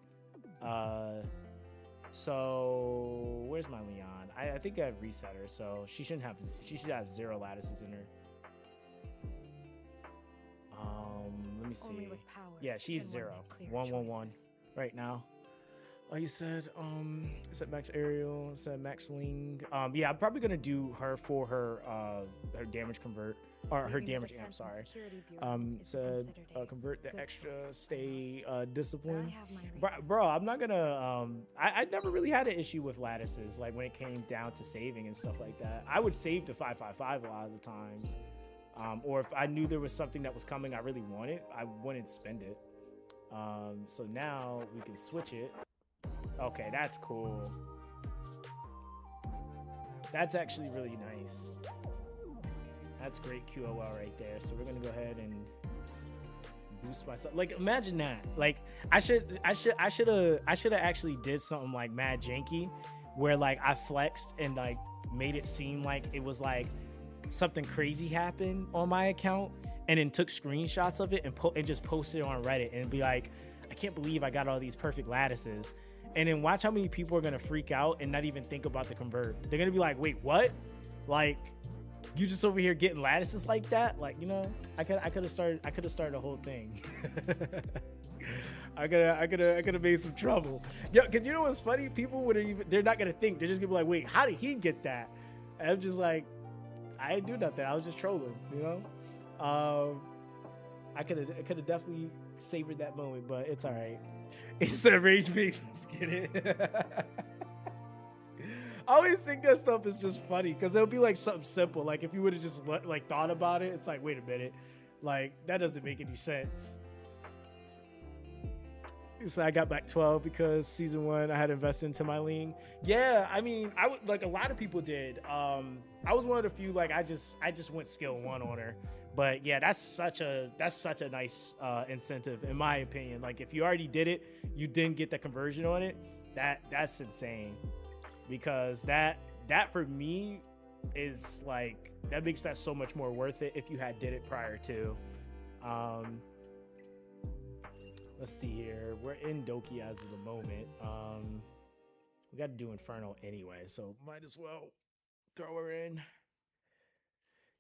So where's my Leon? I think I reset her, so she should have 0 lattices in her. Let me see. Only with power Yeah, she's can one 0. make clear 111 choices. right now. Like you said Max Ariel, said Max Ling. Yeah, I'm probably gonna do her for her damage convert or her damage amp. Sorry. Said convert the extra, stay disciplined. Bro, I'm not gonna. I never really had an issue with lattices. Like when it came down to saving and stuff like that, I would save to 555 a lot of the times. Or if I knew there was something that was coming I really wanted, I wouldn't spend it. So now we can switch it. Okay, that's cool. That's actually really nice. That's great QOL right there. So we're gonna go ahead and boost myself. Like imagine that. Like I should have actually did something like mad janky, where like I flexed and like made it seem like it was like something crazy happened on my account, and then took screenshots of it and just posted it on Reddit and be like, I can't believe I got all these perfect lattices. And then watch how many people are gonna freak out and not even think about the convert. They're gonna be like, wait, what? Like, you just over here getting lattices like that? Like, you know, I could have started the whole thing. I could have made some trouble. Yeah, cause you know what's funny? People they're not gonna think. They're just gonna be like, wait, how did he get that? And I'm just like, I didn't do nothing. I was just trolling, you know? I could have definitely savored that moment, but it's all right. It's a rage bait. Let's get it. I always think that stuff is just funny because it'll be like something simple. Like if you would have just like thought about it, it's like, wait a minute, like that doesn't make any sense. So I got back 12 because season 1 I had invested into my league. Yeah, I mean, I would like a lot of people did. I was one of the few. Like I just went skill 1 on her. But yeah, that's such a nice incentive in my opinion. Like if you already did it, you didn't get the conversion on it. That's insane, because that for me is like that makes that so much more worth it if you had did it prior to. Let's see here. We're in Doki as of the moment. We got to do Inferno anyway, so might as well throw her in.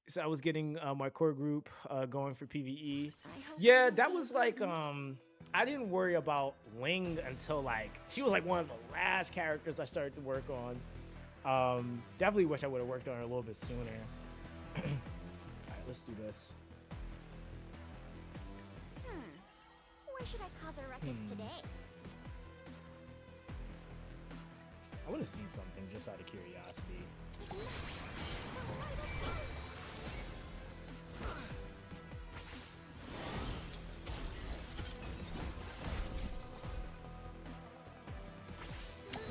So I was getting my core group going for PvE. Yeah, that was like I didn't worry about Ling until like she was like one of the last characters I started to work on. Definitely wish I would have worked on her a little bit sooner. All right, let's do this. Where should I cause a ruckus today? I want to see something just out of curiosity.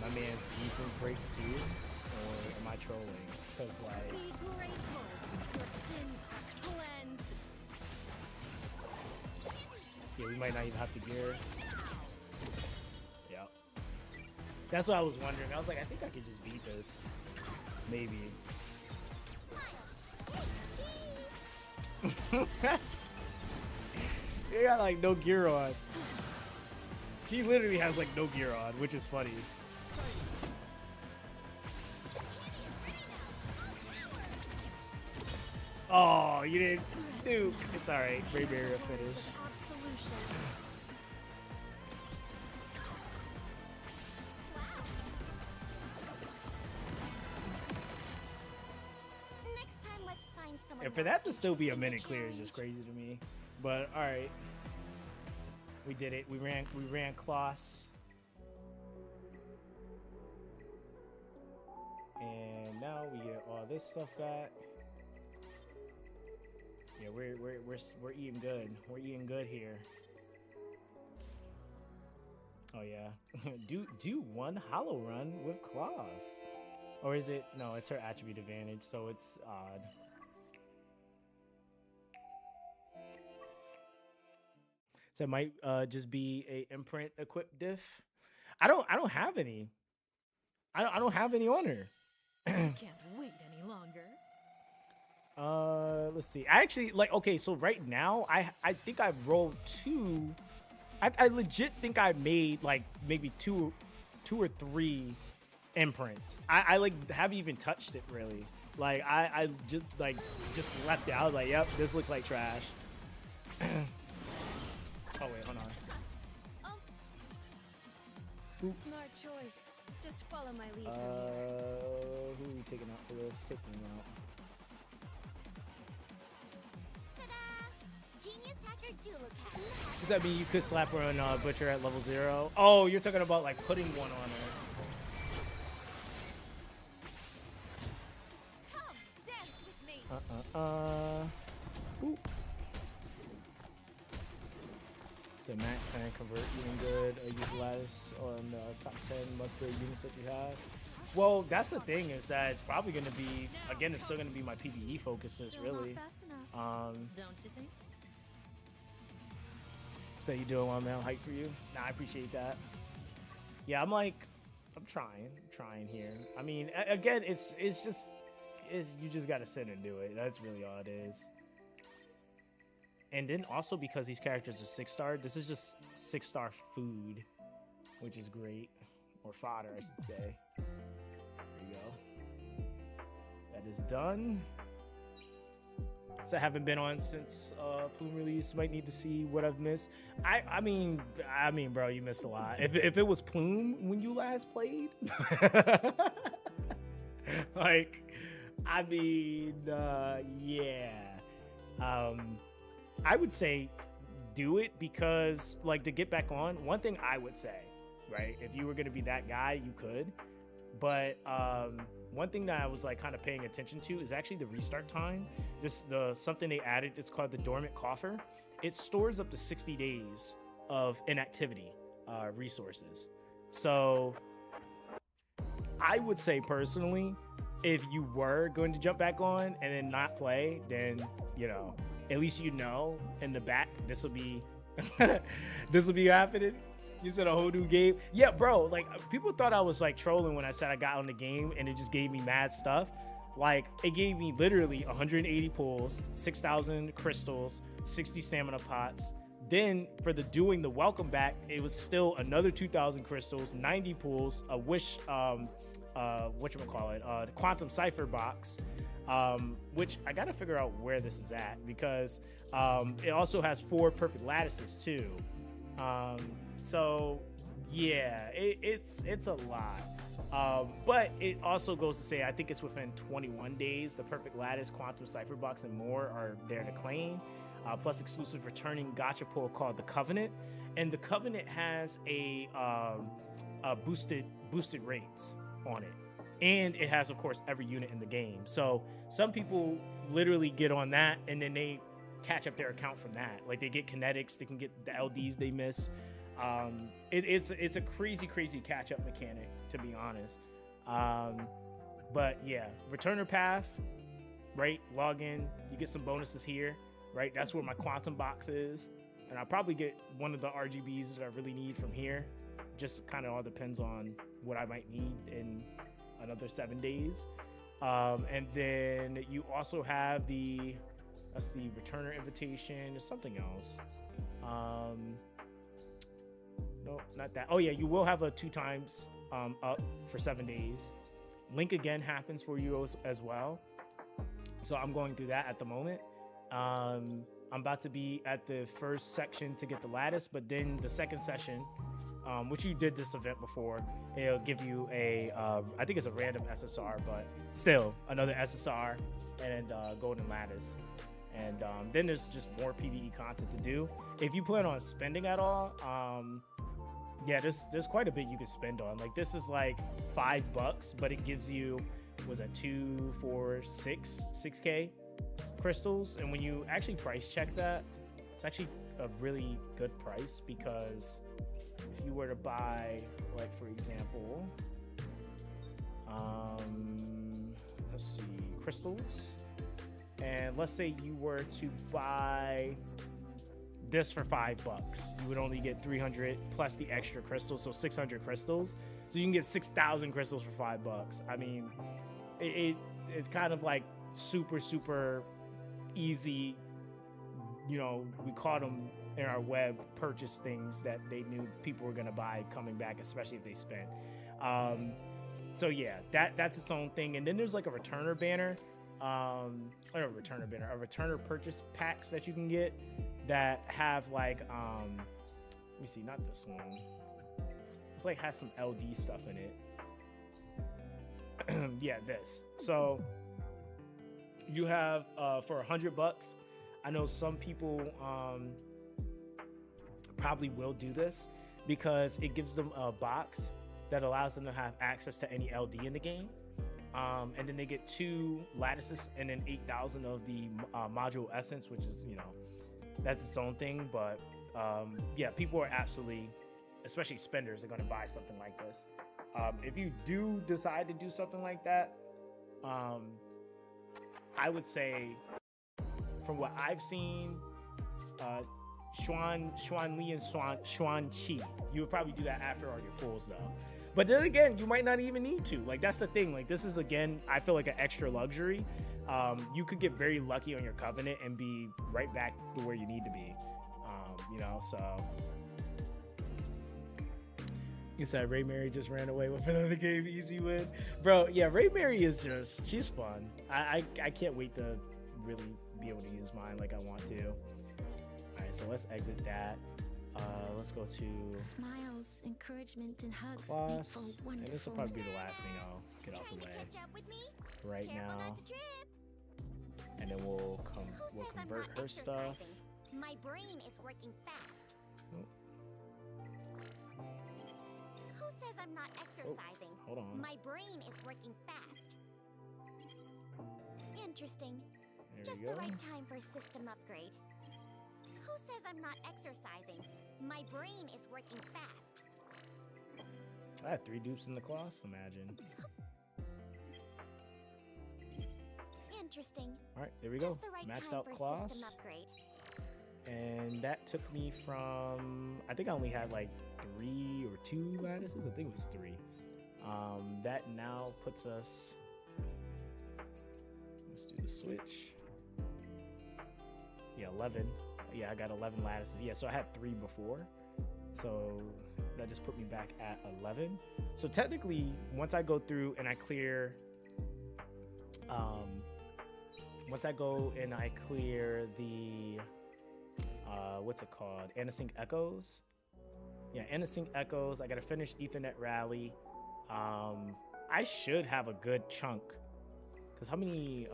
My man's defense breaks too, or am I trolling? Because like, Be grateful. Your sins are cleansed. yeah, we might not even have to gear. Yep. That's what I was wondering. I was like, I think I could just beat this. Maybe. They got like no gear on. She literally has like no gear on, which is funny. Oh, you didn't. Dude, it's all right. Great barrier finish. And for that to still be a minute clear is just crazy to me. But all right, we did it. We ran Kloss, and now we get all this stuff back. Yeah, we're eating good. We're eating good here. Oh yeah, do one hollow run with Kloss, or is it? No, it's her attribute advantage, so it's odd. So it might just be a imprint equip diff. I don't have any. I don't have any on her. I can't wait any longer. Let's see. I actually like. Okay, so right now I think I've rolled 2. I legit think I made like maybe two or 3 imprints. I like haven't even touched it really. Like I just left it. I was like, yep, this looks like trash. Oh wait, hold on. Smart choice. Just follow my lead from here. Who are we taking out for this? Take me out. Ta-da! Genius hacker Dulucat. Does that mean you could slap her on Butcher at level 0? Oh, you're talking about like putting one on her. Come, dance with me. Ooh. To max and convert even good. Use lattice on the top 10 must be units that you have. Well, that's the thing is that it's probably going to be, again, it's still going to be my PvE focuses, Still really. not fast enough, Um, don't you think? So you doing well, man? Hype for you? Nah, I appreciate that. Yeah, I'm trying here. I mean, again, it's you just gotta sit and do it. That's really all it is. And then also because these characters are 6-star, this is just 6-star food, which is great, or fodder, I should say. There you go. That is done. So I haven't been on since Plume release. Might need to see what I've missed. I mean, bro, you missed a lot. If it was Plume when you last played, like, I mean, yeah. I would say do it because, like, to get back on. One thing I would say, right? If you were gonna be that guy, you could. But one thing that I was like kind of paying attention to is actually the restart time. Something they added. It's called the dormant coffer. It stores up to 60 days of inactivity resources. So I would say personally, if you were going to jump back on and then not play, then at least in the back this will be happening. You said a whole new game. Yeah, bro, like people thought I was like trolling when I said I got on the game and it just gave me mad stuff. Like it gave me literally 180 pulls, 6,000 crystals, 60 stamina pots. Then for doing the welcome back, it was still another 2,000 crystals, 90 pulls, a wish, the quantum cipher box, which I gotta figure out where this is at because it also has 4 perfect lattices too. So yeah, it's a lot. But it also goes to say, I think it's within 21 days, the perfect lattice, quantum cipher box, and more are there to claim. Plus exclusive returning gacha pull called the Covenant. And the Covenant has a boosted rates on it. And it has, of course, every unit in the game. So some people literally get on that and then they catch up their account from that. Like they get kinetics, they can get the LDs they miss. It's a crazy catch up mechanic, to be honest. But yeah, returner path, right? Log in, you get some bonuses here, right? That's where my quantum box is, and I'll probably get one of the RGBs that I really need from here. Just kind of all depends on what I might need in another 7 days. And then you also have that's the returner invitation. There's something else. No, not that. Oh yeah, you will have a 2 times up for 7 days. Link again happens for you as well. So I'm going through that at the moment. I'm about to be at the first section to get the lattice, but then the second session, which you did this event before, it'll give you I think it's a random SSR, but still another SSR and golden lattice. And then there's just more PvE content to do. If you plan on spending at all, yeah, there's quite a bit you can spend on. Like this is like $5, but it gives you, was that 2, 4, 6K crystals. And when you actually price check that, it's actually a really good price because if you were to buy, like for example, let's see, crystals. And let's say you were to buy this for $5, you would only get 300 plus the extra crystals, so 600 crystals. So you can get 6,000 crystals for $5. I mean, it's kind of like super easy. We caught them in our web purchase things that they knew people were gonna buy coming back, especially if they spent. So yeah, that's its own thing. And then there's like a returner banner. A returner purchase packs that you can get that have like let me see, not this one, It's like has some LD stuff in it. Yeah, this. So you have for $100. I know some people probably will do this because it gives them a box that allows them to have access to any LD in the game. And then they get 2 lattices and then 8,000 of the module essence, which is, you know, that's its own thing. But yeah, people are absolutely, especially spenders, are going to buy something like this. If you do decide to do something like that, I would say, from what I've seen, Xuan Li and Xuan Qi, you would probably do that after all your pulls, though. But then again, you might not even need to. Like, that's the thing. Like, this is, again, I feel like an extra luxury. You could get very lucky on your covenant and be right back to where you need to be. You know, so. You said Ray Mary just ran away with another game, easy win. Bro, yeah, Ray Mary is just, she's fun. I can't wait to really be able to use mine like I want to. All right, so let's exit that. Let's go to Smiles, encouragement, and hugs class, make for and this will probably be the last thing I'll get out the way right now. And then we'll convert her stuff. My brain is working fast. Oh. Who says I'm not exercising? Oh, hold on. My brain is working fast. Interesting. There Just we go. the right time for system upgrade. Who says I'm not exercising? My brain is working fast. I had 3 dupes in the class, imagine. Interesting. All right, there we go. Just the right Maxed time out for class. system upgrade. And that took me from, I think I only had like 3 or 2 lattices. I think it was 3. That now puts us, let's do the switch. Yeah, 11. Yeah, I got 11 lattices. Yeah, so I had 3 before. So that just put me back at 11. So technically, once I go through and I clear, the, what's it called? Anasync Echoes. Yeah, Anasync Echoes. I got to finish Ethernet Rally. I should have a good chunk. Because how many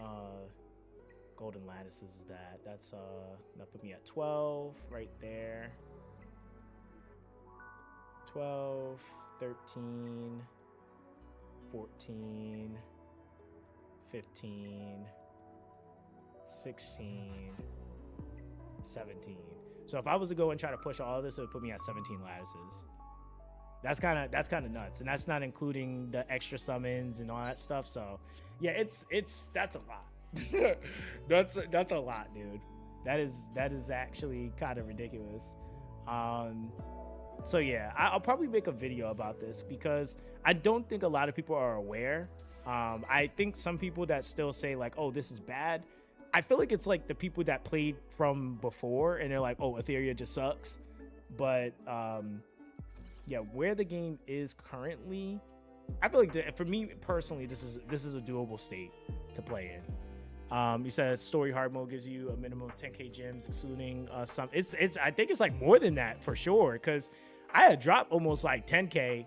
golden lattices is that? That put me at 12 right there. 12, 13, 14, 15, 16, 17. So if I was to go and try to push all of this, it would put me at 17 lattices. That's kind of nuts, and that's not including the extra summons and all that stuff. So yeah, that's a lot. that's a lot, dude. That is actually kind of ridiculous. So yeah, I'll probably make a video about this because I don't think a lot of people are aware. I think some people that still say like, oh, this is bad. I feel like it's like the people that played from before and they're like, oh, Etheria just sucks. But yeah, where the game is currently, I feel like for me personally, this is a doable state to play in. You said story hard mode gives you a minimum of 10k gems, excluding some. It's I think it's like more than that for sure, because I had dropped almost like 10k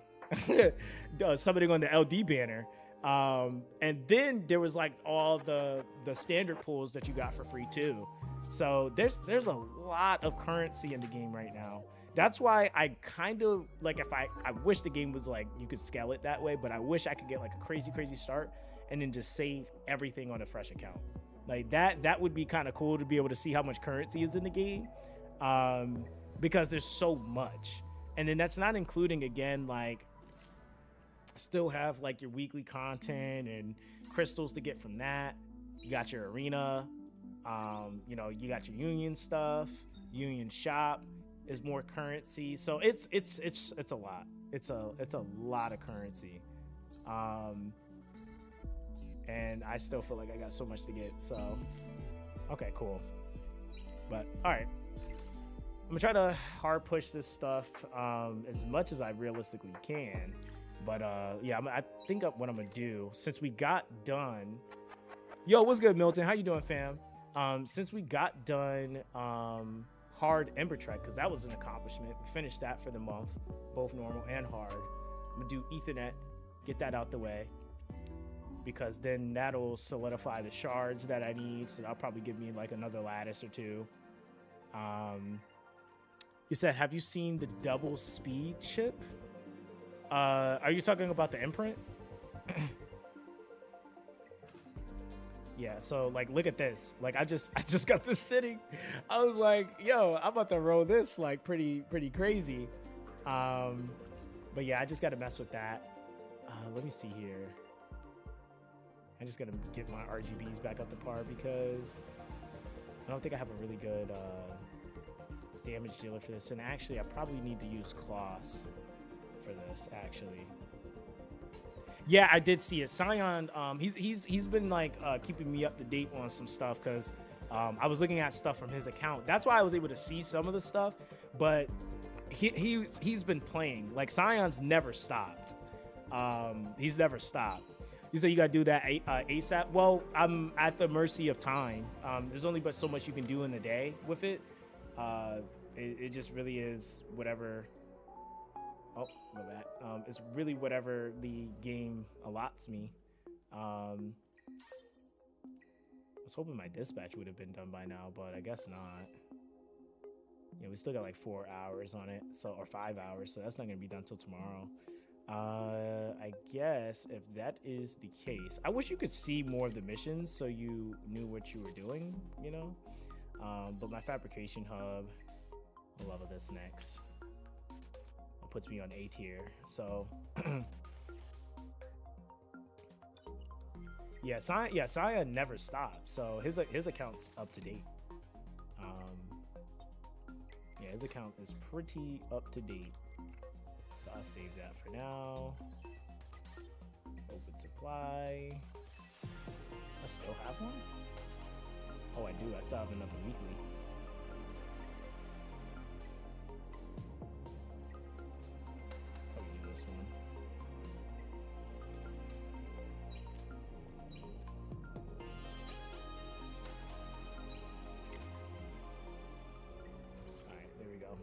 summoning on the LD banner. And then there was like all the standard pulls that you got for free too. So there's a lot of currency in the game right now. That's why I kind of like, if I wish the game was like you could scale it that way, but I wish I could get like a crazy start and then just save everything on a fresh account. Like that would be kind of cool to be able to see how much currency is in the game, because there's so much. And then that's not including, again, like still have like your weekly content and crystals to get from that. You got your arena, you know, you got your union stuff. Union shop is more currency, so it's a lot. It's a lot of currency, and I still feel like I got so much to get. So okay, cool. But all right, I'm gonna try to hard push this stuff as much as I realistically can. But yeah, I think what I'm gonna do, since we got done, what's good, Milton? How you doing, fam? Since we got done hard Ember Trek, because that was an accomplishment. We finished that for the month, both normal and hard. I'm gonna do Ethernet, get that out the way, because then that'll solidify the shards that I need. So that'll probably give me like another lattice or two. You said, have you seen the double speed chip? Are you talking about the imprint? Yeah, so like look at this. Like I just got this sitting. I was like, yo, I'm about to roll this like pretty crazy. But yeah, I just gotta mess with that. Let me see here. I just gotta get my RGBs back up to par because I don't think I have a really good damage dealer for this. And actually, I probably need to use Kloss for this, actually. Yeah, I did see it. Scion, he's been like keeping me up to date on some stuff because I was looking at stuff from his account. That's why I was able to see some of the stuff. But he's been playing. Like Scion's never stopped. He's never stopped. You said you gotta do that ASAP. Well, I'm at the mercy of time. There's only but so much you can do in a day with it. It just really is whatever. Oh, go back. It's really whatever the game allots me. I was hoping my dispatch would have been done by now, but I guess not. Yeah, we still got like 4 hours on it, so or 5 hours, so that's not gonna be done till tomorrow. I guess if that is the case, I wish you could see more of the missions so you knew what you were doing, you know. But my fabrication hub, I'll level this next. Puts me on A tier, so yeah, Saya never stopped, so his account's up to date. Yeah, his account is pretty up to date, so I'll save that for now. Open supply. I still have one. Oh, I do. I still have another weekly. This one. All right, there we go.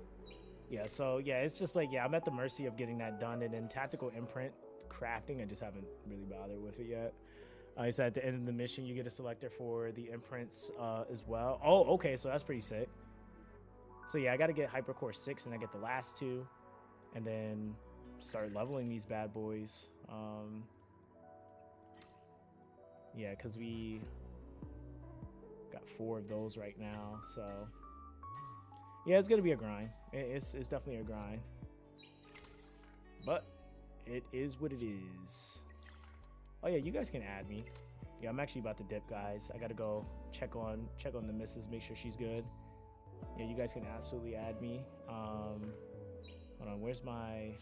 Yeah, so yeah, it's just like, yeah, I'm at the mercy of getting that done. And then tactical imprint crafting, I just haven't really bothered with it yet. He said at the end of the mission, you get a selector for the imprints as well. Oh, okay, so that's pretty sick. So yeah, I got to get Hypercore 6 and I get the last two. And then start leveling these bad boys. Yeah, because we got 4 of those right now, so yeah, it's gonna be a grind. It's definitely a grind, but it is what it is. Oh yeah, you guys can add me. Yeah, I'm actually about to dip, guys. I gotta go check on the missus, make sure she's good. Yeah, you guys can absolutely add me. Hold on, where's my...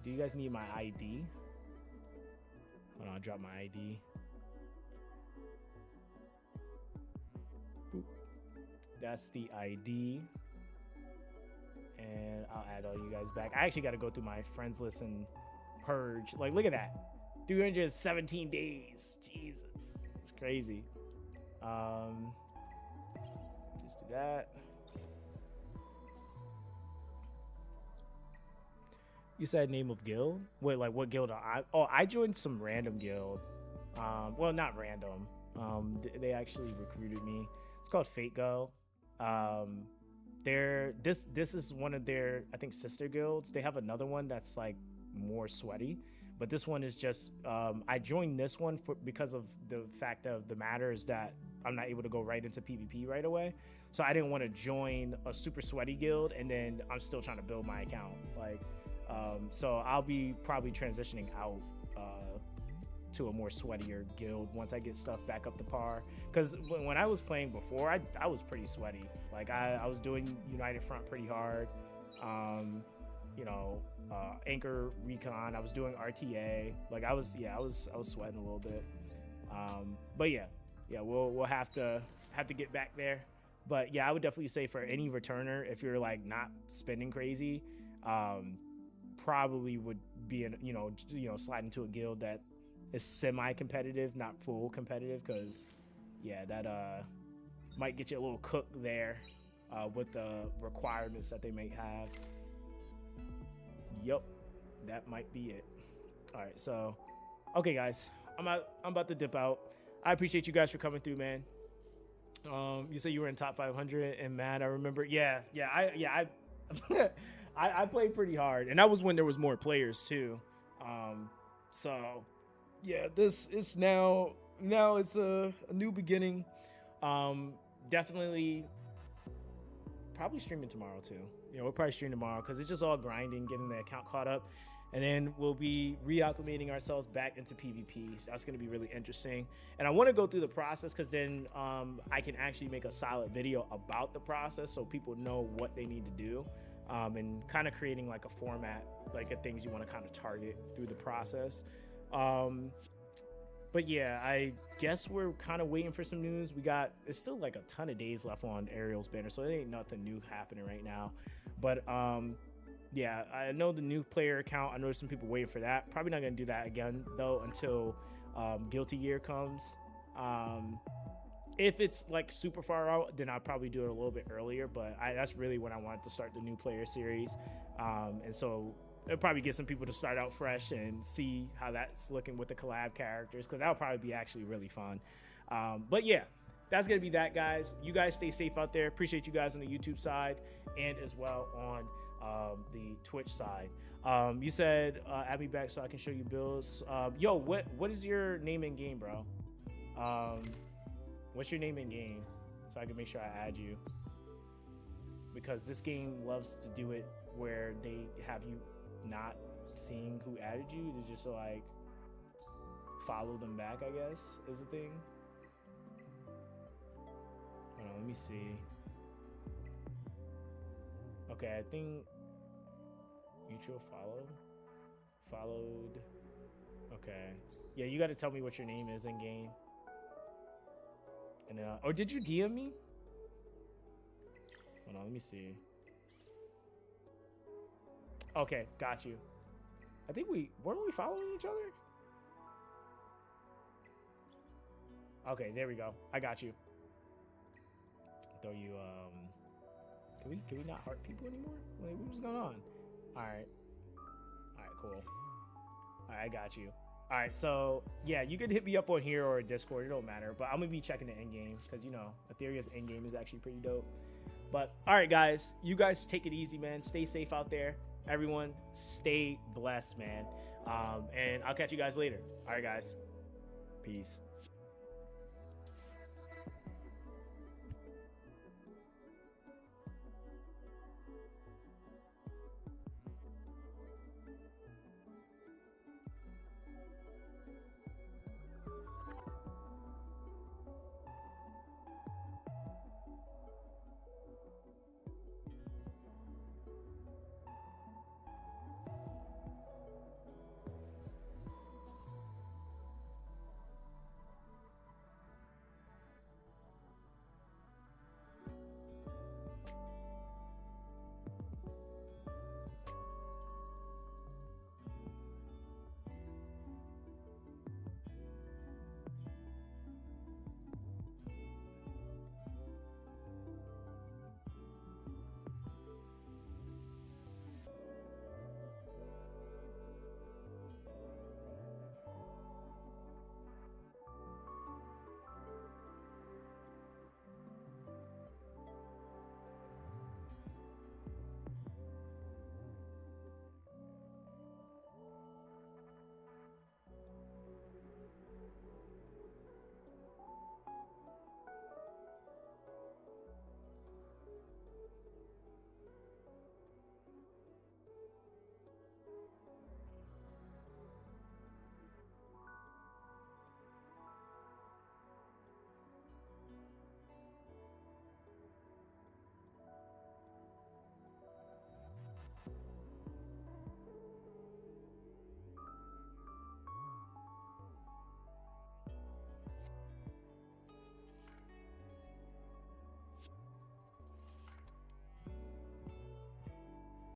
Do you guys need my ID? Hold on, I'll drop my ID. Boop. That's the ID. And I'll add all you guys back. I actually got to go through my friends list and purge. Like, look at that. 317 days. Jesus. It's crazy. Just do that. You said name of guild? Wait, like what guild? I joined some random guild. Well, not random. They actually recruited me. It's called Fate Go. This is one of their, I think, sister guilds. They have another one that's like more sweaty, but this one is just. I joined this one because of the fact of the matter is that I'm not able to go right into PvP right away. So I didn't want to join a super sweaty guild and then I'm still trying to build my account. Like. So I'll be probably transitioning out to a more sweatier guild once I get stuff back up to par. Because when I was playing before, I was pretty sweaty. Like I was doing United Front pretty hard. You know, Anchor Recon. I was doing RTA. Like I was sweating a little bit. But yeah, we'll have to get back there. But yeah, I would definitely say for any returner, if you're like not spending crazy, probably would be slide into a guild that is semi-competitive, not full competitive, because yeah, that might get you a little cooked there. with the requirements that they may have. Yep, that might be it. All right, so okay, guys, I'm about to dip out. I appreciate you guys for coming through, man. You said you were in top 500 and mad. I remember. I I played pretty hard, and that was when there was more players too. So yeah, this is now it's a new beginning. Definitely probably streaming tomorrow too. You know, we'll probably stream tomorrow because it's just all grinding, getting the account caught up, and then we'll be reacclimating ourselves back into PvP. That's going to be really interesting, and I want to go through the process because then I can actually make a solid video about the process so people know what they need to do, and kind of creating like a format, like a things you want to kind of target through the process. But yeah, I guess we're kind of waiting for some news. It's still like a ton of days left on Ariel's banner, so it ain't nothing new happening right now. But yeah, I know the new player account. I know there's some people waiting for that. Probably not gonna do that again though until Guilty Gear comes. If it's like super far out, then I'll probably do it a little bit earlier. But that's really when I wanted to start the new player series, and so it'll probably get some people to start out fresh and see how that's looking with the collab characters, because that'll probably be actually really fun. But yeah, that's gonna be that, guys. You guys stay safe out there. Appreciate you guys on the YouTube side and as well on the Twitch side. You said add me back so I can show you builds. Yo, what is your name in game, bro? What's your name in game so I can make sure I add you, because this game loves to do it where they have you not seeing who added you to just like follow them back, I guess is the thing. Hold on, let me see. Okay, I think mutual followed. Okay, yeah, you got to tell me what your name is in game. And or did you DM me? Hold on, let me see. Okay, got you. I think weren't we following each other? Okay, there we go. I got you. Throw you can we not heart people anymore? Like, what's going on? Alright, cool. Alright, I got you. Alright, so yeah, you can hit me up on here or Discord, it don't matter, but I'm gonna be checking the end game because, you know, Etheria's end game is actually pretty dope. But alright, guys, you guys take it easy, man. Stay safe out there. Everyone stay blessed, man. And I'll catch you guys later. All right, guys. Peace.